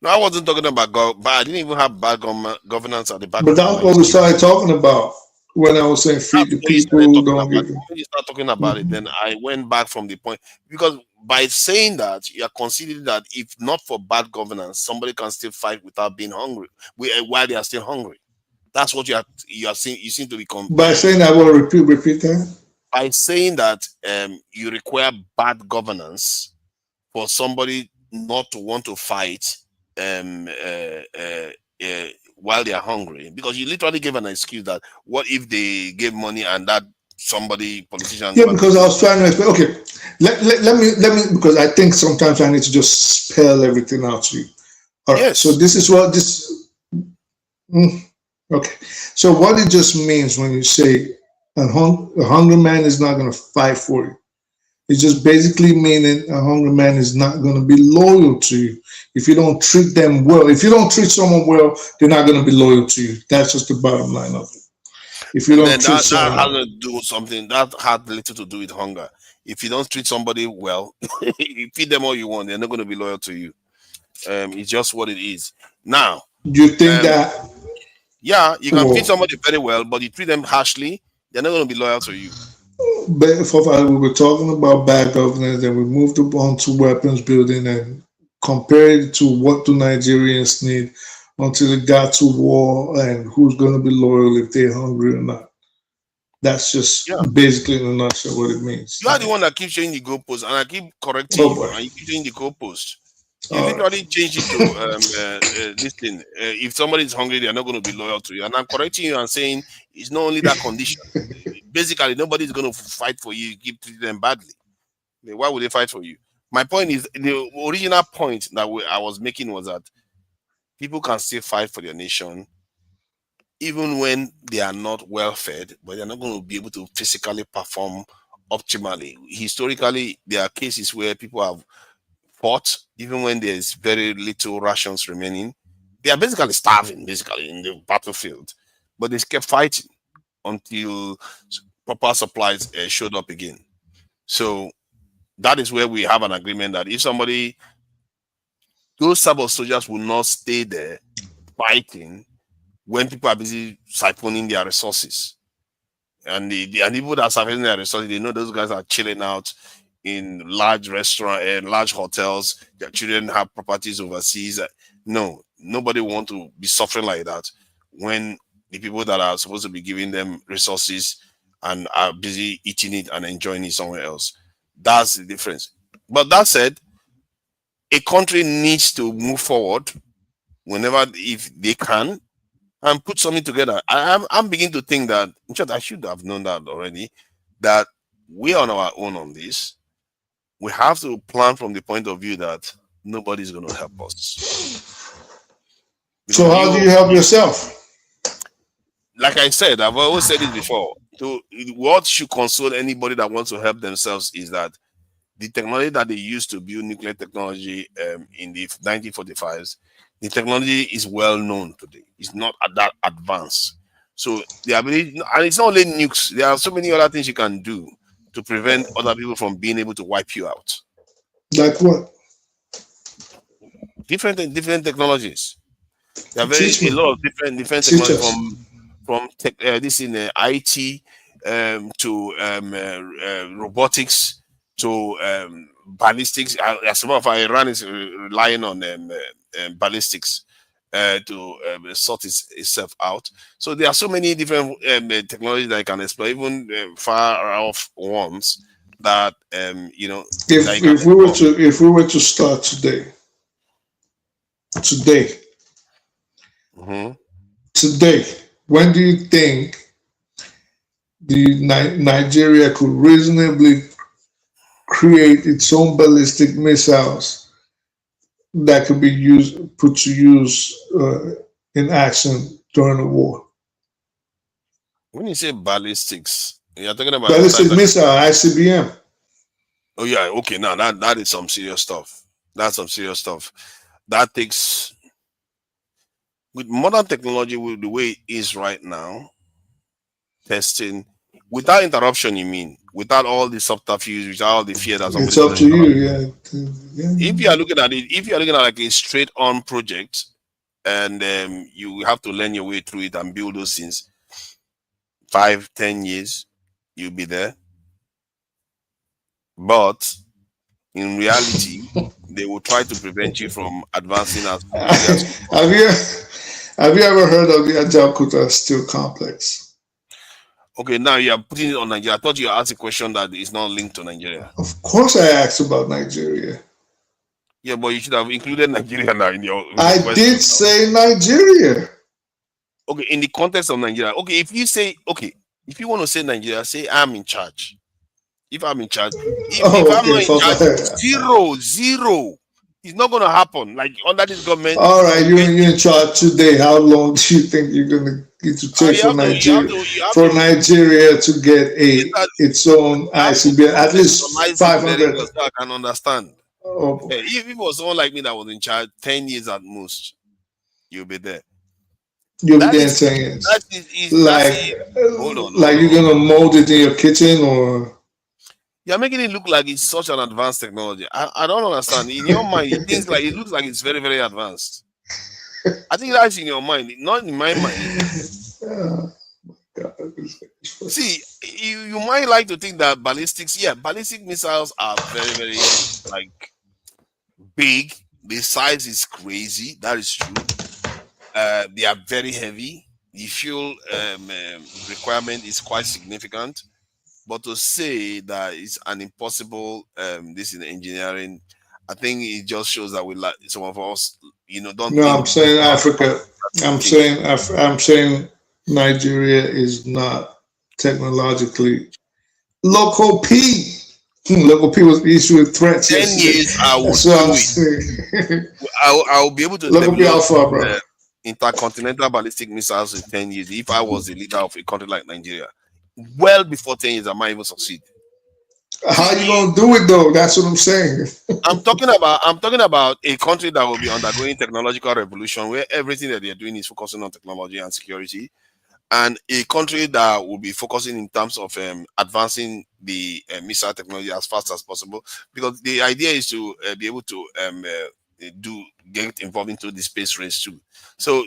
No, I wasn't talking about but I didn't even have bad governance at the back. But that's what we started talking about when I was saying feed the people. Don't give them. When you start talking about it, then I went back from the point, because by saying that, you are considering that if not for bad governance, somebody can still fight without being hungry while they are still hungry. That's what you are saying. You seem to be by saying that. Will repeat that. By saying that you require bad governance for somebody not to want to fight while they are hungry, because you literally gave an excuse that what if they gave money and that politician. Yeah, because I was trying to explain. Okay, let me because I think sometimes I need to just spell everything out to you. All right. Yes. So this is what this. Okay. So what it just means when you say a hungry man is not going to fight for you, it's just basically meaning a hungry man is not going to be loyal to you if you don't treat them well. If you don't treat someone well, they're not going to be loyal to you. That's just the bottom line of it. If you don't treat someone, that has to do something that had little to do with hunger. If you don't treat somebody well, you feed them all you want, they're not going to be loyal to you. It's just what it is. Now, do you think that? Yeah, you can feed somebody very well, but you treat them harshly, they're not going to be loyal to you. But we were talking about bad governance, and we moved on to weapons building and compared it to what do Nigerians need until it got to war and who's going to be loyal if they're hungry or not. That's just basically in a nutshell what it means. You are the one that keeps changing the goalpost, and I keep correcting you, and you keep changing the goalpost. You literally change it to this thing. If somebody is hungry, they are not going to be loyal to you. And I'm correcting you and saying it's not only that condition. Basically, nobody is going to fight for you. You keep treating them badly. Why would they fight for you? My point is, the original point that I was making was that people can still fight for their nation even when they are not well fed, but they're not going to be able to physically perform optimally. Historically, there are cases where people have fought even when there's very little rations remaining. They are basically starving, basically, in the battlefield, but they kept fighting until proper supplies showed up again. So that is where we have an agreement that if somebody, those type of soldiers will not stay there fighting when people are busy siphoning their resources. And the people that are siphoning their resources, they know those guys are chilling out in large restaurants and large hotels. Their children have properties overseas. No, nobody wants to be suffering like that when the people that are supposed to be giving them resources and are busy eating it and enjoying it somewhere else. That's the difference. But that said, a country needs to move forward whenever, if they can, and put something together. I'm beginning to think that, in fact, I should have known that already, that we're on our own on this. We have to plan from the point of view that nobody's going to help us. So how do you help yourself? Like I said, I've always said it before. What should console anybody that wants to help themselves is that the technology that they used to build nuclear technology in the 1945s, the technology is well known today. It's not that advanced. So the ability, and it's not only nukes, there are so many other things you can do to prevent other people from being able to wipe you out. Like what? Different technologies. There are a lot of different technologies from this in IT to robotics to ballistics. As a matter of fact, Iran is relying on ballistics to sort itself out. So there are so many different technologies that I can explore, even far off ones that you know. If we were to start today, when do you think Nigeria could reasonably create its own ballistic missiles that could be put to use in action during the war? When you say ballistics, you're talking about ballistic missile, ICBM. Oh yeah, okay. Now that is some serious stuff. That's some serious stuff. That takes, with modern technology, with the way it is right now, testing without interruption. You mean without all the subterfuge, without all the fear that it's up to you. Yeah. If you are looking at it, if you are looking at like a straight-on project, and you have to learn your way through it and build those things, 5-10 years, you'll be there. But in reality, they will try to prevent you from advancing as quickly as Have you ever heard of the Ajaokuta Steel Complex? Okay, now you are putting it on Nigeria. I thought you asked a question that is not linked to Nigeria. Of course I asked about Nigeria. Yeah, but you should have included Nigeria now in your I did say Nigeria. Okay, in the context of Nigeria. Okay, if you say, okay, if you want to say Nigeria, say I'm in charge. If I'm in charge, if I'm not in charge, zero. It's not going to happen. Like under this government. All right, you're in charge today. How long do you think you're going to get to take for Nigeria to get its own ICBM? At least 500. So I can understand. Oh. If it was someone like me that was in charge, 10 years at most, you'll be there. You'll be there in 10 years. Like you're going to mold it in your kitchen or? You're making it look like it's such an advanced technology. I don't understand. In your mind, it looks like it's very, very advanced. I think that's in your mind, not in my mind. Oh, God. See, you might like to think that ballistic missiles are very, very like big. The size is crazy. That is true. They are very heavy. The fuel requirement is quite significant. But to say that it's an impossible this in engineering, I think it just shows that we like some of us, don't. No, I'm saying Africa. I'm saying Nigeria is not technologically local P. Local people issue threats 10 yesterday. years, I will That's do what I'm it. saying. I will be able to Local people alpha, develop bro. intercontinental ballistic missiles in 10 years if I was the leader of a country like Nigeria. Well before 10 years, I might even succeed. How you gonna do it though? That's what I'm saying. I'm talking about a country that will be undergoing technological revolution where everything that they're doing is focusing on technology and security, and a country that will be focusing in terms of advancing the missile technology as fast as possible, because the idea is to be able to get involved into the space race too. So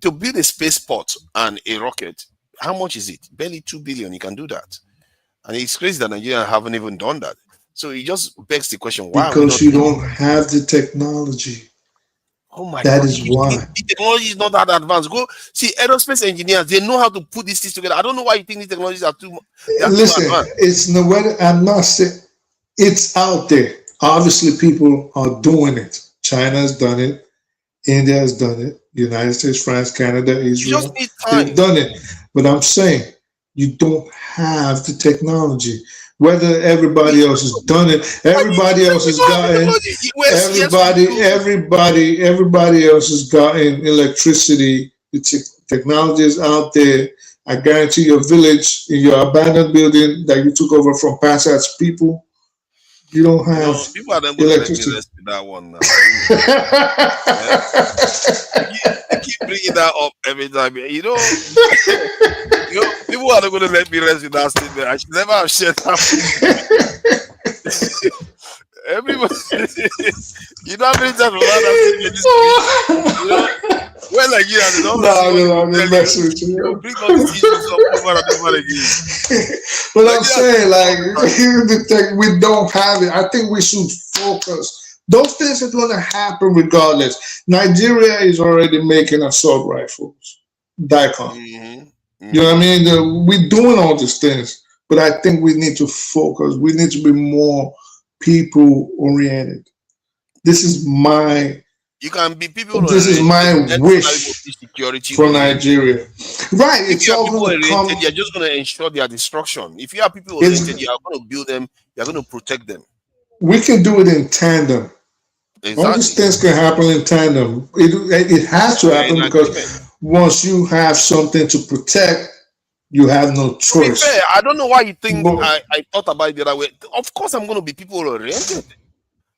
to build a spaceport and a rocket, how much is it? Barely 2 billion. You can do that, and it's crazy that Nigerians haven't even done that. So it just begs the question: why are we Because not you doing don't have the technology. Oh my That God! is why. The technology is not that advanced. Go see aerospace engineers; they know how to put these things together. I don't know why you think these technologies are too Listen, advanced. it's no way. I'm not saying it's out there. Obviously, people are doing it. China's done it. India has done it. United States, France, Canada, Israel. just need time. They've done it. But I'm saying you don't have the technology. Whether everybody else has done it, everybody else has gotten. Everybody else has gotten electricity. The technology is out there. I guarantee your village, in your abandoned building that you took over from Passat's people, you don't have People are not going to let me electricity. rest with that one now. You keep bringing that up every time. You know, people are not going to let me rest with that statement. I should never have shared that. Everybody, you know how many times I've had that statement this week? You know, well, like they don't I'm just messing with you. They'll bring all these issues up over and over again. But I'm saying, like, we don't have it. I think we should focus. Those things are going to happen regardless. Nigeria is already making assault rifles, DICOM. You know what I mean? We're doing all these things, but I think we need to focus. We need to be more people-oriented. This is my... You can be people. This is my wish for Nigeria. Right. If It's you are all people going to come. oriented, you're just going to ensure their destruction. If you are people oriented, you are going to build them. You are going to protect them. We can do it in tandem. Exactly. All these things can happen in tandem. It has to happen because once you have something to protect, you have no choice. To be fair, I don't know why you think I thought about it the other way. Of course, I'm going to be people oriented.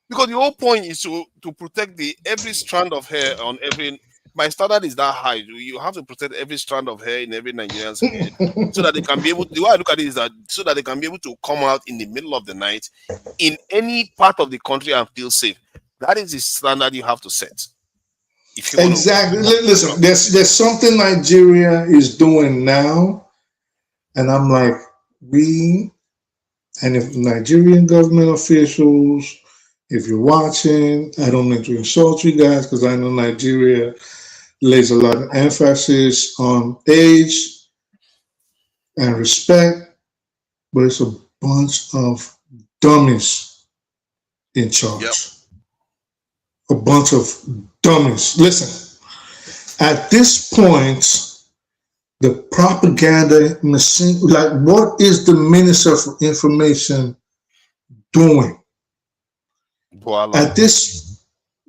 Because the whole point is to protect every strand of hair on every. My standard is that high. You have to protect every strand of hair in every Nigerian's head, so that they can be able. The way I look at it is that so that they can be able to come out in the middle of the night, in any part of the country and feel safe. That is the standard you have to set. If you exactly. Listen, there's something Nigeria is doing now, and I'm like, and if Nigerian government officials. If you're watching, I don't mean to insult you guys because I know Nigeria lays a lot of emphasis on age and respect, but it's a bunch of dummies in charge. Yep. A bunch of dummies. Listen, at this point, the propaganda machine, like what is the Minister for Information doing? Voila. At this,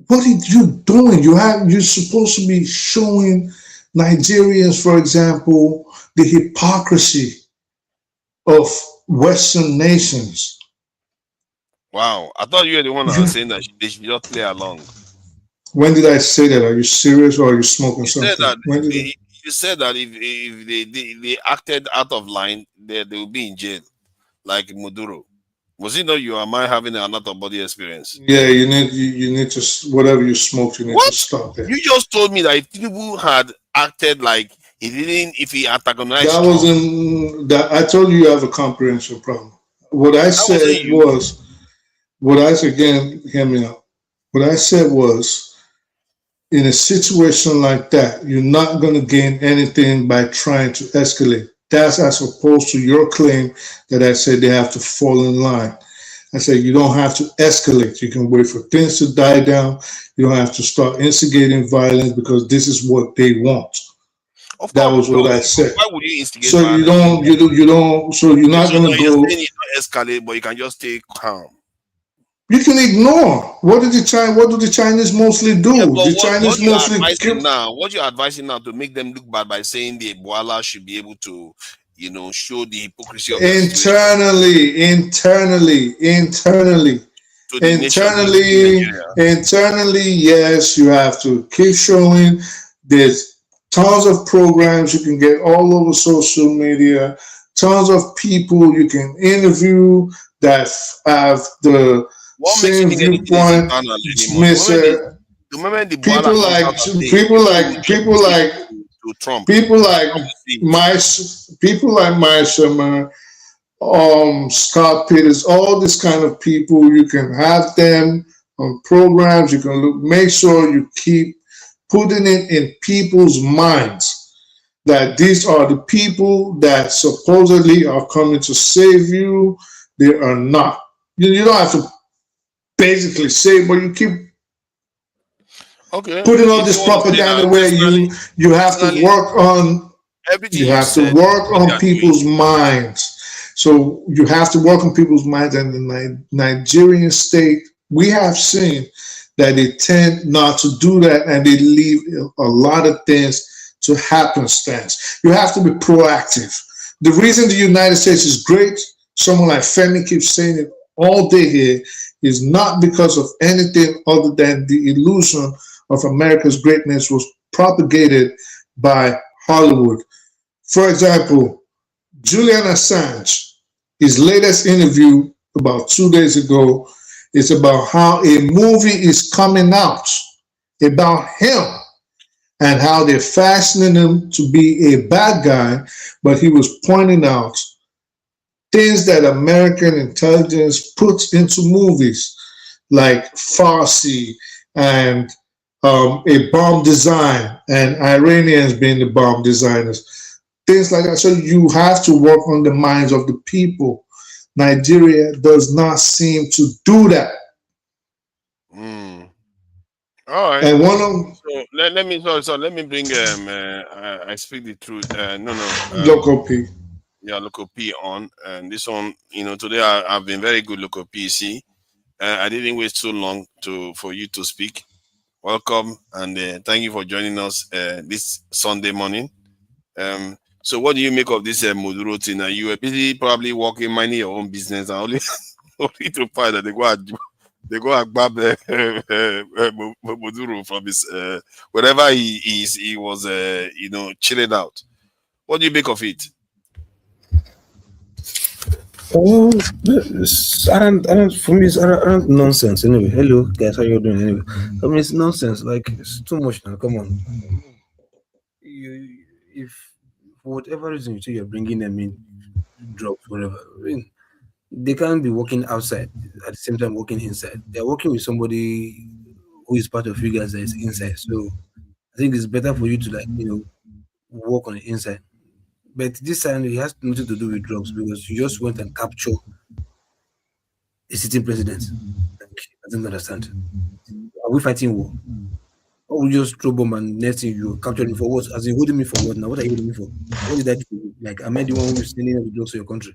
what are you doing? You're supposed to be showing Nigerians, for example, the hypocrisy of Western nations. Wow, I thought you were the one that was saying that they should just play along. When did I say that? Are you serious or are you smoking something? You said that if they acted out of line, they will be in jail, like Maduro. Was it not you? Am I having an out of body experience? Yeah, you need to whatever you smoked, you need to stop it. You just told me that if Tinubu had acted like he didn't, if he antagonized, that wasn't that. I told you have a comprehension problem. What I said was, again, hear me out. What I said was, in a situation like that, you're not going to gain anything by trying to escalate. That's as opposed to your claim that I said they have to fall in line. I said you don't have to escalate. You can wait for things to die down. You don't have to start instigating violence because this is what they want. Of That course, was what I said. why would you instigate So violence? you don't. So you're not gonna You're go. saying it not escalate, but you can just stay calm. You can ignore. What do the Chinese mostly do? Yeah, but The Chinese mostly what you're advising now to make them look bad by saying the Ebola should be able to, show the hypocrisy of the situation. To the nation internally, yes, you have to keep showing. There's tons of programs you can get all over social media, tons of people you can interview that have the same viewpoint. People like my Scott Peters, all this kind of people, you can have them on programs. You can make sure you keep putting it in people's minds that these are the people that supposedly are coming to save you. They are not. You don't have to basically say, but you keep putting all this propaganda where you have to work on. You have to work on people's minds. So you have to work on people's minds. And in the Nigerian state, we have seen that they tend not to do that, and they leave a lot of things to happenstance. You have to be proactive. The reason the United States is great, someone like Femi keeps saying it all day here, is not because of anything other than the illusion of America's greatness was propagated by Hollywood. For example, Julian Assange, his latest interview about 2 days ago is about how a movie is coming out about him and how they're fashioning him to be a bad guy, but he was pointing out things that American intelligence puts into movies, like Farsi and a bomb design, and Iranians being the bomb designers. Things like that. So you have to work on the minds of the people. Nigeria does not seem to do that. All right. And one of so let me bring I speak the truth. Local P. Yeah, Local P on. And this one, today I've been very good, Local P. See, I didn't wait so long for you to speak. Welcome, and thank you for joining us this Sunday morning. So what do you make of this Maduro thing? You were busy probably working, minding your own business, and only to find that they go and grab Maduro from his wherever he was chilling out. What do you make of it? For me, it's around nonsense anyway. Hello, guys, how you doing anyway? I mean, it's nonsense. Like, it's too much now. Come on. If for whatever reason you say you're bringing them in, drugs, whatever, I mean, they can't be working outside at the same time working inside. They're working with somebody who is part of you guys that is inside. So I think it's better for you to work on the inside. But this time it has nothing to do with drugs, because you just went and captured a sitting president. Like, I don't understand. Are we fighting war? Or we just throw bomb and next thing you capture me for what? As in holding me for what now? What are you holding me for? What did I do? Like, am I the one who is sending the drugs to your country?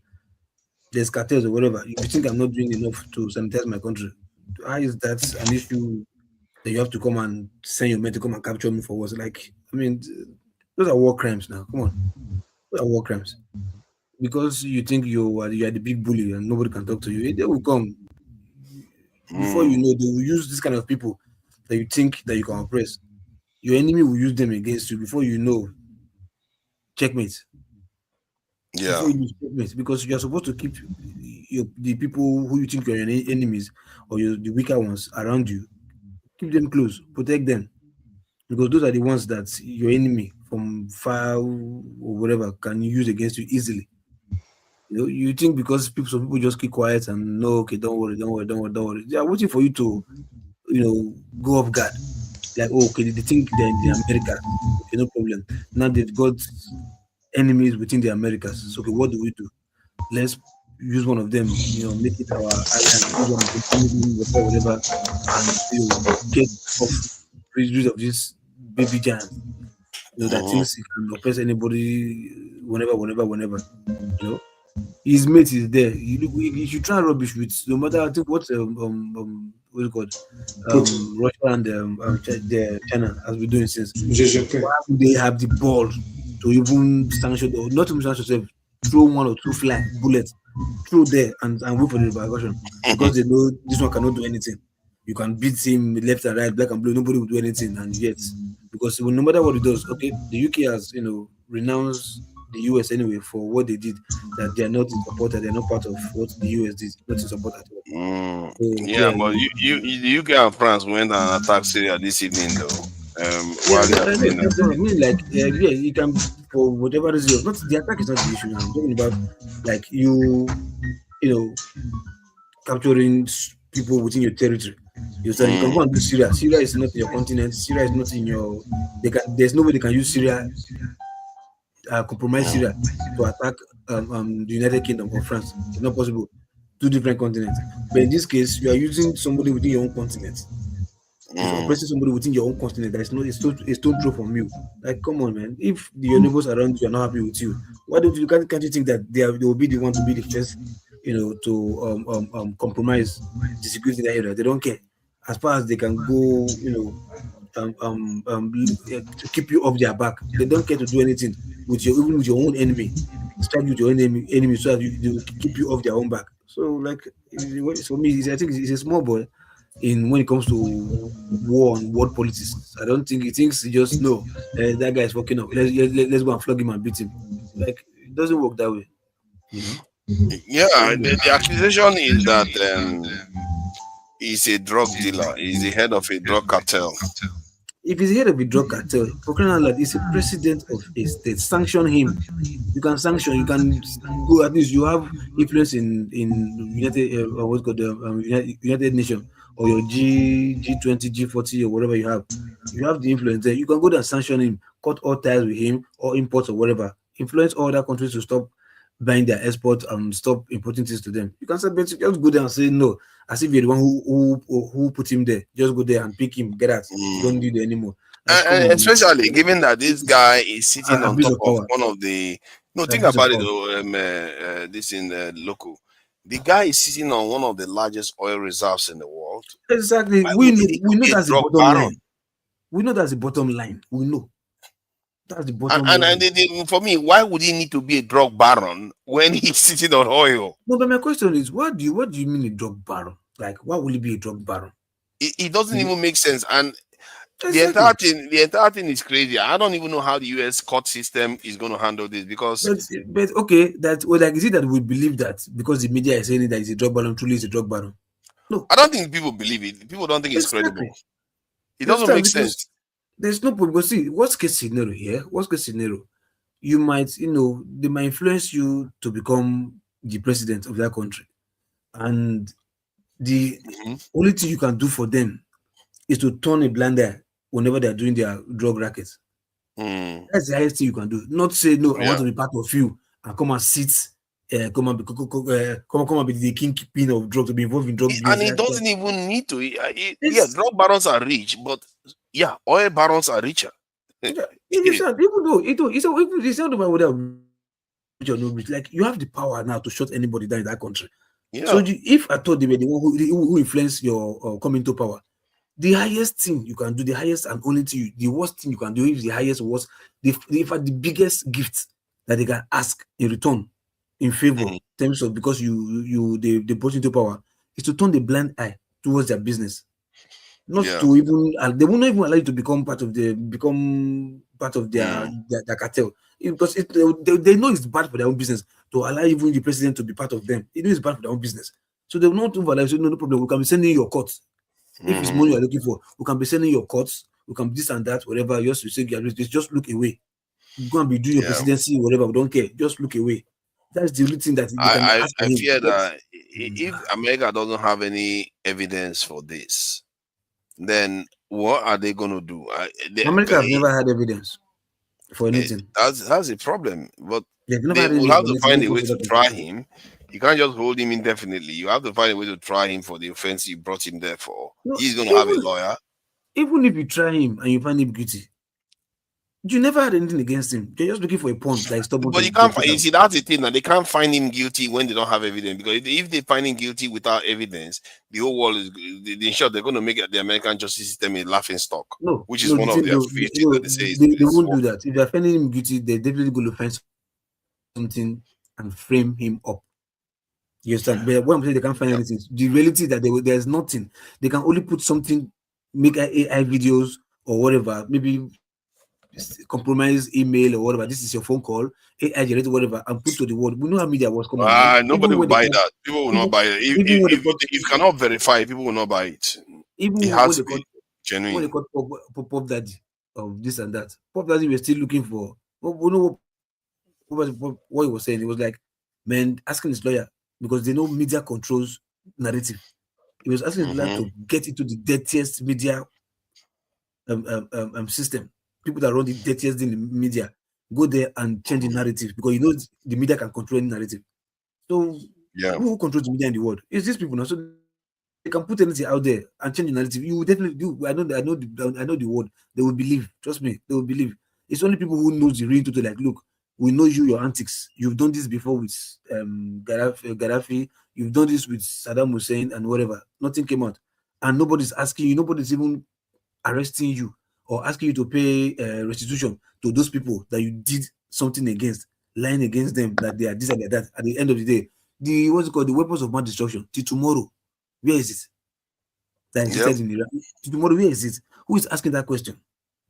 There's cartels or whatever. If you think I'm not doing enough to sanitize my country, how is that an issue that you have to come and send your men to come and capture me for what? Like, I mean, those are war crimes now. Come on. Those are war crimes. Because you think you are the big bully and nobody can talk to you, they will come. Before you know, they will use this kind of people that you think that you can oppress. Your enemy will use them against you before you know. Checkmate. Yeah. Before you lose, checkmate, because you are supposed to keep the people who you think are your enemies or the weaker ones around you. Keep them close, protect them, because those are the ones that your enemy from far or whatever can use against you easily. You think because some people just keep quiet and no, okay, don't worry. They are waiting for you to, go off guard. Like, oh, okay, they think they're in the Americas. Okay, no problem. Now they've got enemies within the Americas. So, okay, what do? Let's use one of them, make it our alliance, whatever, and get off rid of this baby giant. that thinks he can oppress anybody whenever. His mate is there. You should try rubbish with no matter. I think what what it called Russia and China has been doing since. Why would they have the ball to even sanction or not to sanction themselves? Throw one or two bullets through there and wait for the repercussion because they know this one cannot do anything. You can beat him left and right, black and blue. Nobody will do anything, and yet because no matter what it does, okay, the UK has renounced the US anyway for what they did. That they are not in support, that they are not part of what the US did, not in support at all. Yeah, but the UK and France went and attacked Syria this evening, though. While they are playing that's what I mean. Like, you can for whatever reason. Not the attack is not the issue now. I'm talking about like capturing people within your territory. You can go and do Syria. Syria is not your continent. Syria is not in your. There's no way they can use Syria, compromise Syria to attack the United Kingdom or France. It's not possible. Two different continents. But in this case, you are using somebody within your own continent. It's oppressing somebody within your own continent. That is not a stone throw from you. Like, come on, man. If your neighbors around you are not happy with you, why don't you can't you think that they will be the one to be the first, to compromise the security in that area? They don't care. As far as they can go, to keep you off their back. They don't care to do anything even with your own enemy. Strike with your own enemy so that they will keep you off their own back. So, like, for me, I think it's a small boy when it comes to war and world politics. I don't think he thinks he just that guy is fucking up. Let's go and flog him and beat him. Like, it doesn't work that way. Yeah, the accusation is that he's a drug dealer. He's the head of a drug cartel. If he's the head of a drug cartel, for crying out loud, he's a president of a state. Sanction him. You can sanction. You can go. At least you have influence in United Nations or your G20, G40 or whatever you have. You have the influence there. You can go there and sanction him, cut all ties with him or imports or whatever. Influence all other countries to stop buying their exports and stop importing things to them. You can say, just go there and say no, as if you're the one who put him there. Just go there and pick him, get out. You don't need it anymore. And especially given that this guy is sitting on top of one of the think about it though, this in the local. The guy is sitting on one of the largest oil reserves in the world. Exactly. We know that's the bottom line. We know that's the bottom line. We know. That's the bottom line. And for me, why would he need to be a drug baron when he's sitting on oil? No, but my question is, what do you mean a drug baron? Like, why will he be a drug baron? It doesn't even make sense. And exactly. the entire thing is crazy. I don't even know how the US court system is going to handle this because. But okay, is it that we believe that because the media is saying that he's a drug baron, truly is a drug baron? No, I don't think people believe it. People don't think it's credible. It doesn't make sense. There's no point. Because see, worst case scenario, you might, they might influence you to become the president of that country, and the only thing you can do for them is to turn a blind eye whenever they're doing their drug rackets. That's the highest thing you can do. Not say no, I want to be part of you and come and sit, come and be the kingpin of drugs, to be involved in drug business. And it doesn't even need to. Drug barons are rich, but oil barons are richer. Even though it's not about whether rich or no rich, like you have the power now to shut anybody down in that country. So if I thought they were the one who influenced your coming to power, the highest thing you can do, the highest and only thing, the worst thing you can do is the highest worst, the biggest gift that they can ask in return, in favor, in terms of because they brought into power, is to turn the blind eye towards their business. Not to even they will not even allow you to become part of their cartel because they know it's bad for their own business to allow even the president to be part of them. It is bad for their own business, so they will not allow you. So no problem. We can be sending you your courts if it's money you're looking for. We can be sending your courts. We can be this and that, whatever. Just look away. You go and be doing your presidency, whatever. We don't care. Just look away. That's the only thing that I fear that if America doesn't have any evidence for this, then what are they going to do? America have never had evidence for anything. That's a problem. But they will have to find a way to try him. You can't just hold him indefinitely. You have to find a way to try him for the offense you brought him there for. He's going to have a lawyer. Even if you try him and you find him guilty, You never had anything against him. You're just looking for a pawn that is stubborn. But you can't find. You see, that's the thing. That they can't find him guilty when they don't have evidence. Because if they find him guilty without evidence, the whole world is. In short, they're going to make the American justice system a laughing stock. No, which is no, one of their few things that they say. They won't do that. If they're finding him guilty, they're definitely going to find something and frame him up. You understand? But when I'm saying they can't find anything, the reality is that there's nothing. They can only put something, make AI videos or whatever, maybe compromise email or whatever. This is your phone call, AI generated whatever, and put to the world. We know how media was coming. Nobody will buy that. People will not buy it. If you cannot verify, people will not buy it. Even it has to be genuine. When they call Pop Daddy of this and that, Pop Daddy were still looking for. We know what he was saying. It was like, man, asking his lawyer because they know media controls narrative. He was asking his lawyer to get into the dirtiest media system. People that run the dirtiest in the media go there and change the narrative because you know the media can control any narrative. So who controls the media in the world? It's these people now. So they can put anything out there and change the narrative. You will definitely do. I know the word. They will believe. Trust me, they will believe. It's only people who knows the real truth. Like, look, we know your antics. You've done this before with Gaddafi. You've done this with Saddam Hussein and whatever. Nothing came out, and nobody's asking you. Nobody's even arresting you or asking you to pay restitution to those people that you did something against, lying against them that they are this and that. At the end of the day, the weapons of mass destruction. Till tomorrow, where is it? That existed in Iran. Till tomorrow, where is it? Who is asking that question?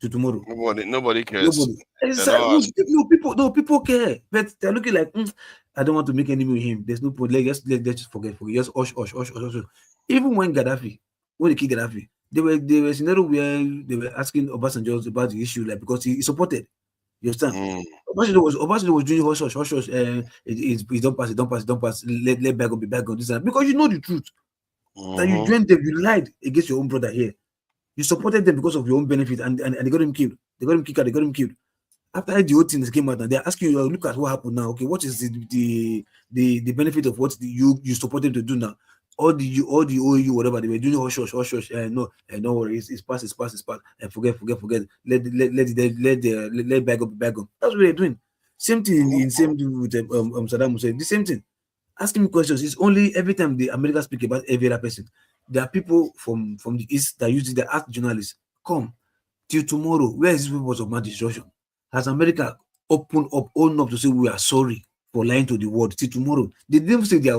To tomorrow, nobody cares. Nobody. People care, but they're looking like I don't want to make enemy with him. There's no point. Let's just forget. Just hush. Even when they killed Gaddafi, they were scenario where they were asking Obasanjo about the issue, like because he supported. You understand? Obasanjo was doing hush. He don't pass. Let bygone be bygone. This and that. Because you know the truth. That you joined them, you lied against your own brother here. You supported them because of your own benefit, and they got him killed. They got him kicked out. They got him killed. After the whole thing came out, and they're asking you, look at what happened now. Okay, what is the benefit of what you supported to do now? All the OU, whatever they were doing, hush. No worries, it's past. And forget. Let bygone be bygone. That's what they're doing. Same thing with Saddam Hussein. The same thing. Asking me questions is only every time the Americans speak about every other person. There are people from the East that use it, that ask journalists, come till tomorrow, where is this weapons of mass destruction? Has America opened up to say we are sorry for lying to the world till tomorrow? They didn't say they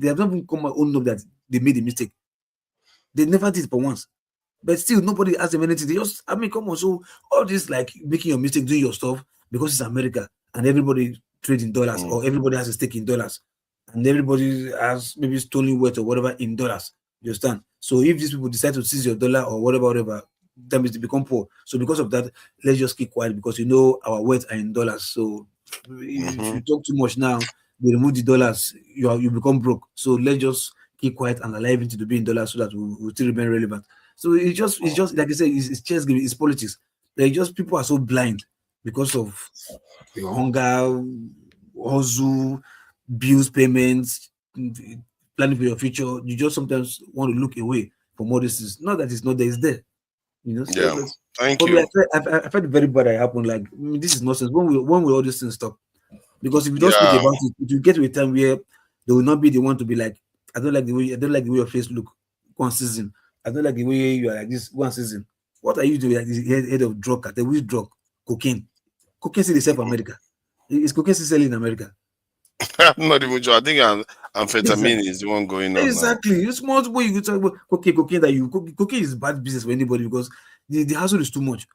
have not even come and owned up that they made a mistake. They never did for once. But still, nobody asked them anything. They just, come on. So all this like making your mistake, doing your stuff because it's America and everybody trades in dollars or everybody has a stake in dollars and everybody has maybe stolen wealth or whatever in dollars. You understand? So if these people decide to seize your dollar or whatever, that means they become poor. So because of that, let's just keep quiet because our wealth are in dollars. So if you talk too much now, they remove the dollars, you become broke. So let's just keep quiet and allow it to be in dollars so that we still remain relevant. So it's just like I said, it's chess game, it's politics. Like just people are so blind because of your hunger, hustle, bills payments, planning for your future. You just sometimes want to look away from all this. Not that it's not there, it's there. So thank you. I felt very bad that it happened. Like this is nonsense. When will all these things stop? Because if you don't speak about it, you get to a time where they will not be the one to be like, I don't like the way your face look one season. I don't like the way you are like this one season. What are you doing? Like this head of drug cartel? Which drug? Cocaine. Cocaine still sell for America. Is cocaine still selling in America? I'm not even sure. I think amphetamine is the one going on. Exactly. It's small way you talk about cocaine that cocaine is bad business for anybody because the hassle is too much.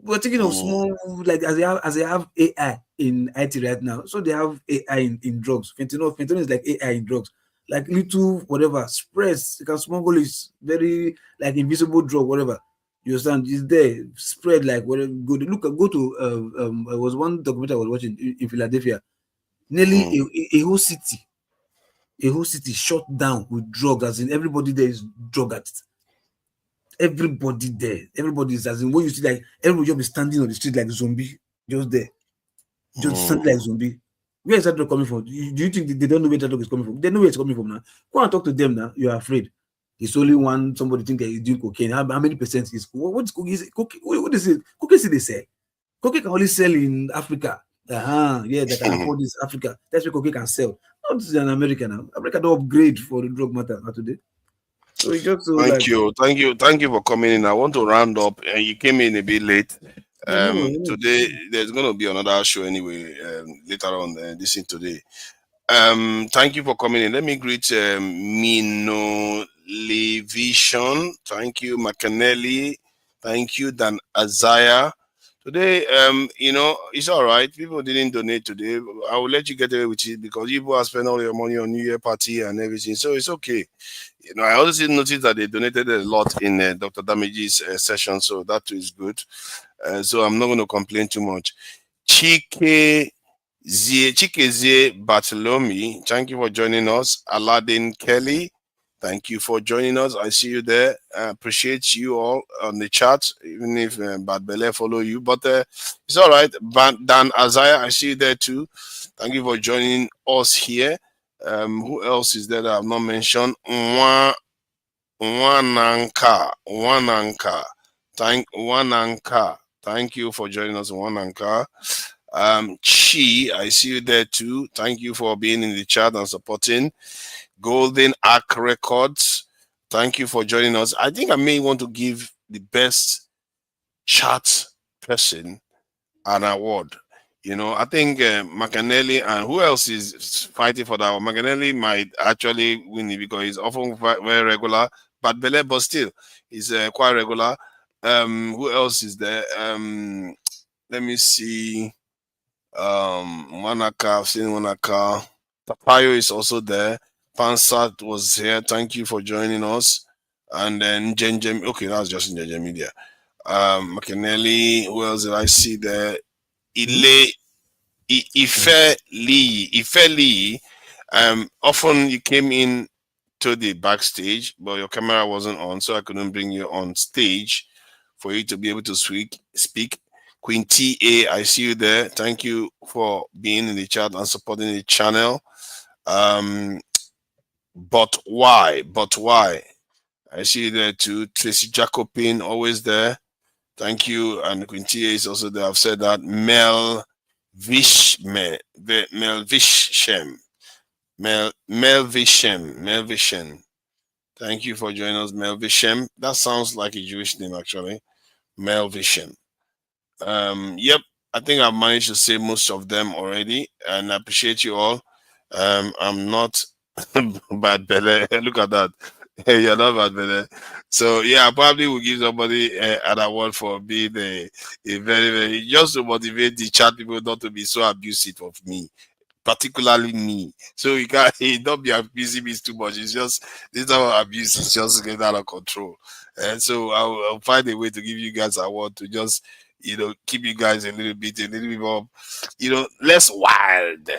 We're thinking of small, like as they have AI in IT right now, so they have AI in drugs. Fentanyl is like AI in drugs, like little whatever spreads. You can smuggle is very like invisible drug, whatever. You understand? It's there, spread like whatever. Go to it was one documentary I was watching in Philadelphia. Nearly a whole city shut down with drugs, as in everybody there is drug addict. Everybody is, as in when you see like everybody just be standing on the street like a zombie, just there, just standing like a zombie. Where is that drug coming from? Do you think they don't know where that drug is coming from? They know where it's coming from now. Go and talk to them now. You are afraid. It's only one. Somebody think that he's doing cocaine. How many percent is what is cocaine? What is it? Cocaine they say. Cocaine can only sell in Africa. Yeah, they can afford this Africa. That's where cocaine can sell. Not in America now. America don't upgrade for the drug matter today. So it just so Thank you for coming in. I want to round up. You came in a bit late. Today there's going to be another show anyway later on. This in today. Thank you for coming in. Let me greet Mino Levision. Thank you, Macanelli. Thank you, Dan Azaya. Today, it's all right. People didn't donate today. I will let you get away with it because people are spending all your money on New Year party and everything. So it's okay. I also noticed that they donated a lot in Dr. Damage's session. So that is good. So I'm not going to complain too much. Chikezie Bartholomew, thank you for joining us. Aladdin Kelly, thank you for joining us. I see you there. I appreciate you all on the chat, even if Bad Bele follow you. But it's all right. Dan Azaya, I see you there too. Thank you for joining us here. Who else is there that I've not mentioned? Wananka. Thank you for joining us, Wananka. Chi, I see you there too. Thank you for being in the chat and supporting. Golden Arc Records, thank you for joining us. I think I may want to give the best chat person an award. I think Macanelli and who else is fighting for that one? Macanelli might actually win it because he's often very regular, but Bele, but still, he's quite regular. Who else is there? Let me see. Wanaka, I've seen Wanaka. Tapayo is also there. Pansat was here. Thank you for joining us. And then Jenjem, okay, that's just in Jenjem Media. McKinley, who else did I see there? Ife Lee. Often you came in to the backstage, but your camera wasn't on, so I couldn't bring you on stage for you to be able to speak. Queen TA, I see you there. Thank you for being in the chat and supporting the channel. But why? I see you there too. Tracy Jacobin, always there. Thank you. And Queen TA is also there. I've said that. Mel Vishem. Thank you for joining us, Mel Vishem. That sounds like a Jewish name, actually. Mel Vishem. Yep, I think I've managed to say most of them already, and I appreciate you all. I'm not Bad Bele. Look at that. Hey, you're not Bad Bele. So yeah, I probably will give somebody an award for being a very, very, just to motivate the chat people not to be so abusive of me, particularly me. So you can't don't be abusing me too much. It's just this type of abuse is just getting out of control. And so I'll find a way to give you guys an award to just keep you guys a little bit more, less wild,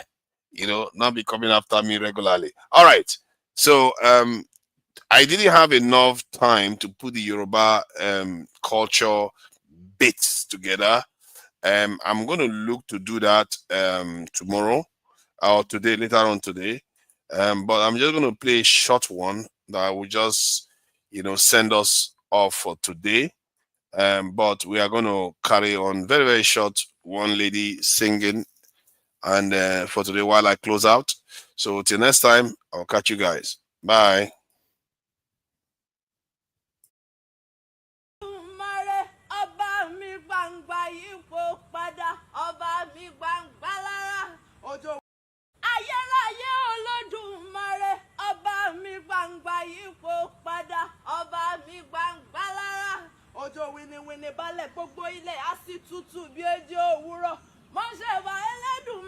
not be coming after me regularly. All right. So I didn't have enough time to put the Yoruba culture bits together. I'm going to look to do that tomorrow or today, later on today. But I'm just going to play a short one that will just, send us off for today. But we are going to carry on very, very short. One lady singing, and for today while I close out. So till next time, I'll catch you guys. Bye. Ayérayé Olódùmarè ọba mi gbangba yípo padà ọba mi gbangba lára òjò wìnìwìnì balẹ̀ gbogbo ilẹ̀ á sì tutù bí ejò òwúrọ̀ mọ́ṣẹ́ bá Ẹlẹ́dùmarè.